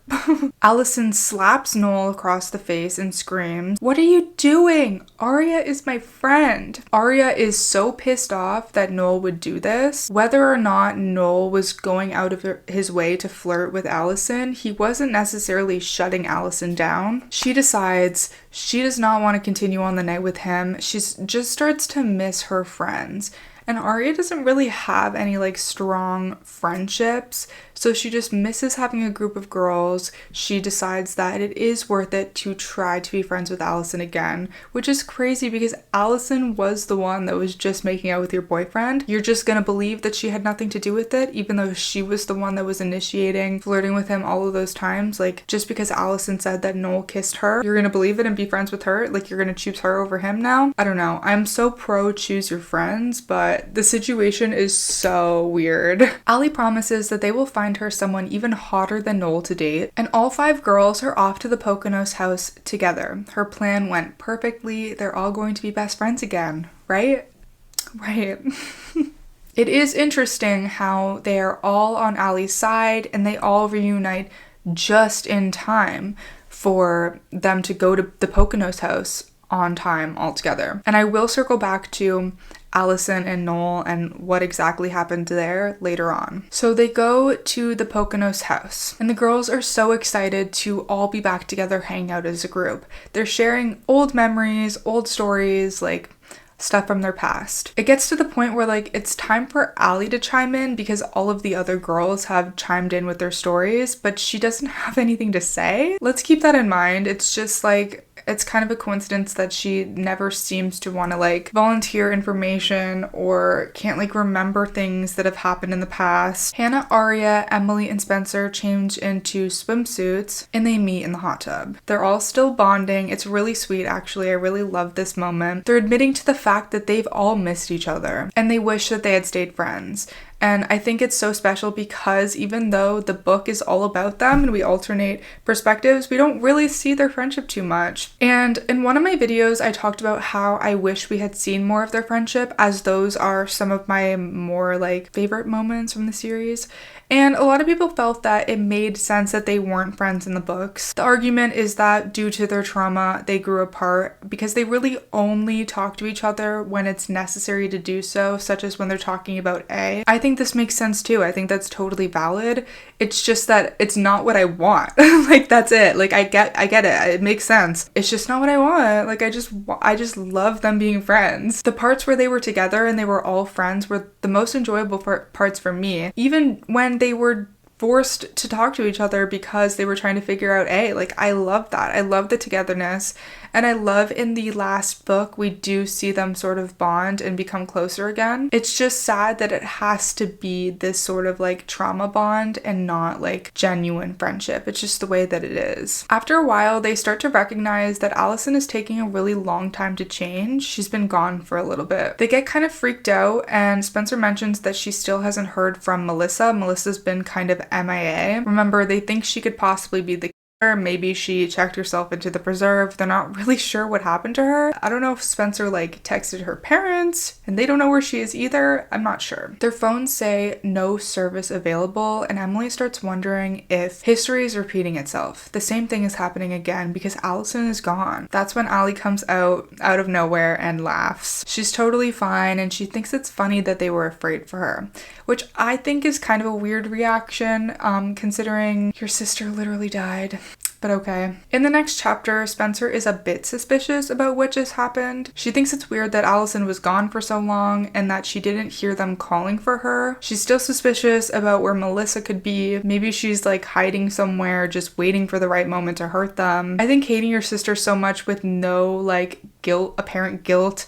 Alison slaps Noel across the face and screams, "What are you doing? Aria is my friend." Aria is so pissed off that Noel would do this. Whether or not Noel was going out of his way to flirt with Alison, he wasn't necessarily shutting Alison down. She decides she does not want to continue on the night with him. She just starts to miss her friends. And Aria doesn't really have any like strong friendships, so she just misses having a group of girls. She decides that it is worth it to try to be friends with Alison again, which is crazy because Alison was the one that was just making out with your boyfriend. You're just gonna believe that she had nothing to do with it, even though she was the one that was initiating flirting with him all of those times. Like, just because Alison said that Noel kissed her, you're gonna believe it and be friends with her? Like, you're gonna choose her over him now? I don't know. I'm so pro choose your friends, but the situation is so weird. Allie promises that they will find find her someone even hotter than Noel to date, and all 5 girls are off to the Poconos house together. Her plan went perfectly. They're all going to be best friends again, right? Right. It is interesting how they are all on Ally's side and they all reunite just in time for them to go to the Poconos house on time all together. And I will circle back to Alison and Noel and what exactly happened there later on. So they go to the Poconos house and the girls are so excited to all be back together hanging out as a group. They're sharing old memories, old stories, like stuff from their past. It gets to the point where like it's time for Ally to chime in because all of the other girls have chimed in with their stories, but she doesn't have anything to say. Let's keep that in mind. It's just like it's kind of a coincidence that she never seems to want to like volunteer information or can't like remember things that have happened in the past. Hannah, Aria, Emily, and Spencer change into swimsuits and they meet in the hot tub. They're all still bonding. It's really sweet actually. I really love this moment. They're admitting to the fact that they've all missed each other and they wish that they had stayed friends. And I think it's so special because even though the book is all about them and we alternate perspectives, we don't really see their friendship too much. And in one of my videos, I talked about how I wish we had seen more of their friendship, as those are some of my more like favorite moments from the series. And a lot of people felt that it made sense that they weren't friends in the books. The argument is that due to their trauma, they grew apart because they really only talk to each other when it's necessary to do so, such as when they're talking about A. I think this makes sense too. I think that's totally valid. It's just that it's not what I want. Like that's it. Like I get it. It makes sense. It's just not what I want. Like I just love them being friends. The parts where they were together and they were all friends were the most enjoyable parts for me. Even when they were forced to talk to each other because they were trying to figure out A. Like I love that. I love the togetherness. And I love in the last book, we do see them sort of bond and become closer again. It's just sad that it has to be this sort of like trauma bond and not like genuine friendship. It's just the way that it is. After a while, they start to recognize that Alison is taking a really long time to change. She's been gone for a little bit. They get kind of freaked out and Spencer mentions that she still hasn't heard from Melissa. Melissa's been kind of MIA. Remember, they think she could possibly be the maybe she checked herself into the preserve. They're not really sure what happened to her. I don't know if Spencer like texted her parents and they don't know where she is either. I'm not sure. Their phones say no service available and Emily starts wondering if history is repeating itself. The same thing is happening again because Alison is gone. That's when Ally comes out of nowhere and laughs. She's totally fine and she thinks it's funny that they were afraid for her, which I think is kind of a weird reaction considering your sister literally died. But okay. In the next chapter, Spencer is a bit suspicious about what just happened. She thinks it's weird that Alison was gone for so long and that she didn't hear them calling for her. She's still suspicious about where Melissa could be. Maybe she's like hiding somewhere, just waiting for the right moment to hurt them. I think hating your sister so much with no like apparent guilt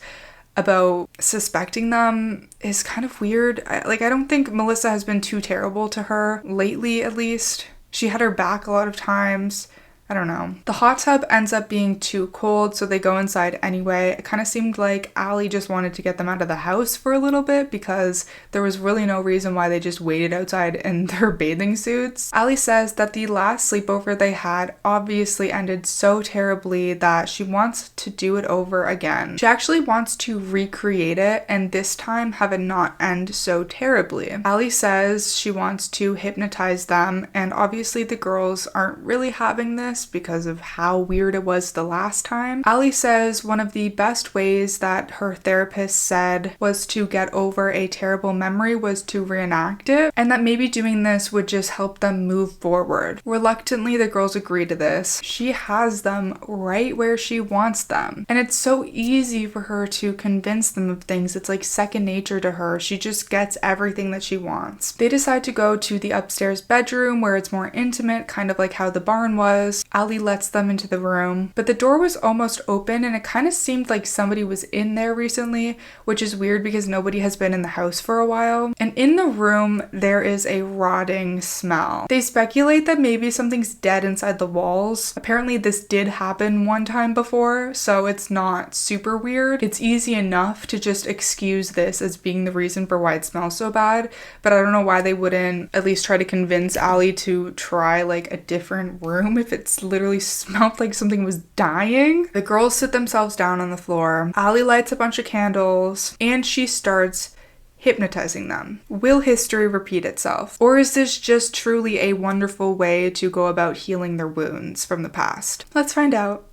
about suspecting them is kind of weird. I don't think Melissa has been too terrible to her lately, at least. She had her back a lot of times. I don't know. The hot tub ends up being too cold, so they go inside anyway. It kind of seemed like Ally just wanted to get them out of the house for a little bit because there was really no reason why they just waited outside in their bathing suits. Ally says that the last sleepover they had obviously ended so terribly that she wants to do it over again. She actually wants to recreate it and this time have it not end so terribly. Ally says she wants to hypnotize them and obviously the girls aren't really having this because of how weird it was the last time. Ally says one of the best ways that her therapist said was to get over a terrible memory was to reenact it, and that maybe doing this would just help them move forward. Reluctantly, the girls agree to this. She has them right where she wants them, and it's so easy for her to convince them of things. It's like second nature to her. She just gets everything that she wants. They decide to go to the upstairs bedroom where it's more intimate, kind of like how the barn was. candles. Allie lets them into the room, but the door was almost open and it kind of seemed like somebody was in there recently, which is weird because nobody has been in the house for a while. And in the room, there is a rotting smell. They speculate that maybe something's dead inside the walls. Apparently this did happen one time before, so it's not super weird. It's easy enough to just excuse this as being the reason for why it smells so bad, but I don't know why they wouldn't at least try to convince Allie to try like a different room if it's literally smelled like something was dying. The girls sit themselves down on the floor. Allie lights a bunch of candles and she starts hypnotizing them. Will history repeat itself? Or is this just truly a wonderful way to go about healing their wounds from the past? Let's find out.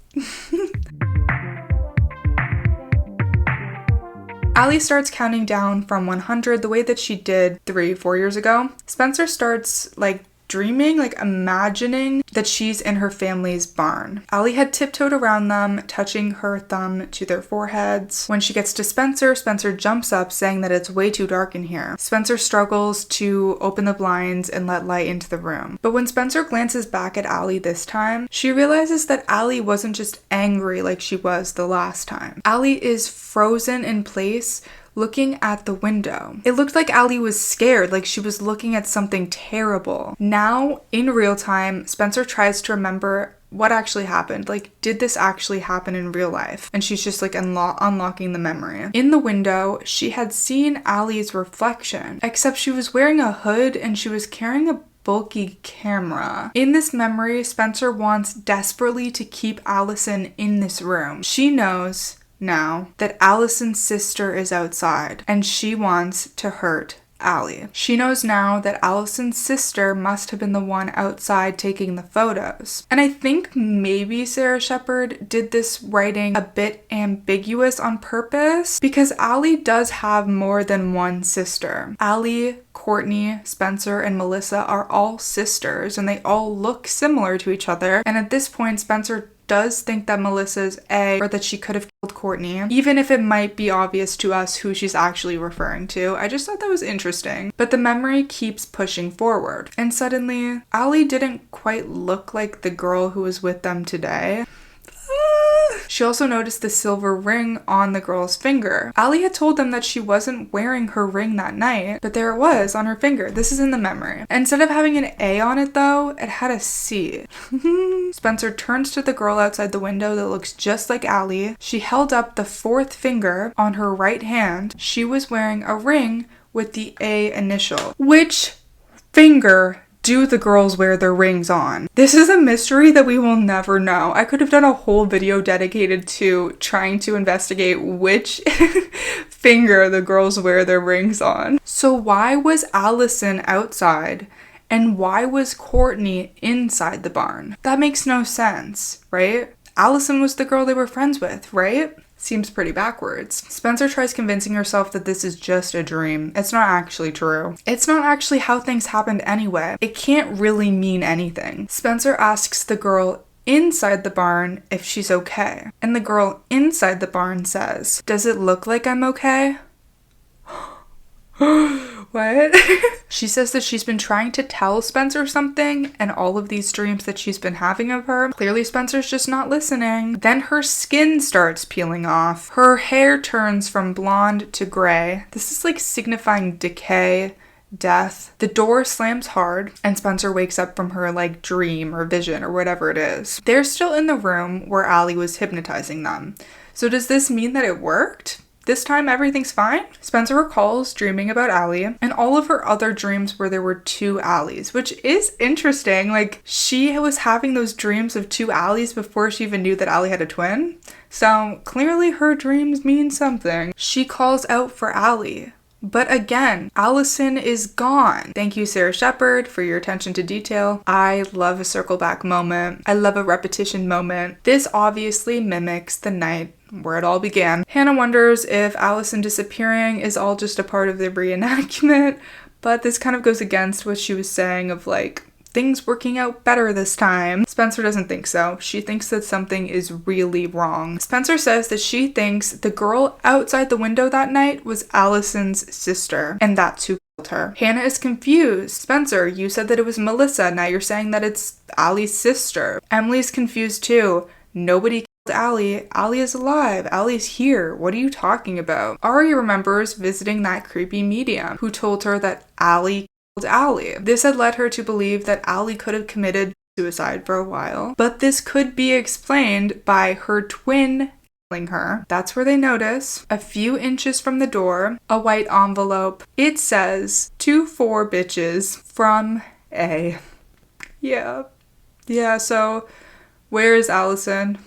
Allie starts counting down from 100 the way that she did 3-4 years ago. Spencer starts like dreaming, like imagining that she's in her family's barn. Allie had tiptoed around them, touching her thumb to their foreheads. When she gets to Spencer, Spencer jumps up saying that it's way too dark in here. Spencer struggles to open the blinds and let light into the room. But when Spencer glances back at Allie this time, she realizes that Allie wasn't just angry like she was the last time. Allie is frozen in place, looking at the window. It looked like Allie was scared, like she was looking at something terrible. Now, in real time, Spencer tries to remember what actually happened. Like, did this actually happen in real life? And she's just like unlocking the memory. In the window, she had seen Allie's reflection, except she was wearing a hood and she was carrying a bulky camera. In this memory, Spencer wants desperately to keep Alison in this room. She knows now that Alison's sister is outside and she wants to hurt Allie. She knows now that Alison's sister must have been the one outside taking the photos. And I think maybe Sarah Shepard did this writing a bit ambiguous on purpose because Allie does have more than one sister. Allie, Courtney, Spencer, and Melissa are all sisters and they all look similar to each other. And at this point, Spencer does think that Melissa's or that she could have killed Courtney, even if it might be obvious to us who she's actually referring to. I just thought that was interesting. But the memory keeps pushing forward. And suddenly, Allie didn't quite look like the girl who was with them today. She also noticed the silver ring on the girl's finger. Allie had told them that she wasn't wearing her ring that night, but there it was on her finger. This is in the memory. Instead of having an A on it though, it had a C. Spencer turns to the girl outside the window that looks just like Allie. She held up the fourth finger on her right hand. She was wearing a ring with the A initial. Which finger do the girls wear their rings on? This is a mystery that we will never know. I could have done a whole video dedicated to trying to investigate which finger the girls wear their rings on. So why was Alison outside and why was Courtney inside the barn? That makes no sense, right? Alison was the girl they were friends with, right? Seems pretty backwards. Spencer tries convincing herself that this is just a dream. It's not actually true. It's not actually how things happened anyway. It can't really mean anything. Spencer asks the girl inside the barn if she's okay. And the girl inside the barn says, "Does it look like I'm okay?" What? She says that she's been trying to tell Spencer something and all of these dreams that she's been having of her. Clearly Spencer's just not listening. Then her skin starts peeling off. Her hair turns from blonde to gray. This is like signifying decay, death. The door slams hard and Spencer wakes up from her like dream or vision or whatever it is. They're still in the room where Allie was hypnotizing them. So does this mean that it worked? This time everything's fine? Spencer recalls dreaming about Allie and all of her other dreams where there were two Allies, which is interesting. Like, she was having those dreams of two Allies before she even knew that Allie had a twin. So clearly her dreams mean something. She calls out for Allie. But again, Alison is gone. Thank you, Sarah Shepard, for your attention to detail. I love a circle back moment. I love a repetition moment. This obviously mimics the night where it all began. Hannah wonders if Alison disappearing is all just a part of the reenactment, but this kind of goes against what she was saying of like, things working out better this time. Spencer doesn't think so. She thinks that something is really wrong. Spencer says that she thinks the girl outside the window that night was Alison's sister, and that's who killed her. Hannah is confused. Spencer, you said that it was Melissa. Now you're saying that it's Allie's sister. Emily's confused too. Nobody killed Allie. Allie is alive. Allie's here. What are you talking about? Aria remembers visiting that creepy medium who told her that Allie killed Allie. This had led her to believe that Allie could have committed suicide for a while, but this could be explained by her twin killing her. That's where they notice, a few inches from the door, a white envelope. It says, "To 4 bitches from A." Yeah, so where is Alison?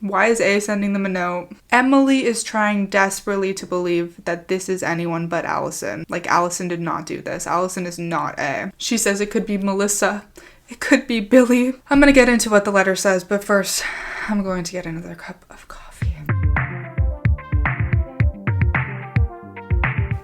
Why is A sending them a note? Emily is trying desperately to believe that this is anyone but Alison. Like, Alison did not do this. Alison is not A. She says it could be Melissa. It could be Billy. I'm gonna get into what the letter says, but first, I'm going to get another cup of coffee.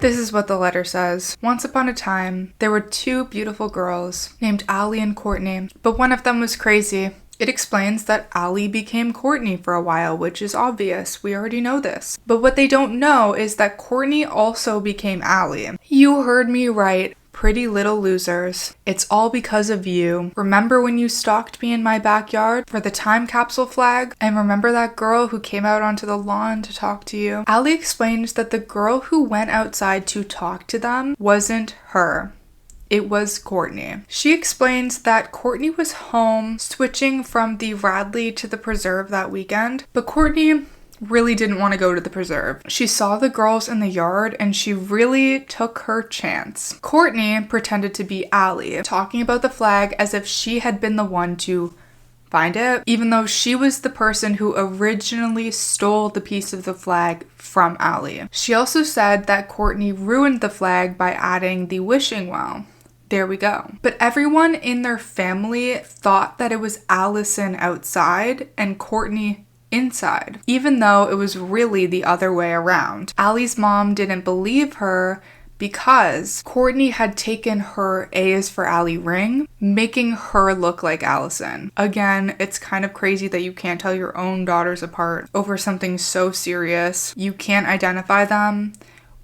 This is what the letter says. Once upon a time, there were 2 beautiful girls named Allie and Courtney, but one of them was crazy. It explains that Allie became Courtney for a while, which is obvious. We already know this. But what they don't know is that Courtney also became Allie. You heard me right. Pretty little losers. It's all because of you. Remember when you stalked me in my backyard for the time capsule flag? And remember that girl who came out onto the lawn to talk to you? Allie explains that the girl who went outside to talk to them wasn't her. It was Courtney. She explains that Courtney was home switching from the Radley to the preserve that weekend, but Courtney really didn't want to go to the preserve. She saw the girls in the yard and she really took her chance. Courtney pretended to be Allie, talking about the flag as if she had been the one to find it, even though she was the person who originally stole the piece of the flag from Allie. She also said that Courtney ruined the flag by adding the wishing well. There we go. But everyone in their family thought that it was Alison outside and Courtney inside, even though it was really the other way around. Allie's mom didn't believe her because Courtney had taken her A is for Allie ring, making her look like Alison. Again, it's kind of crazy that you can't tell your own daughters apart over something so serious. You can't identify them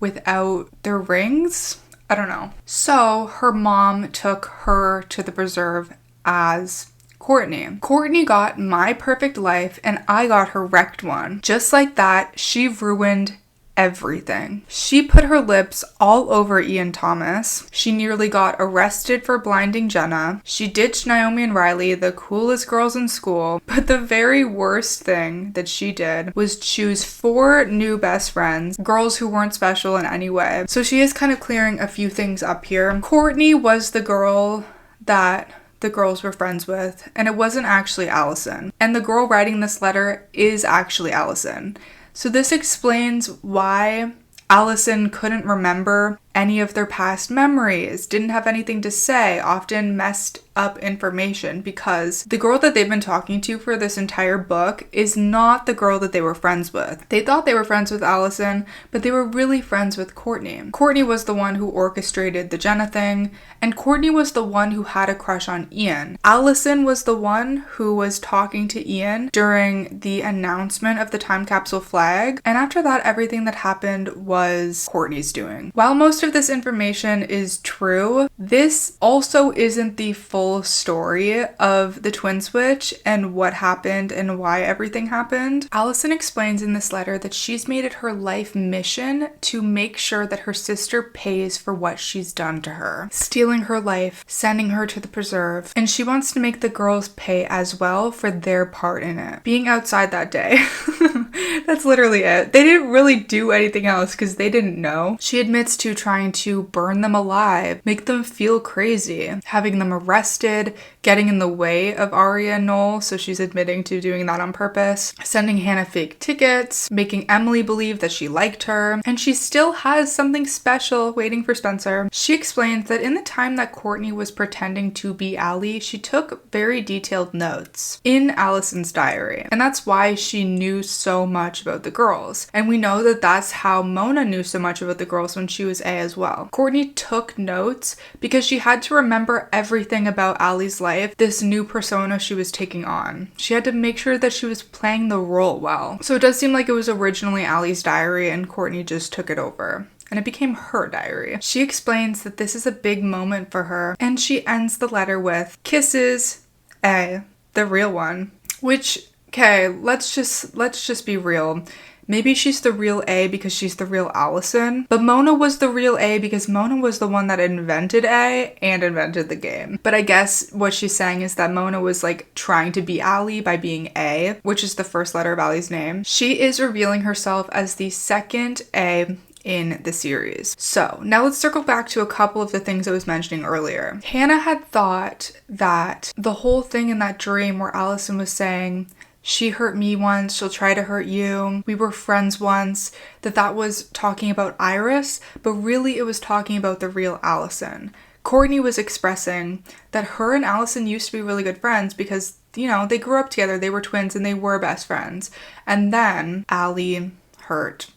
without their rings. I don't know. So her mom took her to the preserve as Courtney. Courtney got my perfect life and I got her wrecked one. Just like that, she ruined everything. She put her lips all over Ian Thomas. She nearly got arrested for blinding Jenna. She ditched Naomi and Riley, the coolest girls in school. But the very worst thing that she did was choose 4 new best friends, girls who weren't special in any way. So she is kind of clearing a few things up here. Courtney was the girl that the girls were friends with, and it wasn't actually Alison. And the girl writing this letter is actually Alison. So this explains why Alison couldn't remember any of their past memories, didn't have anything to say, often messed up information, because the girl that they've been talking to for this entire book is not the girl that they were friends with. They thought they were friends with Alison, but they were really friends with Courtney. Courtney was the one who orchestrated the Jenna thing, and Courtney was the one who had a crush on Ian. Alison was the one who was talking to Ian during the announcement of the time capsule flag, and after that, everything that happened was Courtney's doing. While most of this information is true, this also isn't the full story of the twin switch and what happened and why everything happened. Alison explains in this letter that she's made it her life mission to make sure that her sister pays for what she's done to her, stealing her life, sending her to the preserve, and she wants to make the girls pay as well for their part in it. Being outside that day. That's literally it. They didn't really do anything else because they didn't know. She admits to trying to burn them alive, make them feel crazy, having them arrested, getting in the way of Aria and Noel, so she's admitting to doing that on purpose, sending Hannah fake tickets, making Emily believe that she liked her, and she still has something special waiting for Spencer. She explains that in the time that Courtney was pretending to be Allie, she took very detailed notes in Alison's diary, and that's why she knew so much about the girls. And we know that that's how Mona knew so much about the girls when she was A as well. Courtney took notes because she had to remember everything about Allie's life, this new persona she was taking on. She had to make sure that she was playing the role well. So it does seem like it was originally Allie's diary and Courtney just took it over and it became her diary. She explains that this is a big moment for her, and she ends the letter with, "Kisses, A, the real one." Which, okay, let's just be real. Maybe she's the real A because she's the real Alison, but Mona was the real A because Mona was the one that invented A and invented the game. But I guess what she's saying is that Mona was like trying to be Allie by being A, which is the first letter of Allie's name. She is revealing herself as the second A in the series. So now let's circle back to a couple of the things I was mentioning earlier. Hannah had thought that the whole thing in that dream where Alison was saying, "She hurt me once, she'll try to hurt you, we were friends once," that was talking about Iris, but really it was talking about the real Alison. Courtney was expressing that her and Alison used to be really good friends because, you know, they grew up together, they were twins, and they were best friends. And then Allie hurt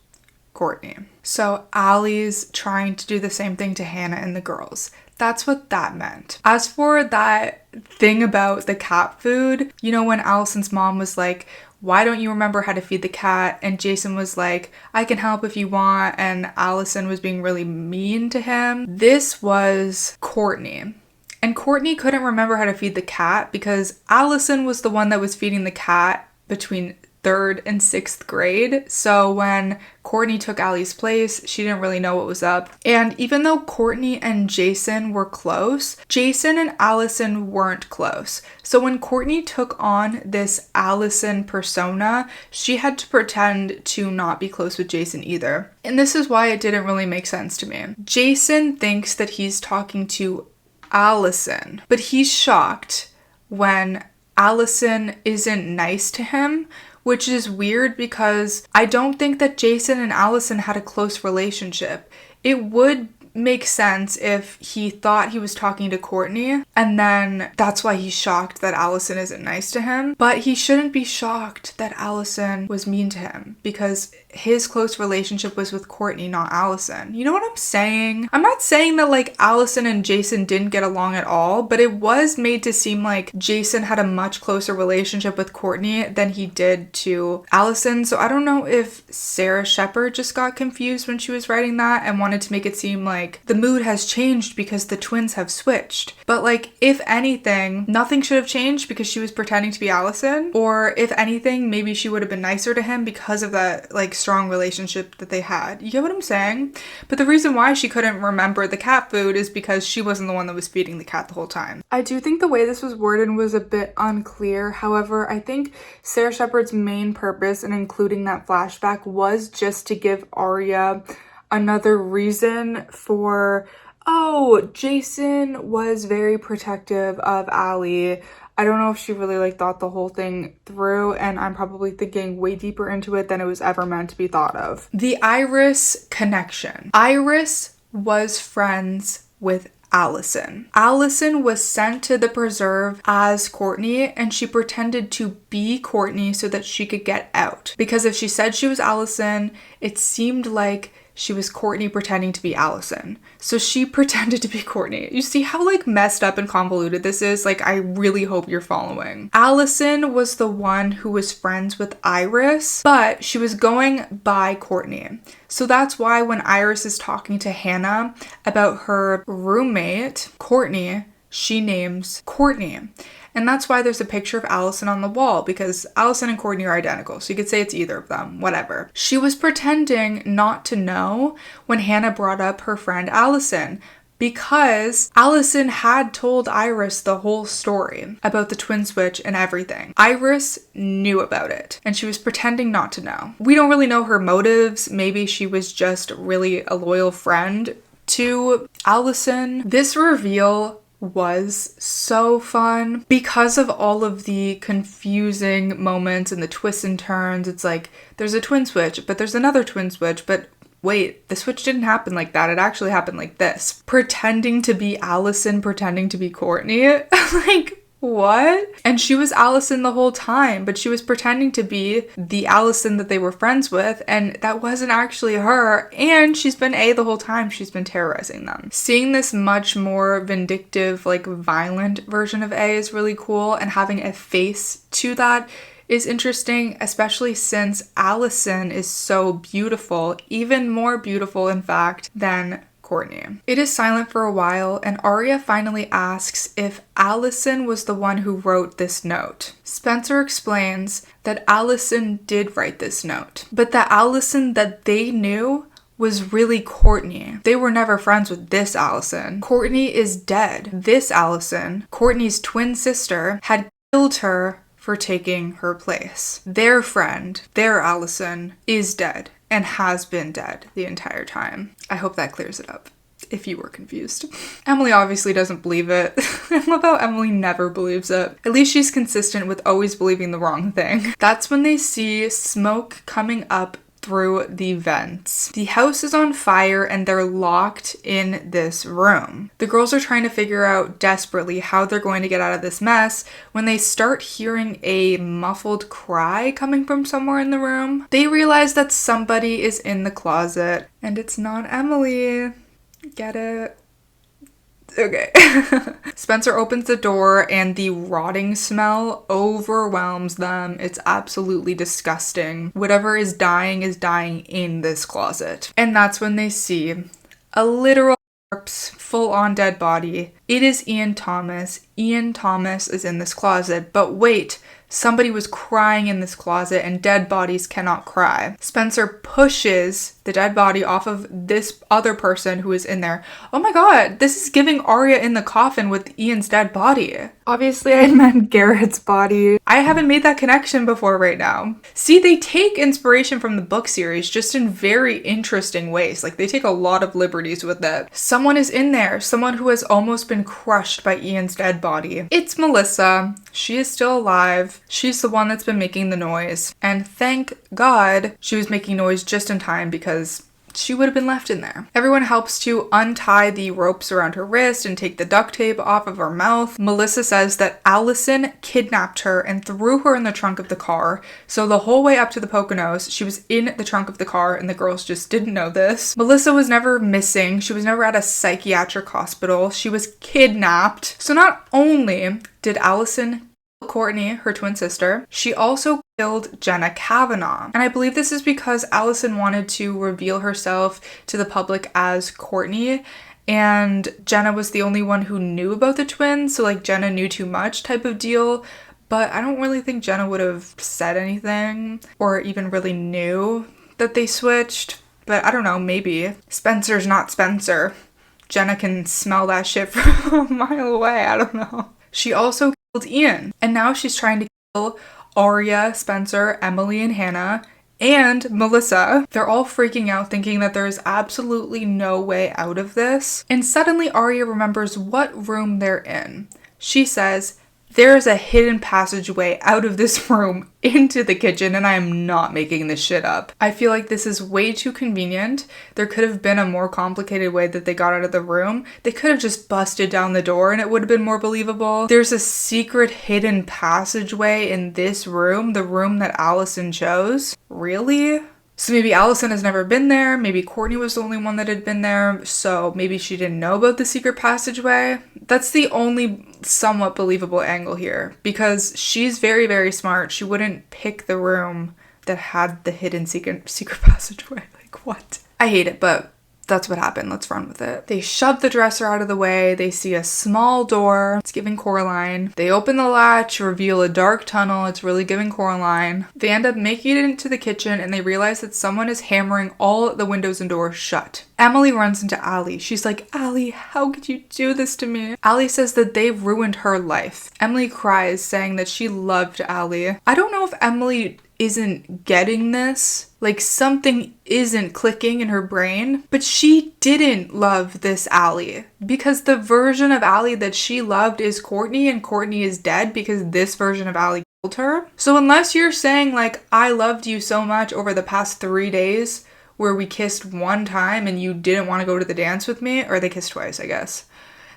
Courtney. So Allie's trying to do the same thing to Hannah and the girls. That's what that meant. As for that thing about the cat food, you know, when Alison's mom was like, "Why don't you remember how to feed the cat?" And Jason was like, "I can help if you want." And Alison was being really mean to him. This was Courtney. And Courtney couldn't remember how to feed the cat because Alison was the one that was feeding the cat between 3rd and 6th grade. So when Courtney took Allie's place, she didn't really know what was up. And even though Courtney and Jason were close, Jason and Alison weren't close. So when Courtney took on this Alison persona, she had to pretend to not be close with Jason either. And this is why it didn't really make sense to me. Jason thinks that he's talking to Alison, but he's shocked when Alison isn't nice to him, which is weird because I don't think that Jason and Alison had a close relationship. It would make sense if he thought he was talking to Courtney, and then that's why he's shocked that Alison isn't nice to him. But he shouldn't be shocked that Alison was mean to him because his close relationship was with Courtney, not Alison. You know what I'm saying? I'm not saying that like Alison and Jason didn't get along at all, but it was made to seem like Jason had a much closer relationship with Courtney than he did to Alison. So I don't know if Sarah Shepard just got confused when she was writing that and wanted to make it seem like the mood has changed because the twins have switched. But like, if anything, nothing should have changed because she was pretending to be Alison. Or if anything, maybe she would have been nicer to him because of that like strong relationship that they had. You get what I'm saying? But the reason why she couldn't remember the cat food is because she wasn't the one that was feeding the cat the whole time. I do think the way this was worded was a bit unclear. However, I think Sarah Shepard's main purpose in including that flashback was just to give Arya another reason for, oh, Jason was very protective of Allie. I don't know if she really like thought the whole thing through, and I'm probably thinking way deeper into it than it was ever meant to be thought of. The Iris connection. Iris was friends with Alison. Alison was sent to the preserve as Courtney, and she pretended to be Courtney so that she could get out. Because if she said she was Alison, it seemed like she was Courtney pretending to be Alison. So she pretended to be Courtney. You see how like messed up and convoluted this is? Like, I really hope you're following. Alison was the one who was friends with Iris, but she was going by Courtney. So that's why when Iris is talking to Hannah about her roommate, Courtney, she names Courtney. And that's why there's a picture of Alison on the wall, because Alison and Courtney are identical. So you could say it's either of them, whatever. She was pretending not to know when Hannah brought up her friend Alison, because Alison had told Iris the whole story about the twin switch and everything. Iris knew about it, and she was pretending not to know. We don't really know her motives. Maybe she was just really a loyal friend to Alison. This reveal was so fun because of all of the confusing moments and the twists and turns. It's like there's a twin switch, but there's another twin switch, but wait, the switch didn't happen like that. It actually happened like this. Pretending to be Alison, pretending to be Courtney. Like, what? And she was Alison the whole time, but she was pretending to be the Alison that they were friends with, and that wasn't actually her. And she's been A the whole time. She's been terrorizing them. Seeing this much more vindictive, like violent version of A is really cool, and having a face to that is interesting, especially since Alison is so beautiful, even more beautiful, in fact, than Courtney. It is silent for a while, and Aria finally asks if Alison was the one who wrote this note. Spencer explains that Alison did write this note, but the Alison that they knew was really Courtney. They were never friends with this Alison. Courtney is dead. This Alison, Courtney's twin sister, had killed her for taking her place. Their friend, their Alison, is dead and has been dead the entire time. I hope that clears it up, if you were confused. Emily obviously doesn't believe it. I love how Emily never believes it. At least she's consistent with always believing the wrong thing. That's when they see smoke coming up through the vents. The house is on fire and they're locked in this room. The girls are trying to figure out desperately how they're going to get out of this mess when they start hearing a muffled cry coming from somewhere in the room. They realize that somebody is in the closet and it's not Emily. Get it? Okay. Spencer opens the door and the rotting smell overwhelms them. It's absolutely disgusting. Whatever is dying in this closet. And that's when they see a literal corpse, full-on dead body. It is Ian Thomas. Ian Thomas is in this closet. But wait, somebody was crying in this closet and dead bodies cannot cry. Spencer pushes the dead body off of this other person who is in there. Oh my god, this is giving Aria in the coffin with Ian's dead body. Obviously, I meant Garrett's body. I haven't made that connection before right now. See, they take inspiration from the book series just in very interesting ways. Like, they take a lot of liberties with it. Someone is in there. Someone who has almost been crushed by Ian's dead body. It's Melissa. She is still alive. She's the one that's been making the noise. And thank God she was making noise just in time because she would have been left in there. Everyone helps to untie the ropes around her wrist and take the duct tape off of her mouth. Melissa says that Alison kidnapped her and threw her in the trunk of the car. So the whole way up to the Poconos, she was in the trunk of the car and the girls just didn't know this. Melissa was never missing. She was never at a psychiatric hospital. She was kidnapped. So not only did Alison kill Courtney, her twin sister, she also killed Jenna Cavanaugh. And I believe this is because Alison wanted to reveal herself to the public as Courtney, and Jenna was the only one who knew about the twins, so like Jenna knew too much type of deal. But I don't really think Jenna would have said anything or even really knew that they switched. But I don't know, maybe. Spencer's not Spencer. Jenna can smell that shit from a mile away. I don't know. She also killed Ian, and now she's trying to kill Aria, Spencer, Emily, and Hannah, and Melissa. They're all freaking out, thinking that there is absolutely no way out of this. And suddenly Aria remembers what room they're in. She says, "There is a hidden passageway out of this room into the kitchen," and I am not making this shit up. I feel like this is way too convenient. There could have been a more complicated way that they got out of the room. They could have just busted down the door and it would have been more believable. There's a secret hidden passageway in this room, the room that Alison chose. Really? So maybe Alison has never been there, maybe Courtney was the only one that had been there, so maybe she didn't know about the secret passageway. That's the only somewhat believable angle here, because she's very, very smart. She wouldn't pick the room that had the hidden secret passageway. Like, what? I hate it, but that's what happened. Let's run with it. They shove the dresser out of the way. They see a small door. It's giving Coraline. They open the latch, reveal a dark tunnel. It's really giving Coraline. They end up making it into the kitchen and they realize that someone is hammering all the windows and doors shut. Emily runs into Allie. She's like, "Allie, how could you do this to me?" Allie says that they've ruined her life. Emily cries, saying that she loved Allie. I don't know if Emily isn't getting this, like something isn't clicking in her brain, but she didn't love this Allie because the version of Allie that she loved is Courtney, and Courtney is dead because this version of Allie killed her. So unless you're saying like, "I loved you so much over the past 3 days where we kissed one time and you didn't want to go to the dance with me," or they kissed twice, I guess,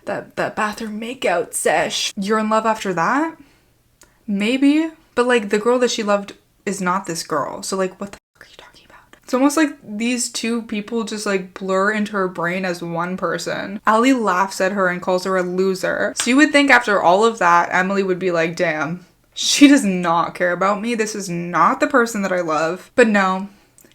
that bathroom makeout sesh, you're in love after that? Maybe. But like, the girl that she loved is not this girl. So like, what the fuck are you talking about? It's almost like these two people just like blur into her brain as one person. Allie laughs at her and calls her a loser. So you would think after all of that, Emily would be like, damn, She does not care about me. This is not the person that I love. But no,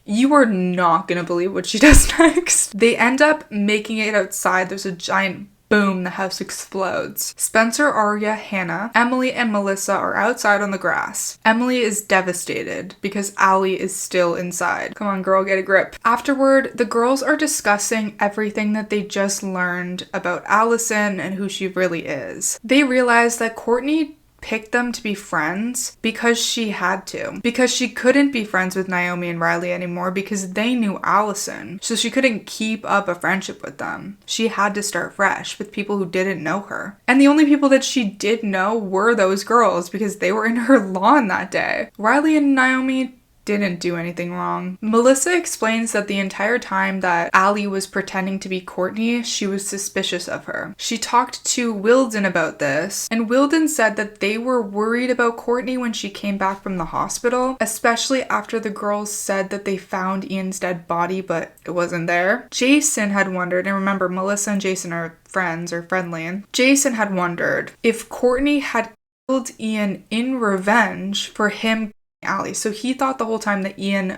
you are not gonna believe what she does next. They end up making it outside. There's a giant boom, the house explodes. Spencer, Arya, Hannah, Emily, and Melissa are outside on the grass. Emily is devastated because Allie is still inside. Come on, girl, get a grip. Afterward, the girls are discussing everything that they just learned about Alison and who she really is. They realize that Courtney picked them to be friends because she had to. Because she couldn't be friends with Naomi and Riley anymore because they knew Alison. So she couldn't keep up a friendship with them. She had to start fresh with people who didn't know her. And the only people that she did know were those girls because they were in her lawn that day. Riley and Naomi didn't do anything wrong. Melissa explains that the entire time that Allie was pretending to be Courtney, she was suspicious of her. She talked to Wilden about this, and Wilden said that they were worried about Courtney when she came back from the hospital, especially after the girls said that they found Ian's dead body, but it wasn't there. Jason had wondered, and remember, Melissa and Jason are friends or friendly. Jason had wondered if Courtney had killed Ian in revenge for him Allie. So he thought the whole time that Ian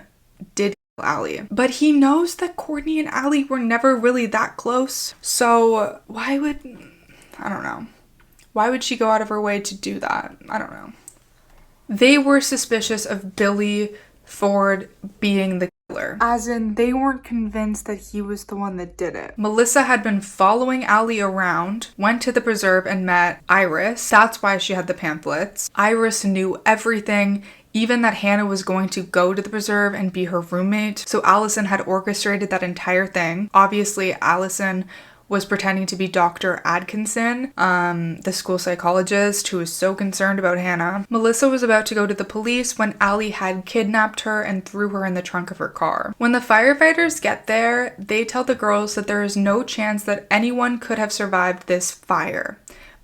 did kill Allie. But he knows that Courtney and Allie were never really that close. So why would... I don't know. Why would she go out of her way to do that? I don't know. They were suspicious of Billy Ford being the killer. As in, they weren't convinced that he was the one that did it. Melissa had been following Allie around, went to the preserve and met Iris. That's why she had the pamphlets. Iris knew everything, even that Hannah was going to go to the preserve and be her roommate. So Alison had orchestrated that entire thing. Obviously, Alison was pretending to be Dr. Atkinson, the school psychologist who was so concerned about Hannah. Melissa was about to go to the police when Allie had kidnapped her and threw her in the trunk of her car. When the firefighters get there, they tell the girls that there is no chance that anyone could have survived this fire.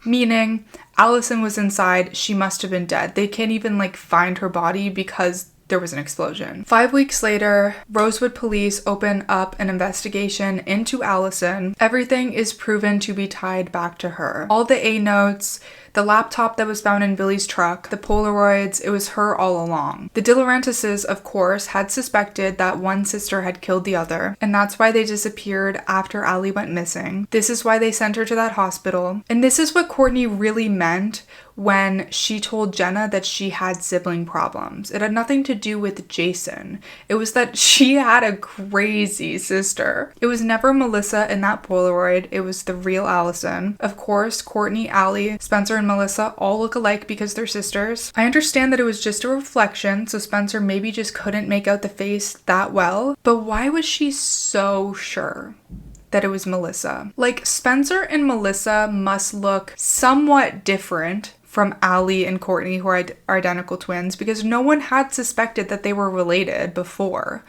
Meaning, Alison was inside, she must have been dead. They can't even find her body because there was an explosion. 5 weeks later, Rosewood police open up an investigation into Alison. Everything is proven to be tied back to her. All the A notes, the laptop that was found in Billy's truck, the Polaroids, it was her all along. The DiLaurentises, of course, had suspected that one sister had killed the other, and that's why they disappeared after Allie went missing. This is why they sent her to that hospital. And this is what Courtney really meant when she told Jenna that she had sibling problems. It had nothing to do with Jason. It was that she had a crazy sister. It was never Melissa in that Polaroid. It was the real Alison. Of course, Courtney, Allie, Spencer, and Melissa all look alike because they're sisters. I understand that it was just a reflection, so Spencer maybe just couldn't make out the face that well, but why was she so sure that it was Melissa? Spencer and Melissa must look somewhat different from Allie and Courtney, who are identical twins, because no one had suspected that they were related before.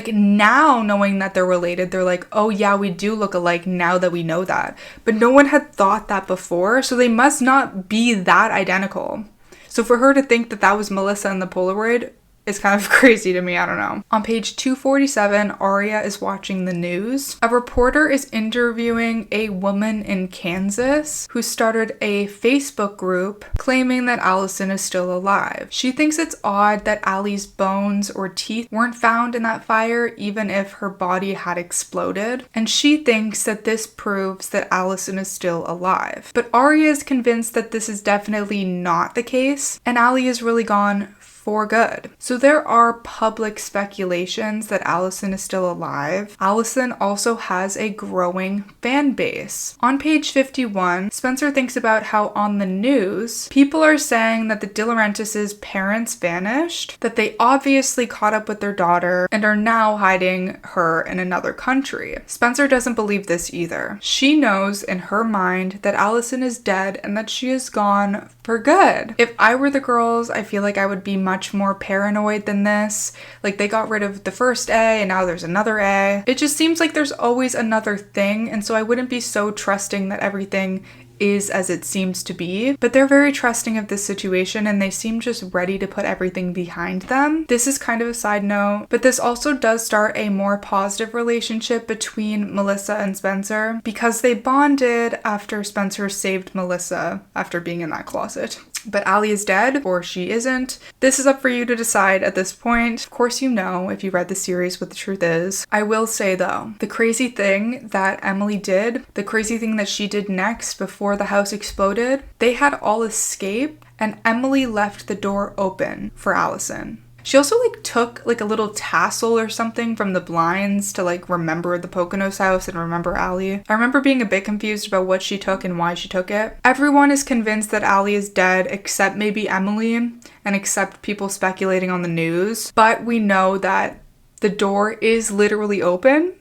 Now knowing that they're related, they're like, oh yeah, we do look alike now that we know that. But no one had thought that before, so they must not be that identical. So for her to think that that was Melissa in the Polaroid is kind of crazy to me, I don't know. On page 247, Arya is watching the news. A reporter is interviewing a woman in Kansas who started a Facebook group claiming that Alison is still alive. She thinks it's odd that Allie's bones or teeth weren't found in that fire even if her body had exploded. And she thinks that this proves that Alison is still alive. But Arya is convinced that this is definitely not the case and Allie is really gone for good. So there are public speculations that Alison is still alive. Alison also has a growing fan base. On page 51, Spencer thinks about how on the news, people are saying that the DiLaurentises' parents vanished, that they obviously caught up with their daughter and are now hiding her in another country. Spencer doesn't believe this either. She knows in her mind that Alison is dead and that she is gone for good. If I were the girls, I feel like I would be much more paranoid than this. They got rid of the first A and now there's another A. It just seems like there's always another thing, and so I wouldn't be so trusting that everything is as it seems to be. But they're very trusting of this situation and they seem just ready to put everything behind them. This is kind of a side note, but this also does start a more positive relationship between Melissa and Spencer because they bonded after Spencer saved Melissa after being in that closet. But Allie is dead, or she isn't. This is up for you to decide at this point. Of course you know, if you read the series, what the truth is. I will say though, the crazy thing that Emily did, the crazy thing that she did next before the house exploded, they had all escape, and Emily left the door open for Alison. She also took a little tassel or something from the blinds to remember the Poconos house and remember Allie. I remember being a bit confused about what she took and why she took it. Everyone is convinced that Allie is dead except maybe Emily and except people speculating on the news. But we know that the door is literally open.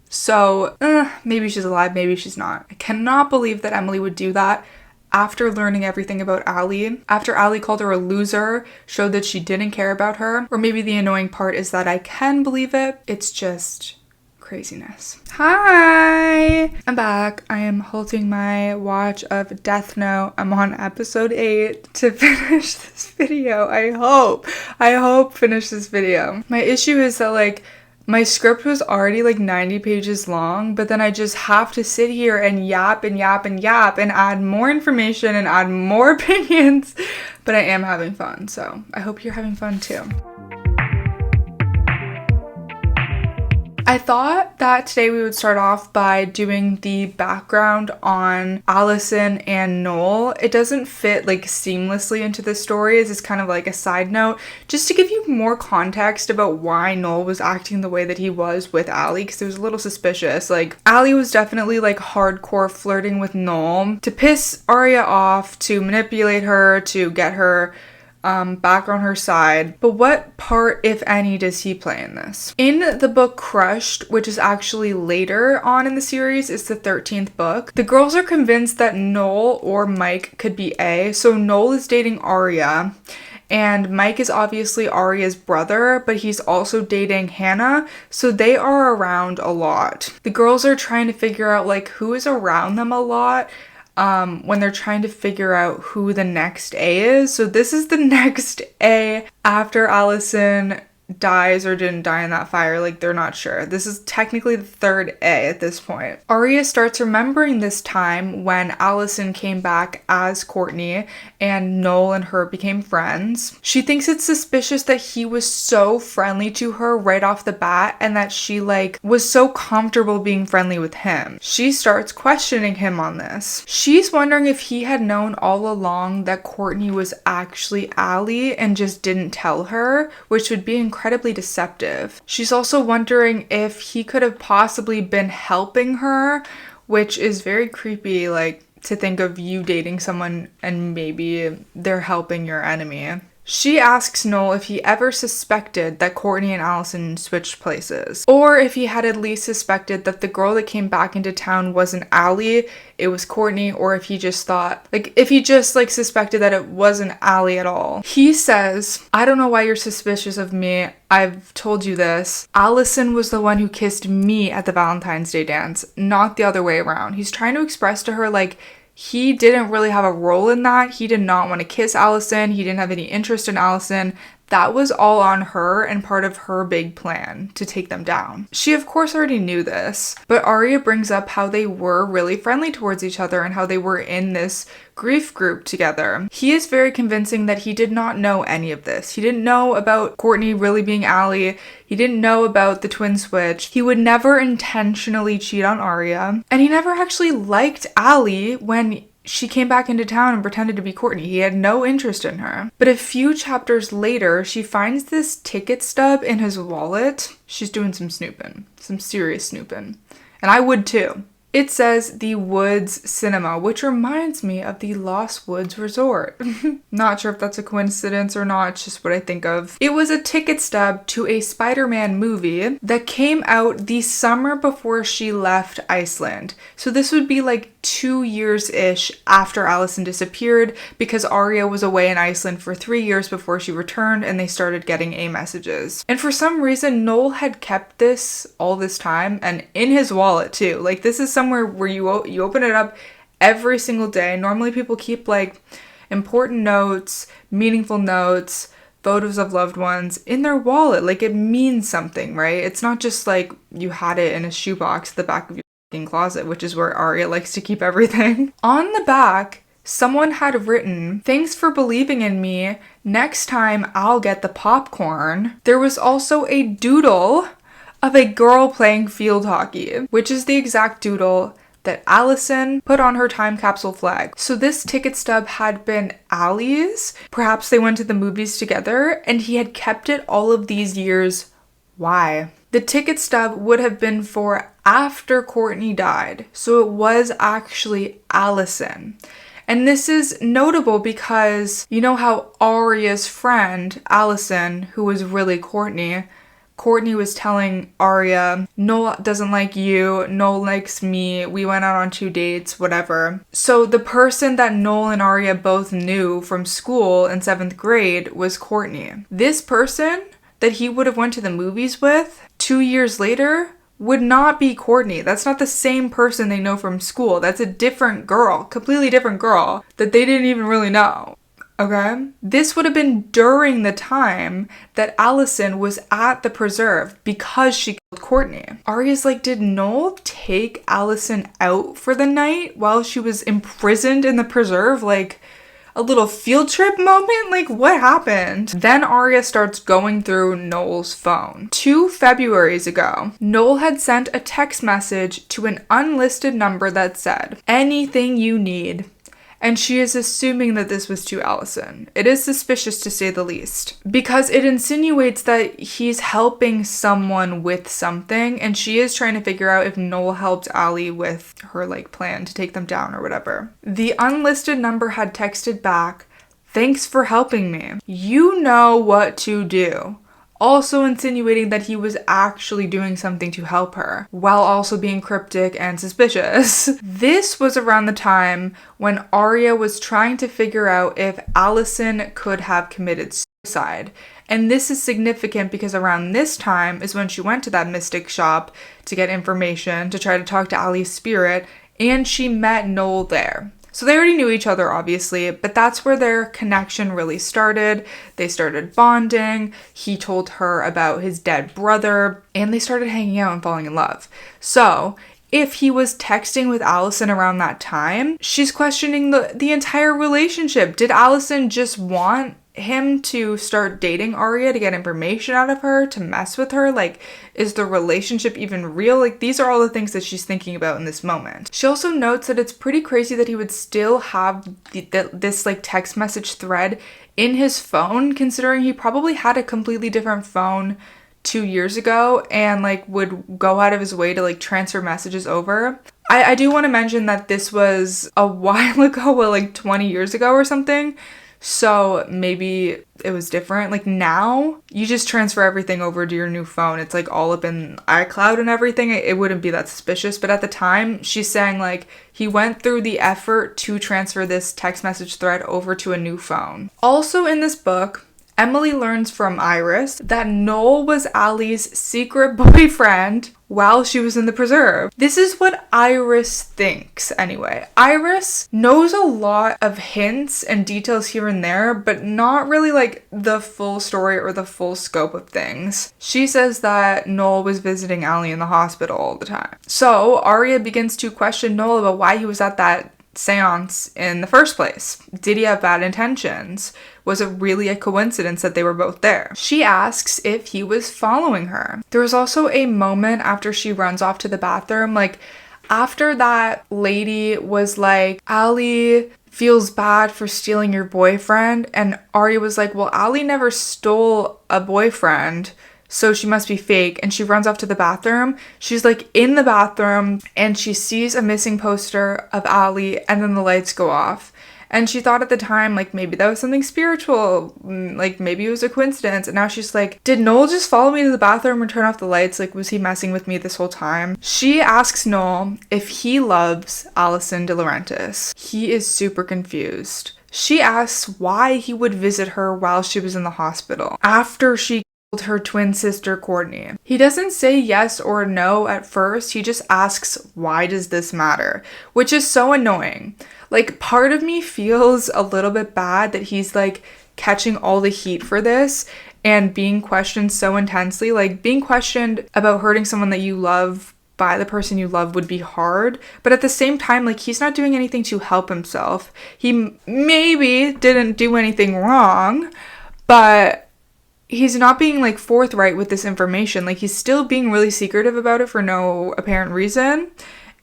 So maybe she's alive, maybe she's not. I cannot believe that Emily would do that. After learning everything about Allie, after Allie called her a loser, showed that she didn't care about her, or maybe the annoying part is that I can believe it. It's just craziness. Hi! I'm back. I am halting my watch of Death Note. I'm on episode 8 to finish this video. I hope finish this video. My issue is that my script was already 90 pages long, but then I just have to sit here and yap and yap and yap and add more information and add more opinions. But I am having fun, so I hope you're having fun too. I thought that today we would start off by doing the background on Alison and Noel. It doesn't fit seamlessly into the story, as it's kind of a side note, just to give you more context about why Noel was acting the way that he was with Allie, because it was a little suspicious. Allie was definitely hardcore flirting with Noel to piss Arya off, to manipulate her, to get her back on her side. But what part, if any, does he play in this? In the book Crushed, which is actually later on in the series, it's the 13th book, the girls are convinced that Noel or Mike could be A. So Noel is dating Arya, and Mike is obviously Arya's brother, but he's also dating Hannah, so they are around a lot. The girls are trying to figure out who is around them a lot, when they're trying to figure out who the next A is. So this is the next A after Alison dies or didn't die in that fire. They're not sure. This is technically the third A at this point. Arya starts remembering this time when Alison came back as Courtney and Noel and her became friends. She thinks it's suspicious that he was so friendly to her right off the bat and that she was so comfortable being friendly with him. She starts questioning him on this. She's wondering if he had known all along that Courtney was actually Allie and just didn't tell her, which would be incredibly deceptive. She's also wondering if he could have possibly been helping her, which is very creepy, to think of you dating someone and maybe they're helping your enemy. She asks Noel if he ever suspected that Courtney and Alison switched places, or if he had at least suspected that the girl that came back into town wasn't Allie, it was Courtney, or if he just thought, if he just suspected that it wasn't Allie at all. He says, "I don't know why you're suspicious of me. I've told you this. Alison was the one who kissed me at the Valentine's Day dance, not the other way around." He's trying to express to her he didn't really have a role in that. He did not want to kiss Alison. He didn't have any interest in Alison. That was all on her and part of her big plan to take them down. She of course already knew this, but Arya brings up how they were really friendly towards each other and how they were in this grief group together. He is very convincing that he did not know any of this. He didn't know about Courtney really being Allie. He didn't know about the twin switch. He would never intentionally cheat on Arya. And he never actually liked Allie when she came back into town and pretended to be Courtney. He had no interest in her. But a few chapters later, she finds this ticket stub in his wallet. She's doing some snooping, some serious snooping. And I would too. It says the Woods Cinema, which reminds me of the Lost Woods Resort. Not sure if that's a coincidence or not, it's just what I think of. It was a ticket stub to a Spider-Man movie that came out the summer before she left Iceland. So this would be 2 years-ish after Alison disappeared, because Arya was away in Iceland for 3 years before she returned and they started getting A messages. And for some reason, Noel had kept this all this time and in his wallet too. This is somewhere where you open it up every single day. Normally people keep important notes, meaningful notes, photos of loved ones in their wallet. It means something, right? It's not just you had it in a shoebox at the back of your closet, which is where Arya likes to keep everything. On the back someone had written, "Thanks for believing in me. Next time I'll get the popcorn." There was also a doodle of a girl playing field hockey, which is the exact doodle that Alison put on her time capsule flag. So this ticket stub had been Allie's. Perhaps they went to the movies together and he had kept it all of these years. Why? The ticket stub would have been for after Courtney died. So it was actually Alison. And this is notable because you know how Aria's friend, Alison, who was really Courtney was telling Aria, "Noel doesn't like you, Noel likes me, we went out on 2 dates, whatever." So the person that Noel and Aria both knew from school in 7th grade was Courtney. This person that he would have went to the movies with 2 years later would not be Courtney. That's not the same person they know from school. That's a different girl, completely different girl that they didn't even really know. Okay? This would have been during the time that Alison was at the preserve because she killed Courtney. Aria's like, did Noel take Alison out for the night while she was imprisoned in the preserve? Like a little field trip moment? Like what happened? Then Aria starts going through Noel's phone. 2 Februaries ago, Noel had sent a text message to an unlisted number that said, "Anything you need." And she is assuming that this was to Alison. It is suspicious to say the least, because it insinuates that he's helping someone with something, and she is trying to figure out if Noel helped Allie with her plan to take them down or whatever. The unlisted number had texted back, "Thanks for helping me. You know what to do." Also insinuating that he was actually doing something to help her, while also being cryptic and suspicious. This was around the time when Aria was trying to figure out if Alison could have committed suicide. And this is significant because around this time is when she went to that mystic shop to get information, to try to talk to Allie's spirit, and she met Noel there. So they already knew each other, obviously, but that's where their connection really started. They started bonding. He told her about his dead brother, and they started hanging out and falling in love. So if he was texting with Alison around that time, she's questioning the entire relationship. Did Alison just want him to start dating Aria to get information out of her, to mess with her? Is the relationship even real? These are all the things that she's thinking about in this moment. She also notes that it's pretty crazy that he would still have this text message thread in his phone, considering he probably had a completely different phone 2 years ago and would go out of his way to transfer messages over. I do want to mention that this was a while ago, 20 years ago or something. So maybe it was different. Now, you just transfer everything over to your new phone. It's all up in iCloud and everything. It wouldn't be that suspicious. But at the time, she's saying he went through the effort to transfer this text message thread over to a new phone. Also in this book, Emily learns from Iris that Noel was Allie's secret boyfriend while she was in the preserve. This is what Iris thinks anyway. Iris knows a lot of hints and details here and there, but not really the full story or the full scope of things. She says that Noel was visiting Allie in the hospital all the time. So Aria begins to question Noel about why he was at that seance in the first place. Did he have bad intentions? Was it really a coincidence that they were both there? She asks if he was following her. There was also a moment after she runs off to the bathroom, after that lady was like, "Allie feels bad for stealing your boyfriend," and Aria was like, "Well, Allie never stole a boyfriend, so she must be fake," and she runs off to the bathroom. She's in the bathroom and she sees a missing poster of Allie, and then the lights go off. And she thought at the time, maybe that was something spiritual, maybe it was a coincidence. And now she's like, did Noel just follow me to the bathroom and turn off the lights? Was he messing with me this whole time? She asks Noel if he loves Alison DiLaurentis. He is super confused. She asks why he would visit her while she was in the hospital, after she her twin sister Courtney. He doesn't say yes or no at first. He just asks, why does this matter? Which is so annoying. Part of me feels a little bit bad that he's catching all the heat for this and being questioned so intensely. Being questioned about hurting someone that you love by the person you love would be hard, but at the same time, like, he's not doing anything to help himself. He maybe didn't do anything wrong, but he's not being, like, forthright with this information. Like, he's still being really secretive about it for no apparent reason,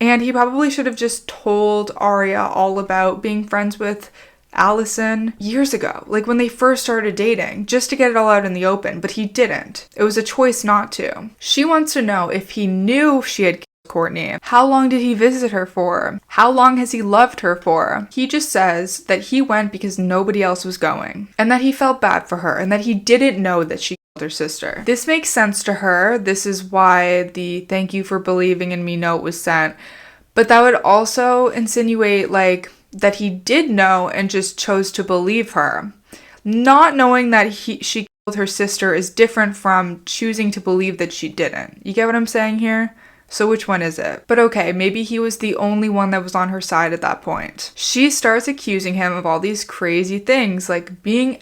and he probably should have just told Aria all about being friends with Alison years ago, like when they first started dating, just to get it all out in the open, but he didn't. It was a choice not to. She wants to know if he knew she had killed Courtney. How long did he visit her for? How long has he loved her for? He just says that he went because nobody else was going, and that he felt bad for her, and that he didn't know that she killed her sister. This makes sense to her. This is why the "thank you for believing in me" note was sent. But that would also insinuate, like, that he did know and just chose to believe her. Not knowing that she killed her sister is different from choosing to believe that she didn't. You get what I'm saying here? So which one is it? But okay, maybe he was the only one that was on her side at that point. She starts accusing him of all these crazy things, like being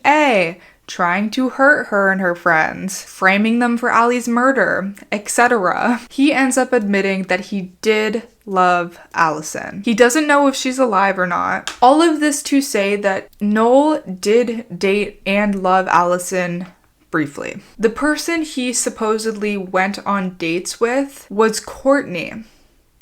trying to hurt her and her friends, framing them for Ali's murder, etc. He ends up admitting that he did love Alison. He doesn't know if she's alive or not. All of this to say that Noel did date and love Alison briefly. The person he supposedly went on dates with was Courtney,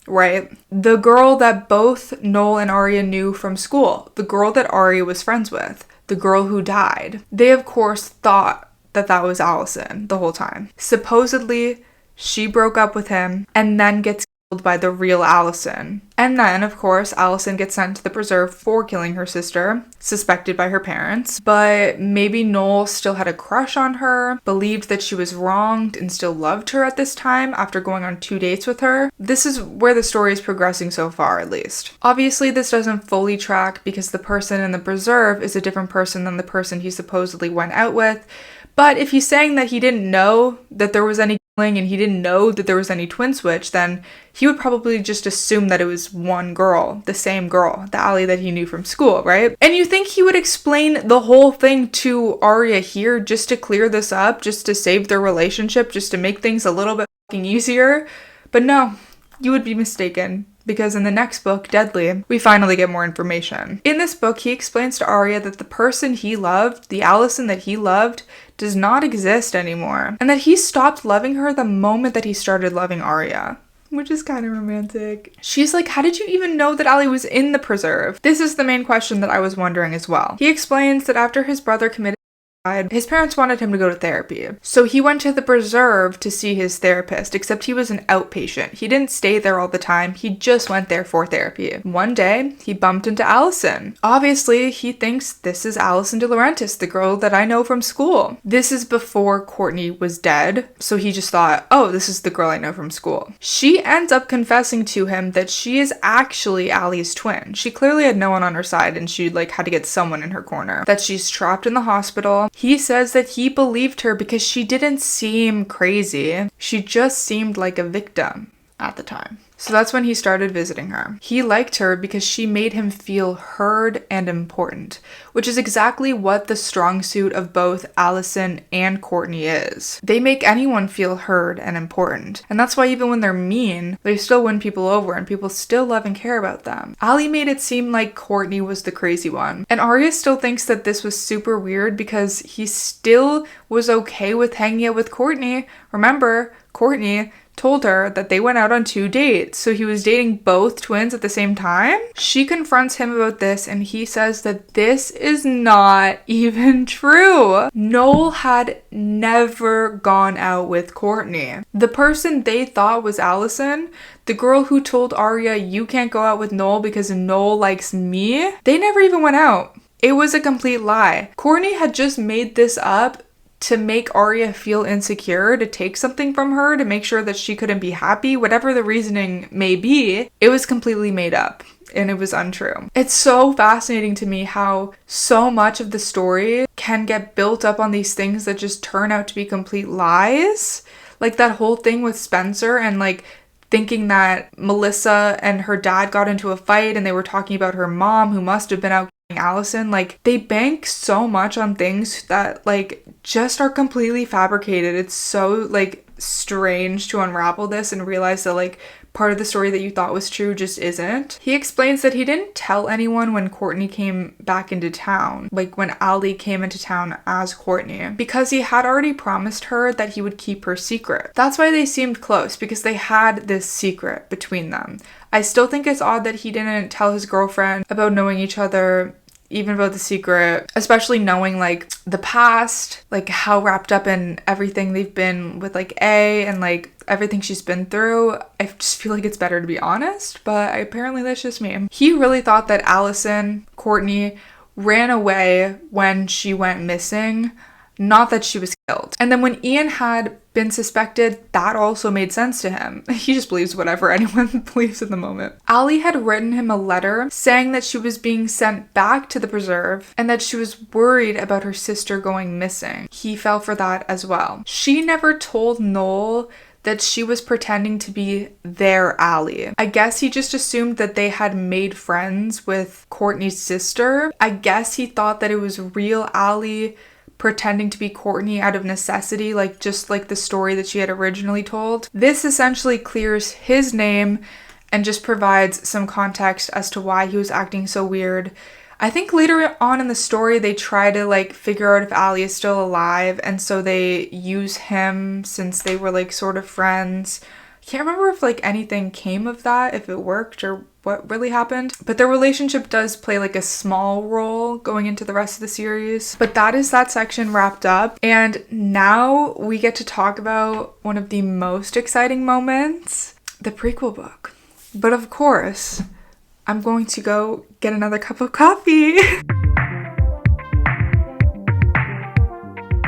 right? The girl that both Noel and Aria knew from school. The girl that Aria was friends with. The girl who died. They, of course, thought that that was Alison the whole time. Supposedly, she broke up with him and then gets killed by the real Alison. And then, of course, Alison gets sent to the preserve for killing her sister, suspected by her parents. But maybe Noel still had a crush on her, believed that she was wronged, and still loved her at this time after going on 2 dates with her. This is where the story is progressing so far, at least. Obviously, this doesn't fully track because the person in the preserve is a different person than the person he supposedly went out with. But if he's saying that he didn't know that there was any killing and he didn't know that there was any twin switch, then he would probably just assume that it was one girl, the same girl, the Ali that he knew from school, right? And you think he would explain the whole thing to Aria here just to clear this up, just to save their relationship, just to make things a little bit fucking easier? But no, you would be mistaken. Because in the next book, Deadly, we finally get more information. In this book, he explains to Aria that the person he loved, the Alison that he loved, does not exist anymore. And that he stopped loving her the moment that he started loving Aria. Which is kind of romantic. She's like, how did you even know that Ali was in the preserve? This is the main question that I was wondering as well. He explains that after his brother committed suicide, his parents wanted him to go to therapy. So he went to the preserve to see his therapist, except he was an outpatient. He didn't stay there all the time. He just went there for therapy. One day, he bumped into Alison. Obviously, he thinks this is Alison DiLaurentis, the girl that I know from school. This is before Courtney was dead, so he just thought, oh, this is the girl I know from school. She ends up confessing to him that she is actually Ali's twin. She clearly had no one on her side, and she had to get someone in her corner. That she's trapped in the hospital. He says that he believed her because she didn't seem crazy. She just seemed like a victim at the time. So that's when he started visiting her. He liked her because she made him feel heard and important, which is exactly what the strong suit of both Alison and Courtney is. They make anyone feel heard and important. And that's why even when they're mean, they still win people over and people still love and care about them. Ali made it seem like Courtney was the crazy one. And Aria still thinks that this was super weird because he still was okay with hanging out with Courtney. Remember, Courtney told her that they went out on 2 dates, so he was dating both twins at the same time? She confronts him about this and he says that this is not even true. Noel had never gone out with Courtney. The person they thought was Alison, the girl who told Aria, you can't go out with Noel because Noel likes me, they never even went out. It was a complete lie. Courtney had just made this up to make Aria feel insecure, to take something from her, to make sure that she couldn't be happy, whatever the reasoning may be. It was completely made up and it was untrue. It's so fascinating to me how so much of the story can get built up on these things that just turn out to be complete lies. Like that whole thing with Spencer and thinking that Melissa and her dad got into a fight and they were talking about her mom who must have been out Alison. They bank so much on things that just are completely fabricated. It's so strange to unravel this and realize that part of the story that you thought was true just isn't. He explains that he didn't tell anyone when Courtney came back into town, like when Ali came into town as Courtney, because he had already promised her that he would keep her secret. That's why they seemed close, because they had this secret between them. I still think it's odd that he didn't tell his girlfriend about knowing each other, even about the secret, especially knowing like the past, like how wrapped up in everything they've been with like A and like everything she's been through. I just feel like it's better to be honest, but apparently that's just me. He really thought that Alison, Courtney, ran away when she went missing, not that she was killed. And then when Ian had been suspected, that also made sense to him. He just believes whatever anyone believes in the moment. Ali had written him a letter saying that she was being sent back to the preserve and that she was worried about her sister going missing. He fell for that as well. She never told Noel that she was pretending to be their Ali. I guess he just assumed that they had made friends with Courtney's sister. I guess he thought that it was real Ali pretending to be Courtney out of necessity, like just like the story that she had originally told. This essentially clears his name and just provides some context as to why he was acting so weird. I think later on in the story they try to like figure out if Ali is still alive, and so they use him since they were like sort of friends. Can't remember if like anything came of that, if it worked or what really happened, but their relationship does play like a small role going into the rest of the series. But that is that section wrapped up, and now we get to talk about one of the most exciting moments, the prequel book. But of course, I'm going to go get another cup of coffee.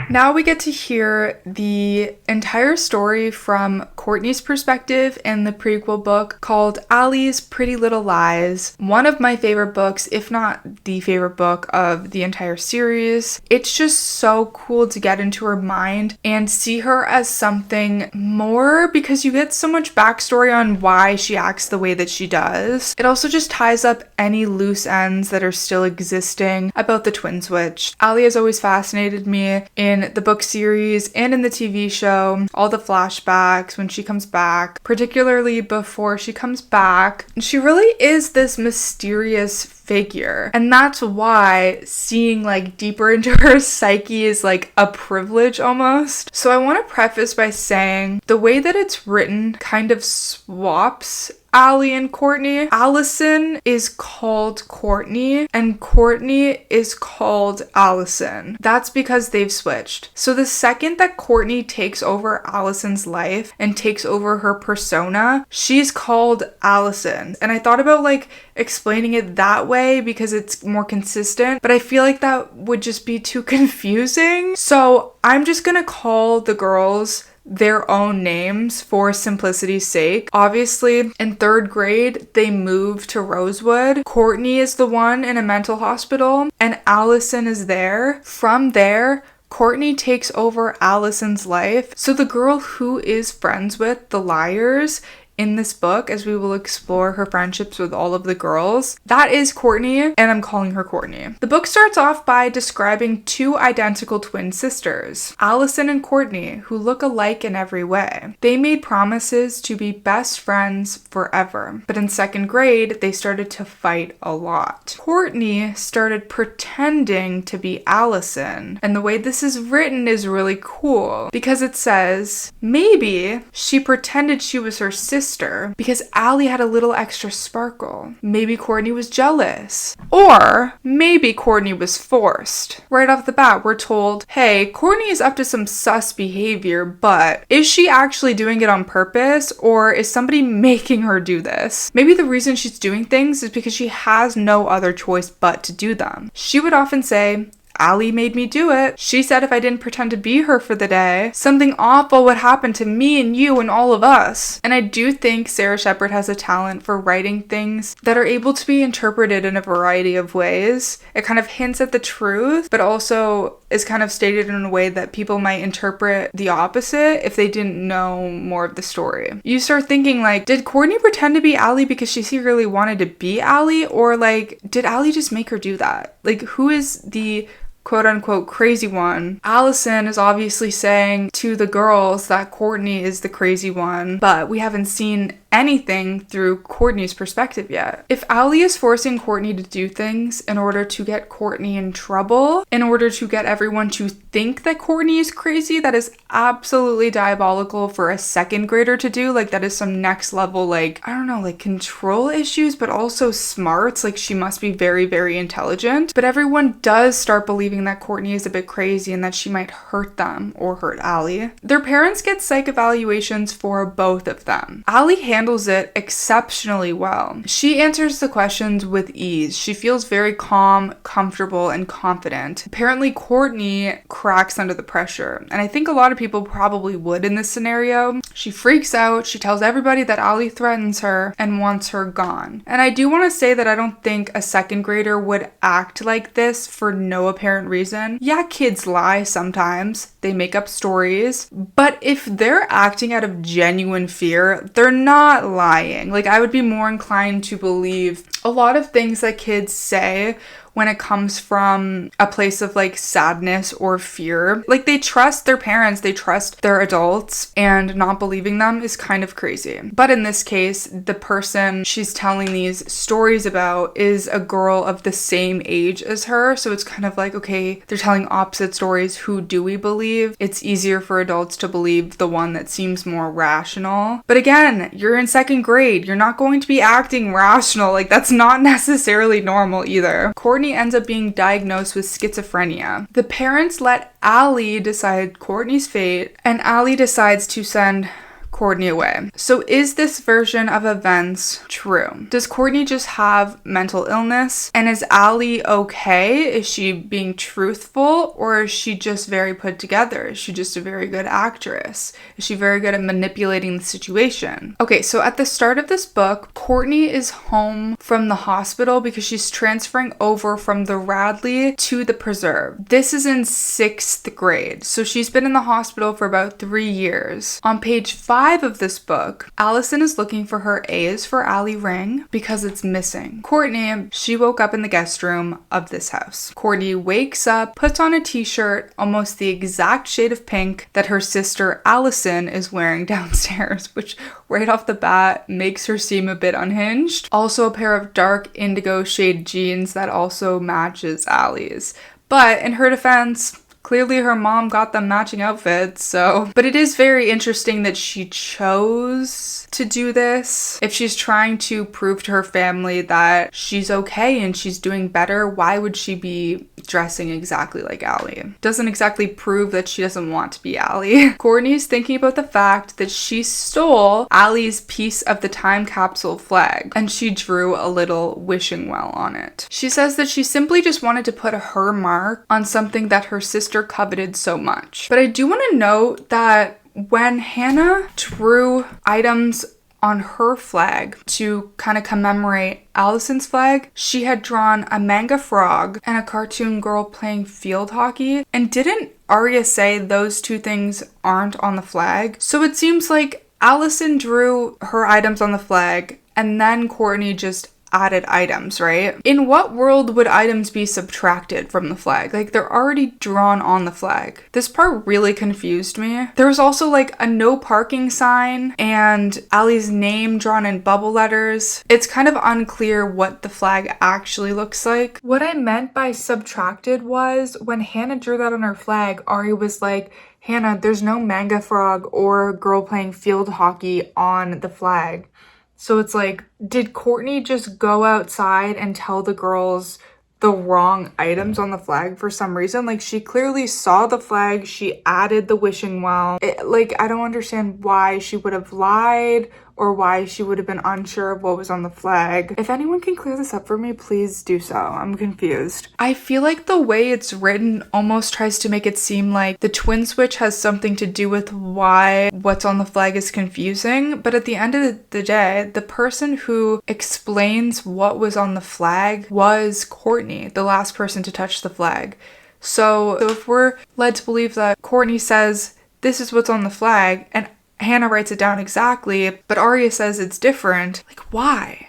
Now we get to hear the entire story from Courtney's perspective in the prequel book called Ali's Pretty Little Lies. One of my favorite books, if not the favorite book of the entire series. It's just so cool to get into her mind and see her as something more, because you get so much backstory on why she acts the way that she does. It also just ties up any loose ends that are still existing about the twin switch. Ali has always fascinated me in the book series and in the TV show. All the flashbacks when she comes back, particularly before she comes back. She really is this mysterious figure, and that's why seeing like deeper into her psyche is like a privilege almost. So I want to preface by saying the way that it's written kind of swaps Ali and Courtney. Alison is called Courtney and Courtney is called Alison. That's because they've switched. So the second that Courtney takes over Alison's life and takes over her persona, she's called Alison. And I thought about like explaining it that way because it's more consistent, but I feel like that would just be too confusing. So I'm just gonna call the girls their own names for simplicity's sake. Obviously, in 3rd grade, they moved to Rosewood. Courtney is the one in a mental hospital, and Alison is there. From there, Courtney takes over Alison's life. So the girl who is friends with the liars in this book, as we will explore her friendships with all of the girls, that is Courtney, and I'm calling her Courtney. The book starts off by describing 2 identical twin sisters, Alison and Courtney, who look alike in every way. They made promises to be best friends forever, but in 2nd grade, they started to fight a lot. Courtney started pretending to be Alison, and the way this is written is really cool, because it says, maybe she pretended she was her sister because Ali had a little extra sparkle. Maybe Courtney was jealous. Or maybe Courtney was forced. Right off the bat, we're told, hey, Courtney is up to some sus behavior, but is she actually doing it on purpose, or is somebody making her do this? Maybe the reason she's doing things is because she has no other choice but to do them. She would often say, Ali made me do it. She said if I didn't pretend to be her for the day, something awful would happen to me and you and all of us. And I do think Sarah Shepard has a talent for writing things that are able to be interpreted in a variety of ways. It kind of hints at the truth, but also is kind of stated in a way that people might interpret the opposite if they didn't know more of the story. You start thinking like, did Courtney pretend to be Ali because she secretly wanted to be Ali? Or like, did Ali just make her do that? Like, who is the quote-unquote crazy one? Alison is obviously saying to the girls that Courtney is the crazy one, but we haven't seen anything through Courtney's perspective yet. If Allie is forcing Courtney to do things in order to get Courtney in trouble, in order to get everyone to think that Courtney is crazy, that is absolutely diabolical for a second grader to do. Like, that is some next level, like, I don't know, like control issues, but also smarts. Like, she must be very, very intelligent. But everyone does start believing that Courtney is a bit crazy and that she might hurt them or hurt Allie. Their parents get psych evaluations for both of them. Allie handles it exceptionally well. She answers the questions with ease. She feels very calm, comfortable, and confident. Apparently, Courtney cracks under the pressure, and I think a lot of people probably would in this scenario. She freaks out. She tells everybody that Allie threatens her and wants her gone. And I do want to say that I don't think a second grader would act like this for no apparent reason. Yeah, kids lie sometimes. They make up stories. But if they're acting out of genuine fear, they're not lying. Like, I would be more inclined to believe a lot of things that kids say when it comes from a place of like sadness or fear. Like, they trust their parents, they trust their adults, and not believing them is kind of crazy. But in this case, the person she's telling these stories about is a girl of the same age as her. So it's kind of like, okay, they're telling opposite stories. Who do we believe? It's easier for adults to believe the one that seems more rational. But again, you're in second grade. You're not going to be acting rational. Like, that's not necessarily normal either. Courtney ends up being diagnosed with schizophrenia. The parents let Allie decide Courtney's fate, and Allie decides to send Courtney away. So is this version of events true? Does Courtney just have mental illness? And is Allie okay? Is she being truthful? Or is she just very put together? Is she just a very good actress? Is she very good at manipulating the situation? Okay, so at the start of this book, Courtney is home from the hospital because she's transferring over from the Radley to the Preserve. This is in 6th grade. So she's been in the hospital for about 3 years. On page 5 of this book, Alison is looking for her A's for Allie ring because it's missing. Courtney, she woke up in the guest room of this house. Courtney wakes up, puts on a t-shirt, almost the exact shade of pink that her sister Alison is wearing downstairs, which right off the bat makes her seem a bit unhinged. Also a pair of dark indigo shade jeans that also matches Allie's. But in her defense, clearly her mom got them matching outfits, so. But it is very interesting that she chose to do this. If she's trying to prove to her family that she's okay and she's doing better, why would she be dressing exactly like Allie? Doesn't exactly prove that she doesn't want to be Allie. Courtney's thinking about the fact that she stole Allie's piece of the time capsule flag, and she drew a little wishing well on it. She says that she simply just wanted to put her mark on something that her sister coveted so much. But I do want to note that when Hannah drew items on her flag to kind of commemorate Alison's flag, she had drawn a manga frog and a cartoon girl playing field hockey. And didn't Aria say those two things aren't on the flag? So it seems like Alison drew her items on the flag and then Courtney just added items, right? In what world would items be subtracted from the flag? Like, they're already drawn on the flag. This part really confused me. There was also like a no parking sign and Allie's name drawn in bubble letters. It's kind of unclear what the flag actually looks like. What I meant by subtracted was when Hannah drew that on her flag, Ari was like, Hannah, there's no manga frog or girl playing field hockey on the flag. So it's like, did Courtney just go outside and tell the girls the wrong items on the flag for some reason? Like, she clearly saw the flag, she added the wishing well. I don't understand why she would have lied or why she would have been unsure of what was on the flag. If anyone can clear this up for me, please do so. I'm confused. I feel like the way it's written almost tries to make it seem like the twin switch has something to do with why what's on the flag is confusing. But at the end of the day, the person who explains what was on the flag was Courtney, the last person to touch the flag. So if we're led to believe that Courtney says, this is what's on the flag, and Hannah writes it down exactly, but Aria says it's different. Like, why?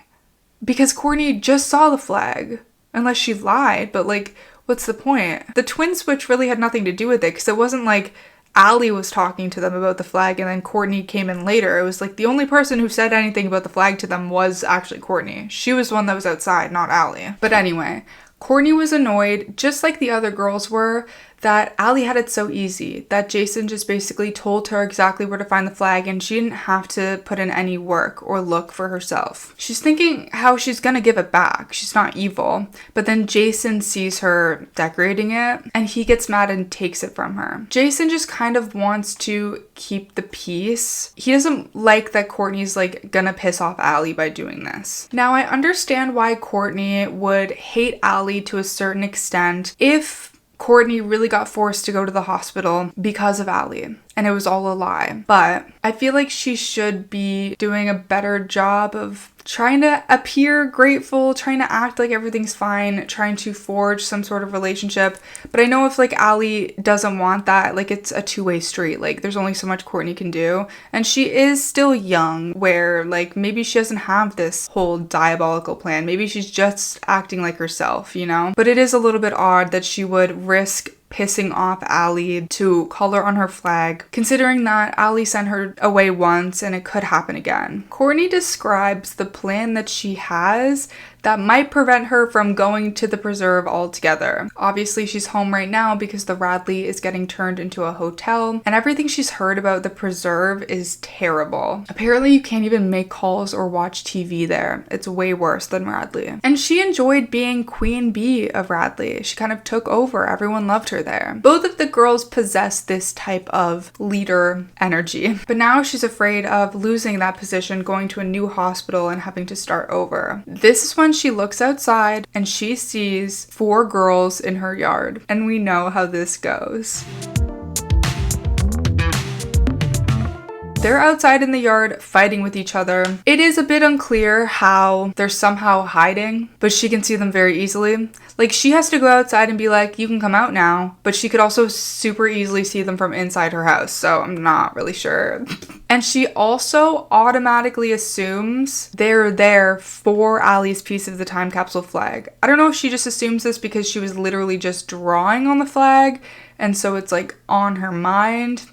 Because Courtney just saw the flag. Unless she lied, but like, what's the point? The twin switch really had nothing to do with it, because it wasn't like Allie was talking to them about the flag, and then Courtney came in later. It was like the only person who said anything about the flag to them was actually Courtney. She was the one that was outside, not Allie. But anyway, Courtney was annoyed, just like the other girls were, that Allie had it so easy, that Jason just basically told her exactly where to find the flag and she didn't have to put in any work or look for herself. She's thinking how she's gonna give it back. She's not evil. But then Jason sees her decorating it and he gets mad and takes it from her. Jason just kind of wants to keep the peace. He doesn't like that Courtney's like gonna piss off Allie by doing this. Now I understand why Courtney would hate Allie to a certain extent if Courtney really got forced to go to the hospital because of Allie, and it was all a lie. But I feel like she should be doing a better job of trying to appear grateful, trying to act like everything's fine, trying to forge some sort of relationship. But I know if like Allie doesn't want that, like it's a two-way street. Like there's only so much Courtney can do. And she is still young, where like maybe she doesn't have this whole diabolical plan. Maybe she's just acting like herself, you know? But it is a little bit odd that she would risk pissing off Allie to color on her flag, considering that Allie sent her away once and it could happen again. Courtney describes the plan that she has that might prevent her from going to the preserve altogether. Obviously, she's home right now because the Radley is getting turned into a hotel, and everything she's heard about the preserve is terrible. Apparently, you can't even make calls or watch TV there. It's way worse than Radley. And she enjoyed being queen bee of Radley. She kind of took over. Everyone loved her there. Both of the girls possess this type of leader energy, but now she's afraid of losing that position, going to a new hospital and having to start over. This is when she looks outside and she sees 4 girls in her yard, and we know how this goes. They're outside in the yard fighting with each other. It is a bit unclear how they're somehow hiding, but she can see them very easily. Like, she has to go outside and be like, you can come out now, but she could also super easily see them from inside her house, so I'm not really sure. And she also automatically assumes they're there for Allie's piece of the time capsule flag. I don't know if she just assumes this because she was literally just drawing on the flag, and so it's like on her mind.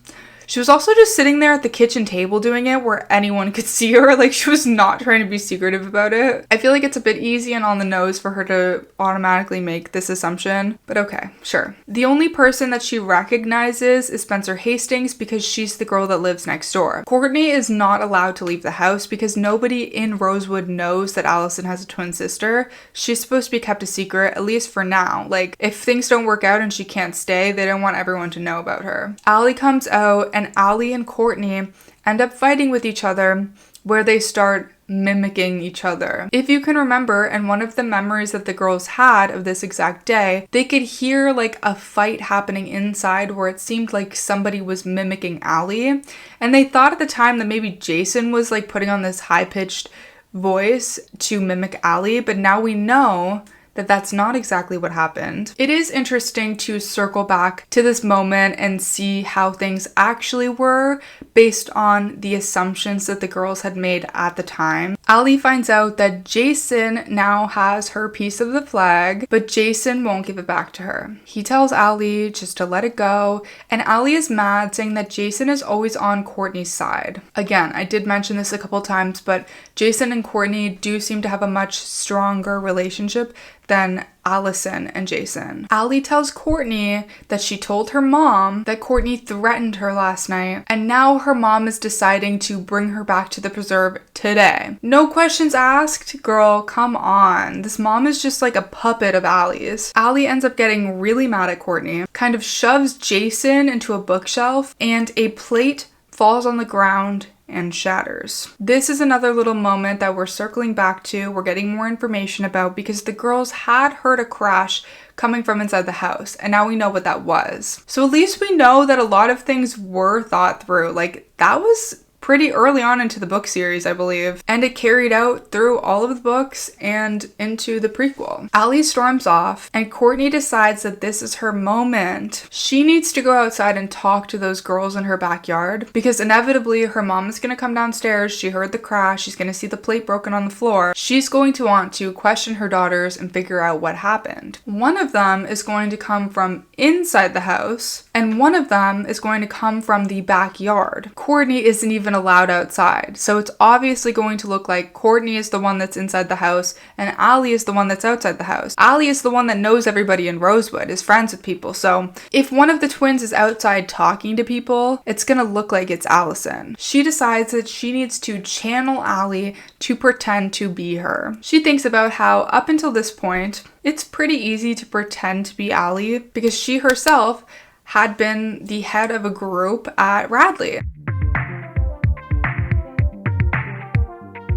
She was also just sitting there at the kitchen table doing it where anyone could see her. Like, she was not trying to be secretive about it. I feel like it's a bit easy and on the nose for her to automatically make this assumption, but okay, sure. The only person that she recognizes is Spencer Hastings because she's the girl that lives next door. Courtney is not allowed to leave the house because nobody in Rosewood knows that Alison has a twin sister. She's supposed to be kept a secret, at least for now. Like, if things don't work out and she can't stay, they don't want everyone to know about her. Allie comes out, and Allie and Courtney end up fighting with each other, where they start mimicking each other. If you can remember, in one of the memories that the girls had of this exact day, they could hear like a fight happening inside where it seemed like somebody was mimicking Allie, and they thought at the time that maybe Jason was like putting on this high-pitched voice to mimic Allie, but now we know that that's not exactly what happened. It is interesting to circle back to this moment and see how things actually were based on the assumptions that the girls had made at the time. Allie finds out that Jason now has her piece of the flag, but Jason won't give it back to her. He tells Allie just to let it go, and Allie is mad, saying that Jason is always on Courtney's side. Again, I did mention this a couple times, but Jason and Courtney do seem to have a much stronger relationship than Alison and Jason. Allie tells Courtney that she told her mom that Courtney threatened her last night, and now her mom is deciding to bring her back to the preserve today. No questions asked, girl, come on. This mom is just like a puppet of Allie's. Allie ends up getting really mad at Courtney, kind of shoves Jason into a bookshelf, and a plate falls on the ground and shatters. This is another little moment that we're circling back to, we're getting more information about, because the girls had heard a crash coming from inside the house, and now we know what that was. So at least we know that a lot of things were thought through. Like, that was pretty early on into the book series, I believe, and it carried out through all of the books and into the prequel. Allie storms off, and Courtney decides that this is her moment. She needs to go outside and talk to those girls in her backyard, because inevitably her mom is going to come downstairs. She heard the crash. She's going to see the plate broken on the floor. She's going to want to question her daughters and figure out what happened. One of them is going to come from inside the house, and one of them is going to come from the backyard. Courtney isn't even allowed outside, so it's obviously going to look like Courtney is the one that's inside the house and Allie is the one that's outside the house. Allie is the one that knows everybody in Rosewood, is friends with people, so if one of the twins is outside talking to people, it's gonna look like it's Alison. She decides that she needs to channel Allie to pretend to be her. She thinks about how up until this point, it's pretty easy to pretend to be Allie because she herself had been the head of a group at Radley.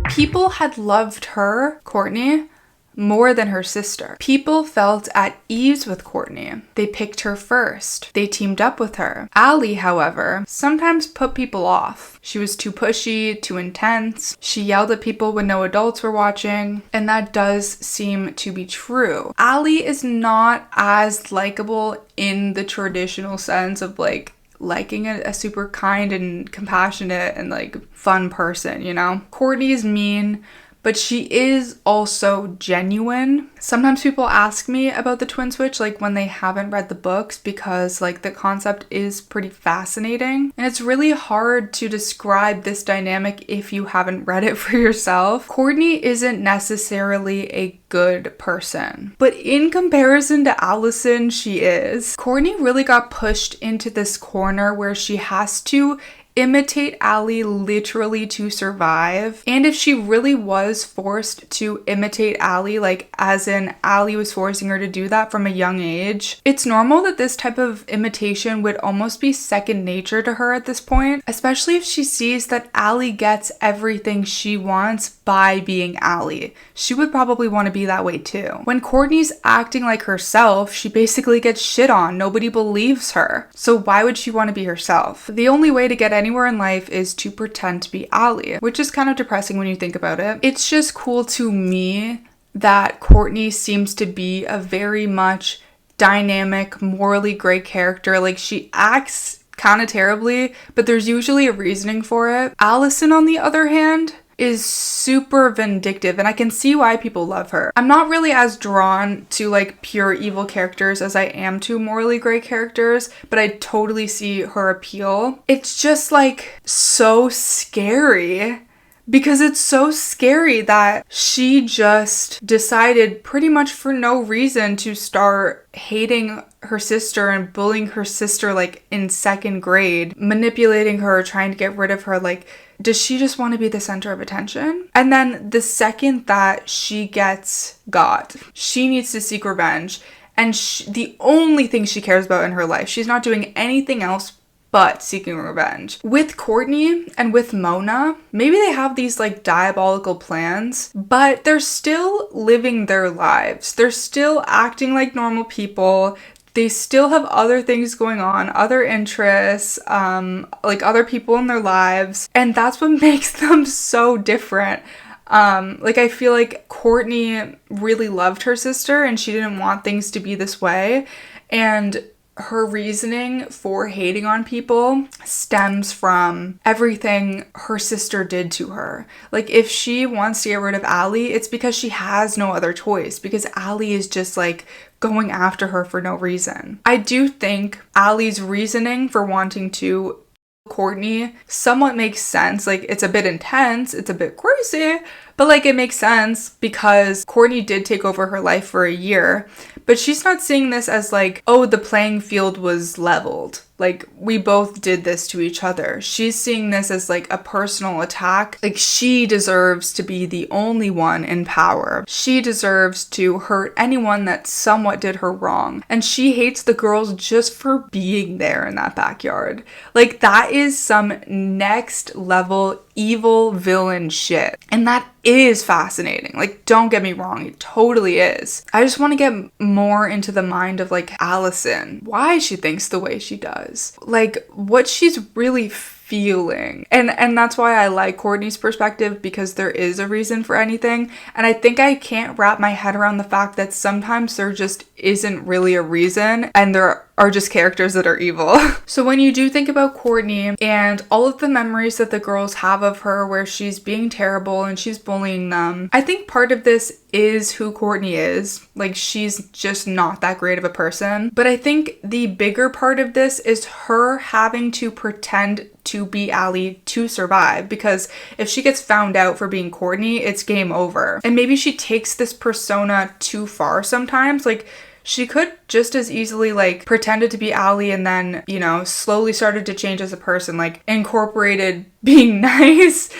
People had loved her, Courtney, more than her sister. People felt at ease with Courtney. They picked her first. They teamed up with her. Allie, however, sometimes put people off. She was too pushy, too intense. She yelled at people when no adults were watching, and that does seem to be true. Allie is not as likable in the traditional sense of like liking a super kind and compassionate and like fun person, you know? Courtney is mean, but she is also genuine. Sometimes people ask me about the twin switch, like when they haven't read the books, because like the concept is pretty fascinating. And it's really hard to describe this dynamic if you haven't read it for yourself. Courtney isn't necessarily a good person, but in comparison to Alison, she is. Courtney really got pushed into this corner where she has to imitate Allie literally to survive. And if she really was forced to imitate Allie, like as in Allie was forcing her to do that from a young age, it's normal that this type of imitation would almost be second nature to her at this point, especially if she sees that Allie gets everything she wants by being Allie. She would probably want to be that way too. When Courtney's acting like herself, she basically gets shit on. Nobody believes her. So why would she want to be herself? The only way to get anywhere in life is to pretend to be Allie, which is kind of depressing when you think about it. It's just cool to me that Courtney seems to be a very much dynamic, morally great character. Like, she acts kind of terribly, but there's usually a reasoning for it. Alison, on the other hand, is super vindictive, and I can see why people love her. I'm not really as drawn to like pure evil characters as I am to morally great characters, but I totally see her appeal. It's just like so scary, because it's so scary that she just decided pretty much for no reason to start hating her sister and bullying her sister like in second grade, manipulating her, trying to get rid of her. Like, does she just want to be the center of attention? And then the second that she gets got, she needs to seek revenge. And the only thing she cares about in her life, she's not doing anything else but seeking revenge. With Courtney and with Mona, maybe they have these like diabolical plans, but they're still living their lives. They're still acting like normal people. They still have other things going on, other interests, like other people in their lives. And that's what makes them so different. Like, I feel like Courtney really loved her sister and she didn't want things to be this way. And her reasoning for hating on people stems from everything her sister did to her. Like, if she wants to get rid of Allie, it's because she has no other choice, because Allie is just like going after her for no reason. I do think Allie's reasoning for wanting to Courtney somewhat makes sense. Like, it's a bit intense, it's a bit crazy, but like it makes sense because Courtney did take over her life for a year, but she's not seeing this as like, oh, the playing field was leveled. Like, we both did this to each other. She's seeing this as like a personal attack. Like, she deserves to be the only one in power. She deserves to hurt anyone that somewhat did her wrong. And she hates the girls just for being there in that backyard. Like, that is some next level evil villain shit. And that is fascinating. Like, don't get me wrong, it totally is. I just want to get more into the mind of like Alison, why she thinks the way she does. Like, what she's really feeling. And that's why I like Courtney's perspective, because there is a reason for anything. And I think I can't wrap my head around the fact that sometimes there just isn't really a reason and there are just characters that are evil. So when you do think about Courtney and all of the memories that the girls have of her where she's being terrible and she's bullying them, I think part of this is who Courtney is. Like, she's just not that great of a person. But I think the bigger part of this is her having to pretend to be Allie to survive, because if she gets found out for being Courtney, it's game over. And maybe she takes this persona too far sometimes. Like, she could just as easily like pretended to be Allie and then, you know, slowly started to change as a person, like incorporated being nice.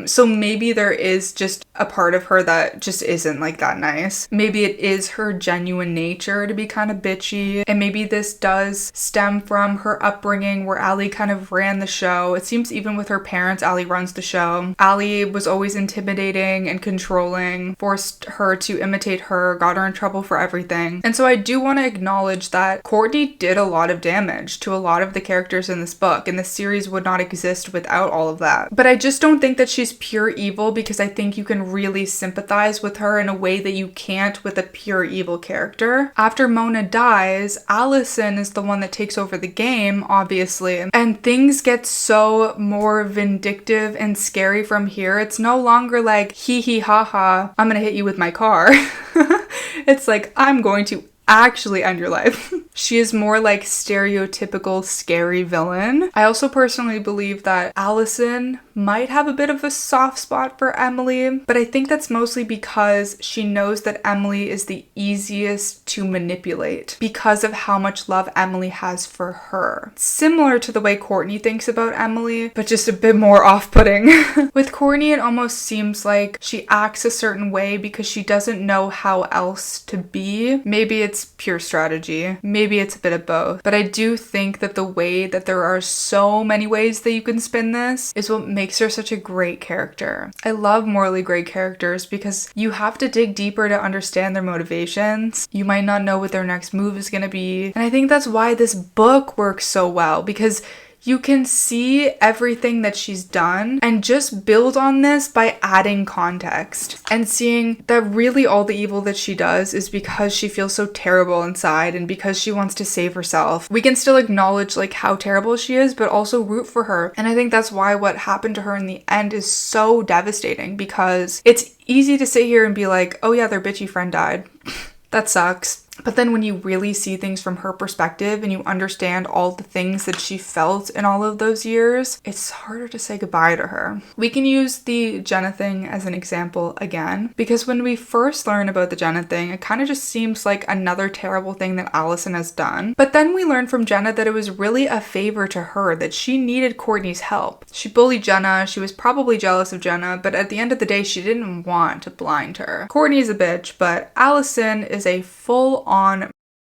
So maybe there is just a part of her that just isn't like that nice. Maybe it is her genuine nature to be kind of bitchy. And maybe this does stem from her upbringing where Allie kind of ran the show. It seems even with her parents, Allie runs the show. Allie was always intimidating and controlling, forced her to imitate her, got her in trouble for everything. And so I do want to acknowledge that Courtney did a lot of damage to a lot of the characters in this book, and the series would not exist without all of that. But I just don't think that she's pure evil, because I think you can really sympathize with her in a way that you can't with a pure evil character. After Mona dies, Alison is the one that takes over the game, obviously, and things get so more vindictive and scary from here. It's no longer like, hee hee ha ha, I'm gonna hit you with my car. It's like, I'm going to actually end your life. She is more like stereotypical scary villain. I also personally believe that Alison might have a bit of a soft spot for Emily, but I think that's mostly because she knows that Emily is the easiest to manipulate because of how much love Emily has for her. Similar to the way Courtney thinks about Emily, but just a bit more off-putting. With Courtney, it almost seems like she acts a certain way because she doesn't know how else to be. Maybe it's pure strategy. Maybe it's a bit of both. But I do think that the way that there are so many ways that you can spin this is what makes her such a great character. I love morally great characters because you have to dig deeper to understand their motivations. You might not know what their next move is going to be. And I think that's why this book works so well, because you can see everything that she's done and just build on this by adding context and seeing that really all the evil that she does is because she feels so terrible inside and because she wants to save herself. We can still acknowledge like how terrible she is, but also root for her. And I think that's why what happened to her in the end is so devastating, because it's easy to sit here and be like, oh yeah, their bitchy friend died. That sucks. But then when you really see things from her perspective and you understand all the things that she felt in all of those years, it's harder to say goodbye to her. We can use the Jenna thing as an example again, because when we first learn about the Jenna thing, it kind of just seems like another terrible thing that Alison has done. But then we learn from Jenna that it was really a favor to her, that she needed Courtney's help. She bullied Jenna, she was probably jealous of Jenna, but at the end of the day, she didn't want to blind her. Courtney's a bitch, but Alison is a full-on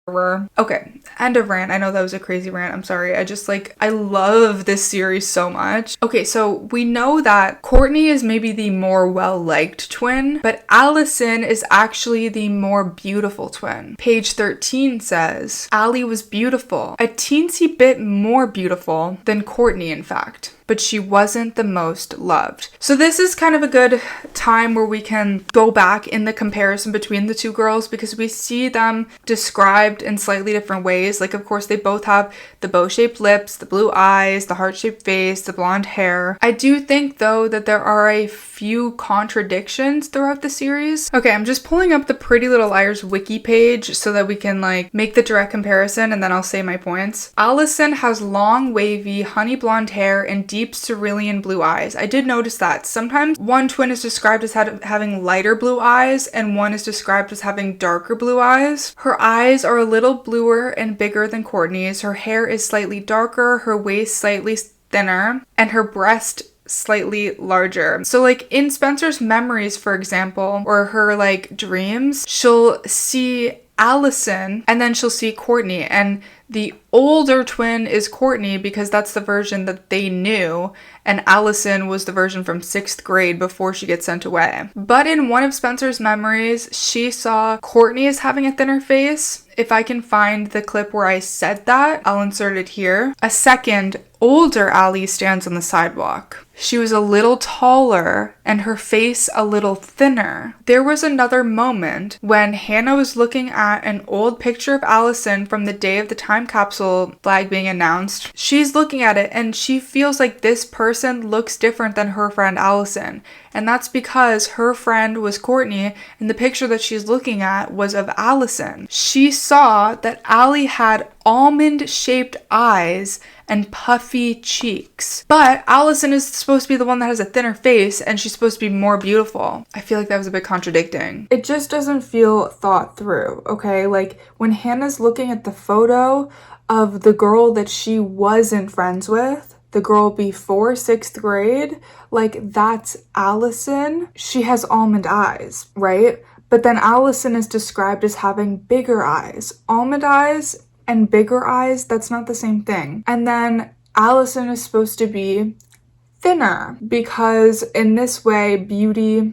murderer. Okay, end of rant. I know that was a crazy rant. I'm sorry. I love this series so much. Okay, so we know that Courtney is maybe the more well-liked twin, but Alison is actually the more beautiful twin. Page 13 says, Allie was beautiful, a teensy bit more beautiful than Courtney, in fact, but she wasn't the most loved. So this is kind of a good time where we can go back in the comparison between the two girls, because we see them described in slightly different ways. Like, of course, they both have the bow-shaped lips, the blue eyes, the heart-shaped face, the blonde hair. I do think, though, that there are a few contradictions throughout the series. Okay, I'm just pulling up the Pretty Little Liars wiki page so that we can, like, make the direct comparison, and then I'll say my points. Alison has long, wavy, honey blonde hair and deep cerulean blue eyes. I did notice that. Sometimes one twin is described as having lighter blue eyes and one is described as having darker blue eyes. Her eyes are a little bluer and bigger than Courtney's. Her hair is slightly darker, her waist slightly thinner, and her breast slightly larger. So like in Spencer's memories, for example, or her like dreams, she'll see Alison and then she'll see Courtney, and The older twin is Courtney because that's the version that they knew, and Alison was the version from 6th grade before she gets sent away. But in one of Spencer's memories, she saw Courtney as having a thinner face. If I can find the clip where I said that, I'll insert it here. A second, older Allie stands on the sidewalk. She was a little taller and her face a little thinner. There was another moment when Hannah was looking at an old picture of Alison from the day of the time capsule flag being announced. She's looking at it and she feels like this person looks different than her friend Alison. And that's because her friend was Courtney and the picture that she's looking at was of Alison. She saw that Allie had almond-shaped eyes and puffy cheeks. But Alison is supposed to be the one that has a thinner face and she's supposed to be more beautiful. I feel like that was a bit contradicting. It just doesn't feel thought through, okay? Like when Hannah's looking at the photo of the girl that she wasn't friends with, the girl before 6th grade, like that's Alison. She has almond eyes, right? But then Alison is described as having bigger eyes. Almond eyes and bigger eyes, that's not the same thing. And then Alison is supposed to be thinner because in this way, beauty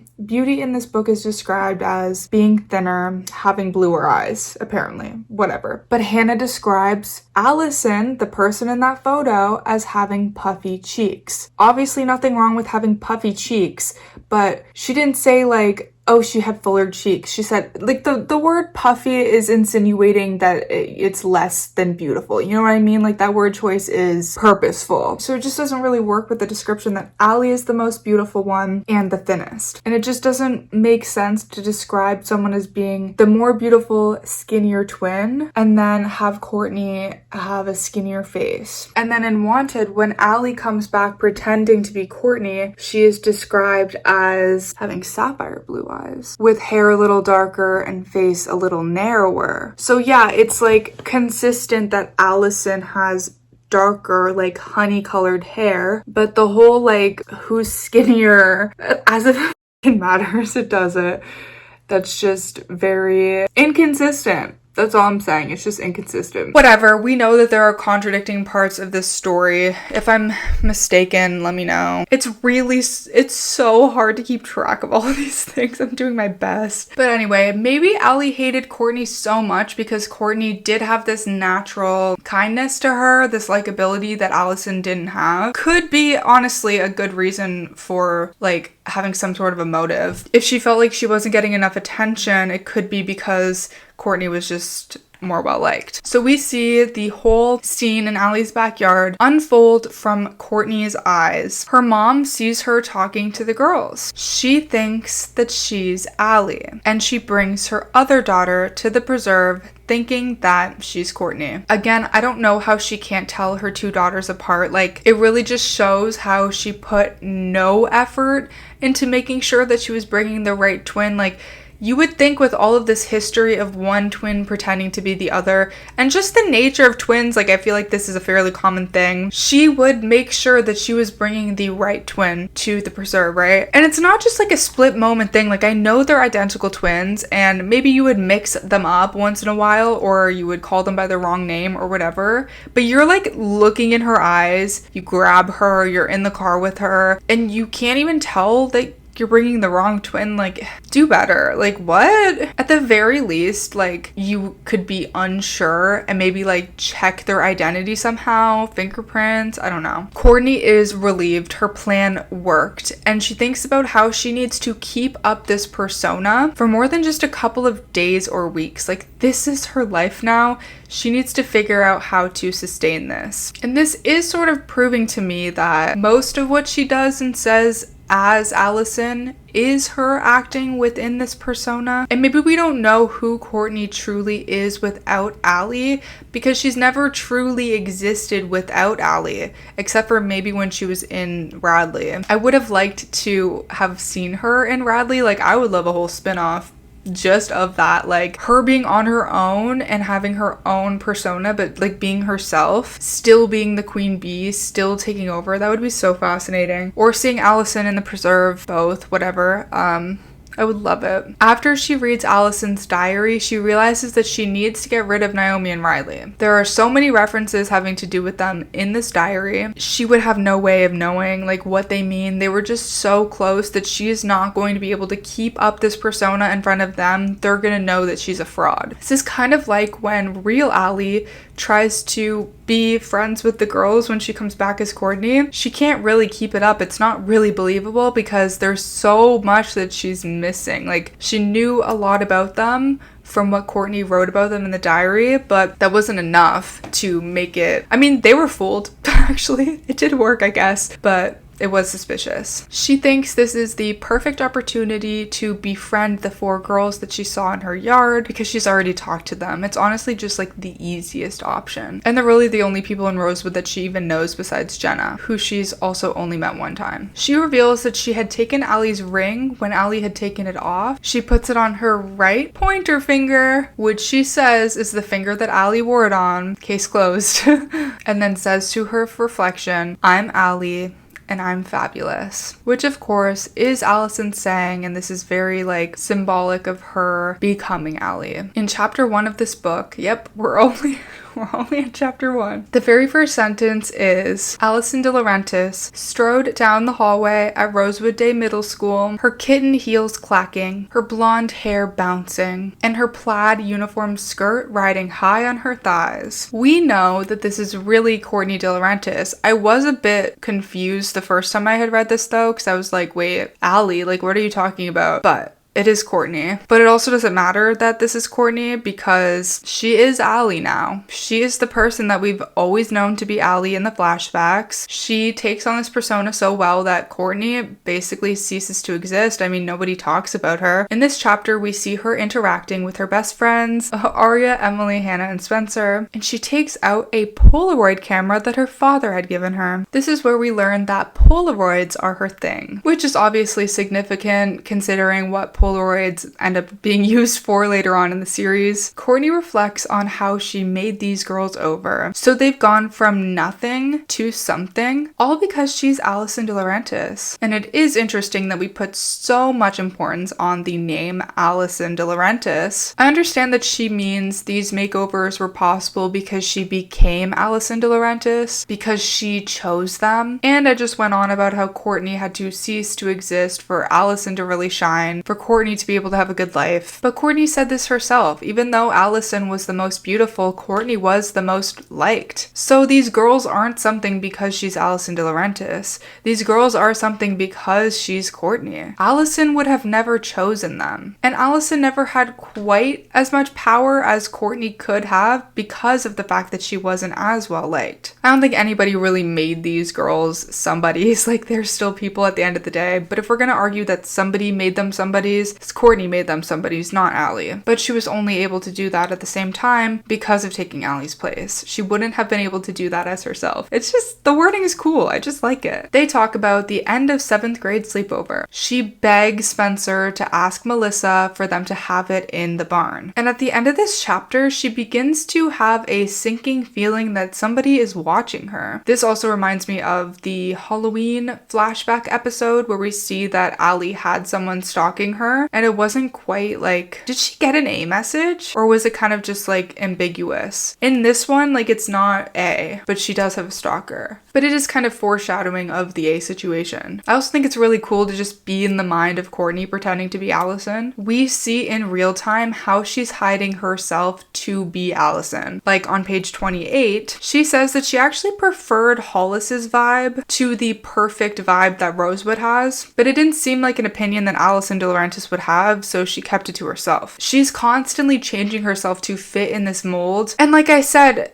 in this book is described as being thinner, having bluer eyes, apparently, whatever. But Hannah describes Alison, the person in that photo, as having puffy cheeks. Obviously nothing wrong with having puffy cheeks, but she didn't say like, oh, she had fuller cheeks. She said, like, the word puffy is insinuating that it's less than beautiful. You know what I mean? Like, that word choice is purposeful. So it just doesn't really work with the description that Allie is the most beautiful one and the thinnest. And it just doesn't make sense to describe someone as being the more beautiful, skinnier twin and then have Courtney have a skinnier face. And then in Wanted, when Allie comes back pretending to be Courtney, she is described as having sapphire blue eyes with hair a little darker and face a little narrower. So yeah, it's like consistent that Alison has darker, like honey colored hair, but the whole like who's skinnier, as if it matters, it doesn't. That's just very inconsistent. That's all I'm saying. It's just inconsistent. Whatever. We know that there are contradicting parts of this story. If I'm mistaken, let me know. It's so hard to keep track of all of these things. I'm doing my best. But anyway, maybe Allie hated Courtney so much because Courtney did have this natural kindness to her, this likability that Alison didn't have. Could be, honestly, a good reason for, like, having some sort of a motive. If she felt like she wasn't getting enough attention, it could be because Courtney was just more well liked. So we see the whole scene in Allie's backyard unfold from Courtney's eyes. Her mom sees her talking to the girls. She thinks that she's Allie, and she brings her other daughter to the preserve thinking that she's Courtney. Again, I don't know how she can't tell her two daughters apart. Like, it really just shows how she put no effort into making sure that she was bringing the right twin. Like, you would think with all of this history of one twin pretending to be the other, and just the nature of twins, like I feel like this is a fairly common thing, she would make sure that she was bringing the right twin to the preserve, right? And it's not just like a split moment thing. Like, I know they're identical twins, and maybe you would mix them up once in a while, or you would call them by the wrong name or whatever, but you're like looking in her eyes, you grab her, you're in the car with her, and you can't even tell that you're bringing the wrong twin. Like, do better. Like, what? At the very least, like, you could be unsure and maybe like check their identity somehow, fingerprints, I don't know. Courtney is relieved her plan worked, and she thinks about how she needs to keep up this persona for more than just a couple of days or weeks. Like, this is her life now. She needs to figure out how to sustain this. And this is sort of proving to me that most of what she does and says as Alison is her acting within this persona. And maybe we don't know who Courtney truly is without Allie, because she's never truly existed without Allie, except for maybe when she was in Radley. I would have liked to have seen her in Radley. Like, I would love a whole spin-off just of that, like her being on her own and having her own persona, but like being herself, still being the queen bee, still taking over. That would be so fascinating. Or seeing Alison in the preserve, both, whatever. I would love it. After she reads Alison's diary, she realizes that she needs to get rid of Naomi and Riley. There are so many references having to do with them in this diary. She would have no way of knowing like what they mean. They were just so close that she is not going to be able to keep up this persona in front of them. They're gonna know that she's a fraud. This is kind of like when real Allie tries to be friends with the girls when she comes back as Courtney. She can't really keep it up. It's not really believable because there's so much that she's missing. Like, she knew a lot about them from what Courtney wrote about them in the diary, but that wasn't enough to make it. I mean, they were fooled, actually. It did work, I guess, but it was suspicious. She thinks this is the perfect opportunity to befriend the 4 girls that she saw in her yard because she's already talked to them. It's honestly just like the easiest option. And they're really the only people in Rosewood that she even knows besides Jenna, who she's also only met one time. She reveals that she had taken Allie's ring when Allie had taken it off. She puts it on her right pointer finger, which she says is the finger that Allie wore it on, case closed, and then says to her reflection, "I'm Allie, and I'm fabulous," which of course is Alison saying, and this is very like symbolic of her becoming Allie. In chapter 1 of this book, yep, we're only in chapter 1. The very first sentence is, Alison DiLaurentis strode down the hallway at Rosewood Day Middle School, her kitten heels clacking, her blonde hair bouncing, and her plaid uniform skirt riding high on her thighs. We know that this is really Courtney DiLaurentis. I was a bit confused the first time I had read this though, because I was like, wait, Allie, like what are you talking about? But it is Courtney. But it also doesn't matter that this is Courtney because she is Allie now. She is the person that we've always known to be Allie in the flashbacks. She takes on this persona so well that Courtney basically ceases to exist. I mean, nobody talks about her. In this chapter, we see her interacting with her best friends, Aria, Emily, Hannah, and Spencer, and she takes out a Polaroid camera that her father had given her. This is where we learn that Polaroids are her thing, which is obviously significant considering what Polaroids end up being used for later on in the series. Courtney reflects on how she made these girls over. So they've gone from nothing to something, all because she's Alison DiLaurentis. And it is interesting that we put so much importance on the name Alison DiLaurentis. I understand that she means these makeovers were possible because she became Alison DiLaurentis, because she chose them. And I just went on about how Courtney had to cease to exist for Alison to really shine, for Courtney to be able to have a good life. But Courtney said this herself. Even though Alison was the most beautiful, Courtney was the most liked. So these girls aren't something because she's Alison DiLaurentis. These girls are something because she's Courtney. Alison would have never chosen them. And Alison never had quite as much power as Courtney could have because of the fact that she wasn't as well liked. I don't think anybody really made these girls somebodies. Like, they're still people at the end of the day. But if we're gonna argue that somebody made them somebodies, Courtney made them somebody's, not Allie. But she was only able to do that at the same time because of taking Allie's place. She wouldn't have been able to do that as herself. It's just, the wording is cool. I just like it. They talk about the end of 7th grade sleepover. She begs Spencer to ask Melissa for them to have it in the barn. And at the end of this chapter, she begins to have a sinking feeling that somebody is watching her. This also reminds me of the Halloween flashback episode where we see that Allie had someone stalking her, and it wasn't quite like, did she get an A message? Or was it kind of just like ambiguous? In this one, like, it's not A, but she does have a stalker. But it is kind of foreshadowing of the A situation. I also think it's really cool to just be in the mind of Courtney pretending to be Alison. We see in real time how she's hiding herself to be Alison. Like on page 28, she says that she actually preferred Hollis's vibe to the perfect vibe that Rosewood has, but it didn't seem like an opinion that Alison DiLaurentis would have, so she kept it to herself. She's constantly changing herself to fit in this mold. And like I said,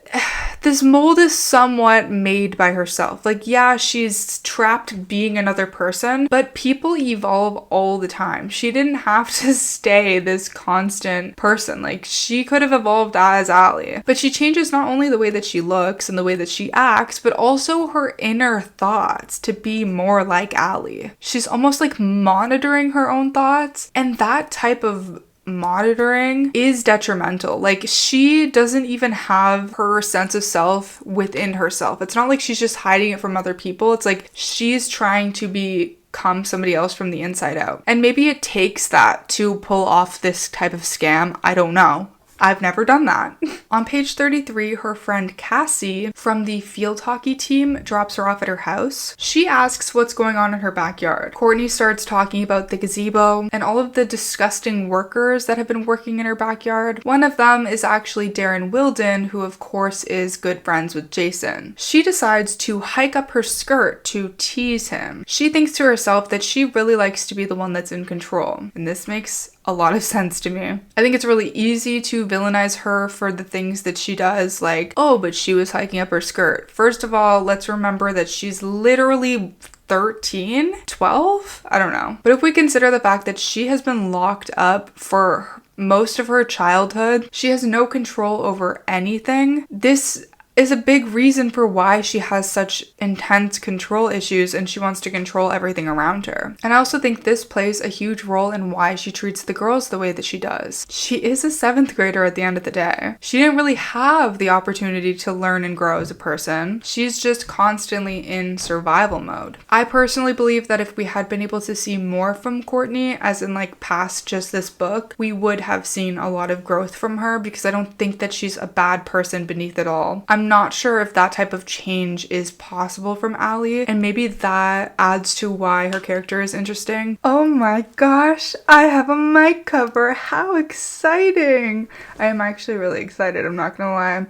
this mold is somewhat made by herself. Like, yeah, she's trapped being another person, but people evolve all the time. She didn't have to stay this constant person. Like, she could have evolved as Allie. But she changes not only the way that she looks and the way that she acts, but also her inner thoughts to be more like Allie. She's almost like monitoring her own thoughts, and that type of monitoring is detrimental. Like, she doesn't even have her sense of self within herself. It's not like she's just hiding it from other people. It's like she's trying to be become somebody else from the inside out. And maybe it takes that to pull off this type of scam. I don't know. I've never done that. On page 33, her friend Cassie from the field hockey team drops her off at her house. She asks what's going on in her backyard. Courtney starts talking about the gazebo and all of the disgusting workers that have been working in her backyard. One of them is actually Darren Wilden, who of course is good friends with Jason. She decides to hike up her skirt to tease him. She thinks to herself that she really likes to be the one that's in control. And this makes a lot of sense to me. I think it's really easy to villainize her for the things that she does, like, oh, but she was hiking up her skirt. First of all, let's remember that she's literally 13, 12? I don't know. But if we consider the fact that she has been locked up for most of her childhood, she has no control over anything. This is a big reason for why she has such intense control issues and she wants to control everything around her. And I also think this plays a huge role in why she treats the girls the way that she does. She is a 7th grader at the end of the day. She didn't really have the opportunity to learn and grow as a person. She's just constantly in survival mode. I personally believe that if we had been able to see more from Courtney, as in like past just this book, we would have seen a lot of growth from her, because I don't think that she's a bad person beneath it all. I'm not sure if that type of change is possible from Allie, and maybe that adds to why her character is interesting. Oh my gosh, I have a mic cover. How exciting! I am actually really excited, I'm not gonna lie.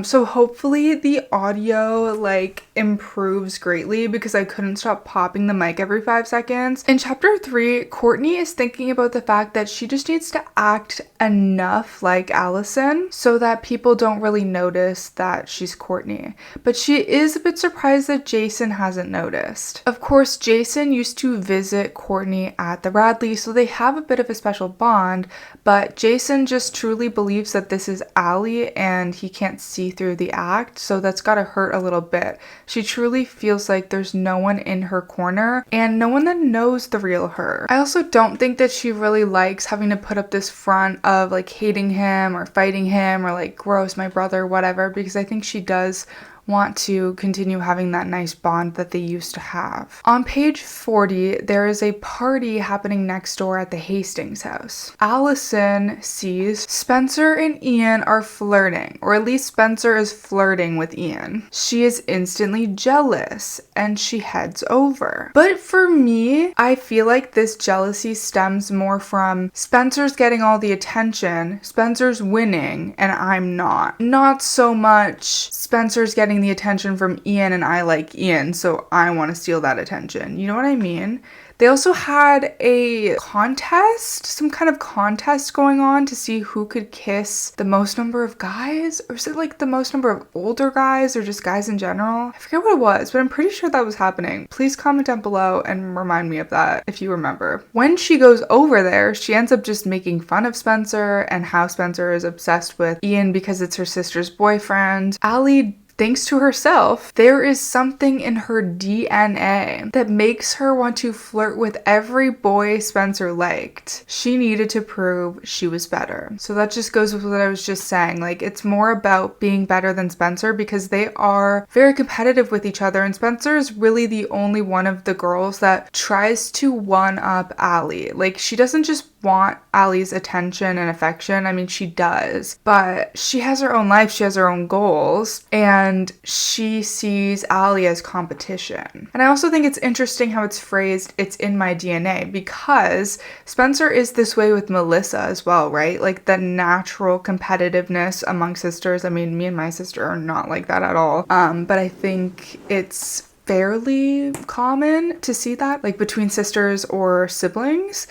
So hopefully the audio like improves greatly, because I couldn't stop popping the mic every 5 seconds. In chapter 3, Courtney is thinking about the fact that she just needs to act enough like Alison so that people don't really notice that she's Courtney. But she is a bit surprised that Jason hasn't noticed. Of course, Jason used to visit Courtney at the Radley, so they have a bit of a special bond, but Jason just truly believes that this is Allie and he can't see through the act, so that's gotta hurt a little bit. She truly feels like there's no one in her corner and no one that knows the real her. I also don't think that she really likes having to put up this front of like hating him or fighting him or like gross, my brother, whatever, because I think she does want to continue having that nice bond that they used to have. On page 40, there is a party happening next door at the Hastings house. Alison sees Spencer and Ian are flirting, or at least Spencer is flirting with Ian. She is instantly jealous and she heads over. But for me, I feel like this jealousy stems more from Spencer's getting all the attention, Spencer's winning, and I'm not. Not so much Spencer's getting the attention from Ian and I like Ian, so I want to steal that attention. You know what I mean? They also had a contest, some kind of contest going on to see who could kiss the most number of guys, or is it like the most number of older guys or just guys in general? I forget what it was, but I'm pretty sure that was happening. Please comment down below and remind me of that if you remember. When she goes over there, she ends up just making fun of Spencer and how Spencer is obsessed with Ian because it's her sister's boyfriend. Allie thinks to herself, there is something in her DNA that makes her want to flirt with every boy Spencer liked. She needed to prove she was better. So that just goes with what I was just saying. Like, it's more about being better than Spencer because they are very competitive with each other, and Spencer is really the only one of the girls that tries to one-up Allie. Like, she doesn't just want Allie's attention and affection. I mean, she does, but she has her own life, she has her own goals, and she sees Allie as competition. And I also think it's interesting how it's phrased, it's in my DNA, because Spencer is this way with Melissa as well, right? Like the natural competitiveness among sisters. I mean, me and my sister are not like that at all. But I think it's fairly common to see that, like between sisters or siblings.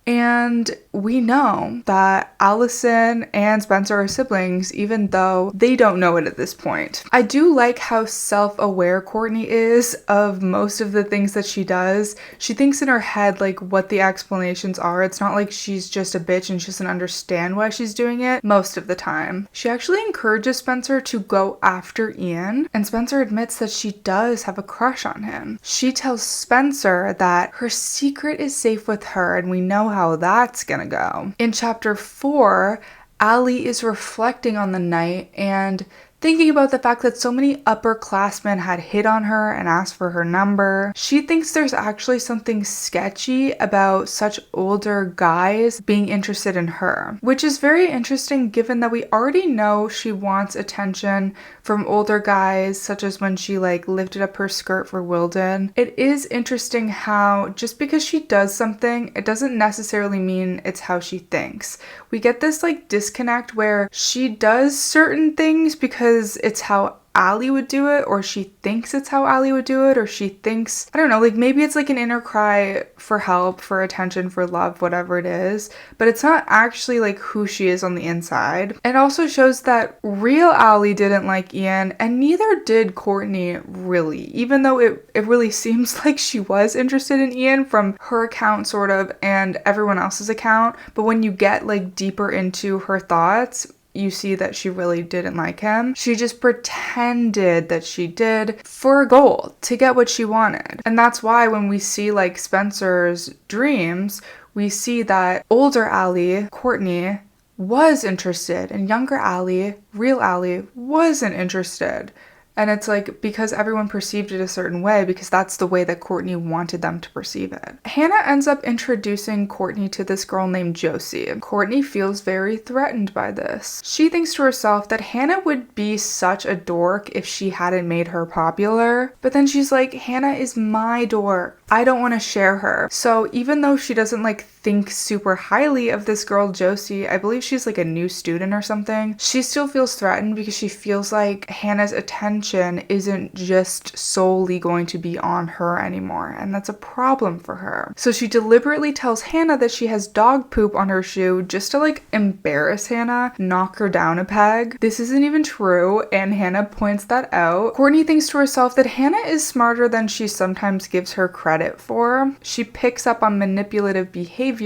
And we know that Alison and Spencer are siblings, even though they don't know it at this point. I do like how self-aware Courtney is of most of the things that she does. She thinks in her head, like, what the explanations are. It's not like she's just a bitch and she doesn't understand why she's doing it most of the time. She actually encourages Spencer to go after Ian, and Spencer admits that she does have a crush on him. She tells Spencer that her secret is safe with her, and we know how that's gonna go. In chapter 4, Allie is reflecting on the night and Thinking about the fact that so many upperclassmen had hit on her and asked for her number, she thinks there's actually something sketchy about such older guys being interested in her, which is very interesting given that we already know she wants attention from older guys, such as when she like lifted up her skirt for Wilden. It is interesting how just because she does something, it doesn't necessarily mean it's how she thinks. We get this like disconnect where she does certain things because it's how Ali would do it, or she thinks it's how Ali would do it, or she thinks, I don't know, like maybe it's like an inner cry for help, for attention, for love, whatever it is, but it's not actually like who she is on the inside. It also shows that real Ali didn't like Ian, and neither did Courtney really, even though it really seems like she was interested in Ian from her account sort of and everyone else's account. But when you get like deeper into her thoughts, you see that she really didn't like him. She just pretended that she did for a goal, to get what she wanted. And that's why when we see like Spencer's dreams, we see that older Ali, Courtney, was interested, and younger Ali, real Ali, wasn't interested. And it's like because everyone perceived it a certain way because that's the way that Courtney wanted them to perceive it. Hannah ends up introducing Courtney to this girl named Josie. Courtney feels very threatened by this. She thinks to herself that Hannah would be such a dork if she hadn't made her popular. But then she's like, Hannah is my dork. I don't want to share her. So even though she doesn't like think super highly of this girl Josie, I believe she's like a new student or something, she still feels threatened because she feels like Hannah's attention isn't just solely going to be on her anymore, and that's a problem for her. So she deliberately tells Hannah that she has dog poop on her shoe just to like embarrass Hannah, knock her down a peg. This isn't even true, and Hannah points that out. Courtney thinks to herself that Hannah is smarter than she sometimes gives her credit for. She picks up on manipulative behavior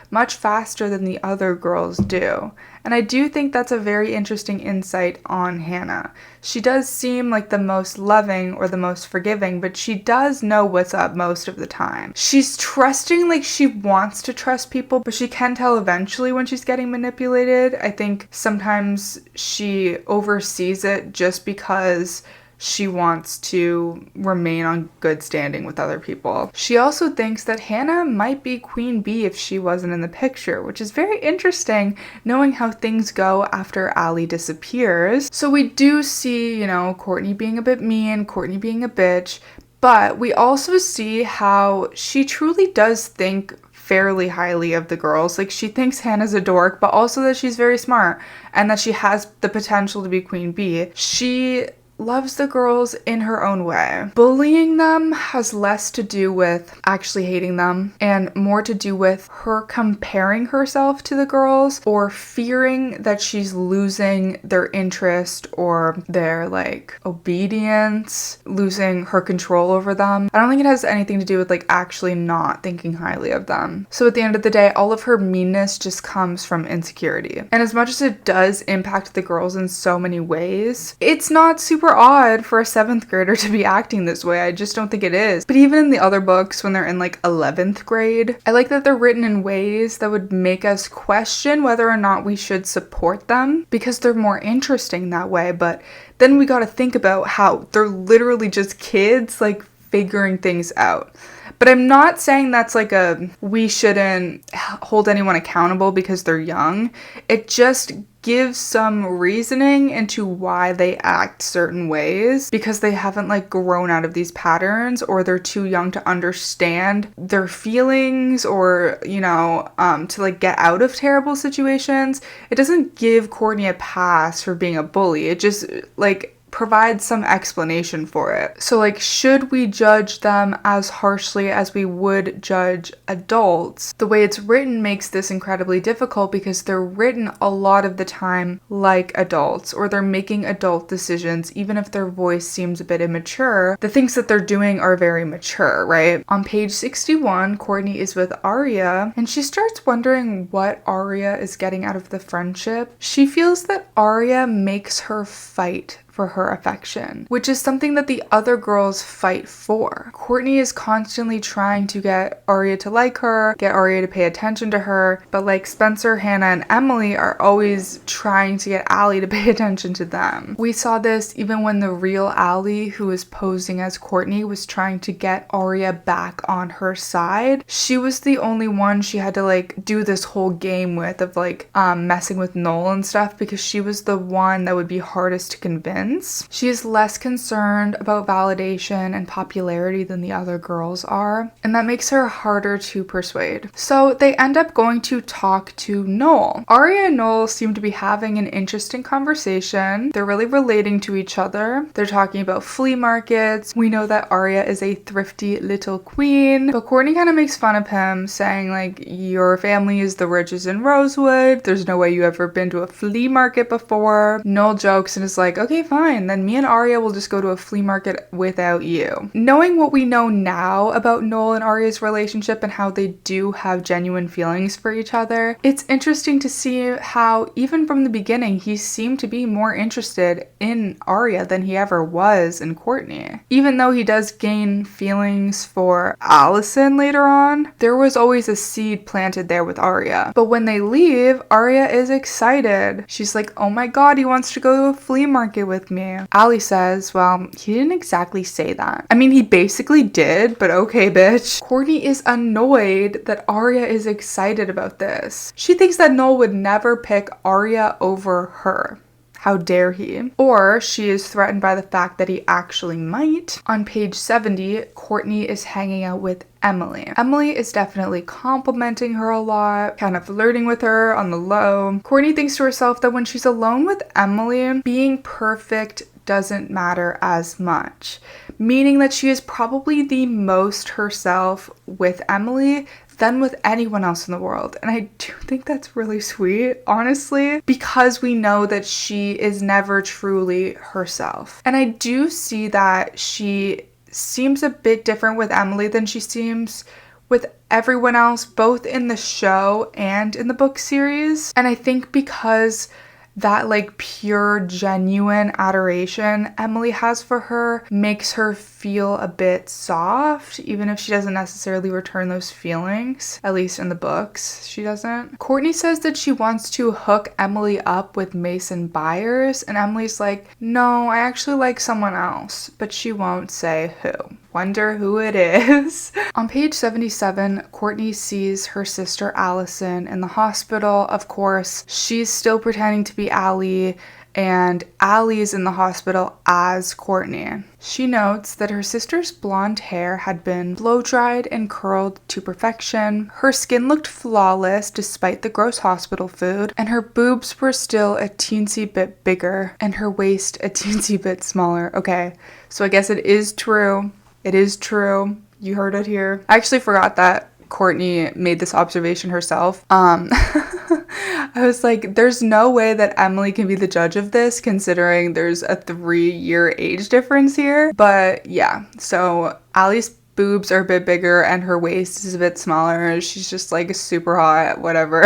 much faster than the other girls do. And I do think that's a very interesting insight on Hannah. She does seem like the most loving or the most forgiving, but she does know what's up most of the time. She's trusting like she wants to trust people, but she can tell eventually when she's getting manipulated. I think sometimes she oversees it just because she wants to remain on good standing with other people. She also thinks that Hannah might be Queen Bee if she wasn't in the picture, which is very interesting knowing how things go after Ali disappears. So we do see, Courtney being a bit mean, Courtney being a bitch, but we also see how she truly does think fairly highly of the girls. Like she thinks Hannah's a dork, but also that she's very smart and that she has the potential to be Queen Bee. She loves the girls in her own way. Bullying them has less to do with actually hating them and more to do with her comparing herself to the girls or fearing that she's losing their interest or their like obedience, losing her control over them. I don't think it has anything to do with like actually not thinking highly of them. So at the end of the day, all of her meanness just comes from insecurity. And as much as it does impact the girls in so many ways, it's not super odd for a 7th grader to be acting this way. I just don't think it is. But even in the other books when they're in like 11th grade, I like that they're written in ways that would make us question whether or not we should support them because they're more interesting that way. But then we got to think about how they're literally just kids like figuring things out. But I'm not saying that's like we shouldn't hold anyone accountable because they're young. It just gives some reasoning into why they act certain ways because they haven't like grown out of these patterns or they're too young to understand their feelings or, to like get out of terrible situations. It doesn't give Courtney a pass for being a bully. It just like provide some explanation for it. So like, should we judge them as harshly as we would judge adults? The way it's written makes this incredibly difficult because they're written a lot of the time like adults, or they're making adult decisions even if their voice seems a bit immature. The things that they're doing are very mature, right? On page 61, Courtney is with Aria and she starts wondering what Aria is getting out of the friendship. She feels that Aria makes her fight for her affection, which is something that the other girls fight for. Courtney is constantly trying to get Aria to like her, get Aria to pay attention to her, but like Spencer, Hannah, and Emily are always trying to get Allie to pay attention to them. We saw this even when the real Allie, who was posing as Courtney, was trying to get Aria back on her side. She was the only one she had to like do this whole game with of like messing with Noel and stuff, because she was the one that would be hardest to convince. She is less concerned about validation and popularity than the other girls are, and that makes her harder to persuade. So they end up going to talk to Noel. Aria and Noel seem to be having an interesting conversation. They're really relating to each other. They're talking about flea markets. We know that Aria is a thrifty little queen, but Courtney kind of makes fun of him, saying like, your family is the richest in Rosewood. There's no way you ever been to a flea market before. Noel jokes and is like, okay, fine, then me and Aria will just go to a flea market without you. Knowing what we know now about Noel and Aria's relationship and how they do have genuine feelings for each other, it's interesting to see how even from the beginning he seemed to be more interested in Aria than he ever was in Courtney. Even though he does gain feelings for Alison later on, there was always a seed planted there with Aria. But when they leave, Aria is excited. She's like, oh my god, he wants to go to a flea market with me. Allie says, well, he didn't exactly say that. I mean, he basically did, but okay, bitch. Courtney is annoyed that Aria is excited about this. She thinks that Noel would never pick Aria over her. How dare he? Or she is threatened by the fact that he actually might. On page 70, Courtney is hanging out with Emily. Emily is definitely complimenting her a lot, kind of flirting with her on the low. Courtney thinks to herself that when she's alone with Emily, being perfect doesn't matter as much, meaning that she is probably the most herself with Emily than with anyone else in the world. And I do think that's really sweet, honestly, because we know that she is never truly herself. And I do see that she seems a bit different with Emily than she seems with everyone else, both in the show and in the book series. And I think because that like pure, genuine adoration Emily has for her makes her feel a bit soft, even if she doesn't necessarily return those feelings. At least in the books, she doesn't. Courtney says that she wants to hook Emily up with Mason Byers, and Emily's like, no, I actually like someone else, but she won't say who. Wonder who it is. On page 77, Courtney sees her sister Alison in the hospital. Of course, she's still pretending to be Allie, and Allie's in the hospital as Courtney. She notes that her sister's blonde hair had been blow-dried and curled to perfection. Her skin looked flawless despite the gross hospital food, and her boobs were still a teensy bit bigger, and her waist a teensy bit smaller. Okay, so I guess it is true. It is true. You heard it here. I actually forgot that Courtney made this observation herself. I was like, there's no way that Emily can be the judge of this, considering there's a 3-year age difference here. But yeah, so Allie's boobs are a bit bigger and her waist is a bit smaller. She's just like super hot, whatever.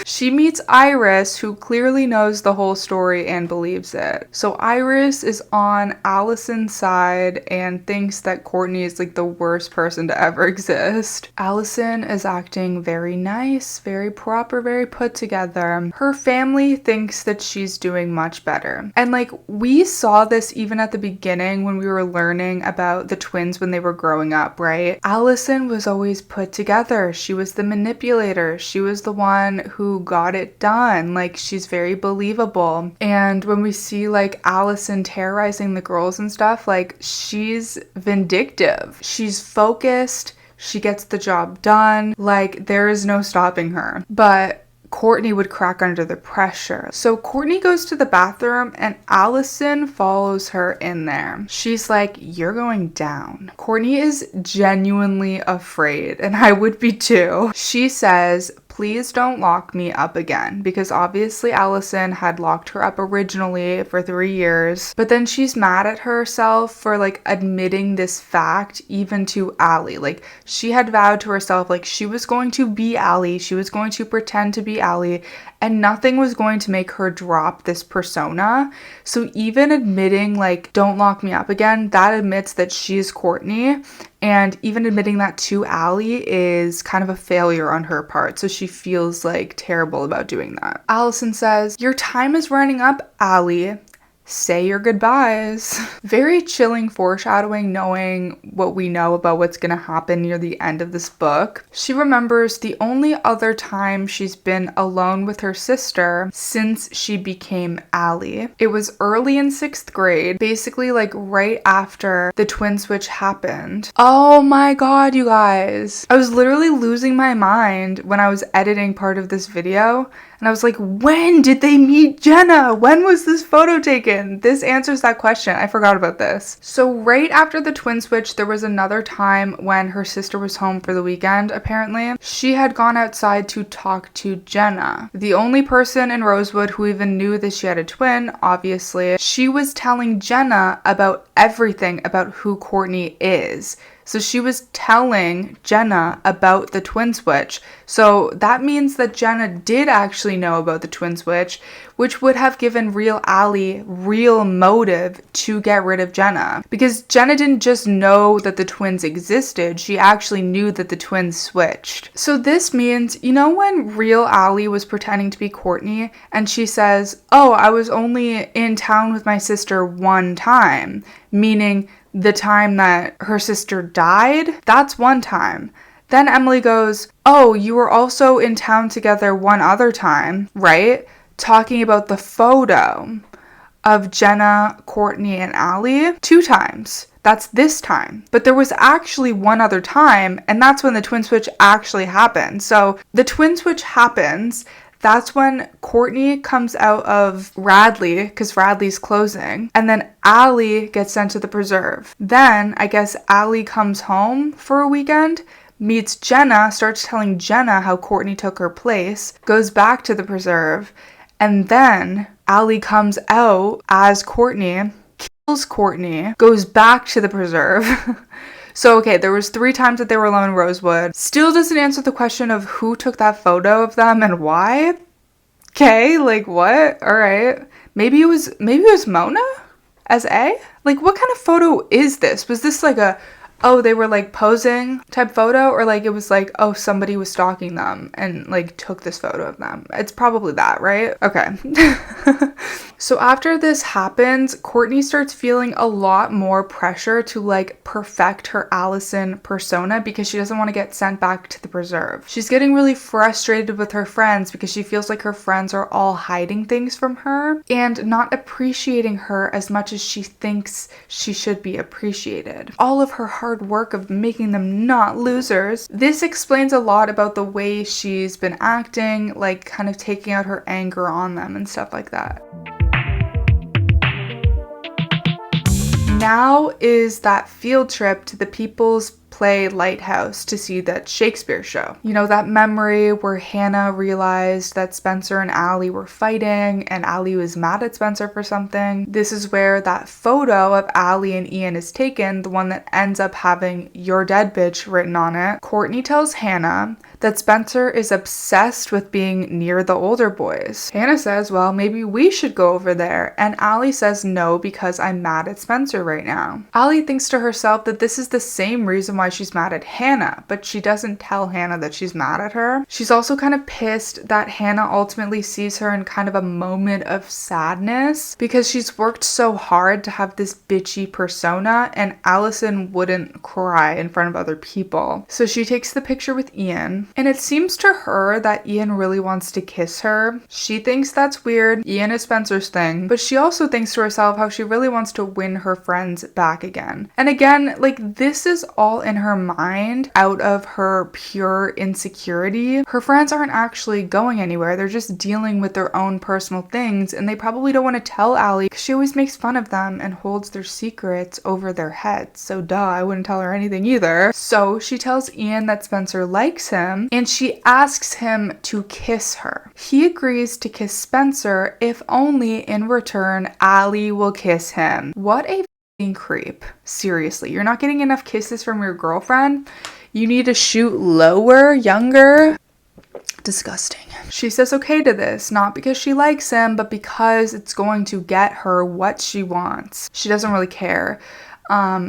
She meets Iris, who clearly knows the whole story and believes it. So Iris is on Alison's side and thinks that Courtney is like the worst person to ever exist. Alison is acting very nice, very proper, very put together. Her family thinks that she's doing much better. And like, we saw this even at the beginning when we were learning about the twins when they were growing up, right? Alison was always put together. She was the manipulator. She was the one who got it done. Like, she's very believable. And when we see like Alison terrorizing the girls and stuff, like, she's vindictive. She's focused. She gets the job done. Like, there is no stopping her. But Courtney would crack under the pressure. So Courtney goes to the bathroom and Alison follows her in there. She's like, you're going down. Courtney is genuinely afraid, and I would be too. She says, please don't lock me up again, because obviously Alison had locked her up originally for 3 years, but then she's mad at herself for like admitting this fact even to Allie. Like, she had vowed to herself like she was going to be Allie, she was going to pretend to be Allie, and nothing was going to make her drop this persona. So even admitting like, don't lock me up again, that admits that she's Courtney. And even admitting that to Allie is kind of a failure on her part. So she feels like terrible about doing that. Alison says, "Your time is running up, Allie. Say your goodbyes." Very chilling foreshadowing, knowing what we know about what's gonna happen near the end of this book. She remembers the only other time she's been alone with her sister since she became Allie. It was early in 6th grade, basically like right after the twin switch happened. Oh my god, you guys. I was literally losing my mind when I was editing part of this video. And I was like, when did they meet Jenna? When was this photo taken? This answers that question. I forgot about this. So right after the twin switch, there was another time when her sister was home for the weekend, apparently. She had gone outside to talk to Jenna, the only person in Rosewood who even knew that she had a twin, obviously. She was telling Jenna about everything about who Courtney is. So she was telling Jenna about the twin switch. So that means that Jenna did actually know about the twin switch, which would have given real Allie real motive to get rid of Jenna. Because Jenna didn't just know that the twins existed, she actually knew that the twins switched. So this means, you know when real Allie was pretending to be Courtney and she says, "Oh, I was only in town with my sister one time," meaning the time that her sister died, that's one time. Then Emily goes, "Oh, you were also in town together one other time, right?" Talking about the photo of Jenna, Courtney, and Allie 2 times. That's this time. But there was actually one other time, and that's when the twin switch actually happened. So the twin switch happens. That's when Courtney comes out of Radley, because Radley's closing, and then Allie gets sent to the preserve. Then, I guess Allie comes home for a weekend, meets Jenna, starts telling Jenna how Courtney took her place, goes back to the preserve, and then Allie comes out as Courtney, kills Courtney, goes back to the preserve. So, okay, there was 3 times that they were alone in Rosewood. Still doesn't answer the question of who took that photo of them and why. Okay, like what? All right. Maybe it was Mona as A? Like, what kind of photo is this? Was this like a, oh, they were like posing type photo, or like it was like, oh, somebody was stalking them and like took this photo of them? It's probably that, right? Okay. So after this happens, Courtney starts feeling a lot more pressure to like perfect her Alison persona because she doesn't want to get sent back to the preserve. She's getting really frustrated with her friends because she feels like her friends are all hiding things from her and not appreciating her as much as she thinks she should be appreciated. All of her hard work of making them not losers. This explains a lot about the way she's been acting, like kind of taking out her anger on them and stuff like that. Now is that field trip to the People's Play Lighthouse to see that Shakespeare show. You know, that memory where Hannah realized that Spencer and Allie were fighting and Allie was mad at Spencer for something. This is where that photo of Allie and Ian is taken, the one that ends up having "You're dead, bitch" written on it. Courtney tells Hannah that Spencer is obsessed with being near the older boys. Hannah says, well, maybe we should go over there. And Allie says no because I'm mad at Spencer right now. Allie thinks to herself that this is the same reason why she's mad at Hannah, but she doesn't tell Hannah that she's mad at her. She's also kind of pissed that Hannah ultimately sees her in kind of a moment of sadness because she's worked so hard to have this bitchy persona and Alison wouldn't cry in front of other people. So she takes the picture with Ian. And it seems to her that Ian really wants to kiss her. She thinks that's weird. Ian is Spencer's thing. But she also thinks to herself how she really wants to win her friends back again. And again, like, this is all in her mind out of her pure insecurity. Her friends aren't actually going anywhere. They're just dealing with their own personal things, and they probably don't want to tell Allie because she always makes fun of them and holds their secrets over their heads. So duh, I wouldn't tell her anything either. So she tells Ian that Spencer likes him, and she asks him to kiss her. He agrees to kiss Spencer if only in return Allie will kiss him. What a creep. Seriously, you're not getting enough kisses from your girlfriend? You need to shoot lower, younger? Disgusting. She says okay to this, not because she likes him, but because it's going to get her what she wants. She doesn't really care.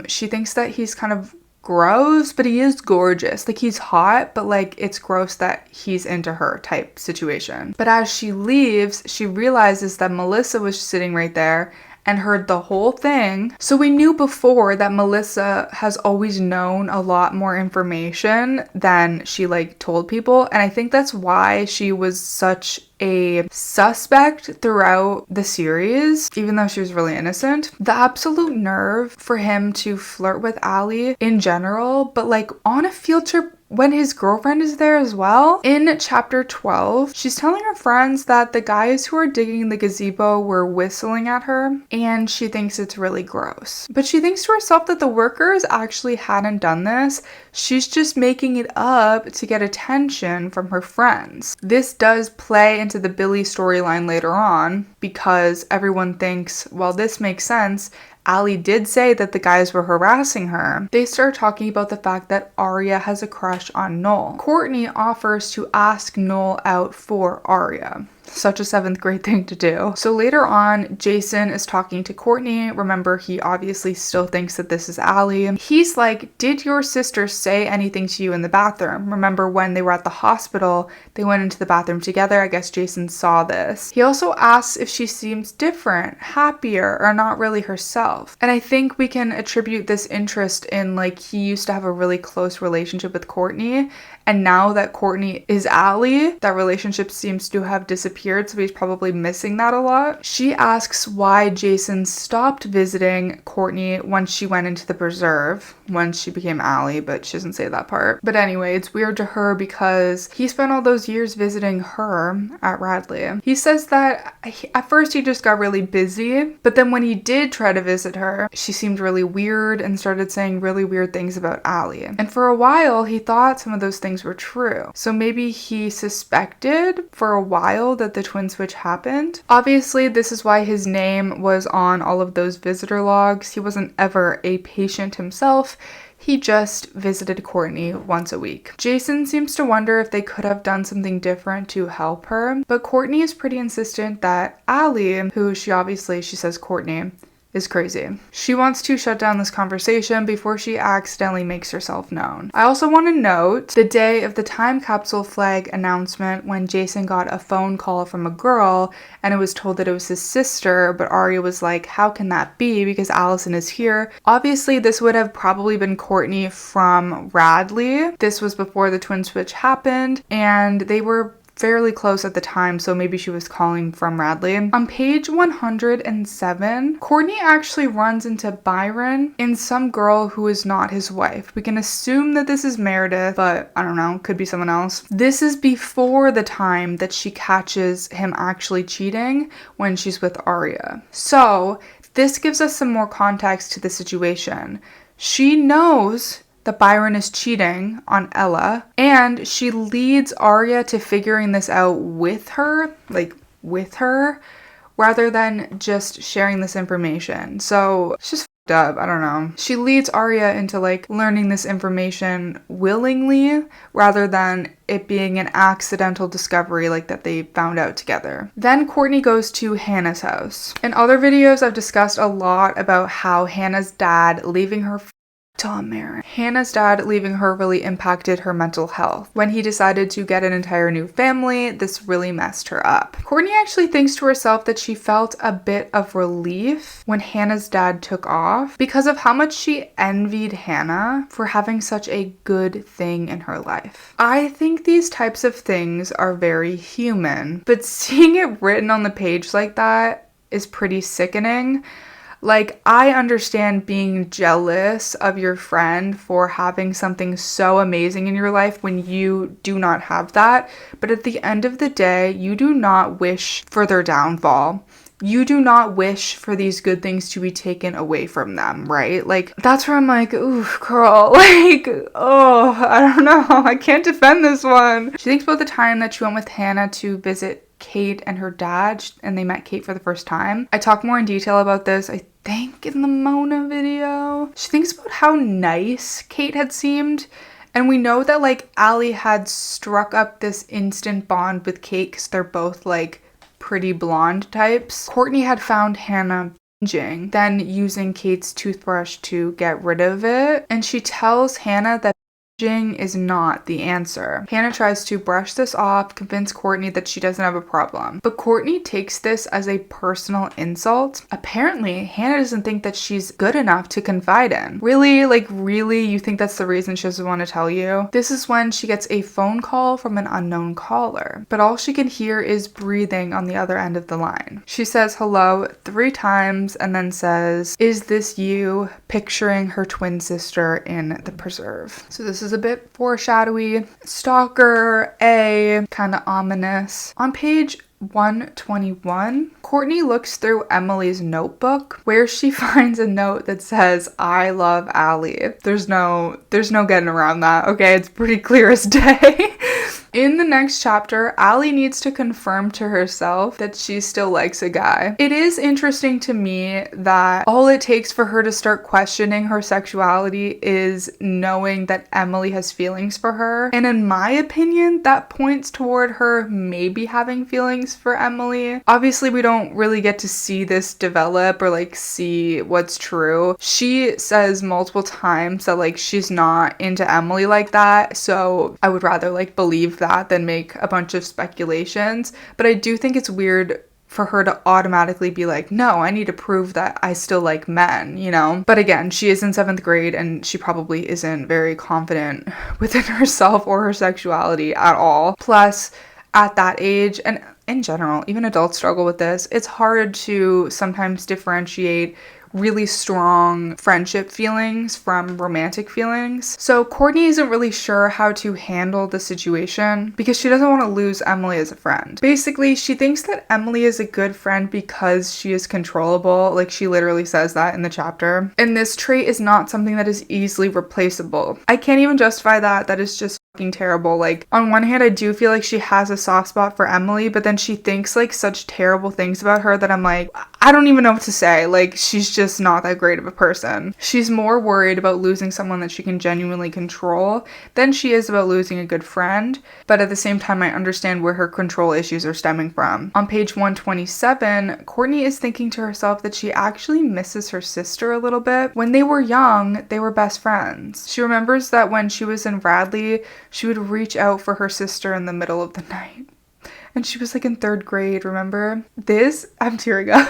She thinks that he's kind of gross, but he is gorgeous. Like, he's hot, but like it's gross that he's into her type situation. But as she leaves, she realizes that Melissa was sitting right there and heard the whole thing. So we knew before that Melissa has always known a lot more information than she like told people, and I think that's why she was such a suspect throughout the series, even though she was really innocent. The absolute nerve for him to flirt with Allie in general, but like on a field trip when his girlfriend is there as well. In chapter 12, she's telling her friends that the guys who are digging the gazebo were whistling at her, and she thinks it's really gross. But she thinks to herself that the workers actually hadn't done this. She's just making it up to get attention from her friends. This does play into the Billy storyline later on, because everyone thinks, well, this makes sense. Allie did say that the guys were harassing her. They start talking about the fact that Aria has a crush on Noel. Courtney offers to ask Noel out for Aria. Such a 7th grade thing to do. So later on, Jason is talking to Courtney. Remember, he obviously still thinks that this is Allie. He's like, did your sister say anything to you in the bathroom? Remember when they were at the hospital, they went into the bathroom together. I guess Jason saw this. He also asks if she seems different, happier, or not really herself. And I think we can attribute this interest in like he used to have a really close relationship with Courtney, and now that Courtney is Allie, that relationship seems to have disappeared, so he's probably missing that a lot. She asks why Jason stopped visiting Courtney once she went into the preserve, once she became Allie, but she doesn't say that part. But anyway, it's weird to her because he spent all those years visiting her at Radley. He says that at first he just got really busy, but then when he did try to visit her, she seemed really weird and started saying really weird things about Allie. And for a while, he thought some of those things were true. So maybe he suspected for a while that the twin switch happened. Obviously, this is why his name was on all of those visitor logs. He wasn't ever a patient himself. He just visited Courtney once a week. Jason seems to wonder if they could have done something different to help her, but Courtney is pretty insistent that Allie, who she says Courtney, is crazy. She wants to shut down this conversation before she accidentally makes herself known. I also want to note the day of the time capsule flag announcement when Jason got a phone call from a girl and it was told that it was his sister, but Aria was like, how can that be? Because Alison is here. Obviously, this would have probably been Courtney from Radley. This was before the twin switch happened, and they were fairly close at the time, so maybe she was calling from Radley. On page 107, Courtney actually runs into Byron and some girl who is not his wife. We can assume that this is Meredith, but I don't know, could be someone else. This is before the time that she catches him actually cheating when she's with Aria. So this gives us some more context to the situation. She knows that Byron is cheating on Ella, and she leads Aria to figuring this out with her, rather than just sharing this information. So it's just f***ed up, I don't know. She leads Aria into like learning this information willingly, rather than it being an accidental discovery like that they found out together. Then Courtney goes to Hannah's house. In other videos, I've discussed a lot about how Hannah's dad leaving her Hannah's dad leaving her really impacted her mental health. When he decided to get an entire new family, this really messed her up. Courtney actually thinks to herself that she felt a bit of relief when Hannah's dad took off because of how much she envied Hannah for having such a good thing in her life. I think these types of things are very human, but seeing it written on the page like that is pretty sickening. Like, I understand being jealous of your friend for having something so amazing in your life when you do not have that. But at the end of the day, you do not wish for their downfall. You do not wish for these good things to be taken away from them, right? Like, that's where I'm like, ooh, girl, like, oh, I don't know. I can't defend this one. She thinks about the time that she went with Hannah to visit Kate and her dad, and they met Kate for the first time. I talk more in detail about this, I think, in the Mona video. She thinks about how nice Kate had seemed. And we know that, like, Allie had struck up this instant bond with Kate because they're both, like, pretty blonde types. Courtney had found Hannah binging, then using Kate's toothbrush to get rid of it. And she tells Hannah that binging is not the answer. Hannah tries to brush this off, convince Courtney that she doesn't have a problem. But Courtney takes this as a personal insult. Apparently, Hannah doesn't think that she's good enough to confide in. Really? Like, really? You think that's the reason she doesn't want to tell you? This is when she gets a phone call from an unknown caller, but all she can hear is breathing on the other end of the line. She says hello 3 times and then says, "Is this you?" picturing her twin sister in the preserve. So this is a bit foreshadowy, stalker, kind of ominous. On page 121, Courtney looks through Emily's notebook where she finds a note that says, "I love Allie." There's no getting around that, okay? It's pretty clear as day. In the next chapter, Allie needs to confirm to herself that she still likes a guy. It is interesting to me that all it takes for her to start questioning her sexuality is knowing that Emily has feelings for her. And in my opinion, that points toward her maybe having feelings for Emily. Obviously, we don't really get to see this develop or like see what's true. She says multiple times that like she's not into Emily like that. So I would rather like believe that than make a bunch of speculations. But I do think it's weird for her to automatically be like, no, I need to prove that I still like men, you know? But again, she is in 7th grade and she probably isn't very confident within herself or her sexuality at all. Plus, at that age, and in general, even adults struggle with this, it's hard to sometimes differentiate really strong friendship feelings from romantic feelings. So Courtney isn't really sure how to handle the situation because she doesn't want to lose Emily as a friend. Basically, she thinks that Emily is a good friend because she is controllable. Like, she literally says that in the chapter. And this trait is not something that is easily replaceable. I can't even justify that. That is just fucking terrible. Like, on one hand, I do feel like she has a soft spot for Emily, but then she thinks like such terrible things about her that I'm like, I don't even know what to say. Like, she's just not that great of a person. She's more worried about losing someone that she can genuinely control than she is about losing a good friend. But at the same time, I understand where her control issues are stemming from. On page 127, Courtney is thinking to herself that she actually misses her sister a little bit. When they were young, they were best friends. She remembers that when she was in Radley, she would reach out for her sister in the middle of the night. And she was like in 3rd grade, remember? I'm tearing up.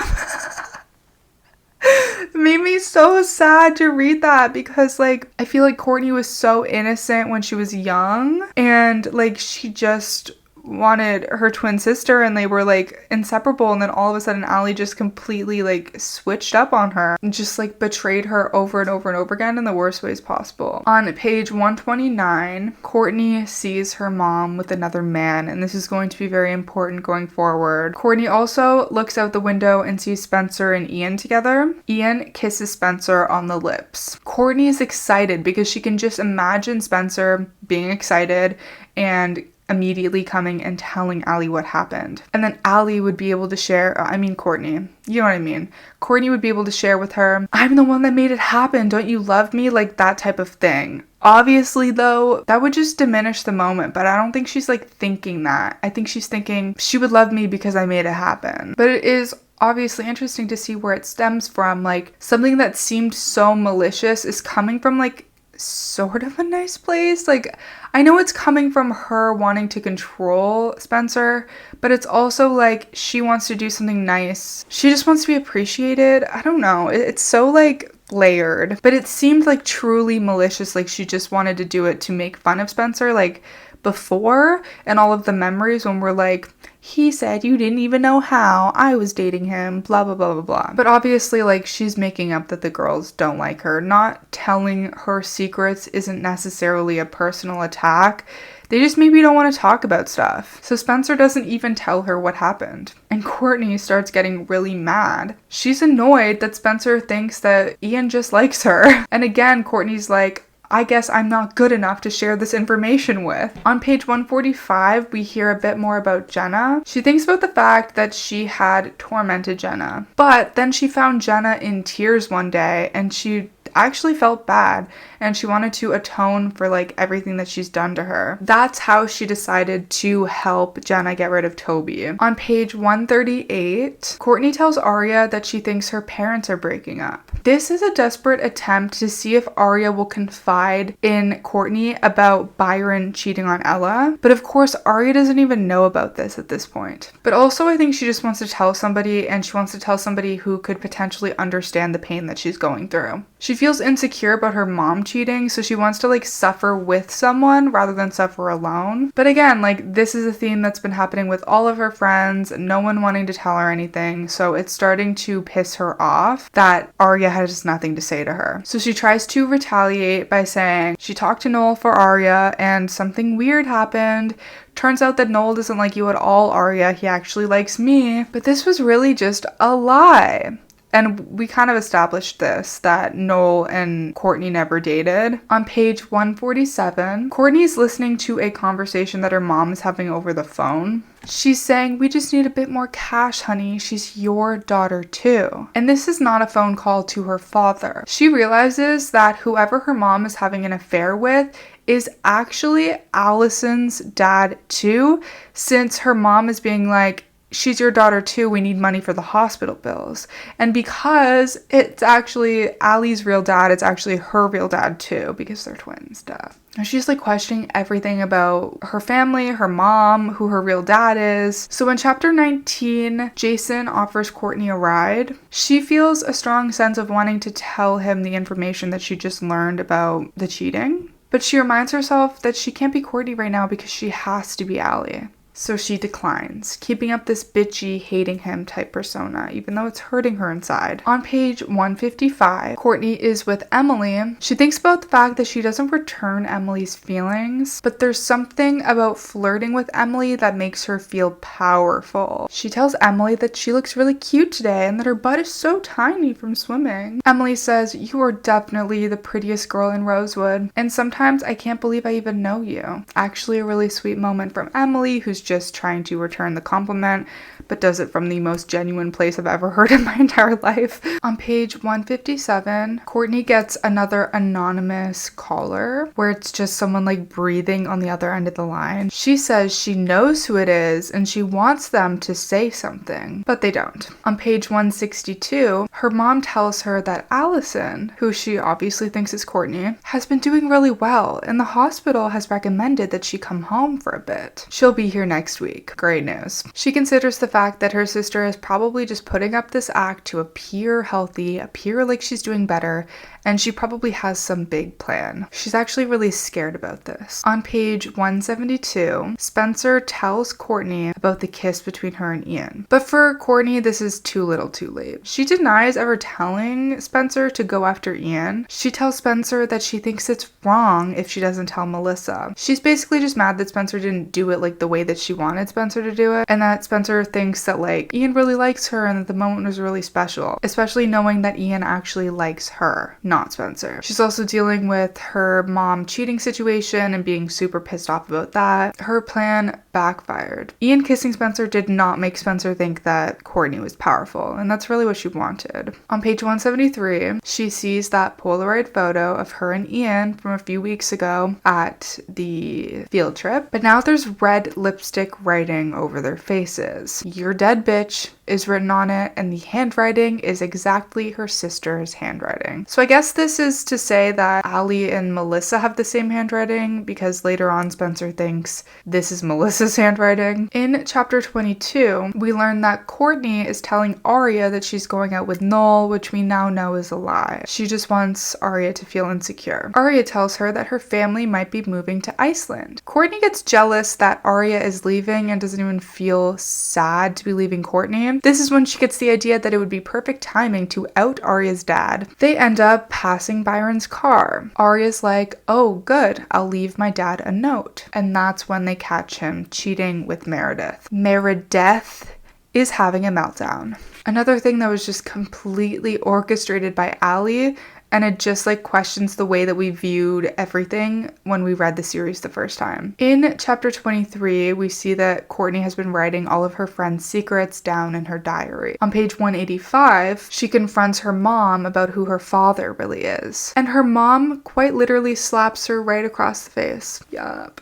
It made me so sad to read that because like I feel like Courtney was so innocent when she was young and like she just wanted her twin sister and they were like inseparable, and then all of a sudden Allie just completely like switched up on her and just like betrayed her over and over and over again in the worst ways possible. On page 129, Courtney sees her mom with another man, and this is going to be very important going forward. Courtney also looks out the window and sees Spencer and Ian together. Ian kisses Spencer on the lips. Courtney is excited because she can just imagine Spencer being excited and immediately coming and telling Allie what happened. And then Allie would be able to share, Courtney, you know what I mean? Courtney would be able to share with her, "I'm the one that made it happen, don't you love me?" Like that type of thing. Obviously though, that would just diminish the moment, but I don't think she's like thinking that. I think she's thinking she would love me because I made it happen. But it is obviously interesting to see where it stems from. Like something that seemed so malicious is coming from like sort of a nice place. Like, I know it's coming from her wanting to control Spencer, but it's also like she wants to do something nice. She just wants to be appreciated. I don't know. It's so like layered, but it seemed like truly malicious. Like she just wanted to do it to make fun of Spencer. Like, before and all of the memories when we're like, he said you didn't even know how I was dating him, blah, blah, blah, blah, blah. But obviously, like, she's making up that the girls don't like her. Not telling her secrets isn't necessarily a personal attack. They just maybe don't want to talk about stuff. So Spencer doesn't even tell her what happened. And Courtney starts getting really mad. She's annoyed that Spencer thinks that Ian just likes her. And again, Courtney's like, I guess I'm not good enough to share this information with. On page 145, we hear a bit more about Jenna. She thinks about the fact that she had tormented Jenna. But then she found Jenna in tears one day and she actually felt bad and she wanted to atone for like everything that she's done to her. That's how she decided to help Jenna get rid of Toby. On page 138, Courtney tells Aria that she thinks her parents are breaking up. This is a desperate attempt to see if Aria will confide in Courtney about Byron cheating on Ella, but of course Aria doesn't even know about this at this point. But also I think she just wants to tell somebody, and she wants to tell somebody who could potentially understand the pain that she's going through. She feels insecure about her mom cheating, so she wants to like suffer with someone rather than suffer alone. But again, like this is a theme that's been happening with all of her friends, no one wanting to tell her anything, so it's starting to piss her off that Aria has nothing to say to her. So she tries to retaliate by saying she talked to Noel for Aria and something weird happened. Turns out that Noel doesn't like you at all, Aria. He actually likes me. But this was really just a lie. And we kind of established this, that Noel and Courtney never dated. On page 147, Courtney's listening to a conversation that her mom is having over the phone. She's saying, we just need a bit more cash, honey. She's your daughter too. And this is not a phone call to her father. She realizes that whoever her mom is having an affair with is actually Alison's dad too, since her mom is being like, she's your daughter too, we need money for the hospital bills. And because it's actually Allie's real dad, it's actually her real dad too, because they're twins, duh. And she's like questioning everything about her family, her mom, who her real dad is. So in chapter 19, Jason offers Courtney a ride. She feels a strong sense of wanting to tell him the information that she just learned about the cheating. But she reminds herself that she can't be Courtney right now because she has to be Allie. So she declines, keeping up this bitchy, hating him type persona, even though it's hurting her inside. On page 155, Courtney is with Emily. She thinks about the fact that she doesn't return Emily's feelings, but there's something about flirting with Emily that makes her feel powerful. She tells Emily that she looks really cute today and that her butt is so tiny from swimming. Emily says, you are definitely the prettiest girl in Rosewood, and sometimes I can't believe I even know you. Actually a really sweet moment from Emily, who's just trying to return the compliment, but does it from the most genuine place I've ever heard in my entire life. On page 157, Courtney gets another anonymous caller where it's just someone like breathing on the other end of the line. She says she knows who it is and she wants them to say something, but they don't. On page 162, her mom tells her that Alison, who she obviously thinks is Courtney, has been doing really well and the hospital has recommended that she come home for a bit. She'll be here next week. Great news. She considers the fact that her sister is probably just putting up this act to appear healthy, appear like she's doing better, and she probably has some big plan. She's actually really scared about this. On page 172, Spencer tells Courtney about the kiss between her and Ian. But for Courtney, this is too little too late. She denies ever telling Spencer to go after Ian. She tells Spencer that she thinks it's wrong if she doesn't tell Melissa. She's basically just mad that Spencer didn't do it like the way that she wanted Spencer to do it, and that Spencer thinks that like Ian really likes her and that the moment was really special, especially knowing that Ian actually likes her, not Spencer. She's also dealing with her mom cheating situation and being super pissed off about that. Her plan backfired. Ian kissing Spencer did not make Spencer think that Courtney was powerful, and that's really what she wanted. On page 173, she sees that Polaroid photo of her and Ian from a few weeks ago at the field trip, but now there's red lipstick lipstick writing over their faces. "You're dead, bitch" is written on it, and the handwriting is exactly her sister's handwriting. So I guess this is to say that Allie and Melissa have the same handwriting, because later on Spencer thinks this is Melissa's handwriting. In chapter 22, we learn that Courtney is telling Aria that she's going out with Noel, which we now know is a lie. She just wants Aria to feel insecure. Aria tells her that her family might be moving to Iceland. Courtney gets jealous that Aria is leaving and doesn't even feel sad to be leaving Courtney. This is when she gets the idea that it would be perfect timing to out Aria's dad. They end up passing Byron's car. Aria's like, "Oh, good, I'll leave my dad a note." And that's when they catch him cheating with Meredith. Meredith is having a meltdown. Another thing that was just completely orchestrated by Allie, and it just like questions the way that we viewed everything when we read the series the first time. In chapter 23, we see that Courtney has been writing all of her friends' secrets down in her diary. On page 185, she confronts her mom about who her father really is. And her mom quite literally slaps her right across the face. Yup.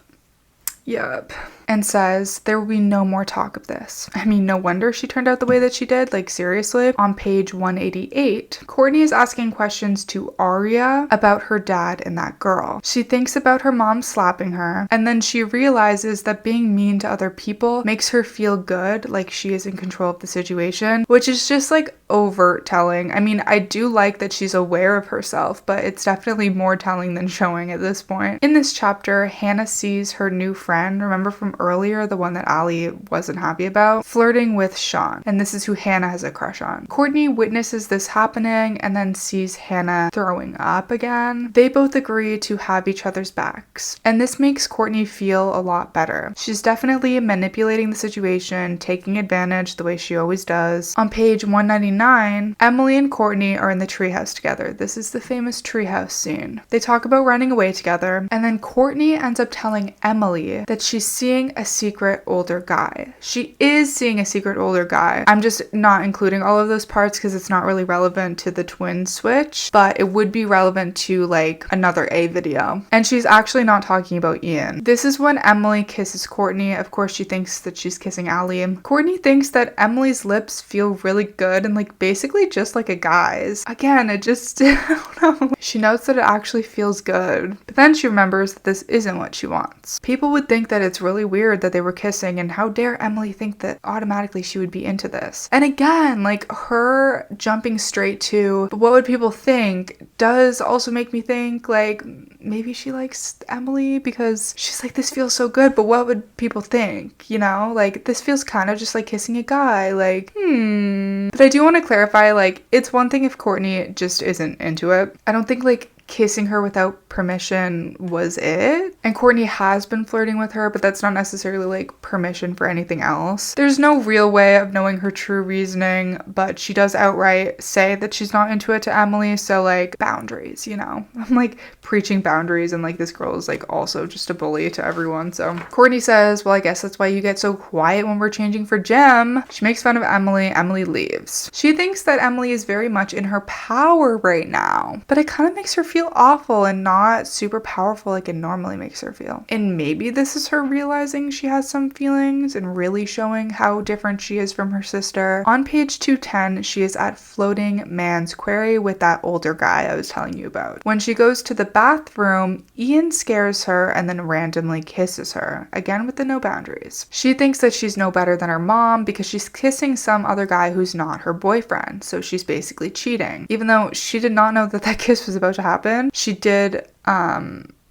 And says, "There will be no more talk of this." I mean, no wonder she turned out the way that she did, like seriously. On page 188, Courtney is asking questions to Aria about her dad and that girl. She thinks about her mom slapping her, and then she realizes that being mean to other people makes her feel good, like she is in control of the situation, which is just like overt telling. I mean, I do like that she's aware of herself, but it's definitely more telling than showing at this point. In this chapter, Hannah sees her new friend, remember from earlier, the one that Allie wasn't happy about, flirting with Sean, and this is who Hannah has a crush on. Courtney witnesses this happening and then sees Hannah throwing up again. They both agree to have each other's backs, and this makes Courtney feel a lot better. She's definitely manipulating the situation, taking advantage the way she always does. On page 199, Emily and Courtney are in the treehouse together. This is the famous treehouse scene. They talk about running away together, and then Courtney ends up telling Emily that she's seeing a secret older guy. She is seeing a secret older guy. I'm just not including all of those parts because it's not really relevant to the twin switch, but it would be relevant to like another A video. And she's actually not talking about Ian. This is when Emily kisses Courtney. Of course, she thinks that she's kissing Allie. Courtney thinks that Emily's lips feel really good and like basically just like a guy's. Again, it just, I don't know. She notes that it actually feels good, but then she remembers that this isn't what she wants. People would think that it's really weird that they were kissing, and how dare Emily think that automatically she would be into this. And again, like her jumping straight to, "But what would people think?" does also make me think like maybe she likes Emily because she's like, "This feels so good, but what would people think?" You know, like this feels kind of just like kissing a guy, like, But I do want to clarify, like, it's one thing if Courtney just isn't into it. I don't think like kissing her without permission was it. And Courtney has been flirting with her, but that's not necessarily like permission for anything else. There's no real way of knowing her true reasoning, but she does outright say that she's not into it to Emily. So like boundaries, you know, I'm like preaching boundaries, and like this girl is like also just a bully to everyone. So Courtney says, "Well, I guess that's why you get so quiet when we're changing for gym." She makes fun of Emily. Emily leaves. She thinks that Emily is very much in her power right now, but it kind of makes her feel awful and not super powerful like it normally makes her feel. And maybe this is her realizing she has some feelings and really showing how different she is from her sister. On page 210, she is at Floating Man's Quarry with that older guy I was telling you about. When she goes to the bathroom, Ian scares her and then randomly kisses her, again with the no boundaries. She thinks that she's no better than her mom because she's kissing some other guy who's not her boyfriend, so she's basically cheating. Even though she did not know that that kiss was about to happen, she did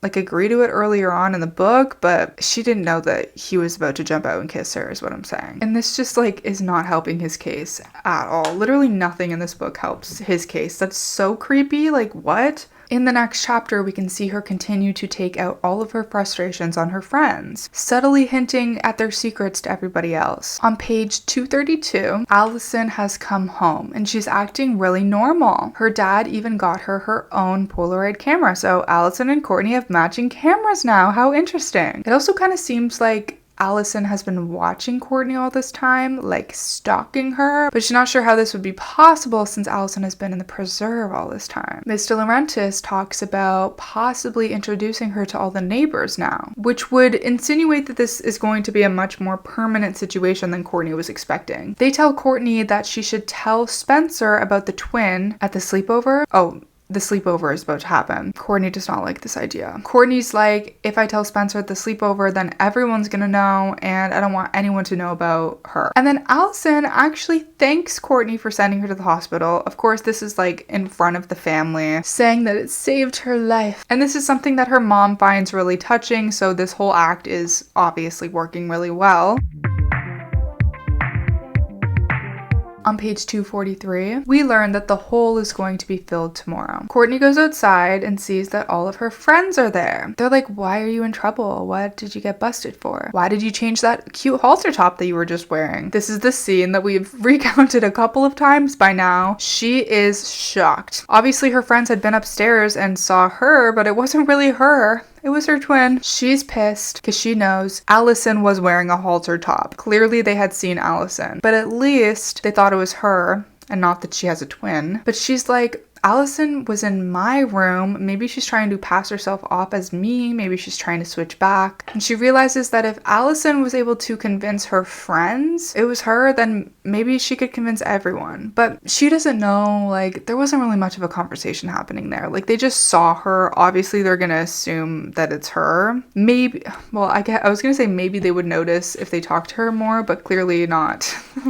like agree to it earlier on in the book, but she didn't know that he was about to jump out and kiss her is what I'm saying. And this just like is not helping his case at all. Literally nothing in this book helps his case. That's so creepy. Like what? In the next chapter, we can see her continue to take out all of her frustrations on her friends, subtly hinting at their secrets to everybody else. On page 232, Alison has come home and she's acting really normal. Her dad even got her her own Polaroid camera, so Alison and Courtney have matching cameras now. How interesting. It also kind of seems like Alison has been watching Courtney all this time, like stalking her, but she's not sure how this would be possible since Alison has been in the preserve all this time. Miss DiLaurentis talks about possibly introducing her to all the neighbors now, which would insinuate that this is going to be a much more permanent situation than Courtney was expecting. They tell Courtney that she should tell Spencer about the twin at the sleepover. Oh, the sleepover is about to happen. Courtney does not like this idea. Courtney's like, if I tell Spencer at the sleepover, then everyone's gonna know, and I don't want anyone to know about her. And then Alison actually thanks Courtney for sending her to the hospital. Of course, this is like in front of the family, saying that it saved her life. And this is something that her mom finds really touching, so this whole act is obviously working really well. On page 243, we learn that the hole is going to be filled tomorrow. Courtney goes outside and sees that all of her friends are there. They're like, why are you in trouble? What did you get busted for? Why did you change that cute halter top that you were just wearing? This is the scene that we've recounted a couple of times by now. She is shocked. Obviously, her friends had been upstairs and saw her, but it wasn't really her. It was her twin. She's pissed because she knows Alison was wearing a halter top. Clearly they had seen Alison, but at least they thought it was her and not that she has a twin. But she's like, Alison was in my room. Maybe she's trying to pass herself off as me. Maybe she's trying to switch back. And she realizes that if Alison was able to convince her friends it was her, then maybe she could convince everyone. But she doesn't know, like, there wasn't really much of a conversation happening there. Like, they just saw her. Obviously, they're gonna assume that it's her. Maybe, well, I was gonna say maybe they would notice if they talked to her more, but clearly not,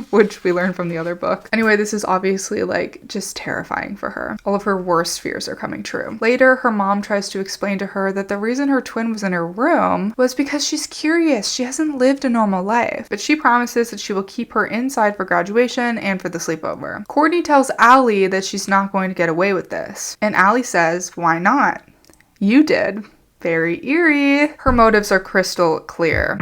which we learned from the other book. Anyway, this is obviously, like, just terrifying for her. All of her worst fears are coming true. Later, her mom tries to explain to her that the reason her twin was in her room was because she's curious. She hasn't lived a normal life, but she promises that she will keep her inside for graduation and for the sleepover. Courtney tells Allie that she's not going to get away with this, and Allie says, why not? You did. Very eerie. Her motives are crystal clear.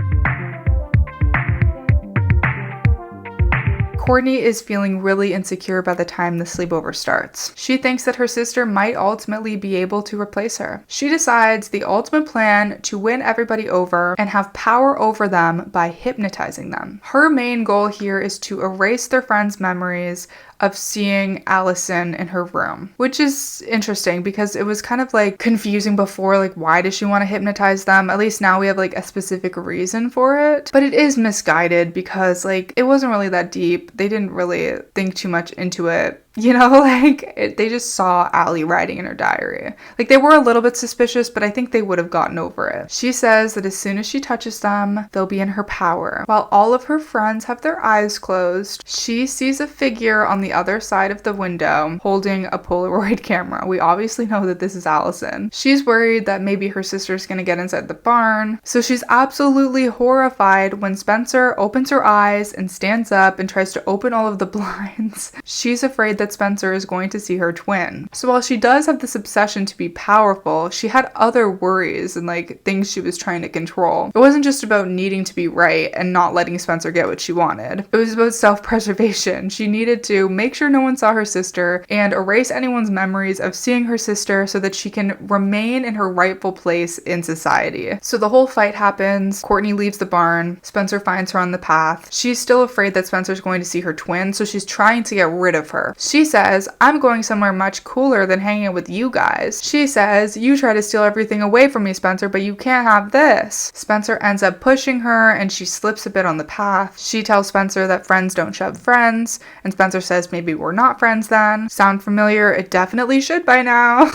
Courtney is feeling really insecure by the time the sleepover starts. She thinks that her sister might ultimately be able to replace her. She decides the ultimate plan to win everybody over and have power over them by hypnotizing them. Her main goal here is to erase their friends' memories of seeing Alison in her room, which is interesting because it was kind of like confusing before, like why does she want to hypnotize them? At least now we have like a specific reason for it, but it is misguided because like it wasn't really that deep. They didn't really think too much into it. You know, like, they just saw Allie writing in her diary. Like, they were a little bit suspicious, but I think they would have gotten over it. She says that as soon as she touches them, they'll be in her power. While all of her friends have their eyes closed, she sees a figure on the other side of the window holding a Polaroid camera. We obviously know that this is Alison. She's worried that maybe her sister's gonna get inside the barn, so she's absolutely horrified when Spencer opens her eyes and stands up and tries to open all of the blinds. She's afraid that Spencer is going to see her twin. So while she does have this obsession to be powerful, she had other worries and like things she was trying to control. It wasn't just about needing to be right and not letting Spencer get what she wanted. It was about self-preservation. She needed to make sure no one saw her sister and erase anyone's memories of seeing her sister so that she can remain in her rightful place in society. So the whole fight happens. Courtney leaves the barn. Spencer finds her on the path. She's still afraid that Spencer's going to see her twin, so she's trying to get rid of her. She says, I'm going somewhere much cooler than hanging out with you guys. She says, you try to steal everything away from me, Spencer, but you can't have this. Spencer ends up pushing her and she slips a bit on the path. She tells Spencer that friends don't shove friends, and Spencer says maybe we're not friends then. Sound familiar? It definitely should by now.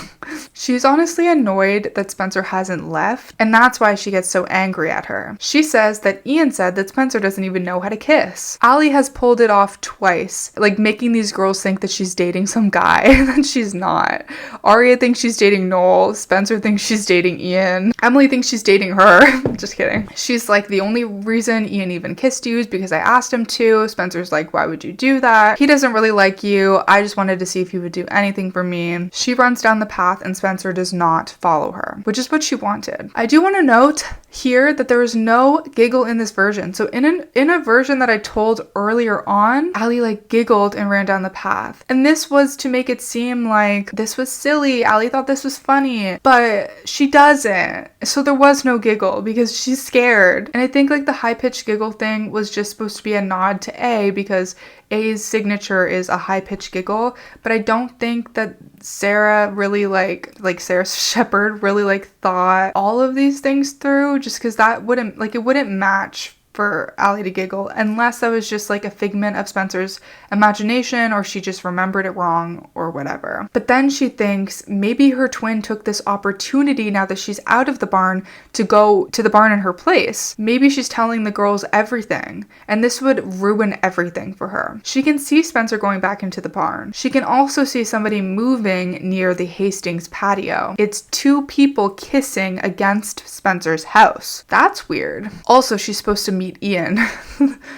She's honestly annoyed that Spencer hasn't left, and that's why she gets so angry at her. She says that Ian said that Spencer doesn't even know how to kiss. Allie has pulled it off twice, like making these girls think that she's dating some guy that she's not. Aria thinks she's dating Noel. Spencer thinks she's dating Ian. Emily thinks she's dating her. Just kidding. She's like, the only reason Ian even kissed you is because I asked him to. Spencer's like, why would you do that? He doesn't really like you. I just wanted to see if you would do anything for me. She runs down the path and Spencer does not follow her, which is what she wanted. I do want to note here that there is no giggle in this version. So in a version that I told earlier on, Allie like giggled and ran down the path. meth. And this was to make it seem like this was silly. Allie thought this was funny, but she doesn't. So there was no giggle because she's scared. And I think like the high-pitched giggle thing was just supposed to be a nod to A because A's signature is a high-pitched giggle, but I don't think that Sarah really like Sarah Shepherd really like thought all of these things through, just because that wouldn't, like, it wouldn't match for Allie to giggle unless that was just like a figment of Spencer's imagination or she just remembered it wrong or whatever. But then she thinks maybe her twin took this opportunity now that she's out of the barn to go to the barn in her place. Maybe she's telling the girls everything and this would ruin everything for her. She can see Spencer going back into the barn. She can also see somebody moving near the Hastings patio. It's two people kissing against Spencer's house. That's weird. Also, she's supposed to meet Ian.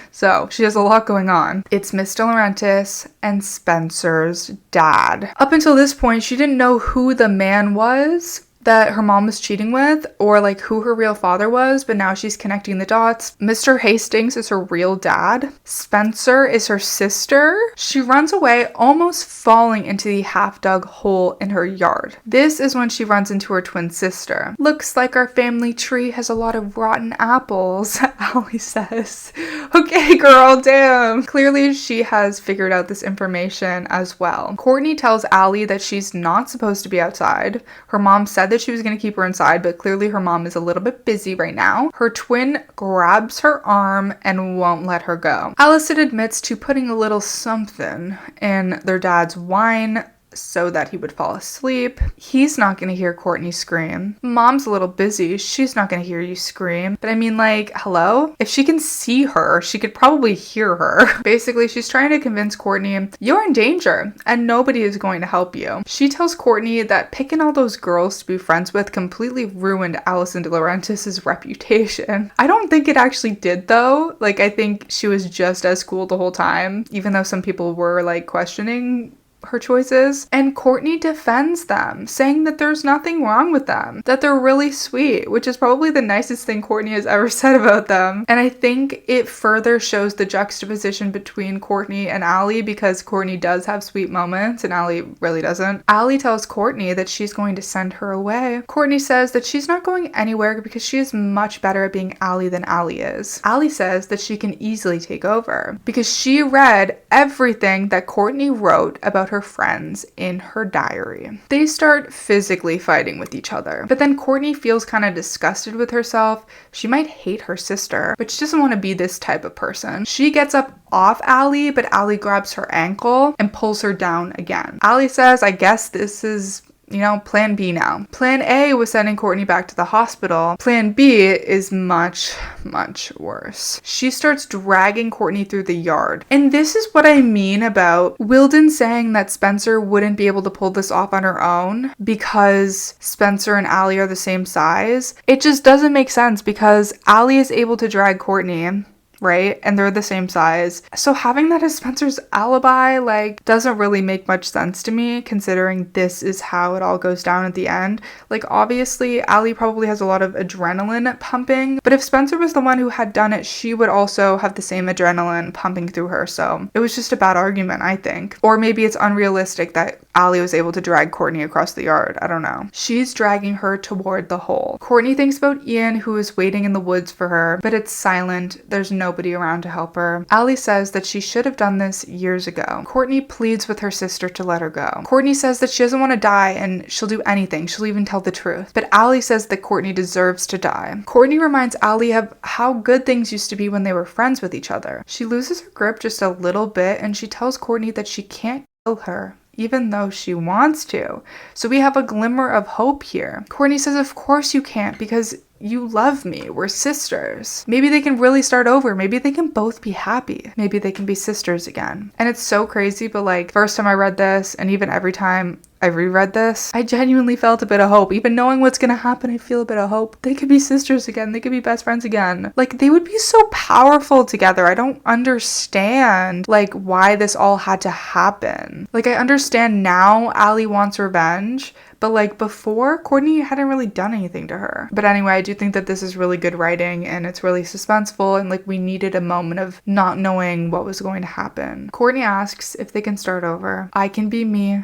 So she has a lot going on. It's Miss DiLaurentis and Spencer's dad. Up until this point, she didn't know who the man was that her mom was cheating with or like who her real father was, but now she's connecting the dots. Mr. Hastings is her real dad. Spencer is her sister. She runs away, almost falling into the half-dug hole in her yard. This is when she runs into her twin sister. Looks like our family tree has a lot of rotten apples, Allie says. Okay, girl, damn. Clearly she has figured out this information as well. Courtney tells Allie that she's not supposed to be outside. Her mom said that she was going to keep her inside, but clearly her mom is a little bit busy right now. Her twin grabs her arm and won't let her go. Alison admits to putting a little something in their dad's wine so that he would fall asleep. He's not going to hear Courtney scream. Mom's a little busy. She's not going to hear you scream. But I mean, like, hello? If she can see her, she could probably hear her. Basically, she's trying to convince Courtney, you're in danger and nobody is going to help you. She tells Courtney that picking all those girls to be friends with completely ruined Alison DiLaurentis' reputation. I don't think it actually did though. Like, I think she was just as cool the whole time, even though some people were like questioning her choices. And Courtney defends them, saying that there's nothing wrong with them, that they're really sweet, which is probably the nicest thing Courtney has ever said about them. And I think it further shows the juxtaposition between Courtney and Allie, because Courtney does have sweet moments and Allie really doesn't. Allie tells Courtney that she's going to send her away. Courtney says that she's not going anywhere because she is much better at being Allie than Allie is. Allie says that she can easily take over because she read everything that Courtney wrote about her friends in her diary. They start physically fighting with each other, but then Courtney feels kind of disgusted with herself. She might hate her sister, but she doesn't want to be this type of person. She gets up off Allie, but Allie grabs her ankle and pulls her down again. Allie says, I guess this is, you know, plan B now. Plan A was sending Courtney back to the hospital. Plan B is much, much worse. She starts dragging Courtney through the yard. And this is what I mean about Wilden saying that Spencer wouldn't be able to pull this off on her own because Spencer and Allie are the same size. It just doesn't make sense because Allie is able to drag Courtney, right? And they're the same size. So having that as Spencer's alibi, like, doesn't really make much sense to me, considering this is how it all goes down at the end. Like, obviously, Allie probably has a lot of adrenaline pumping, but if Spencer was the one who had done it, she would also have the same adrenaline pumping through her. So it was just a bad argument, I think. Or maybe it's unrealistic that Allie was able to drag Courtney across the yard. I don't know. She's dragging her toward the hole. Courtney thinks about Ian, who is waiting in the woods for her, but it's silent. There's nobody around to help her. Allie says that she should have done this years ago. Courtney pleads with her sister to let her go. Courtney says that she doesn't want to die and she'll do anything. She'll even tell the truth. But Allie says that Courtney deserves to die. Courtney reminds Allie of how good things used to be when they were friends with each other. She loses her grip just a little bit and she tells Courtney that she can't kill her, even though she wants to. So we have a glimmer of hope here. Courtney says, of course you can't, because you love me. We're sisters. Maybe they can really start over. Maybe they can both be happy. Maybe they can be sisters again. And it's so crazy, but like, first time I read this, and even every time I reread this, I genuinely felt a bit of hope. Even knowing what's gonna happen, I feel a bit of hope. They could be sisters again. They could be best friends again. Like, they would be so powerful together. I don't understand, like, why this all had to happen. Like, I understand now Allie wants revenge, but like before, Courtney hadn't really done anything to her. But anyway, I do think that this is really good writing and it's really suspenseful, and like we needed a moment of not knowing what was going to happen. Courtney asks if they can start over. I can be me.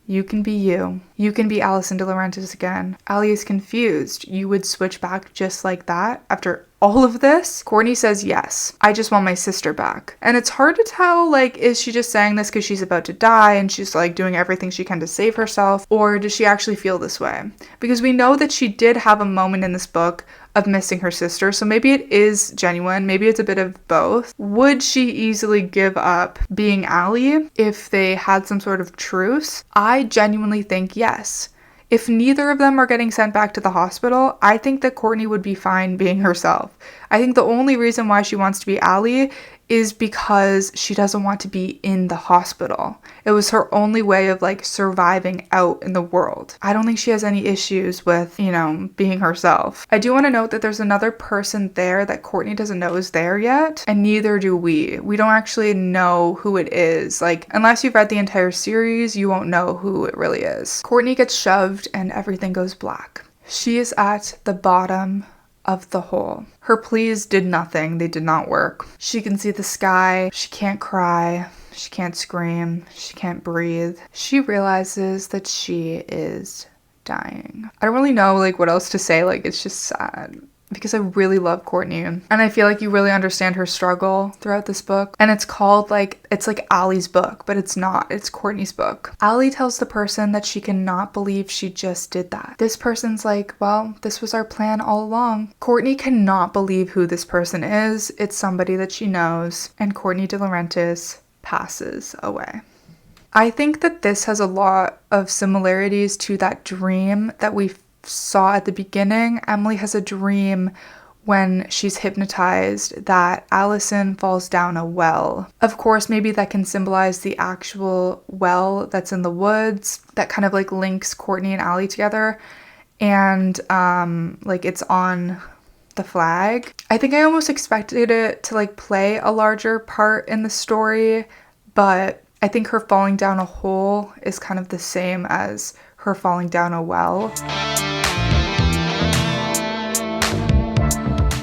You can be you. You can be Alison DiLaurentis again. Allie is confused. You would switch back just like that after all of this? Courtney says yes. I just want my sister back. And it's hard to tell, like, is she just saying this because she's about to die and she's like doing everything she can to save herself? Or does she actually feel this way? Because we know that she did have a moment in this book of missing her sister, so maybe it is genuine, maybe it's a bit of both. Would she easily give up being Allie if they had some sort of truce? I genuinely think yes. If neither of them are getting sent back to the hospital, I think that Courtney would be fine being herself. I think the only reason why she wants to be Allie is because she doesn't want to be in the hospital. It was her only way of like surviving out in the world. I don't think she has any issues with, you know, being herself. I do want to note that there's another person there that Courtney doesn't know is there yet, and neither do we. We don't actually know who it is. Like, unless you've read the entire series, you won't know who it really is. Courtney gets shoved and everything goes black. She is at the bottom of the hole. Her pleas did nothing. They did not work. She can see the sky. She can't cry. She can't scream. She can't breathe. She realizes that she is dying. I don't really know like what else to say. Like, it's just sad. Because I really love Courtney, and I feel like you really understand her struggle throughout this book. And it's called like, it's like Allie's book, but it's not. It's Courtney's book. Allie tells the person that she cannot believe she just did that. This person's like, well, this was our plan all along. Courtney cannot believe who this person is. It's somebody that she knows, and Courtney DiLaurentis passes away. I think that this has a lot of similarities to that dream that we saw at the beginning. Emily has a dream when she's hypnotized that Alison falls down a well. Of course, maybe that can symbolize the actual well that's in the woods that kind of like links Courtney and Allie together, and like it's on the flag. I think I almost expected it to like play a larger part in the story, but I think her falling down a hole is kind of the same as her falling down a well.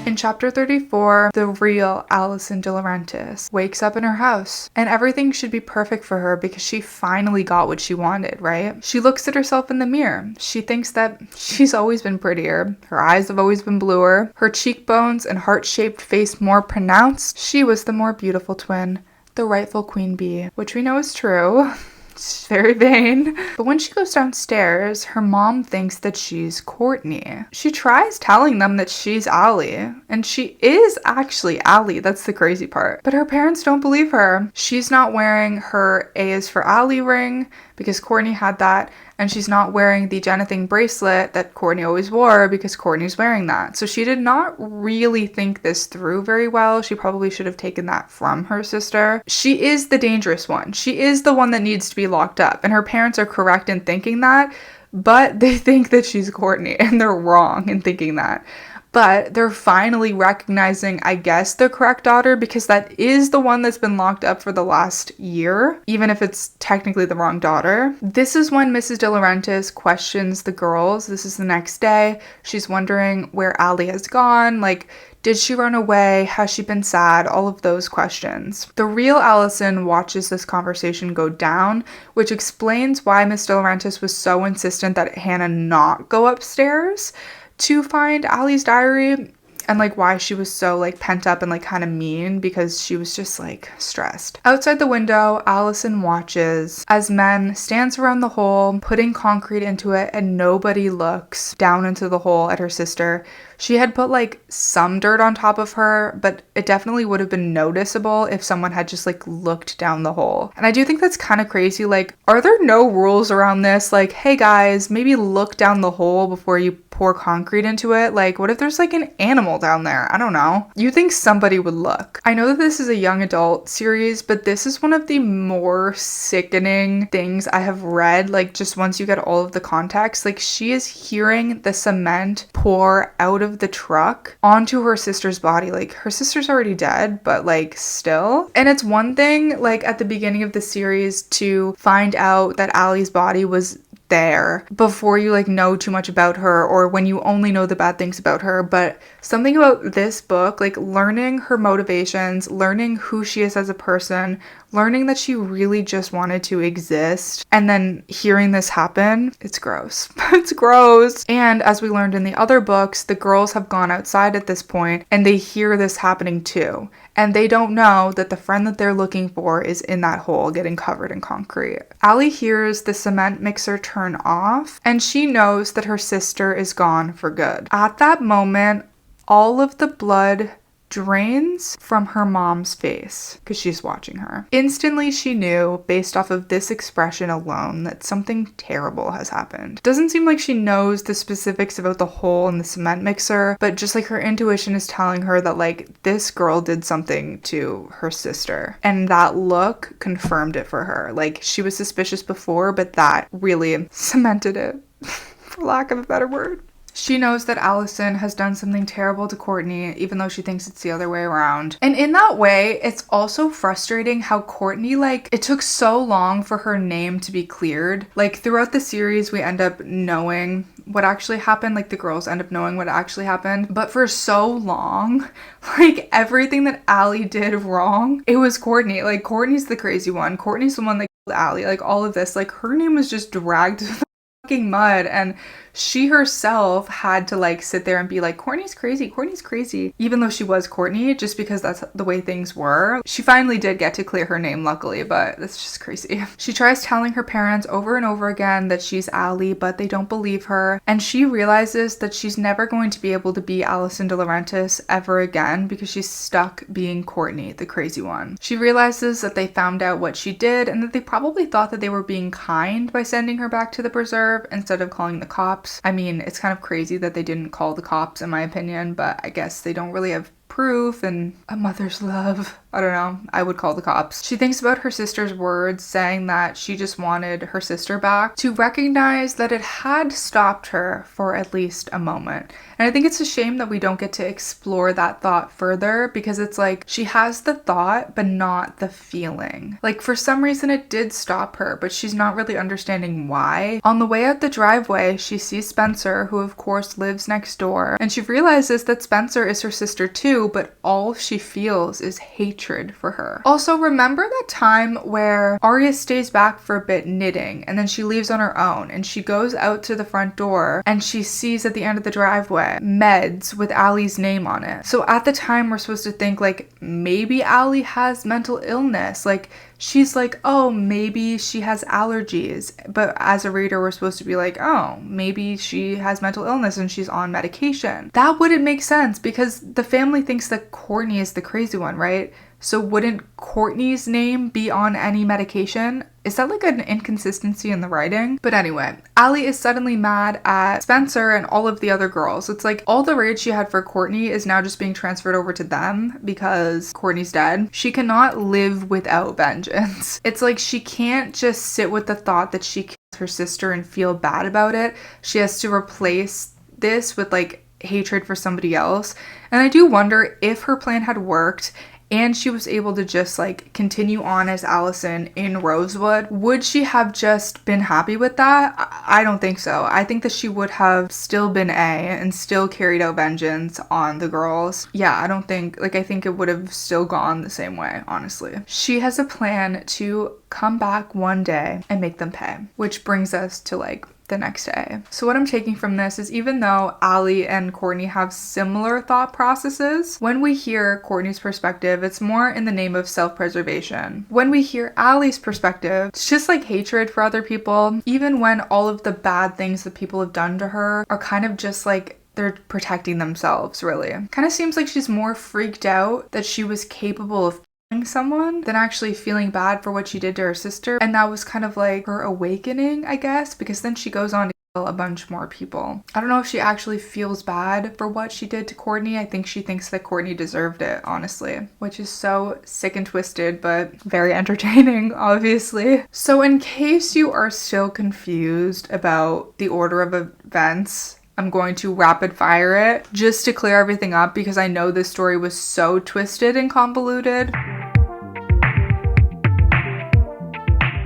In chapter 34, the real Alison DiLaurentis wakes up in her house, and everything should be perfect for her because she finally got what she wanted, right? She looks at herself in the mirror. She thinks that she's always been prettier. Her eyes have always been bluer. Her cheekbones and heart-shaped face more pronounced. She was the more beautiful twin, the rightful queen bee, which we know is true. She's very vain. But when she goes downstairs, her mom thinks that she's Courtney. She tries telling them that she's Allie, and she is actually Allie. That's the crazy part. But her parents don't believe her. She's not wearing her A is for Allie ring because Courtney had that, and she's not wearing the Jenna thing bracelet that Courtney always wore because Courtney's wearing that. So she did not really think this through very well. She probably should have taken that from her sister. She is the dangerous one. She is the one that needs to be locked up, and her parents are correct in thinking that, but they think that she's Courtney, and they're wrong in thinking that. But they're finally recognizing, I guess, the correct daughter, because that is the one that's been locked up for the last year, even if it's technically the wrong daughter. This is when Mrs. DiLaurentis questions the girls. This is the next day. She's wondering where Allie has gone. Like, did she run away? Has she been sad? All of those questions. The real Alison watches this conversation go down, which explains why Miss DiLaurentis was so insistent that Hannah not go upstairs to find Allie's diary, and like why she was so like pent up and like kind of mean, because she was just like stressed. Outside the window, Alison watches as Men stands around the hole, putting concrete into it, and nobody looks down into the hole at her sister. She had put like some dirt on top of her, but it definitely would have been noticeable if someone had just like looked down the hole. And I do think that's kind of crazy. Like, are there no rules around this? Like, hey guys, maybe look down the hole before you pour concrete into it. Like, what if there's like an animal down there? I don't know. You think somebody would look. I know that this is a young adult series, but this is one of the more sickening things I have read. Like, just once you get all of the context, like she is hearing the cement pour out of the truck onto her sister's body. Like, her sister's already dead, but like still. And it's one thing like at the beginning of the series to find out that Allie's body was there before you like know too much about her, or when you only know the bad things about her. But something about this book, like learning her motivations, learning who she is as a person, learning that she really just wanted to exist, and then hearing this happen, it's gross. It's gross. And as we learned in the other books, the girls have gone outside at this point and they hear this happening too. And they don't know that the friend that they're looking for is in that hole getting covered in concrete. Allie hears the cement mixer turn off and she knows that her sister is gone for good. At that moment, all of the blood drains from her mom's face because she's watching her. Instantly, she knew, based off of this expression alone, that something terrible has happened. Doesn't seem like she knows the specifics about the hole in the cement mixer, but just like her intuition is telling her that like this girl did something to her sister. And that look confirmed it for her. Like, she was suspicious before, but that really cemented it, for lack of a better word. She knows that Alison has done something terrible to Courtney, even though she thinks it's the other way around. And in that way, it's also frustrating how Courtney, like, it took so long for her name to be cleared. Like, throughout the series, we end up knowing what actually happened. Like, the girls end up knowing what actually happened. But for so long, like, everything that Allie did wrong, it was Courtney. Like, Courtney's the crazy one. Courtney's the one that killed Allie. Like, all of this. Like, her name was just dragged to the fucking mud, and she herself had to like sit there and be like, Courtney's crazy, even though she was Courtney, just because that's the way things were. She finally did get to clear her name, luckily, but that's just crazy. She tries telling her parents over and over again that she's Allie, but they don't believe her, and she realizes that she's never going to be able to be Alison DiLaurentis ever again because she's stuck being Courtney, the crazy one. She realizes that they found out what she did and that they probably thought that they were being kind by sending her back to the preserve instead of calling the cops. I mean, it's kind of crazy that they didn't call the cops, in my opinion, but I guess they don't really have proof and a mother's love. I don't know. I would call the cops. She thinks about her sister's words saying that she just wanted her sister back, to recognize that it had stopped her for at least a moment. And I think it's a shame that we don't get to explore that thought further, because it's like she has the thought but not the feeling. Like, for some reason it did stop her, but she's not really understanding why. On the way out the driveway, she sees Spencer, who of course lives next door, and she realizes that Spencer is her sister too, but all she feels is hatred for her. Also, remember that time where Arya stays back for a bit knitting and then she leaves on her own, and she goes out to the front door and she sees at the end of the driveway meds with Allie's name on it. So at the time, we're supposed to think like maybe Allie has mental illness. Like, she's like, oh, maybe she has allergies. But as a reader, we're supposed to be like, oh, maybe she has mental illness and she's on medication. That wouldn't make sense because the family thinks that Courtney is the crazy one, right? So wouldn't Courtney's name be on any medication? Is that like an inconsistency in the writing? But anyway, Allie is suddenly mad at Spencer and all of the other girls. It's like all the rage she had for Courtney is now just being transferred over to them because Courtney's dead. She cannot live without vengeance. It's like she can't just sit with the thought that she killed her sister and feel bad about it. She has to replace this with like hatred for somebody else. And I do wonder if her plan had worked and she was able to just like continue on as Alison in Rosewood, would she have just been happy with that? I don't think so. I think that she would have still been A and still carried out vengeance on the girls. Yeah, I think it would have still gone the same way, honestly. She has a plan to come back one day and make them pay, which brings us to like the next day. So what I'm taking from this is, even though Allie and Courtney have similar thought processes, when we hear Courtney's perspective, it's more in the name of self-preservation. When we hear Allie's perspective, it's just like hatred for other people, even when all of the bad things that people have done to her are kind of just like they're protecting themselves, really. Kind of seems like she's more freaked out that she was capable of killing someone than actually feeling bad for what she did to her sister. And that was kind of like her awakening, I guess, because then she goes on to kill a bunch more people. I don't know if she actually feels bad for what she did to Courtney. I think she thinks that Courtney deserved it, honestly, which is so sick and twisted, but very entertaining, obviously. So in case you are still confused about the order of events, I'm going to rapid fire it just to clear everything up because I know this story was so twisted and convoluted.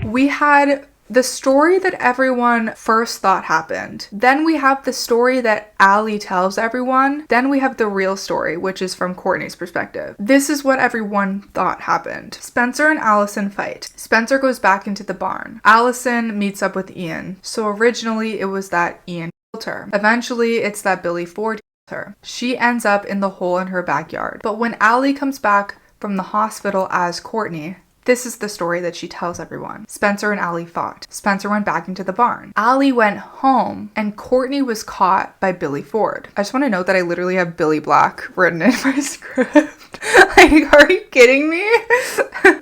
We had the story that everyone first thought happened. Then we have the story that Allie tells everyone. Then we have the real story, which is from Courtney's perspective. This is what everyone thought happened. Spencer and Alison fight. Spencer goes back into the barn. Alison meets up with Ian. So originally it was that Ian killed her. Eventually it's that Billy Ford killed her. She ends up in the hole in her backyard. But when Allie comes back from the hospital as Courtney, this is the story that she tells everyone. Spencer and Allie fought. Spencer went back into the barn. Allie went home and Courtney was caught by Billy Ford. I just want to note that I literally have Billy Black written in my script. Like, are you kidding me?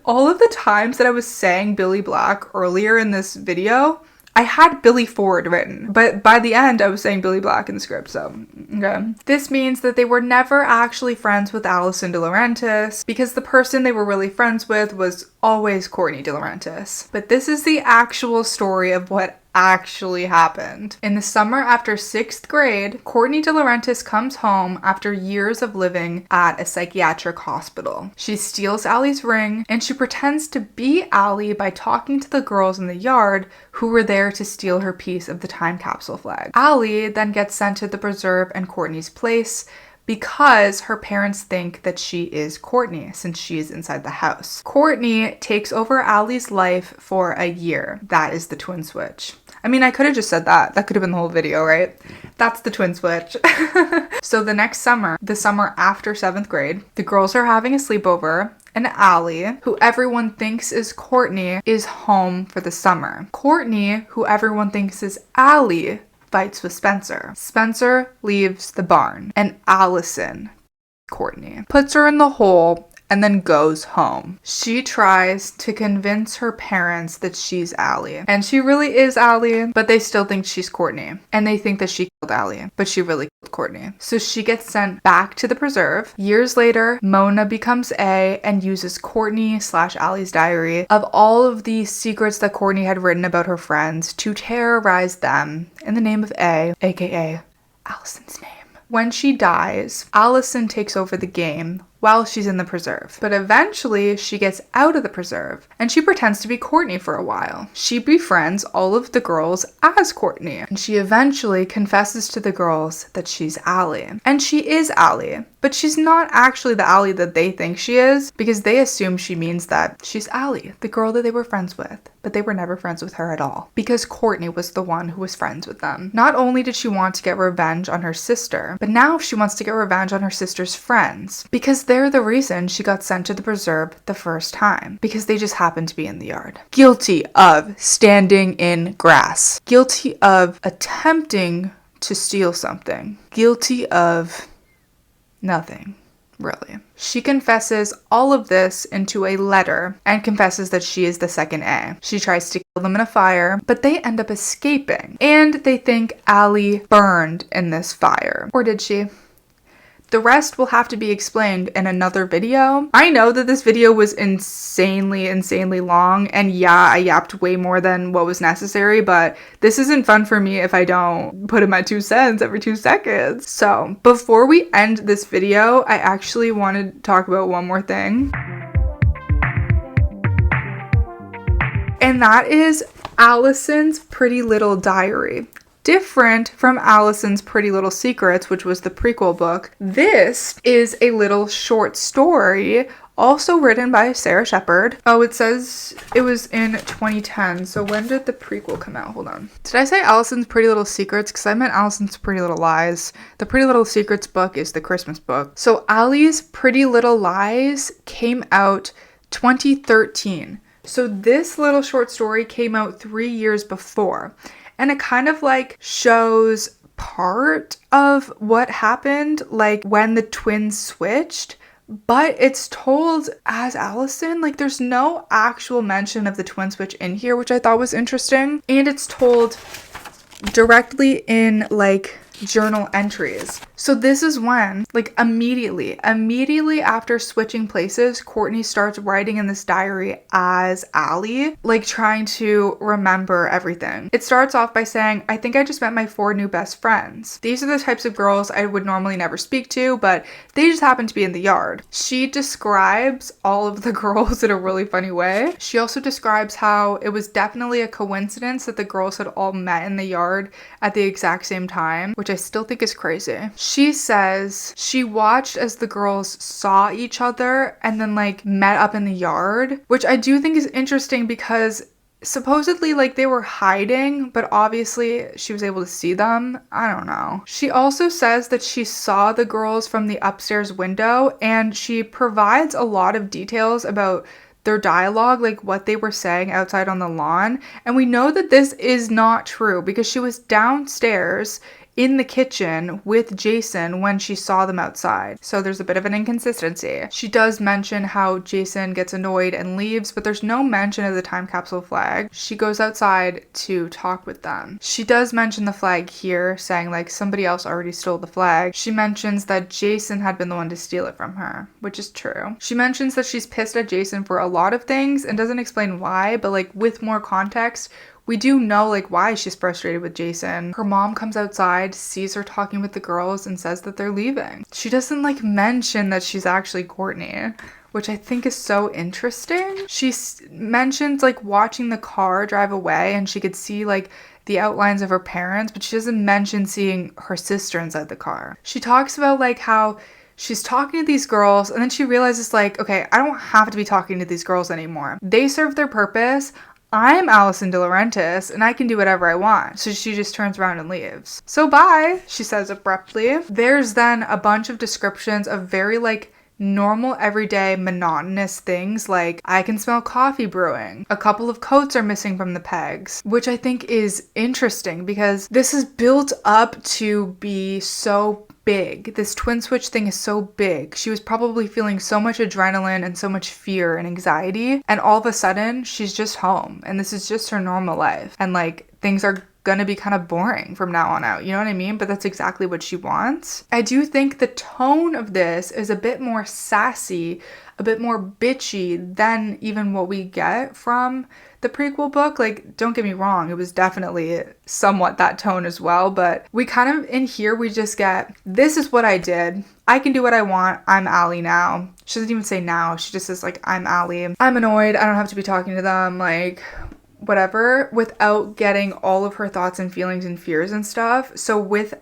All of the times that I was saying Billy Black earlier in this video, I had Billy Ford written, but by the end I was saying Billy Black in the script, so okay. This means that they were never actually friends with Alison DiLaurentis because the person they were really friends with was always Courtney DiLaurentis. But this is the actual story of what actually happened. In the summer after 6th grade, Courtney DiLaurentis comes home after years of living at a psychiatric hospital. She steals Allie's ring and she pretends to be Allie by talking to the girls in the yard who were there to steal her piece of the time capsule flag. Allie then gets sent to the preserve in Courtney's place because her parents think that she is Courtney since she is inside the house. Courtney takes over Allie's life for a year. That is the twin switch. I mean, I could have just said that. That could have been the whole video, right? That's the twin switch. So the next summer, the summer after 7th grade, the girls are having a sleepover and Allie, who everyone thinks is Courtney, is home for the summer. Courtney, who everyone thinks is Allie, fights with Spencer. Spencer leaves the barn and Alison, Courtney, puts her in the hole and then goes home. She tries to convince her parents that she's Allie. And she really is Allie, but they still think she's Courtney. And they think that she killed Allie, but she really killed Courtney. So she gets sent back to the preserve. Years later, Mona becomes A and uses Courtney/Allie's diary of all of the secrets that Courtney had written about her friends to terrorize them in the name of A, aka Alison's name. When she dies, Alison takes over the game while she's in the preserve. But eventually she gets out of the preserve and she pretends to be Courtney for a while. She befriends all of the girls as Courtney and she eventually confesses to the girls that she's Allie. And she is Allie, but she's not actually the Allie that they think she is because they assume she means that she's Allie, the girl that they were friends with. But they were never friends with her at all because Courtney was the one who was friends with them. Not only did she want to get revenge on her sister, but now she wants to get revenge on her sister's friends because they're the reason she got sent to the preserve the first time because they just happened to be in the yard. Guilty of standing in grass. Guilty of attempting to steal something. Guilty of nothing. Really. She confesses all of this into a letter and confesses that she is the second A. She tries to kill them in a fire, but they end up escaping. And they think Allie burned in this fire. Or did she? The rest will have to be explained in another video. I know that this video was insanely long, and yeah, I yapped way more than what was necessary, but this isn't fun for me if I don't put in my 2 cents every 2 seconds. So, before we end this video, I actually want to talk about one more thing. And that is Alison's Pretty Little Diary. Different from Alison's Pretty Little Secrets, which was the prequel book, this is a little short story, also written by Sarah Shepard. Oh, it says it was in 2010. So when did the prequel come out? Hold on. Did I say Alison's Pretty Little Secrets? Because I meant Alison's Pretty Little Lies. The Pretty Little Secrets book is the Christmas book. So Allie's Pretty Little Lies came out 2013. So this little short story came out 3 years before. And it kind of like shows part of what happened, like when the twins switched, but it's told as Alison. Like there's no actual mention of the twin switch in here, which I thought was interesting. And it's told directly in like journal entries. So this is when, like immediately after switching places, Courtney starts writing in this diary as Allie, like trying to remember everything. It starts off by saying, I think I just met my 4 new best friends. These are the types of girls I would normally never speak to, but they just happen to be in the yard. She describes all of the girls in a really funny way. She also describes how it was definitely a coincidence that the girls had all met in the yard at the exact same time, which I still think is crazy. She says she watched as the girls saw each other and then like met up in the yard, which I do think is interesting because supposedly like they were hiding, but obviously she was able to see them. I don't know. She also says that she saw the girls from the upstairs window, and she provides a lot of details about their dialogue, like what they were saying outside on the lawn. And we know that this is not true because she was downstairs in the kitchen with Jason when she saw them outside. So there's a bit of an inconsistency. She does mention how Jason gets annoyed and leaves, but there's no mention of the time capsule flag. She goes outside to talk with them. She does mention the flag here, saying like somebody else already stole the flag. She mentions that Jason had been the one to steal it from her, which is true. She mentions that she's pissed at Jason for a lot of things and doesn't explain why, but like with more context, we do know like why she's frustrated with Jason. Her mom comes outside, sees her talking with the girls, and says that they're leaving. She doesn't like mention that she's actually Courtney, which I think is so interesting. She mentions like watching the car drive away and she could see like the outlines of her parents, but she doesn't mention seeing her sister inside the car. She talks about like how she's talking to these girls and then she realizes like, okay, I don't have to be talking to these girls anymore. They serve their purpose. I'm Alison DiLaurentis and I can do whatever I want. So she just turns around and leaves. So bye, she says abruptly. There's then a bunch of descriptions of very like normal, everyday, monotonous things like I can smell coffee brewing. A couple of coats are missing from the pegs, which I think is interesting because this is built up to be so big. This twin switch thing is so big. She was probably feeling so much adrenaline and so much fear and anxiety, and all of a sudden she's just home and this is just her normal life, and like things are gonna be kind of boring from now on out, you know what I mean? But that's exactly what she wants. I do think the tone of this is a bit more sassy, a bit more bitchy than even what we get from the prequel book. Like, don't get me wrong, it was definitely somewhat that tone as well, but we kind of, in here, we just get, this is what I did. I can do what I want. I'm Allie now. She doesn't even say now. She just says, like, I'm Allie. I'm annoyed. I don't have to be talking to them. Like, whatever, without getting all of her thoughts and feelings and fears and stuff. So with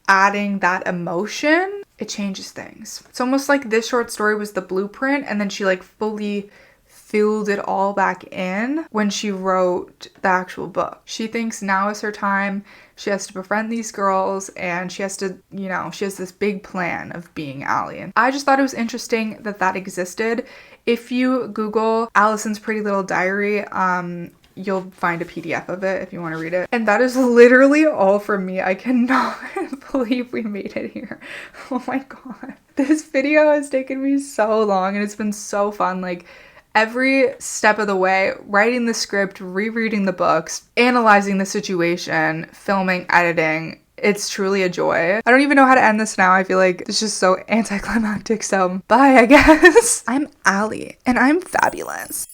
adding that emotion, it changes things. It's almost like this short story was the blueprint and then she like fully filled it all back in when she wrote the actual book. She thinks now is her time. She has to befriend these girls and she has to, you know, she has this big plan of being Allie. And I just thought it was interesting that that existed. If you Google Alison's Pretty Little Diary, you'll find a PDF of it if you want to read it. And that is literally all from me. I cannot believe we made it here. Oh my god. This video has taken me so long and it's been so fun. Like every step of the way, writing the script, rereading the books, analyzing the situation, filming, editing. It's truly a joy. I don't even know how to end this now. I feel like it's just so anticlimactic. So bye, I guess. I'm Allie and I'm fabulous.